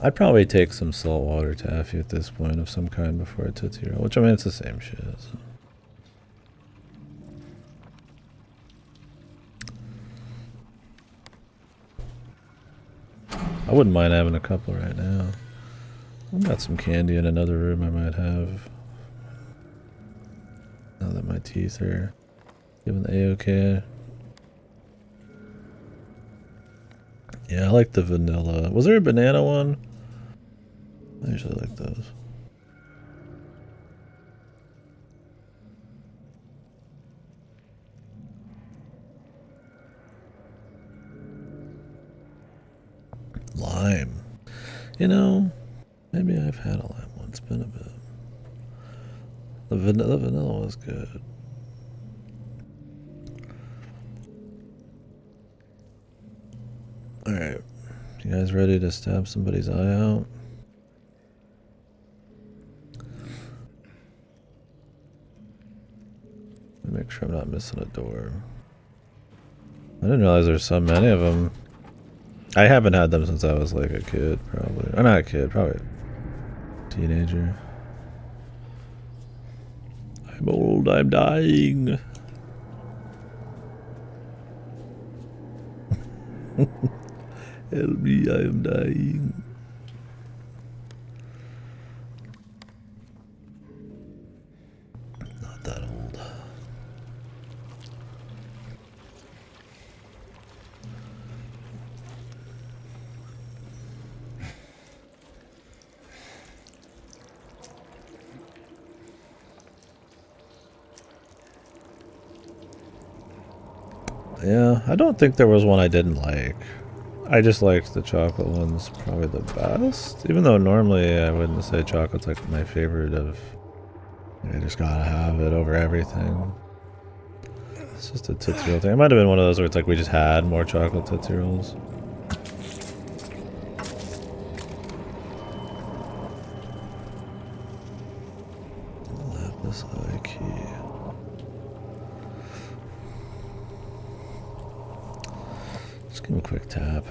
I'd probably take some saltwater taffy at this point of some kind before a Tootsie Roll, which I mean it's the same shit. So. I wouldn't mind having a couple right now. I've got some candy in another room I might have. Now that my teeth are giving the A-OK. Yeah, I like the vanilla. Was there a banana one? I usually like those. Lime. You know, maybe I've had a lime one. It's been a bit. The vanilla was good. Alright. You guys ready to stab somebody's eye out? Let me make sure I'm not missing a door. I didn't realize there's so many of them. I haven't had them since I was like a kid, probably. Or not a kid, probably a teenager. I'm old, I'm dying. Help me, I am dying. Not that old. Yeah, I don't think there was one I didn't like. I just liked the chocolate ones probably the best. Even though normally I wouldn't say chocolate's like my favorite of... I just gotta have it over everything. It's just a Tootsie Roll thing. It might have been one of those where it's like we just had more chocolate Tootsie Rolls. Lapis eye key. Just give him a quick tap.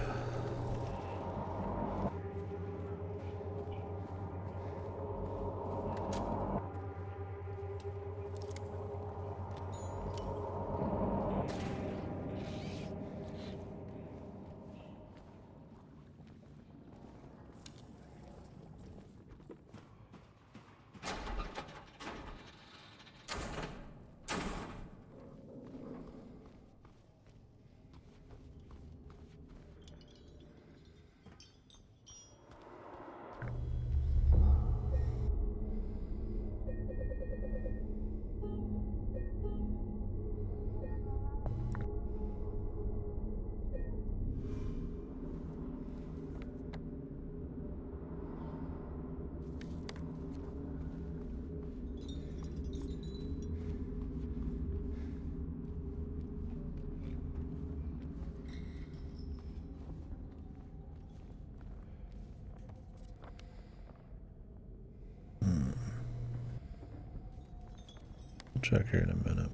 check here in a minute.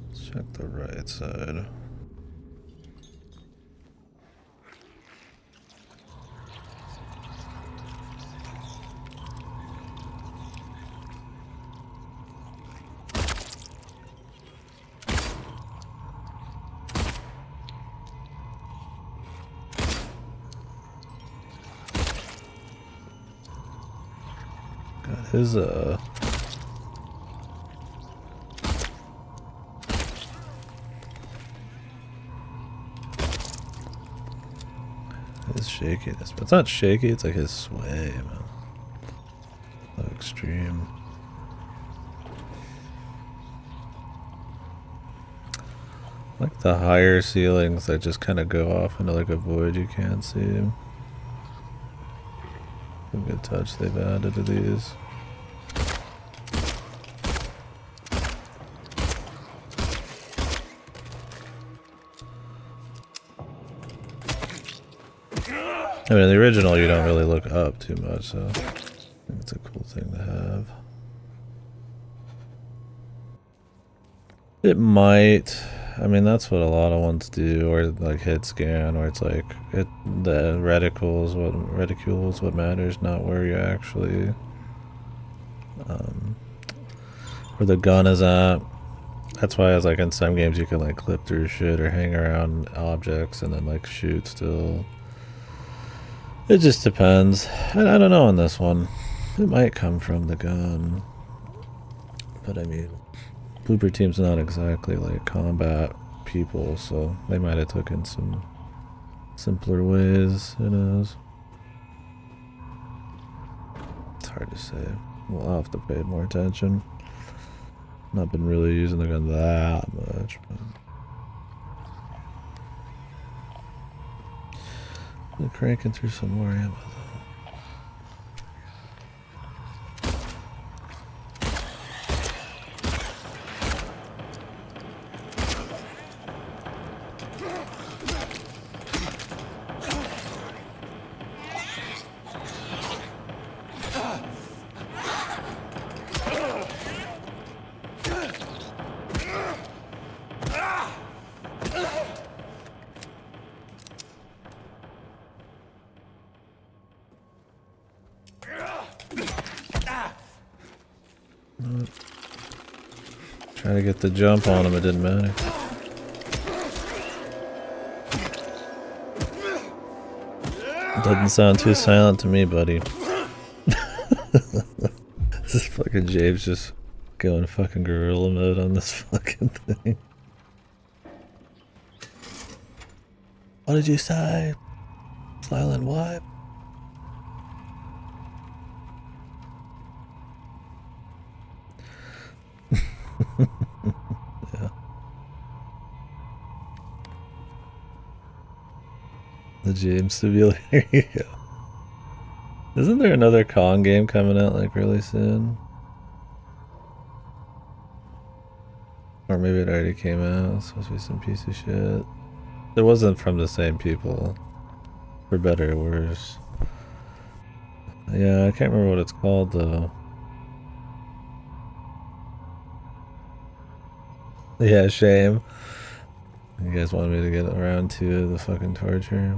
Let's check the right side. Got his his shakiness, but it's not shaky, it's like his sway, man. So extreme. Like the higher ceilings that just kind of go off into like a void you can't see. A good touch they've added to these. I mean, in the original you don't really look up too much, so I think it's a cool thing to have. It might. I mean, that's what a lot of ones do, or like hit scan, where it's like the reticule is what matters, not where you actually, where the gun is at. That's why, it's like in some games you can like clip through shit or hang around objects and then like shoot still. It just depends. I don't know on this one. It might come from the gun, but I mean, Blooper Team's not exactly like combat people, so they might have taken some simpler ways, who knows. It's hard to say. We'll have to pay more attention. Not been really using the gun that much, but I'm cranking through some more ammo though. Trying to get the jump on him, it didn't matter. Doesn't sound too silent to me, buddy. This is fucking James just going fucking gorilla mode on this fucking thing. What did you say? Silent what? Yeah. The James Simulator. Yeah. Isn't there another Kong game coming out like really soon? Or maybe it already came out. It's supposed to be some piece of shit. It wasn't from the same people. For better or worse. Yeah, I can't remember what it's called though. Yeah, shame. You guys wanted me to get around to the fucking torture.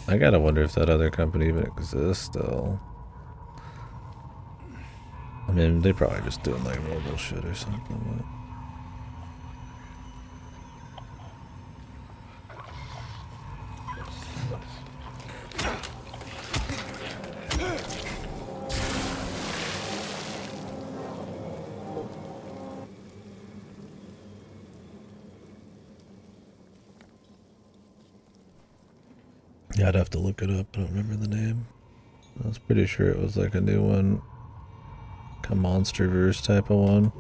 I gotta wonder if that other company even exists still. I mean, they probably just doing like mobile shit or something. But yeah, I'd have to look it up. I don't remember the name. I was pretty sure it was like a new one. Like a Monsterverse type of one.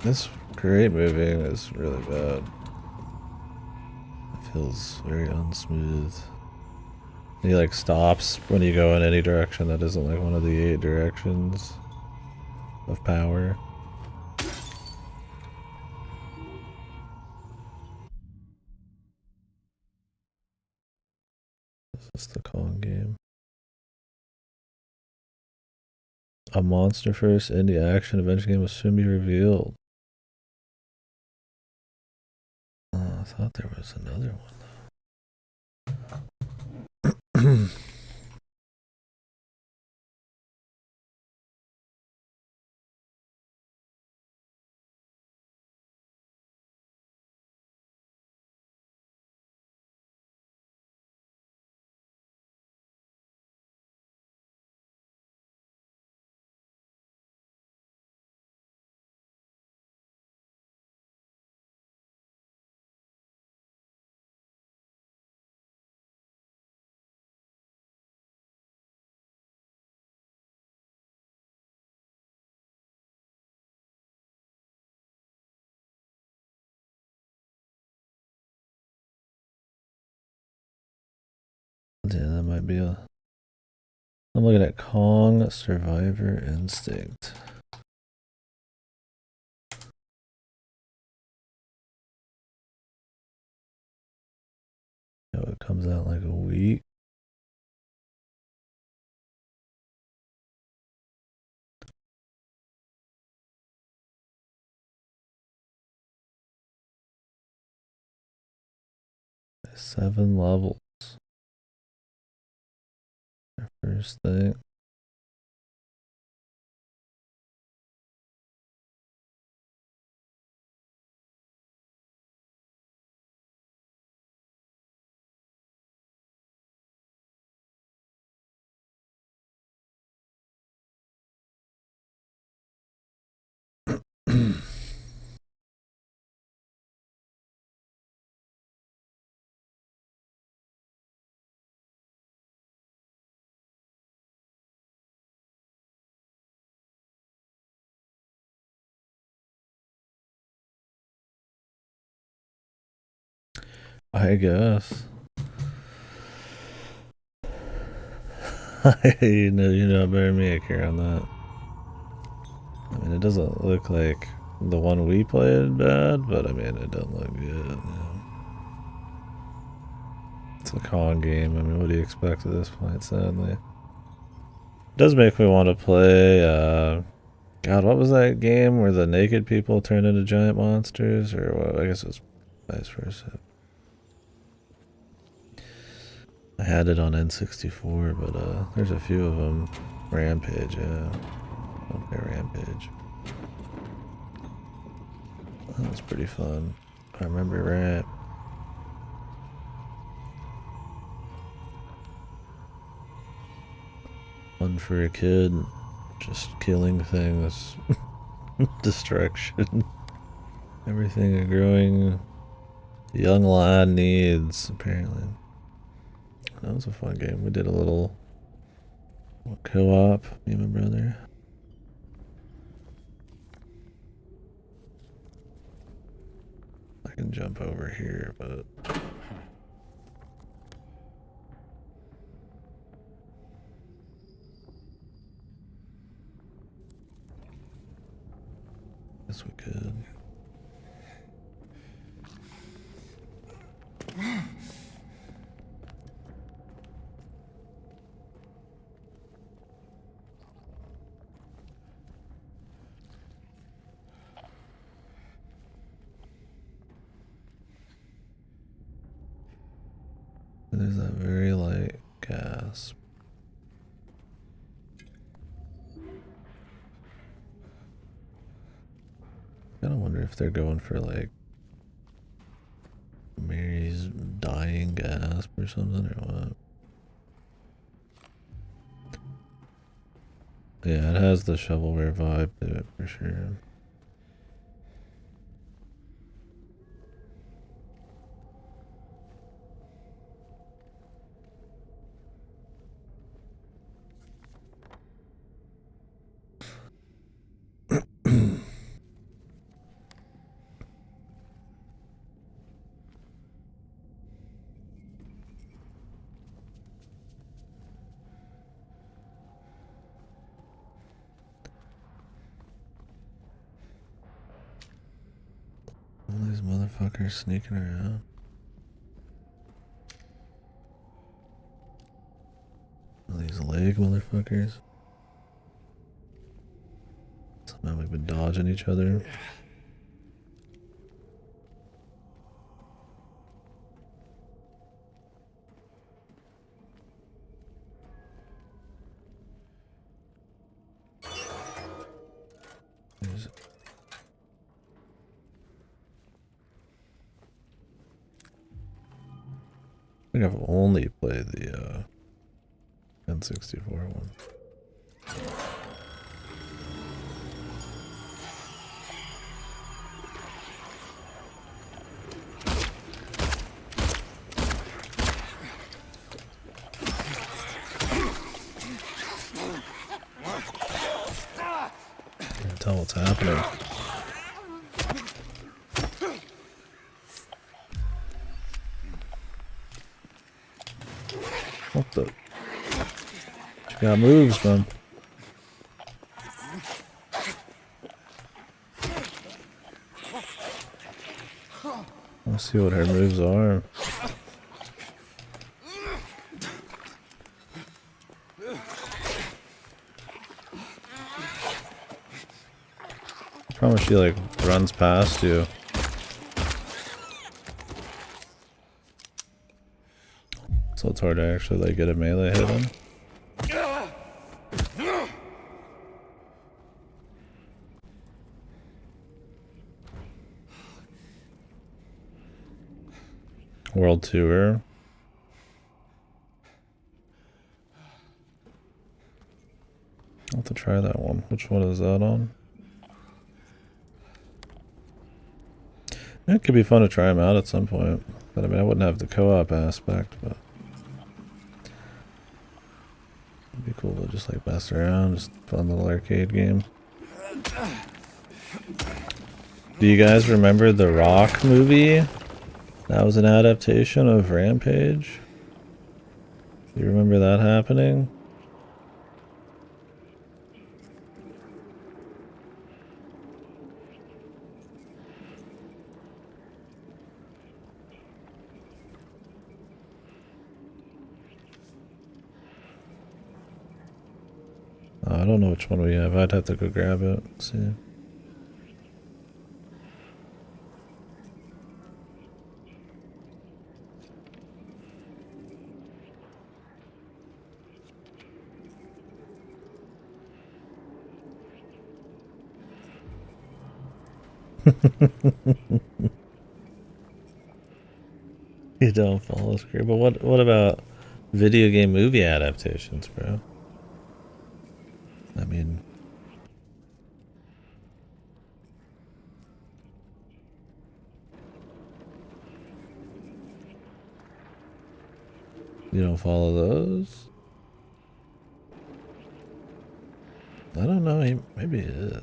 This great movie is really bad. feels very unsmooth. He like stops when you go in any direction that isn't like one of the 8 directions of power. This is the Kong game. A monster first indie action adventure game will soon be revealed. Oh, I thought there was another one. Yeah, that might be a... I'm looking at Kong Survivor Instinct. Oh, it comes out in like a week. Seven levels. First thing. I guess. you know better than me, I care on that. I mean, it doesn't look like the one we played bad, but I mean, it doesn't look good. Yeah. It's a Kong game. I mean, what do you expect at this point, sadly? It does make me want to play, God, what was that game where the naked people turned into giant monsters? Or what? I guess it was vice versa. I had it on N64, but there's a few of them. Rampage, yeah. Okay, Rampage. That was pretty fun. I remember right. Fun for a kid. Just killing things. Destruction. Everything a growing young lad needs, apparently. That was a fun game. We did a little co-op, me and my brother. I can jump over here, but... Guess we could. There's that very light gasp. I kinda wonder if they're going for like Mary's dying gasp or something or what. Yeah, it has the shovelware vibe to it for sure. Motherfuckers sneaking around. These leg motherfuckers. Somehow we've been dodging each other. I think I've only played the N64 one. Can't tell what's happening. What the? She got moves, man. Let's see what her moves are. I promise she like runs past you. So it's hard to actually like get a melee hit in. World Tour. I'll have to try that one. Which one is that on? It could be fun to try them out at some point. But I mean, I wouldn't have the co-op aspect, but it'd be cool to just like mess around. Just fun little arcade game. Do you guys remember the Rock movie? That was an adaptation of Rampage. Do you remember that happening? I don't know which one we have. I'd have to go grab it. See. You don't follow script, but what about video game movie adaptations, bro? I mean, you don't follow those? I don't know. Maybe it is.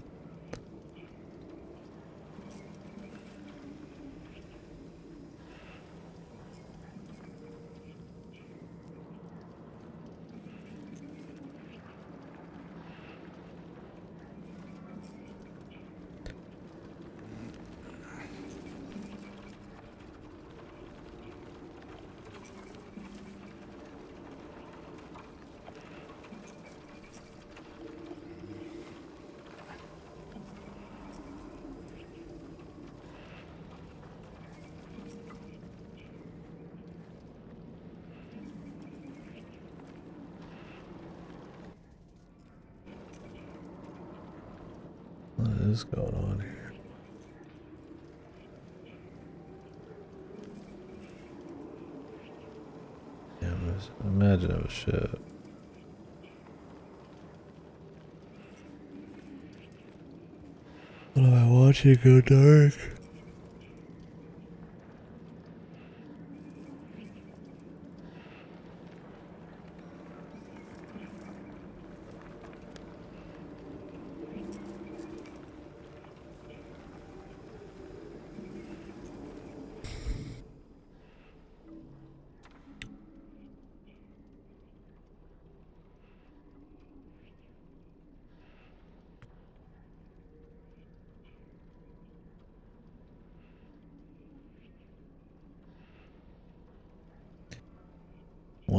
What is going on here? Yeah, imagine it was shit. What am I watching go dark?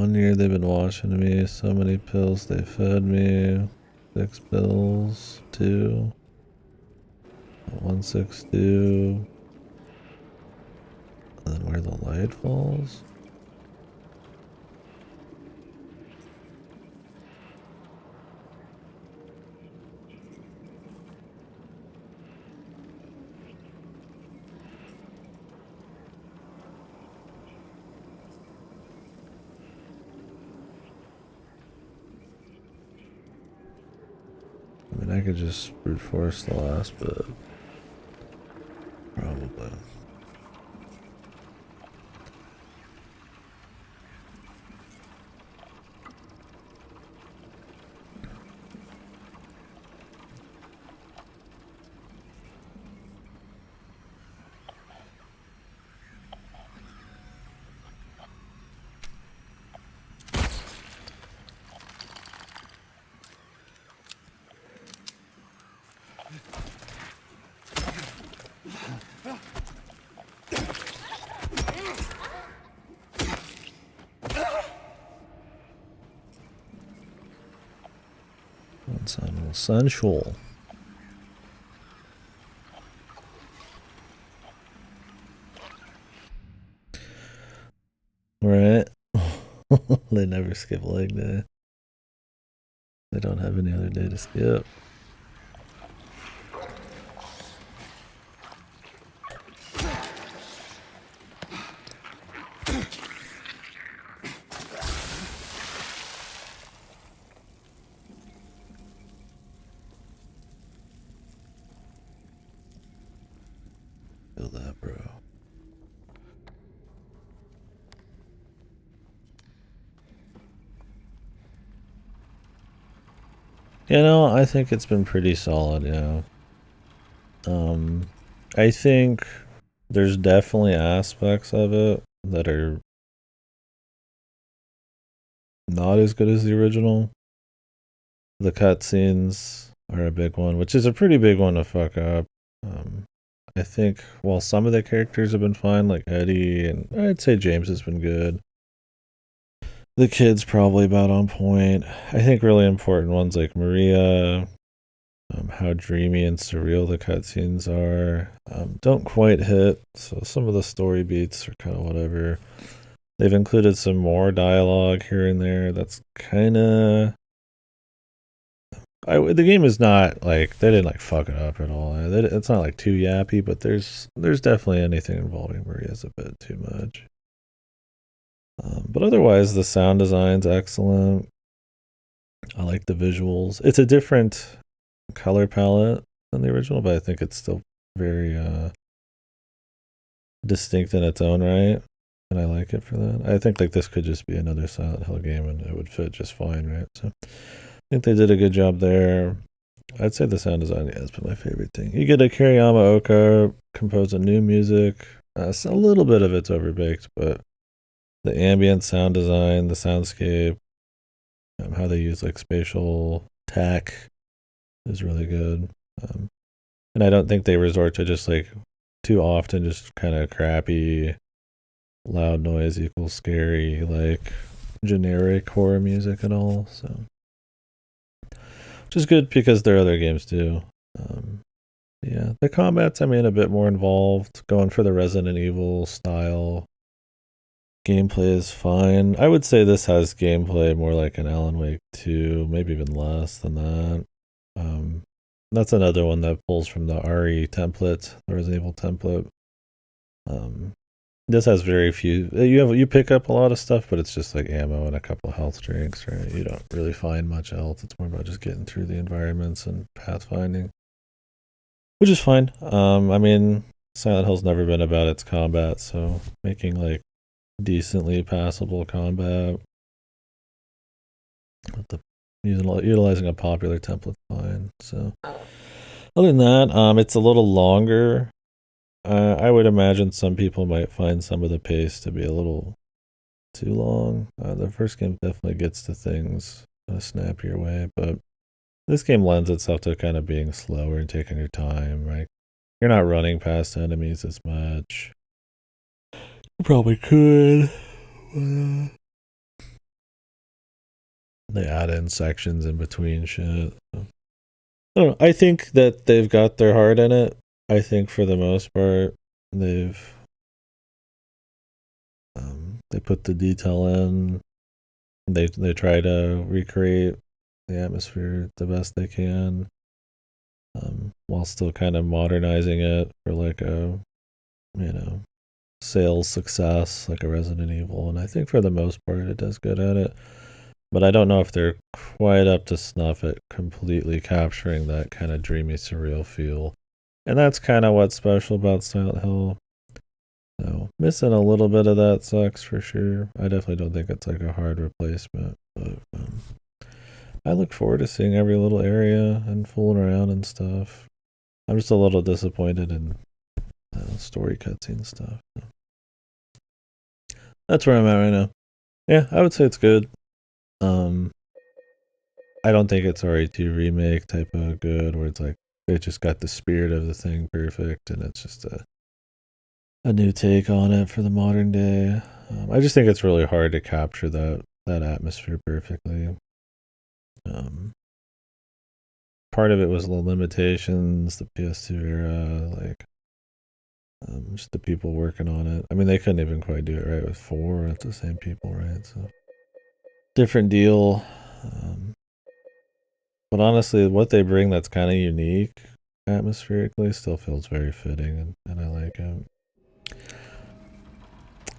1 year they've been watching me. So many pills they fed me. 6 pills. 2. 162. And then where the light falls. I mean, I could just brute force the last bit. Probably. That sounds sensual. Right? They never skip leg day. They don't have any other day to skip. Feel that, bro. You know, I think it's been pretty solid, yeah. I think there's definitely aspects of it that are not as good as the original. The cutscenes are a big one, which is a pretty big one to fuck up. I think while some of the characters have been fine, like Eddie, and I'd say James has been good. The kid's probably about on point. I think really important ones like Maria, how dreamy and surreal the cutscenes are, don't quite hit. So some of the story beats are kind of whatever. They've included some more dialogue here and there. That's kind of. The game is not like they didn't like fuck it up at all. It's not like too yappy, but there's definitely anything involving Maria's a bit too much. But otherwise, the sound design's excellent. I like the visuals. It's a different color palette than the original, but I think it's still very distinct in its own right, and I like it for that. I think like this could just be another Silent Hill game, and it would fit just fine, right? So I think they did a good job there. I'd say the sound design has been my favorite thing. You get a Kiriyama Oka composing new music. So a little bit of it's overbaked, but the ambient sound design, the soundscape, how they use like spatial tech is really good. And I don't think they resort to just like too often just kind of crappy loud noise equals scary like generic horror music at all. So which is good because there are other games too. Yeah, the combat's, I mean, a bit more involved. Going for the Resident Evil style gameplay is fine. I would say this has gameplay more like an Alan Wake 2, maybe even less than that. That's another one that pulls from the RE template, the Resident Evil template. This has very few. You pick up a lot of stuff, but it's just like ammo and a couple of health drinks, right? You don't really find much else. It's more about just getting through the environments and pathfinding, which is fine. I mean, Silent Hill's never been about its combat, so making like decently passable combat with the utilizing a popular template fine. So other than that, it's a little longer. I would imagine some people might find some of the pace to be a little too long. The first game definitely gets to things in a snappier way, but this game lends itself to kind of being slower and taking your time, right? You're not running past enemies as much. You probably could. They add in sections in between shit. I don't know. I think that they've got their heart in it. I think for the most part, they've they put the detail in. They try to recreate the atmosphere the best they can, while still kind of modernizing it for like a, you know, sales success like a Resident Evil. And I think for the most part it does good at it. But I don't know if they're quite up to snuff at completely capturing that kind of dreamy, surreal feel. And that's kind of what's special about Silent Hill. So missing a little bit of that sucks for sure. I definitely don't think it's like a hard replacement, but I look forward to seeing every little area and fooling around and stuff. I'm just a little disappointed in story cutscene stuff. That's where I'm at right now. Yeah, I would say it's good. I don't think it's RE2 remake type of good where it's like they just got the spirit of the thing perfect and it's just a new take on it for the modern day. I just think it's really hard to capture that atmosphere perfectly. Part of it was the limitations, the PS2 era, like just the people working on it. I mean, they couldn't even quite do it right with 4 at the same people, right? So different deal. But honestly, what they bring that's kind of unique atmospherically still feels very fitting, and I like it.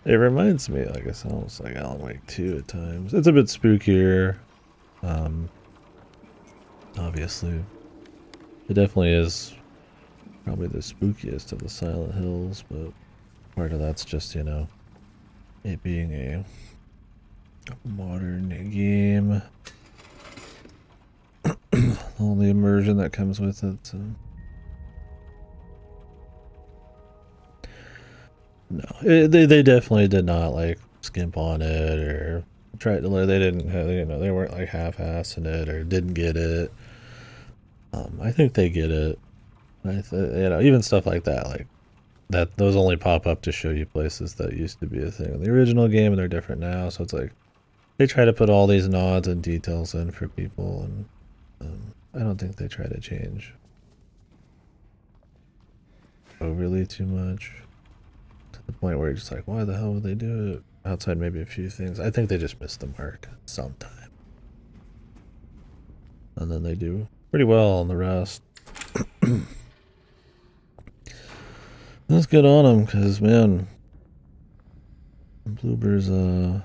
It reminds me, like it's almost like Alan Wake 2 at times. It's a bit spookier. Obviously, it definitely is probably the spookiest of the Silent Hills, but part of that's just, you know, it being a modern game. All the immersion that comes with it. So. No, they definitely did not like skimp on it or try to. They didn't have, you know, they weren't like half-assing it or didn't get it. I think they get it. You know, even stuff like that, like that, those only pop up to show you places that used to be a thing in the original game, and they're different now. So it's like they try to put all these nods and details in for people, and I don't think they try to change overly too much. The point where you're just like, why the hell would they do it? Outside maybe a few things. I think they just missed the mark sometime. And then they do pretty well on the rest. Let's get on them, because, man, Bloober's, tend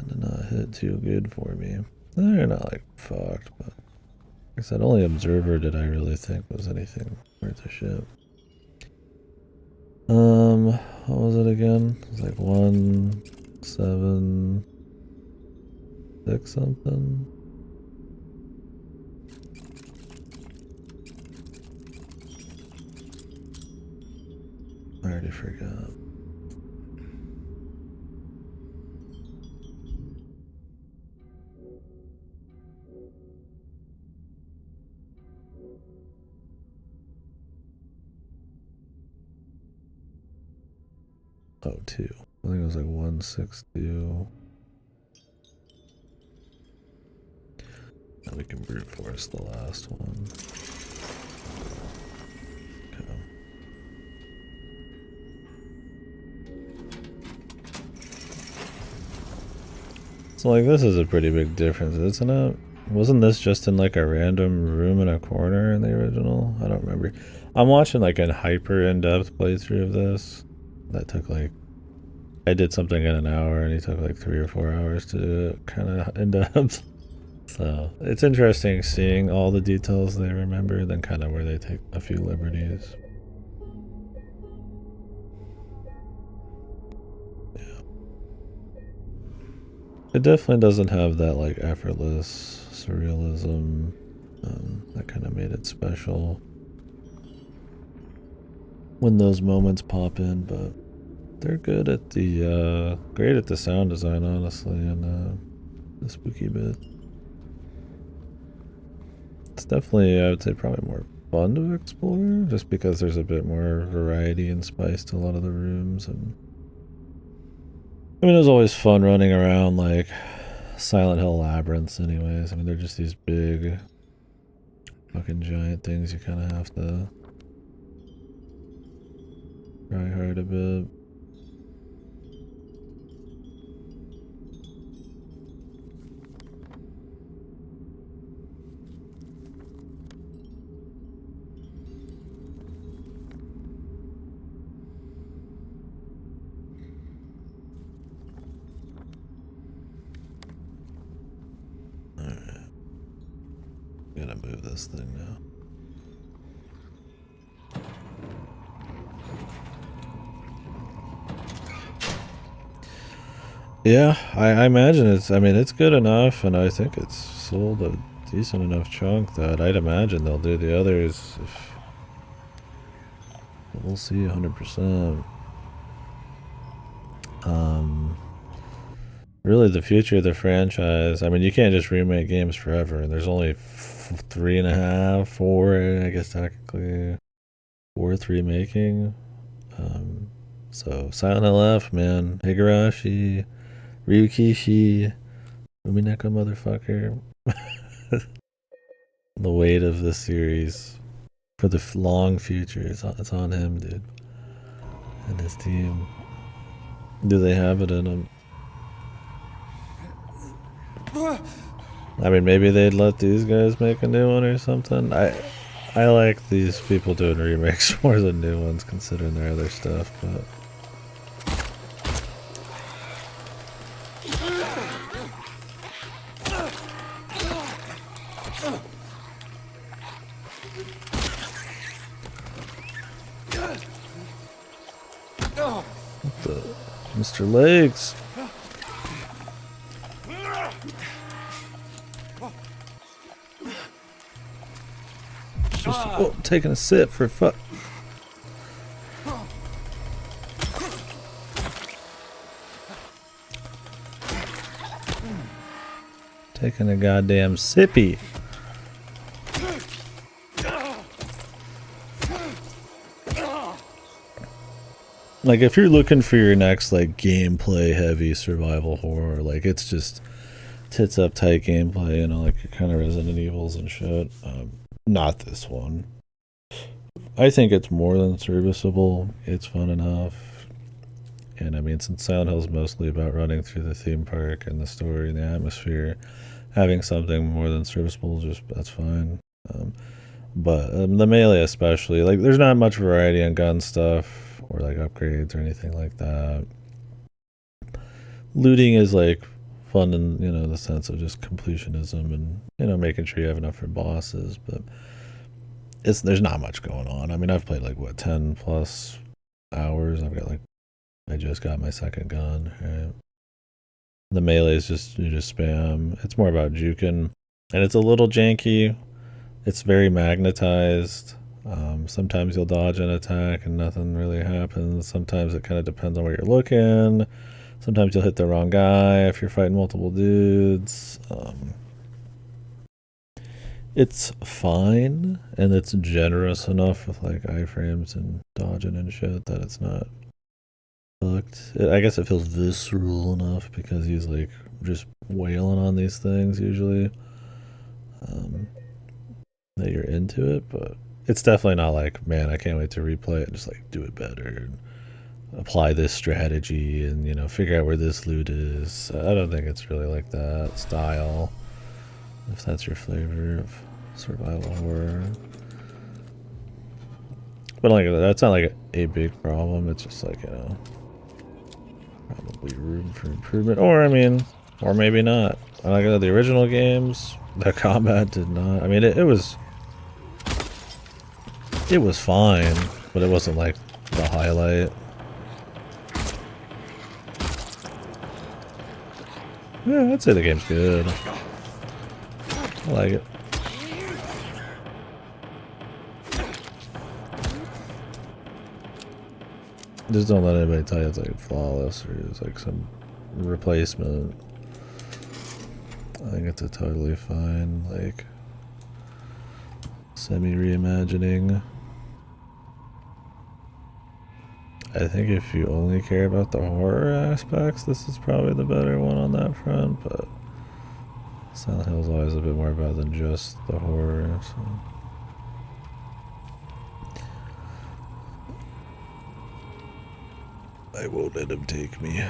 to not hit too good for me. They're not, like, fucked, but like I said, only Observer did I really think was anything worth a shit. What was it again? It was like 1, 7, 6 something. I already forgot. Oh, 2. I think it was like 162. Now we can brute force the last one. Okay. So like this is a pretty big difference, isn't it? Wasn't this just in like a random room in a corner in the original? I don't remember. I'm watching like a hyper in-depth playthrough of this. That took like, I did something in an hour and he took like 3 or 4 hours to do it kind of in-depth. So it's interesting seeing all the details they remember, then kind of where they take a few liberties. Yeah. It definitely doesn't have that like effortless surrealism that kind of made it special when those moments pop in, but they're good at the great at the sound design, honestly, and the spooky bit. It's definitely, I would say, probably more fun to explore, just because there's a bit more variety and spice to a lot of the rooms. And I mean, it was always fun running around like Silent Hill labyrinths anyways. I mean, they're just these big fucking giant things you kind of have to try hard a bit. Gotta move this thing now. Yeah, I imagine it's, I mean, it's good enough, and I think it's sold a decent enough chunk that I'd imagine they'll do the others. If, we'll see 100%. Really, the future of the franchise, I mean, you can't just remake games forever, and there's only 3.5, 4, I guess technically, worth remaking. So, Silent Hill F, man, Higurashi, Ryukishi, Umineko motherfucker. The weight of this series for the long future, it's on him, dude. And his team. Do they have it in them? I mean, maybe they'd let these guys make a new one or something. I like these people doing remakes more than new ones, considering their other stuff, but... What the... Mr. Legs! Just, oh, taking a sip for fuck. Taking a goddamn sippy. Like, if you're looking for your next, like, gameplay heavy survival horror, like, it's just tits up tight gameplay, you know, like your kind of Resident Evils and shit. Not this one. I think it's more than serviceable. It's fun enough. And I mean, since Silent Hill is mostly about running through the theme park and the story and the atmosphere, having something more than serviceable, just that's fine. But the melee especially, like, there's not much variety in gun stuff or like upgrades or anything like that. Looting is like fun in, you know, the sense of just completionism and, you know, making sure you have enough for bosses, but there's not much going on. I mean, I've played like what, 10 plus hours. I just got my second gun, right? The melee is just, you just spam. It's more about juking, and it's a little janky. It's very magnetized. Sometimes you'll dodge an attack and nothing really happens. Sometimes it kind of depends on where you're looking. Sometimes you'll hit the wrong guy if you're fighting multiple dudes. It's fine, and it's generous enough with like iframes and dodging and shit that it's not fucked. I guess it feels visceral enough because he's like just wailing on these things usually. That you're into it, but it's definitely not like, man, I can't wait to replay it and just like do it better and apply this strategy and, you know, figure out where this loot is. I don't think it's really like that style, if that's your flavor of survival horror. But like, that's not like a big problem. It's just like, you know, probably room for improvement, or I mean, or maybe not. Like the original games, the combat did not. I mean, it was fine, but it wasn't like the highlight. Yeah, I'd say the game's good. I like it. Just don't let anybody tell you it's like flawless or it's like some replacement. I think it's a totally fine, like, semi-reimagining. I think if you only care about the horror aspects, this is probably the better one on that front, but Silent Hill is always a bit more about than just the horror, so. I won't let him take me.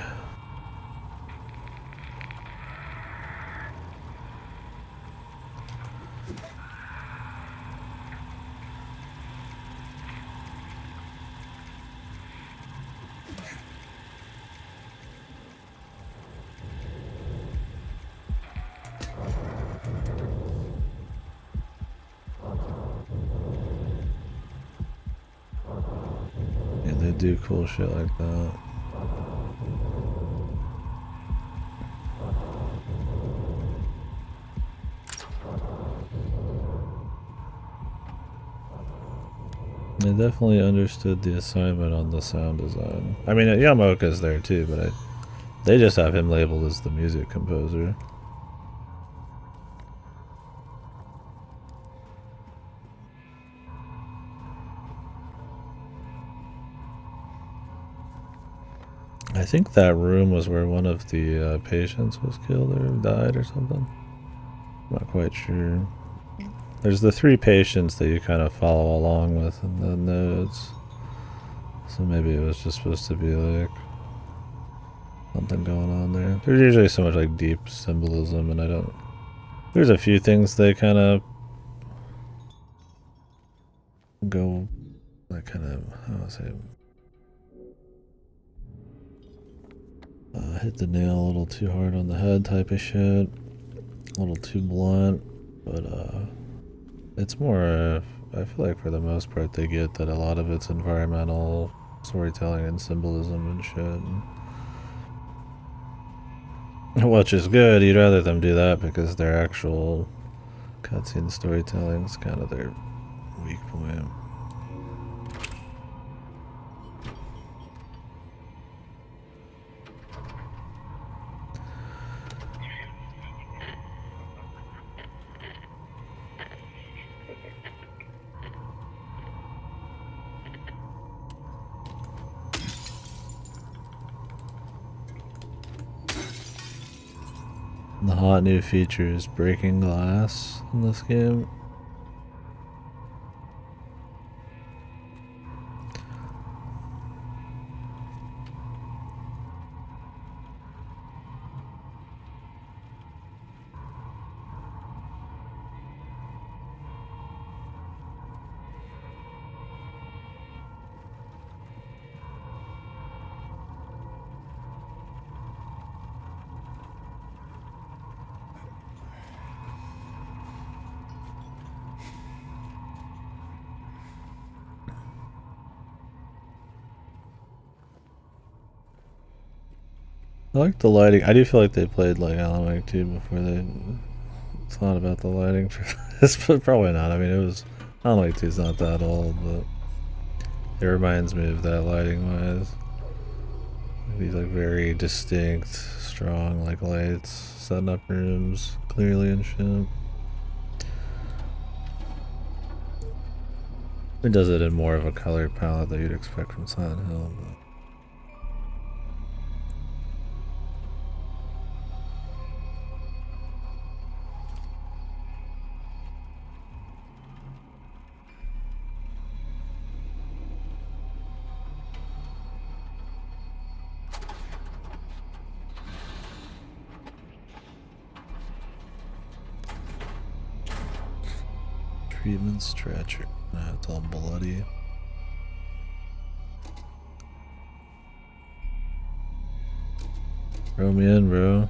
Yeah, they do cool shit like that. They definitely understood the assignment on the sound design. I mean, Yamaoka's there too, but they just have him labeled as the music composer. I think that room was where one of the patients was killed or died or something. I'm not quite sure. There's the 3 patients that you kind of follow along with in the notes. So maybe it was just supposed to be like something going on there. There's usually so much like deep symbolism, and I don't. There's a few things they kind of go, like kind of, how do I say, hit the nail a little too hard on the head type of shit. A little too blunt, but it's more, I feel like for the most part they get that a lot of it's environmental storytelling and symbolism and shit. Which is good, you'd rather them do that because their actual cutscene storytelling is kind of their weak point. The hot new feature is breaking glass in this game. I like the lighting. I do feel like they played like Alan Wake 2 before they thought about the lighting for this, but probably not. I mean, it was Alan Wake 2 is not that old, but it reminds me of that lighting wise. These like very distinct, strong like lights, setting up rooms clearly and shit. It does it in more of a color palette that you'd expect from Silent Hill, but. Treatment stretcher. It's all bloody. Throw me in, bro.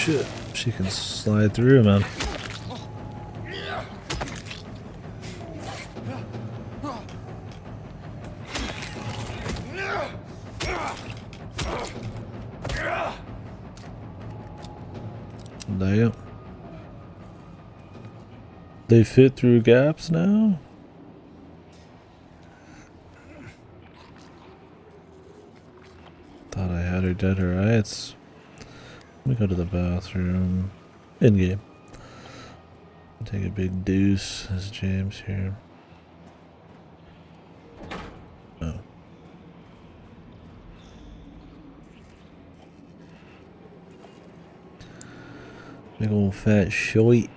shit. She can slide through, man. Damn. They fit through gaps now? Thought I had her dead to rights. Let me go to the bathroom. In game. Take a big deuce as James here. Oh. Big old fat shite.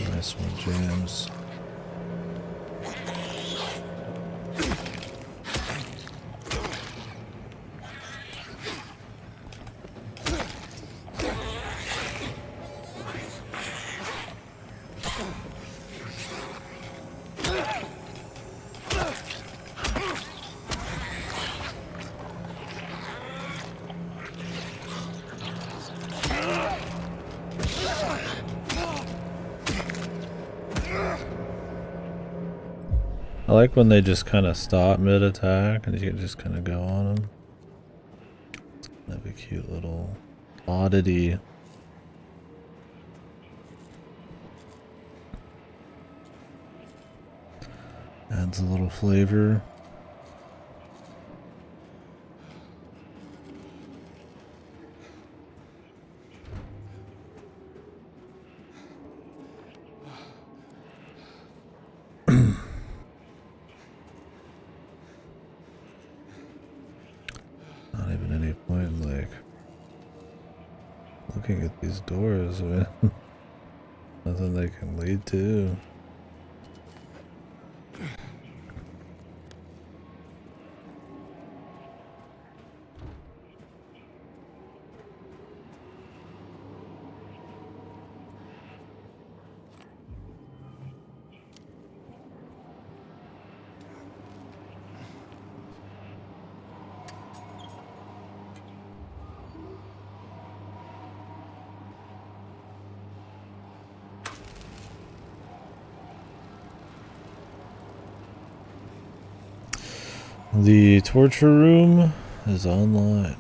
Nice one, James. I like when they just kind of stop mid-attack and you can just kind of go on them. That'd be a cute little oddity. Adds a little flavor. Not even any point in like looking at these doors, man. Nothing they can lead to. The torture room is online.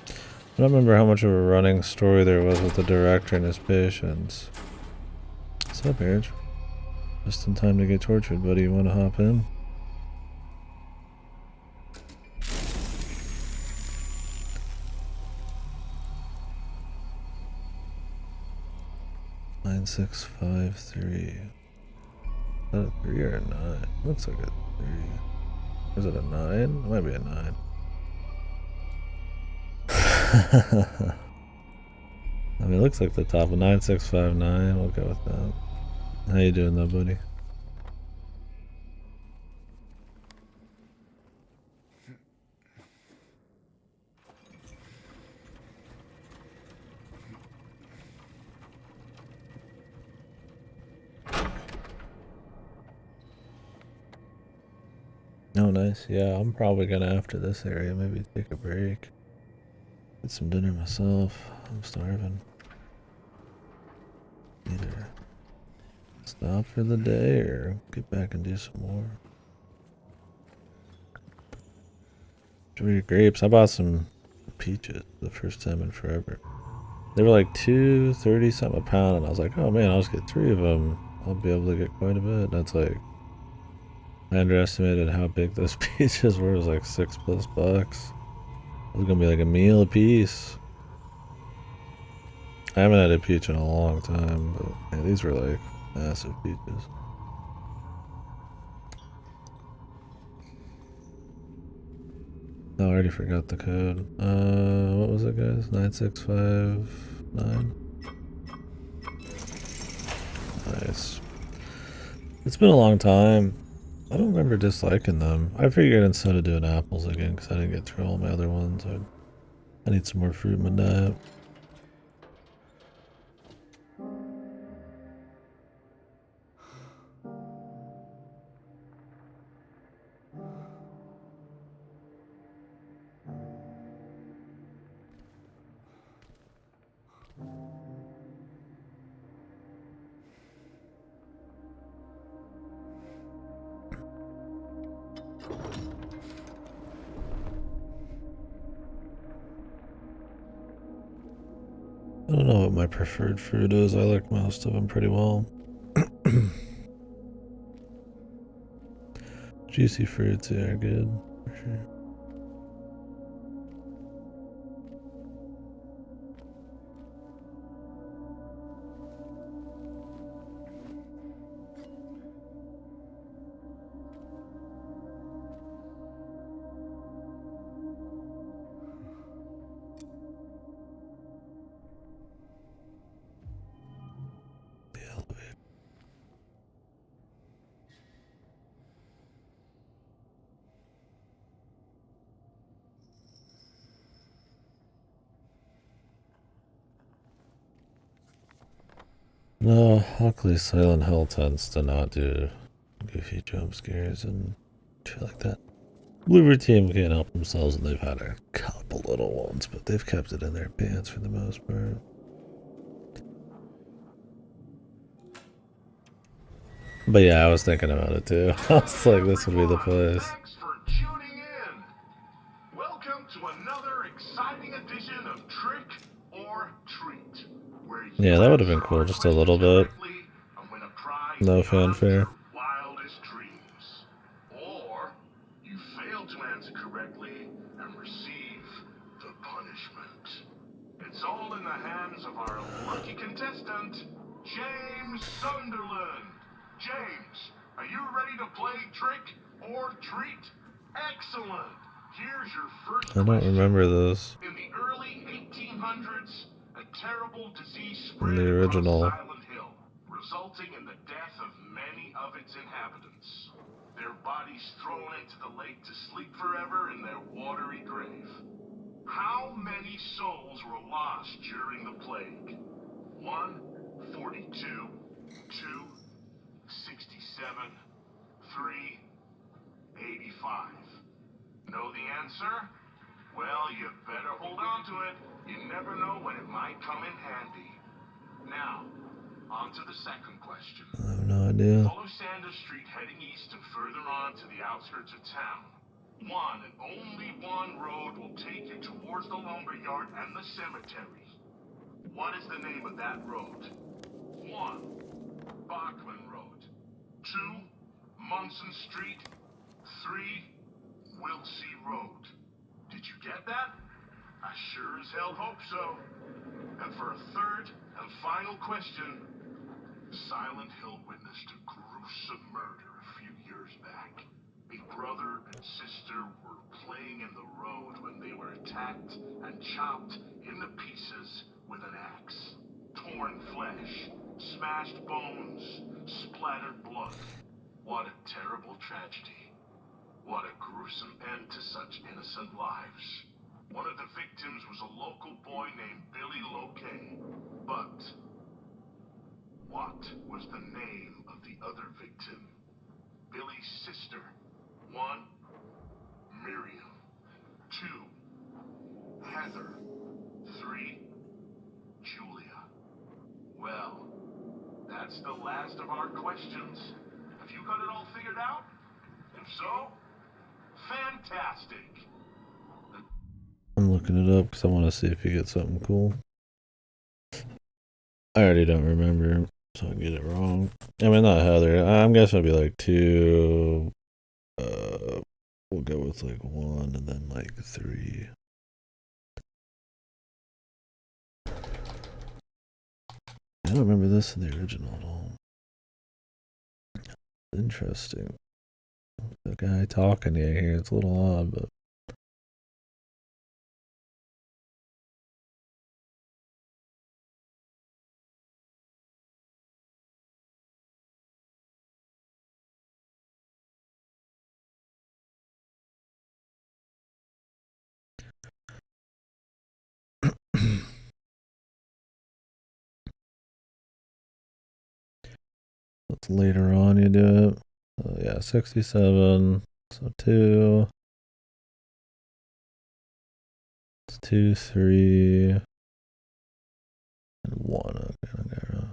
I don't remember how much of a running story there was with the director and his patients. What's up, Eric? Just in time to get tortured, buddy. You want to hop in? Nine 653. Is that a 3 or a 9? Looks like a 3. Is it a 9? It might be a 9. I mean, it looks like the top of 9659. We'll go with that. How you doing though, buddy? Oh, nice. Yeah, I'm probably gonna, after this area, maybe take a break. Get some dinner myself. I'm starving. Either stop for the day or get back and do some more. Enjoy your grapes. I bought some peaches the first time in forever. They were like $2.30 something a pound, and I was like, oh man, I'll just get 3 of them. I'll be able to get quite a bit. That's like, I underestimated how big those peaches were. It was like $6+ bucks. It was gonna be like a meal a piece. I haven't had a peach in a long time, but yeah, these were like massive peaches. Oh, I already forgot the code. What was it, guys? 9659? Nice. It's been a long time. I don't remember disliking them. I figured instead of doing apples again, because I didn't get through all my other ones, I need some more fruit in my diet. I don't know what my preferred fruit is. I like most of them pretty well. Juicy fruits, yeah, are good, for sure. The elevator. No, luckily Silent Hill tends to not do goofy jump scares and shit like that. Bluebird team can't help themselves, and they've had a couple little ones, but they've kept it in their pants for the most part. But yeah, I was thinking about it too. I was like, this would be the place. Thanks for tuning in. Welcome to another exciting edition of Trick or Treat, where Yeah, you that would have been answer cool, our just a little questions bit. directly and win a prize No beyond fanfare. your wildest dreams. Or you fail to answer correctly and receive the punishment. It's all in the hands of our lucky contestant, James Sunderland. James, are you ready to play Trick or Treat? Excellent. Here's your first I don't question. remember this In the early 1800s, a terrible disease in spread the across original. Silent Hill, resulting in the death of many of its inhabitants. Their bodies thrown into the lake to sleep forever in their watery grave. How many souls were lost during the plague? 1, 42, 2, 67, 3, 85. Know the answer? Well, you better hold on to it. You never know when it might come in handy. Now, on to the second question. I have no idea. Follow Sanders Street heading east and further on to the outskirts of town. One and only one road will take you towards the lumberyard and the cemetery. What is the name of that road? 1. Bachman Road. 2. Munson Street. 3. Wiltsey Road. Did you get that? I sure as hell hope so. And for a third and final question, Silent Hill witnessed a gruesome murder a few years back. A brother and sister were playing in the road when they were attacked and chopped into pieces with an axe. Torn flesh, smashed bones, splattered blood. What a terrible tragedy. What a gruesome end to such innocent lives. One of the victims was a local boy named Billy Loquet. But what was the name of the other victim? Billy's sister. 1. Miriam. 2. Heather. 3. Julia. Well, that's the last of our questions. Have you got it all figured out? If so, fantastic. I'm looking it up because I want to see if you get something cool. I already don't remember, so I get it wrong. I mean, not Heather. I'm guessing it'll be like 2. We'll go with like 1 and then like 3. I don't remember this in the original at all. Interesting. The guy talking to you here, it's a little odd, but That's later on you do it. Yeah, 67. So 2. It's 2, 3, and 1. Okay, okay.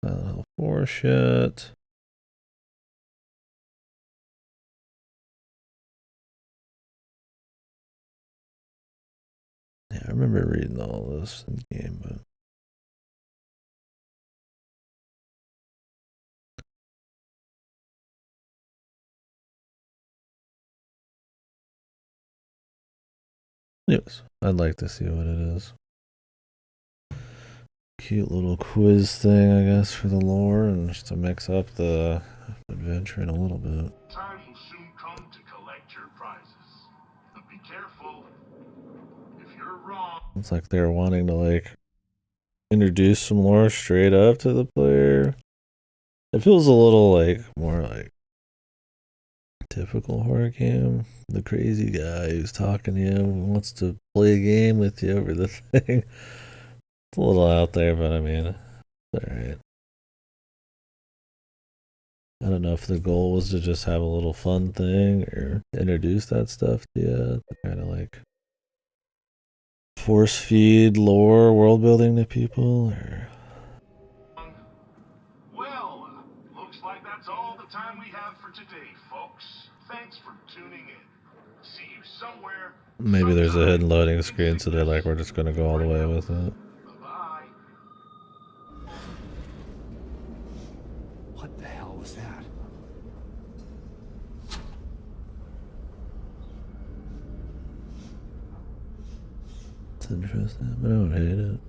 Silent Hill 4 shit. Yeah, I remember reading all this in the game, but yes, I'd like to see what it is. Cute little quiz thing, I guess, for the lore and just to mix up the adventure in a little bit. Time will soon come to collect your prizes. But be careful. If you're wrong. It's like they're wanting to like introduce some lore straight up to the player. It feels a little like more like typical horror game. The crazy guy who's talking to you and wants to play a game with you over the thing. It's a little out there, but I mean, it's alright. I don't know if the goal was to just have a little fun thing or introduce that stuff to you to kind of like force feed lore world building to people or Well, looks like that's all the time we have for today, folks. Thanks for tuning in. See you somewhere. maybe there's a sometime hidden loading in screen so they're like Cygnus. we're just gonna go all the way with it. Bye-bye. What the hell was that? It's interesting, but I don't hate it.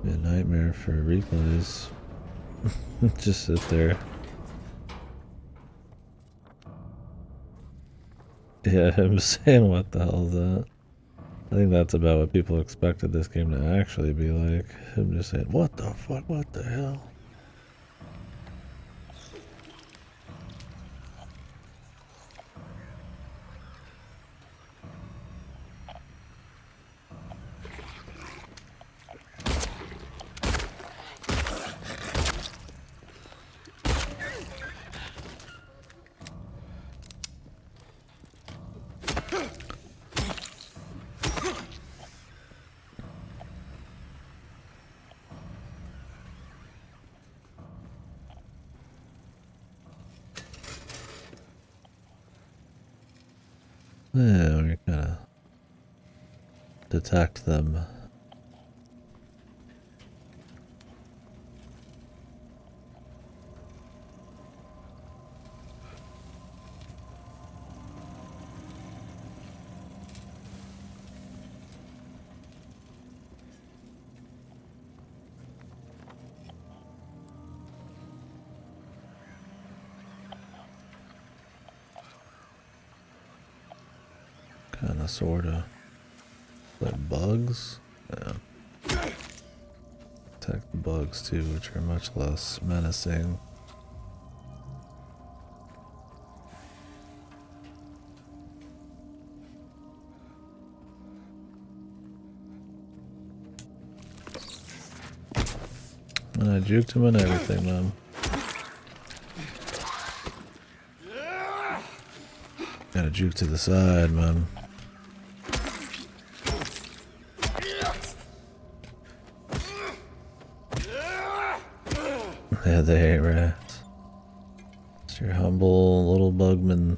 Be a nightmare for replays. Just sit there. Yeah, him saying what the hell is that? I think that's about what people expected this game to actually be like. Him just saying, what the fuck, what the hell? Yeah, we kind of detect them. Kinda, sorta. Like bugs? Yeah. Detect the bugs too, which are much less menacing. And I juked him and everything, man. Gotta juke to the side, man. Yeah, they ain't rats. It's your humble little bugman.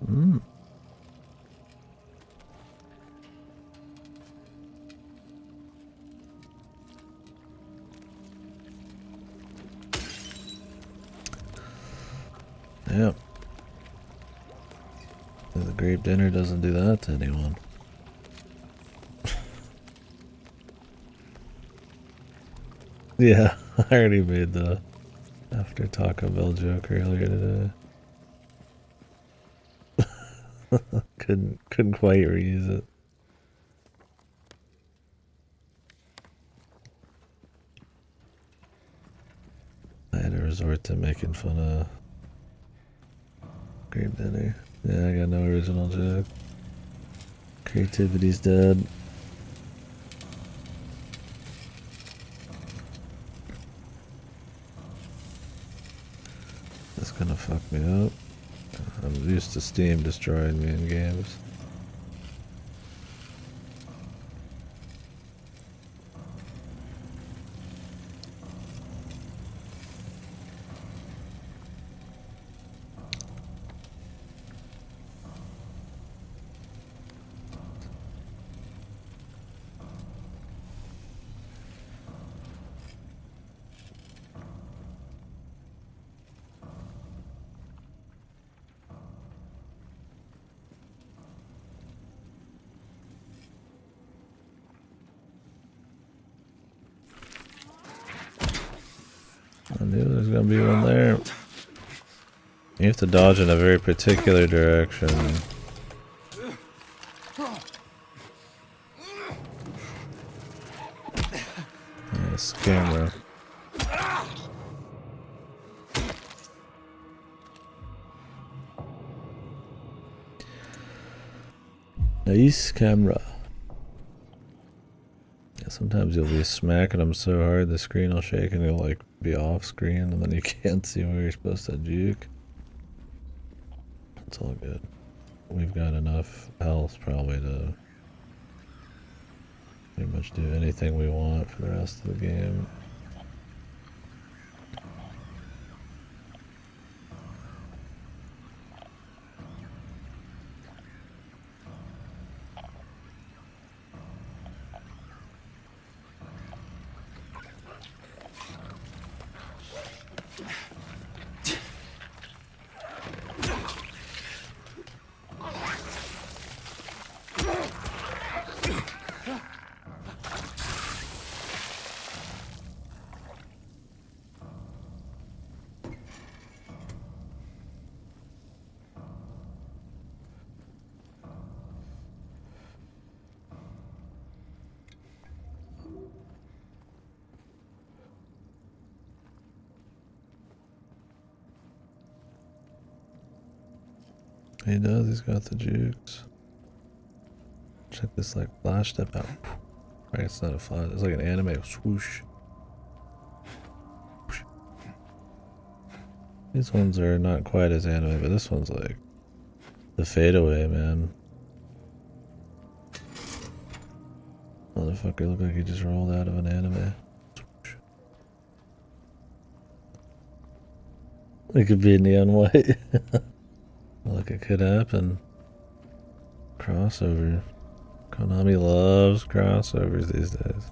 Mm. Yep. The grape dinner doesn't do that to anyone. Yeah, I already made the after Taco Bell joke earlier today. couldn't quite reuse it. had to resort to making fun of Grape Dinner. Yeah, I got no original joke. Creativity's dead. That's gonna fuck me up. I'm used to Steam destroying me in games. I knew there was gonna be one there. You have to dodge in a very particular direction. Nice camera. Nice camera. Yeah, sometimes you'll be smacking them so hard the screen will shake and you'll like be off screen and then you can't see where you're supposed to juke. It's all good. We've got enough health probably to pretty much do anything we want for the rest of the game. He does, he's got the jukes. Check this like flash step out. Right, it's not a flash, it's like an anime swoosh. These ones are not quite as anime, but this one's like the fadeaway, man. Motherfucker looked like he just rolled out of an anime. It could be neon white. Look, it could happen. Crossover. Konami loves crossovers these days.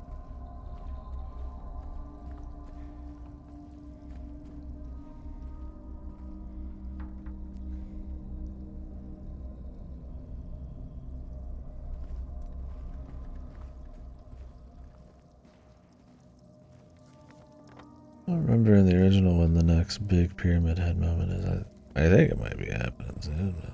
I don't remember in the original when the next big Pyramid Head moment is. I think it might be happening soon, but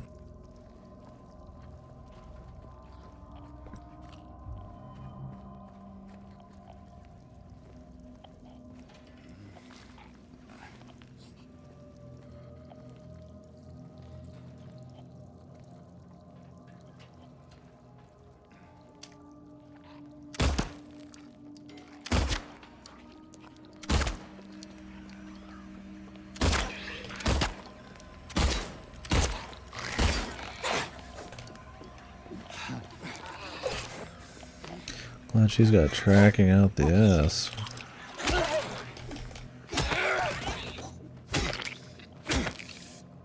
glad she's got tracking out the ass.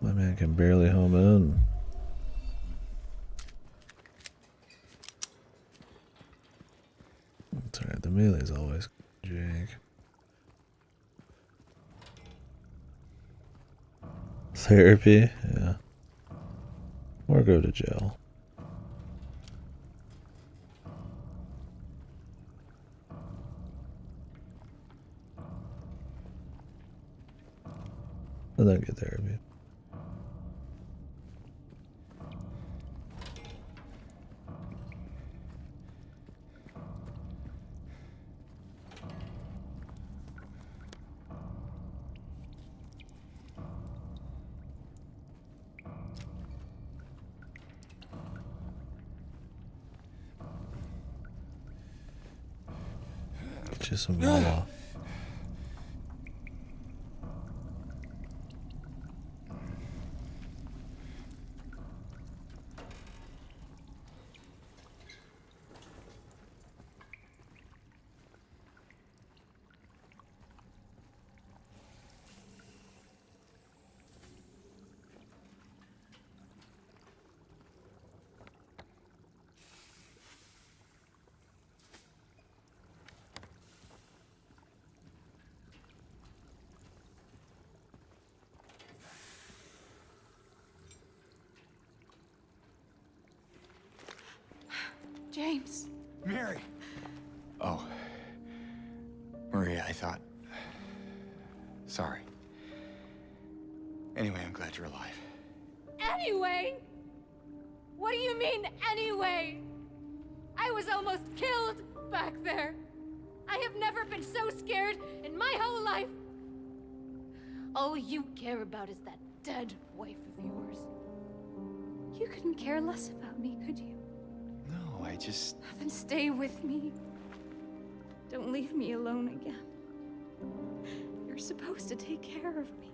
My man can barely home in. That's alright, the melee's always jank. Therapy? Yeah. Or go to jail. And then get therapy. Get you some mama. James. Mary! Oh. Maria, I thought... Sorry. Anyway, I'm glad you're alive. Anyway? What do you mean, anyway? I was almost killed back there. I have never been so scared in my whole life. All you care about is that dead wife of yours. You couldn't care less about me, could you? No, I just... Then stay with me. Don't leave me alone again. You're supposed to take care of me.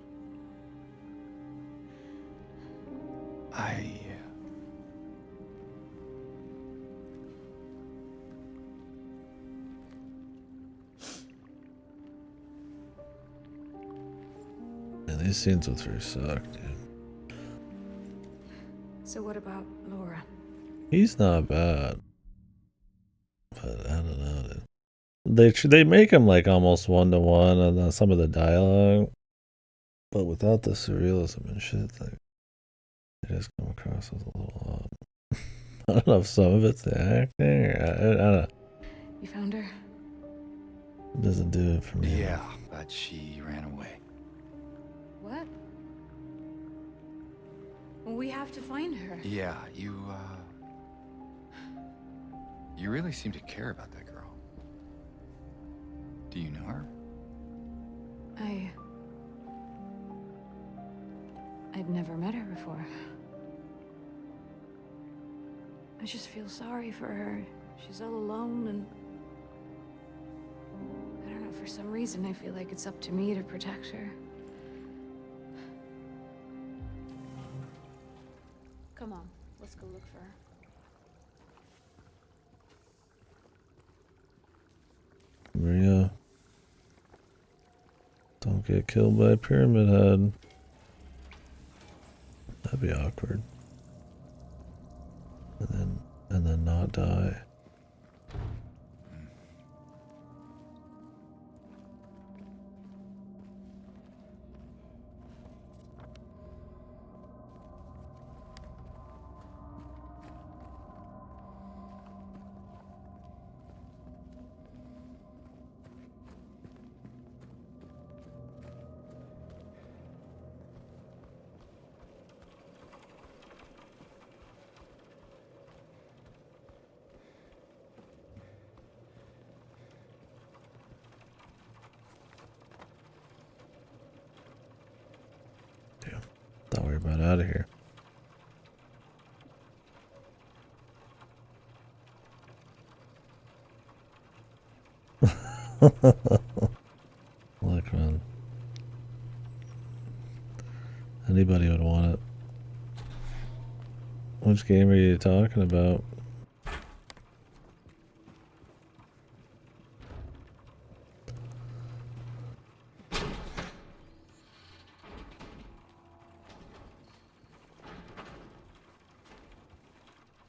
Yeah, these scenes with her suck, dude. So what about Laura? He's not bad. But I don't know, dude. They make him like almost 1-to-1 on some of the dialogue. But without the surrealism and shit, like, it just come across as a little odd. I don't know if some of it's the acting or I don't know. You found her? It doesn't do it for me. Yeah, but she ran away. What? Well, we have to find her. Yeah, you really seem to care about that girl. Do you know her? I'd never met her before. I just feel sorry for her. She's all alone and... I don't know, for some reason I feel like it's up to me to protect her. Come on, let's go look for her. Maria. Don't get killed by Pyramid Head. That'd be awkward. And then not die. Thought we were about out of here. Look, man. Anybody would want it. Which game are you talking about?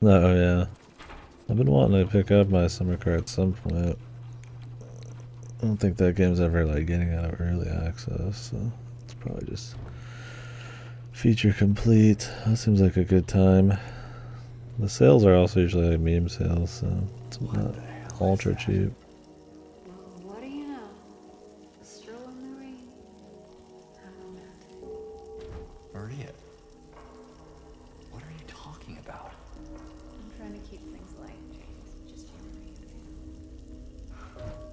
Oh yeah. I've been wanting to pick up my summer car at some point. I don't think that game's ever like getting out of early access, so it's probably just feature complete. That seems like a good time. The sales are also usually like meme sales, so it's not ultra cheap. Well, what do you know? A stroll in the rain. How romantic. Maria. What are you talking about? I'm trying to keep things light, James. Just you and me.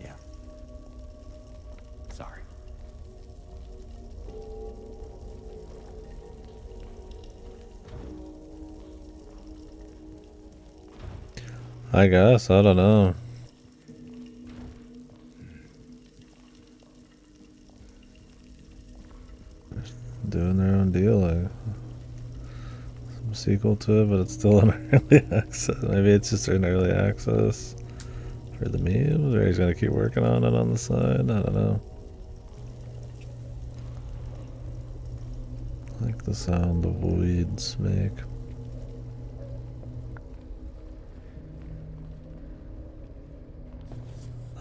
Yeah. Sorry. I guess, I don't know. some sequel to it, but it's still in early access. Maybe it's just in early access for the memes, or he's gonna keep working on it on the side. I don't know. I like the sound the voids make.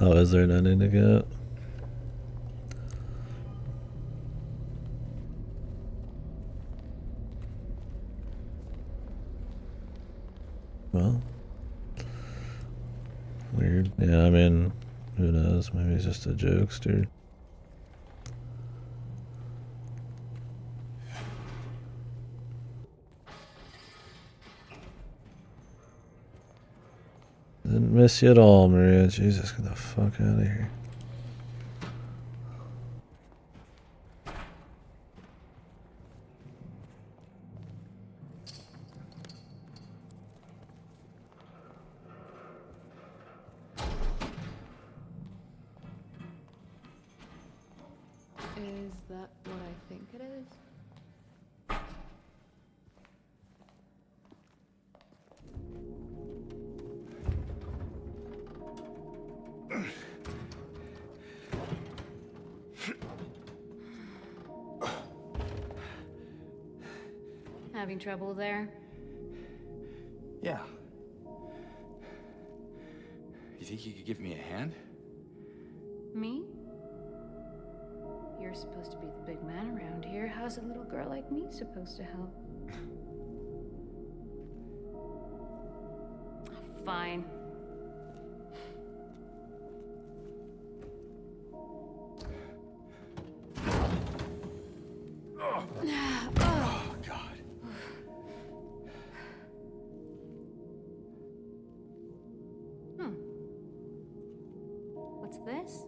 Oh, is there an ending to get? Well, weird. Yeah, I mean, who knows? Maybe he's just a jokester. Didn't miss you at all, Maria. Jesus, get the fuck out of here. Is that what I think it is? Having trouble there? Yeah. You think you could give me a hand? Me? You're supposed to be the big man around here. How's a little girl like me supposed to help? Fine. Oh, God. What's this?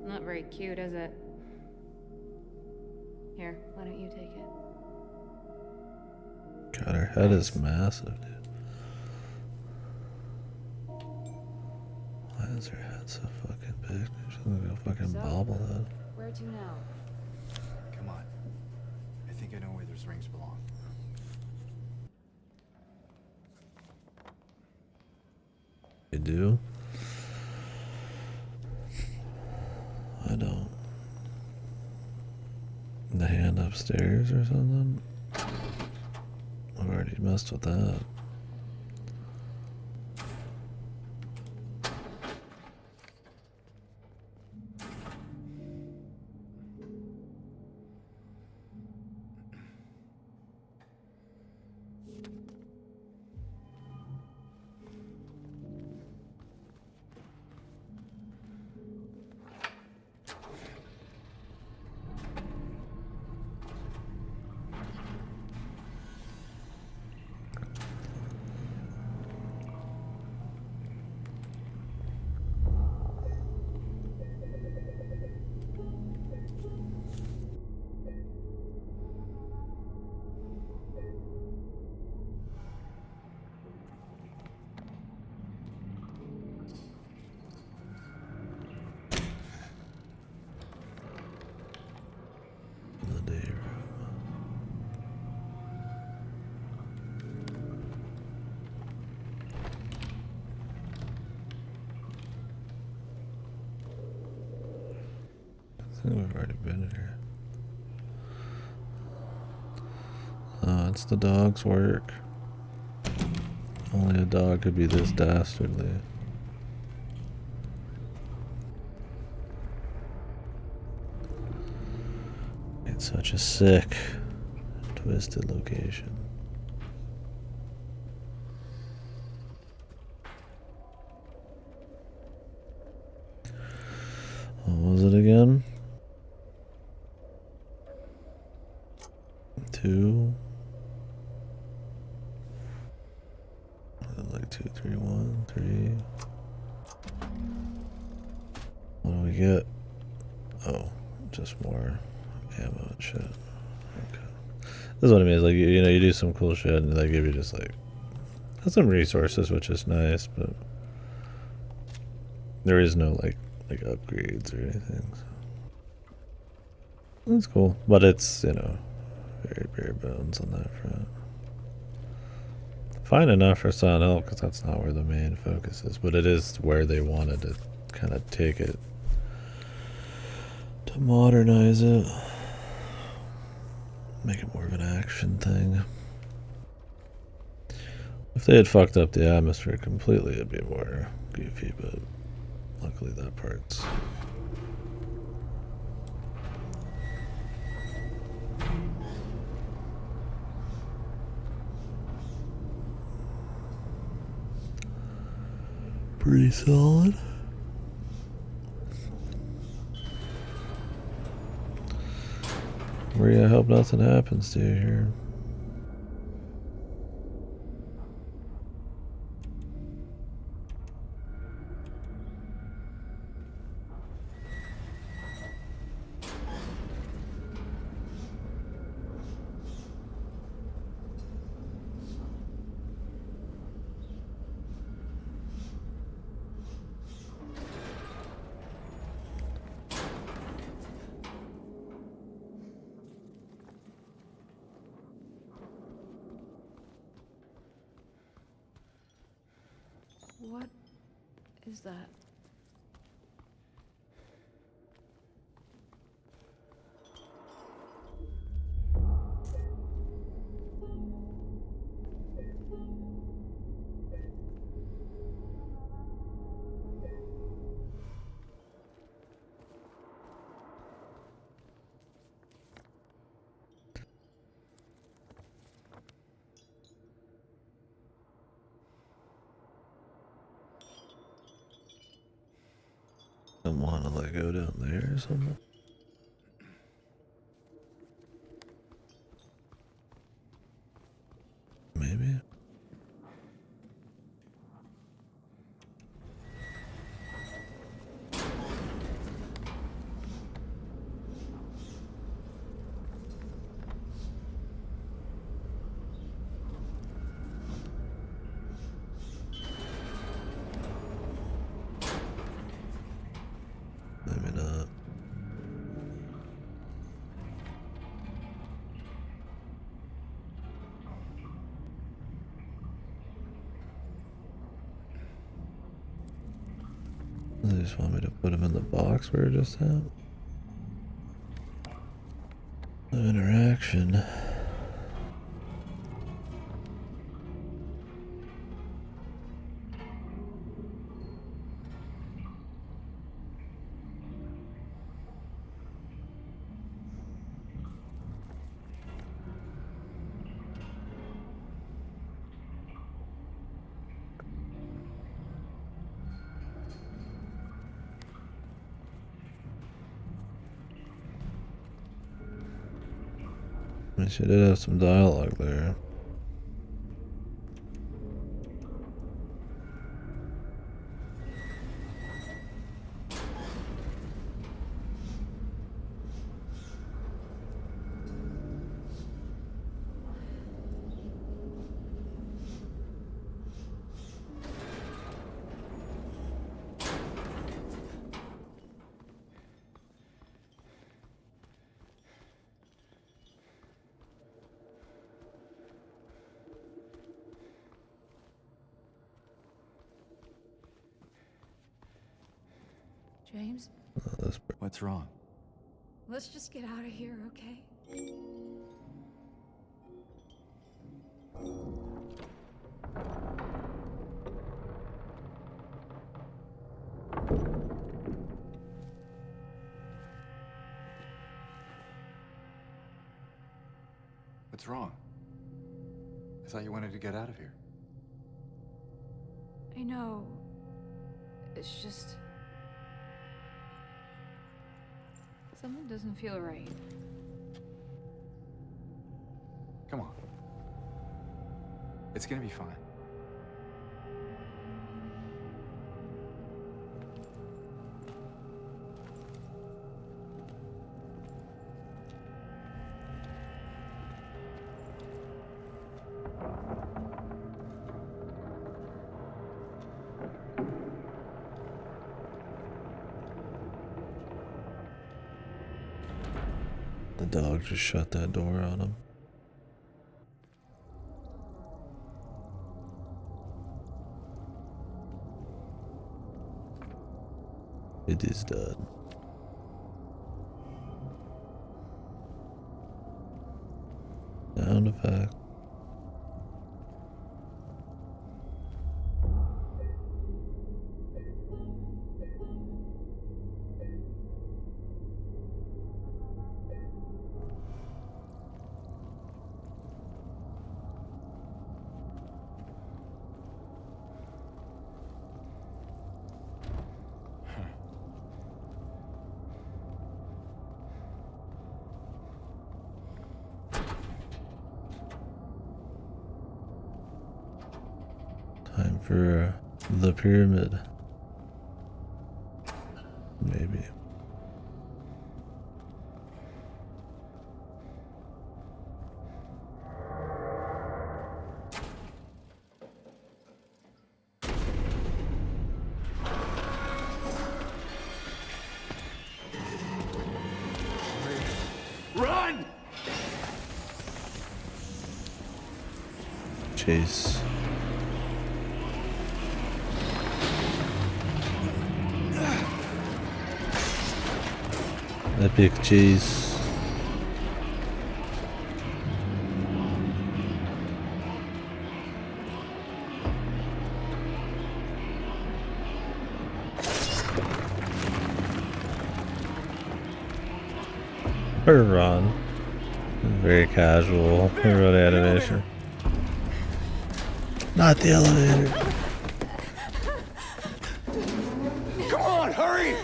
Not very cute, is it? Here, why don't you take it? God, her head is massive, dude. Why is her head so fucking big? She's gonna go fucking bobblehead. Where to now? Come on. I think I know where those rings belong. You do? I don't. The hand upstairs or something? I've already messed with that. The day room. I think we've already been here. It's the dog's work. Only a dog could be this dastardly. It's such a sick, twisted location. What was it again? 2. Like 2, 3, 1, 3. What do we get? Oh, just more ammo and shit. Okay. This is what I mean. Is like you know, you do some cool shit and they give you just like some resources, which is nice, but There is no like upgrades or anything. So. That's cool, but it's, you know, very bare bones on that front. Fine enough for Silent Hill because that's not where the main focus is, but it is where they wanted to kind of take it to modernize it, make it more of an action thing. If they had fucked up the atmosphere completely, it'd be more goofy, but luckily that part's pretty solid. Maria, I hope nothing happens to you here. What is that? Don't want to let go down there or something. Maybe. Maybe not. They just want me to put him in the box where it just at. No interaction. I mean, she did have some dialogue there. James, What's wrong? let's just get out of here, okay? What's wrong? I thought you wanted to get out of here. I know. It's just... something doesn't feel right. Come on. It's gonna be fine. The dog just shut that door on him. It is done. Sound effect. Time for the pyramid. Maybe. Run! Chase. Epic chase. Or run. Very casual. Road animation. Not the elevator. Come on, hurry!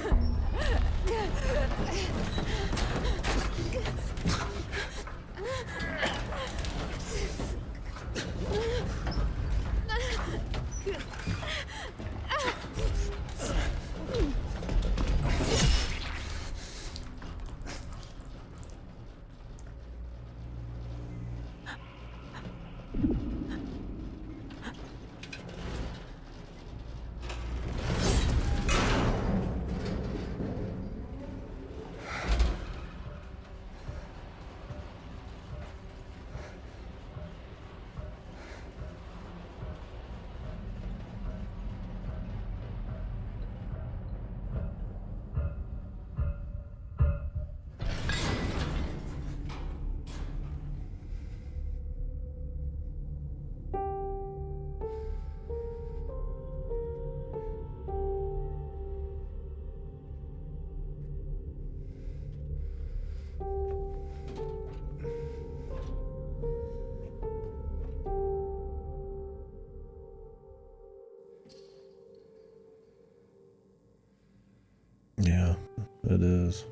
Yeah, it is.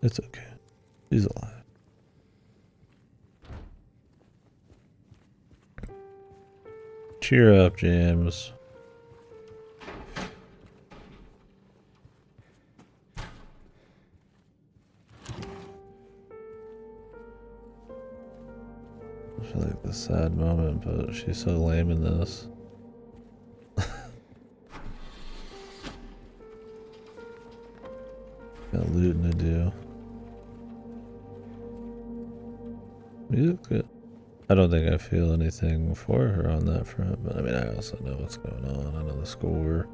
It's okay. He's alive. Cheer up, James. I feel like the sad moment, but she's so lame in this. Got looting to do. Music good. I don't think I feel anything for her on that front, but I mean, I also know what's going on. I know the score.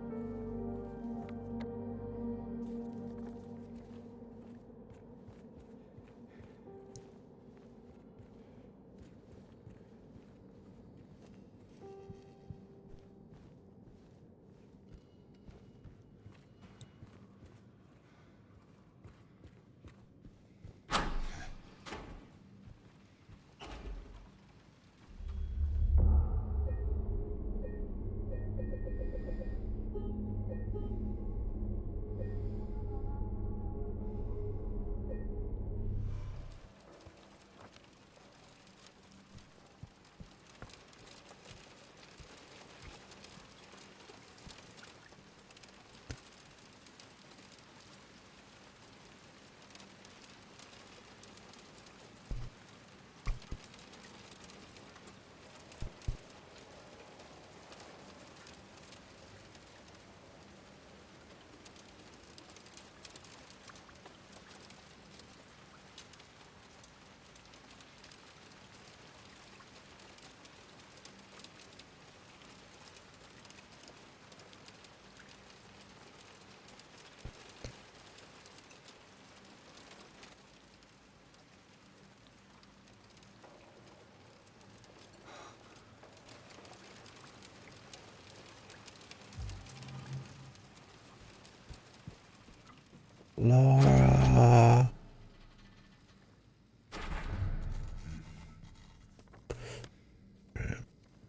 Laura.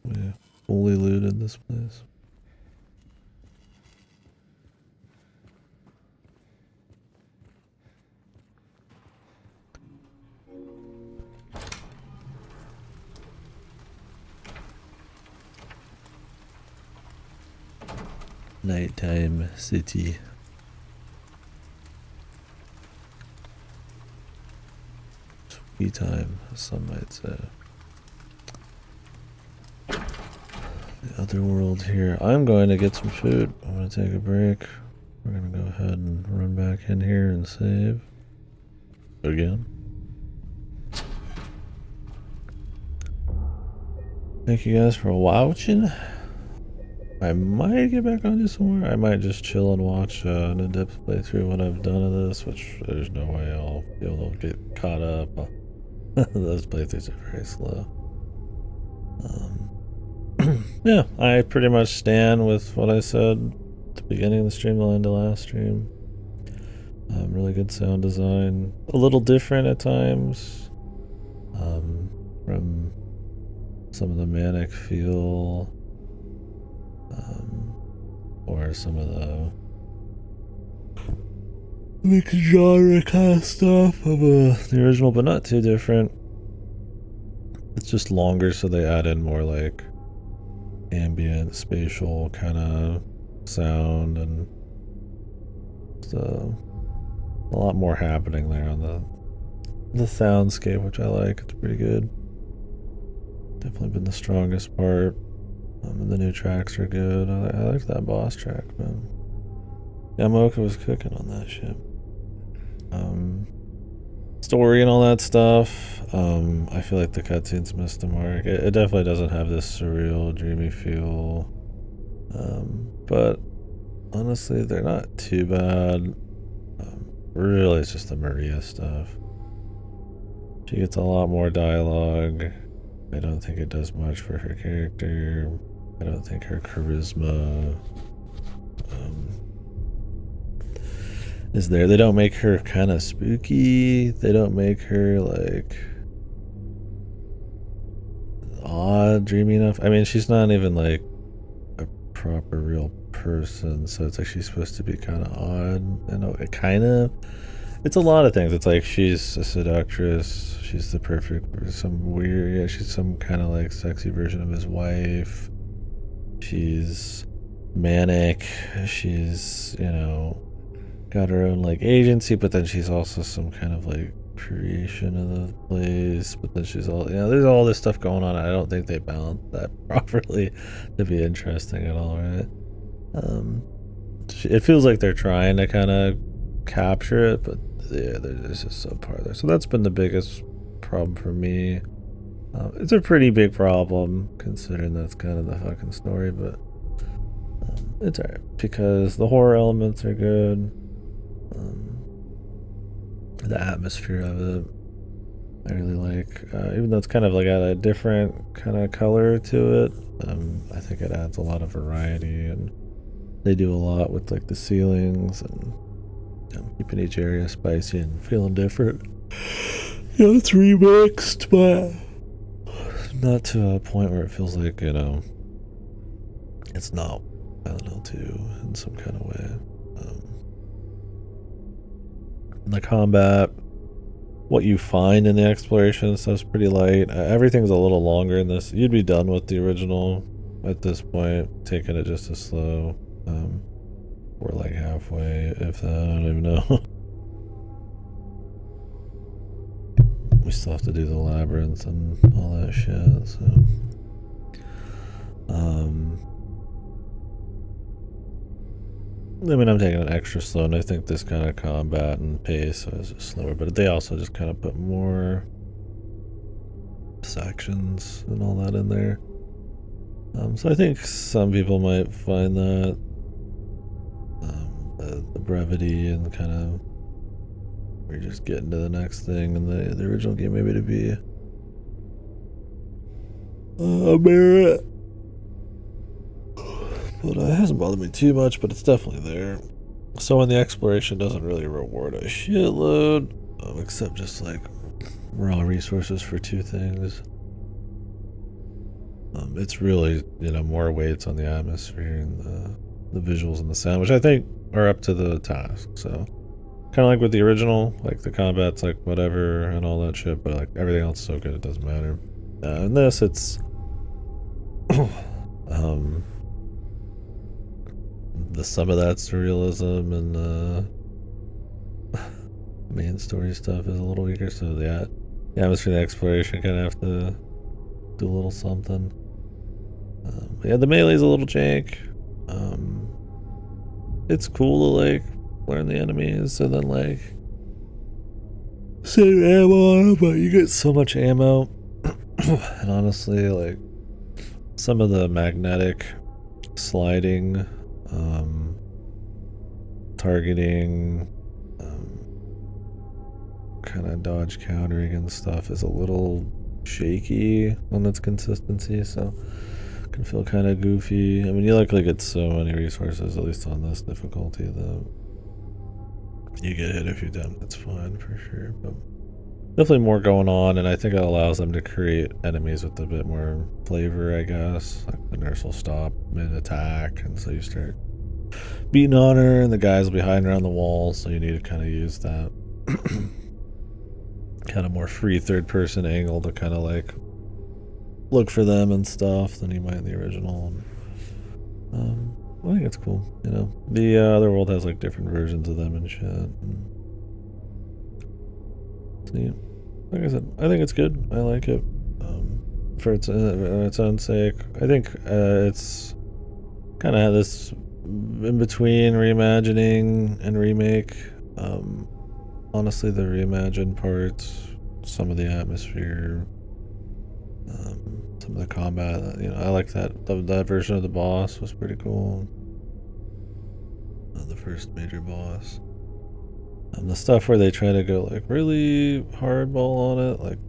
We fully looted this place. Nighttime city. Sweet time, some might say. The other world here. I'm going to get some food. I'm going to take a break. We're going to go ahead and run back in here and save. Again. Thank you guys for watching. I might get back on this somewhere. I might just chill and watch an in-depth playthrough when I've done of this, which there's no way I'll be able to get caught up. Those playthroughs are very slow. Yeah, I pretty much stand with what I said at the beginning of the stream, the end of last stream. Really good sound design. A little different at times from some of the manic feel. Or some of the mixed genre kind of stuff of the original, but not too different. It's just longer, so they add in more like ambient, spatial kind of sound, and it's a lot more happening there on the soundscape, which I like. It's pretty good. Definitely been the strongest part. And the new tracks are good. I like that boss track, man. Yamoka was cooking on that shit. Story and all that stuff. I feel like the cutscenes missed the mark. It definitely doesn't have this surreal, dreamy feel. But honestly, they're not too bad. Really, it's just the Maria stuff. She gets a lot more dialogue. I don't think it does much for her character. I don't think her charisma is there. They don't make her kind of spooky. They don't make her like odd, dreamy enough. I mean, she's not even like a proper real person, so it's like she's supposed to be kind of odd. You know, it kind of. It's a lot of things. It's like she's a seductress. She's the perfect, some weird, yeah, she's some kind of like sexy version of his wife. She's manic. She's, you know, got her own like agency, but then she's also some kind of like creation of the place. But then she's all, you know, there's all this stuff going on. I don't think they balance that properly to be interesting at all, right? It feels like they're trying to kind of capture it, but yeah, there's just some part there. So that's been the biggest problem for me. It's a pretty big problem considering that's kind of the fucking story, but it's alright because the horror elements are good. The atmosphere of it I really like, even though it's kind of like got a different kind of color to it. I think it adds a lot of variety, and they do a lot with like the ceilings and keeping each area spicy and feeling different. You know, it's remixed, but not to a point where it feels like, you know, it's not Silent Hill 2 in some kind of way. The combat, what you find in the exploration stuff's pretty light. Everything's a little longer in this. You'd be done with the original at this point, taking it just as slow. We're like halfway, if that, I don't even know. We still have to do the labyrinth and all that shit, so. I mean, I'm taking it extra slow, and I think this kind of combat and pace is slower, but they also just kind of put more sections and all that in there. So I think some people might find that the brevity and kind of we're just getting to the next thing in the original game maybe to be a merit. But it hasn't bothered me too much, but it's definitely there. So when the exploration doesn't really reward a shitload, except just like raw resources for 2 things. It's really, you know, more weights on the atmosphere and the visuals and the sound, which I think are up to the task. So kind of like with the original, like the combat's like whatever and all that shit, but like everything else is so good it doesn't matter. In this, it's the some of that surrealism and main story stuff is a little weaker, so the atmosphere and the exploration kind of have to do a little something. Yeah, the melee's a little jank. It's cool to like learn the enemies and then like save ammo on it, but you get so much ammo. And honestly, like some of the magnetic sliding, targeting, kind of dodge countering and stuff is a little shaky on its consistency, so can feel kind of goofy. I mean, you luckily get so many resources, at least on this difficulty, that you get hit if you don't. That's fine for sure, but definitely more going on, and I think it allows them to create enemies with a bit more flavor, I guess. Like the nurse will stop mid-attack, and so you start beating on her, and the guys will be hiding around the wall, so you need to kind of use that kind of more free third-person angle to kind of like look for them and stuff than you might in the original. I think it's cool, you know. The other world has like different versions of them and shit. And so, yeah, like I said, I think it's good. I like it for its own sake. I think it's kind of this in between reimagining and remake. Honestly, the reimagined parts, some of the atmosphere, some of the combat, you know, I like that. That version of the boss was pretty cool. The first major boss. The stuff where they try to go like really hardball on it, like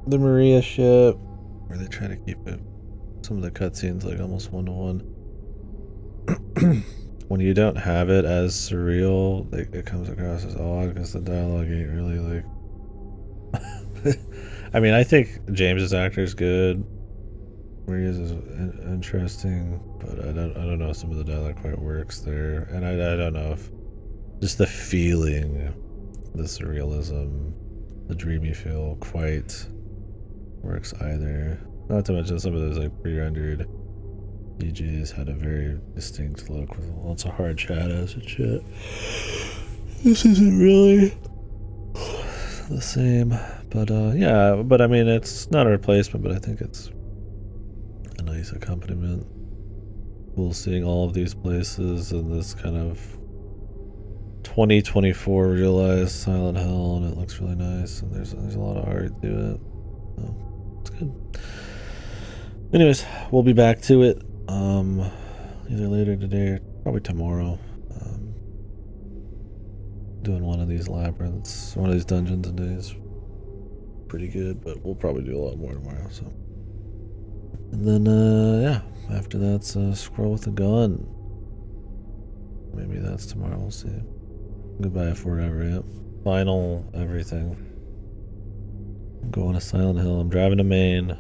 the Maria ship, where they try to keep it. Some of the cutscenes like almost 1-to-1. When you don't have it as surreal, it comes across as odd because the dialogue ain't really like. I mean, I think James's actor is good. Maria's is interesting, but I don't know if some of the dialogue quite works there, and I don't know if just the feeling, the surrealism, the dreamy feel quite works either. Not to mention some of those like pre-rendered DJs had a very distinct look with lots of hard shadows and shit. This isn't really the same, but yeah, but I mean, it's not a replacement, but I think it's a nice accompaniment. Cool seeing all of these places and this kind of 2024 realized Silent Hill, and it looks really nice, and there's a lot of art to it. So it's good. Anyways, we'll be back to it either later today or probably tomorrow. Doing one of these labyrinths, one of these dungeons a day is pretty good, but we'll probably do a lot more tomorrow. So, and then yeah, after that's Scroll with a Gun. Maybe that's tomorrow. We'll see. Goodbye forever. Yep. Final everything. I'm going to Silent Hill. I'm driving to Maine.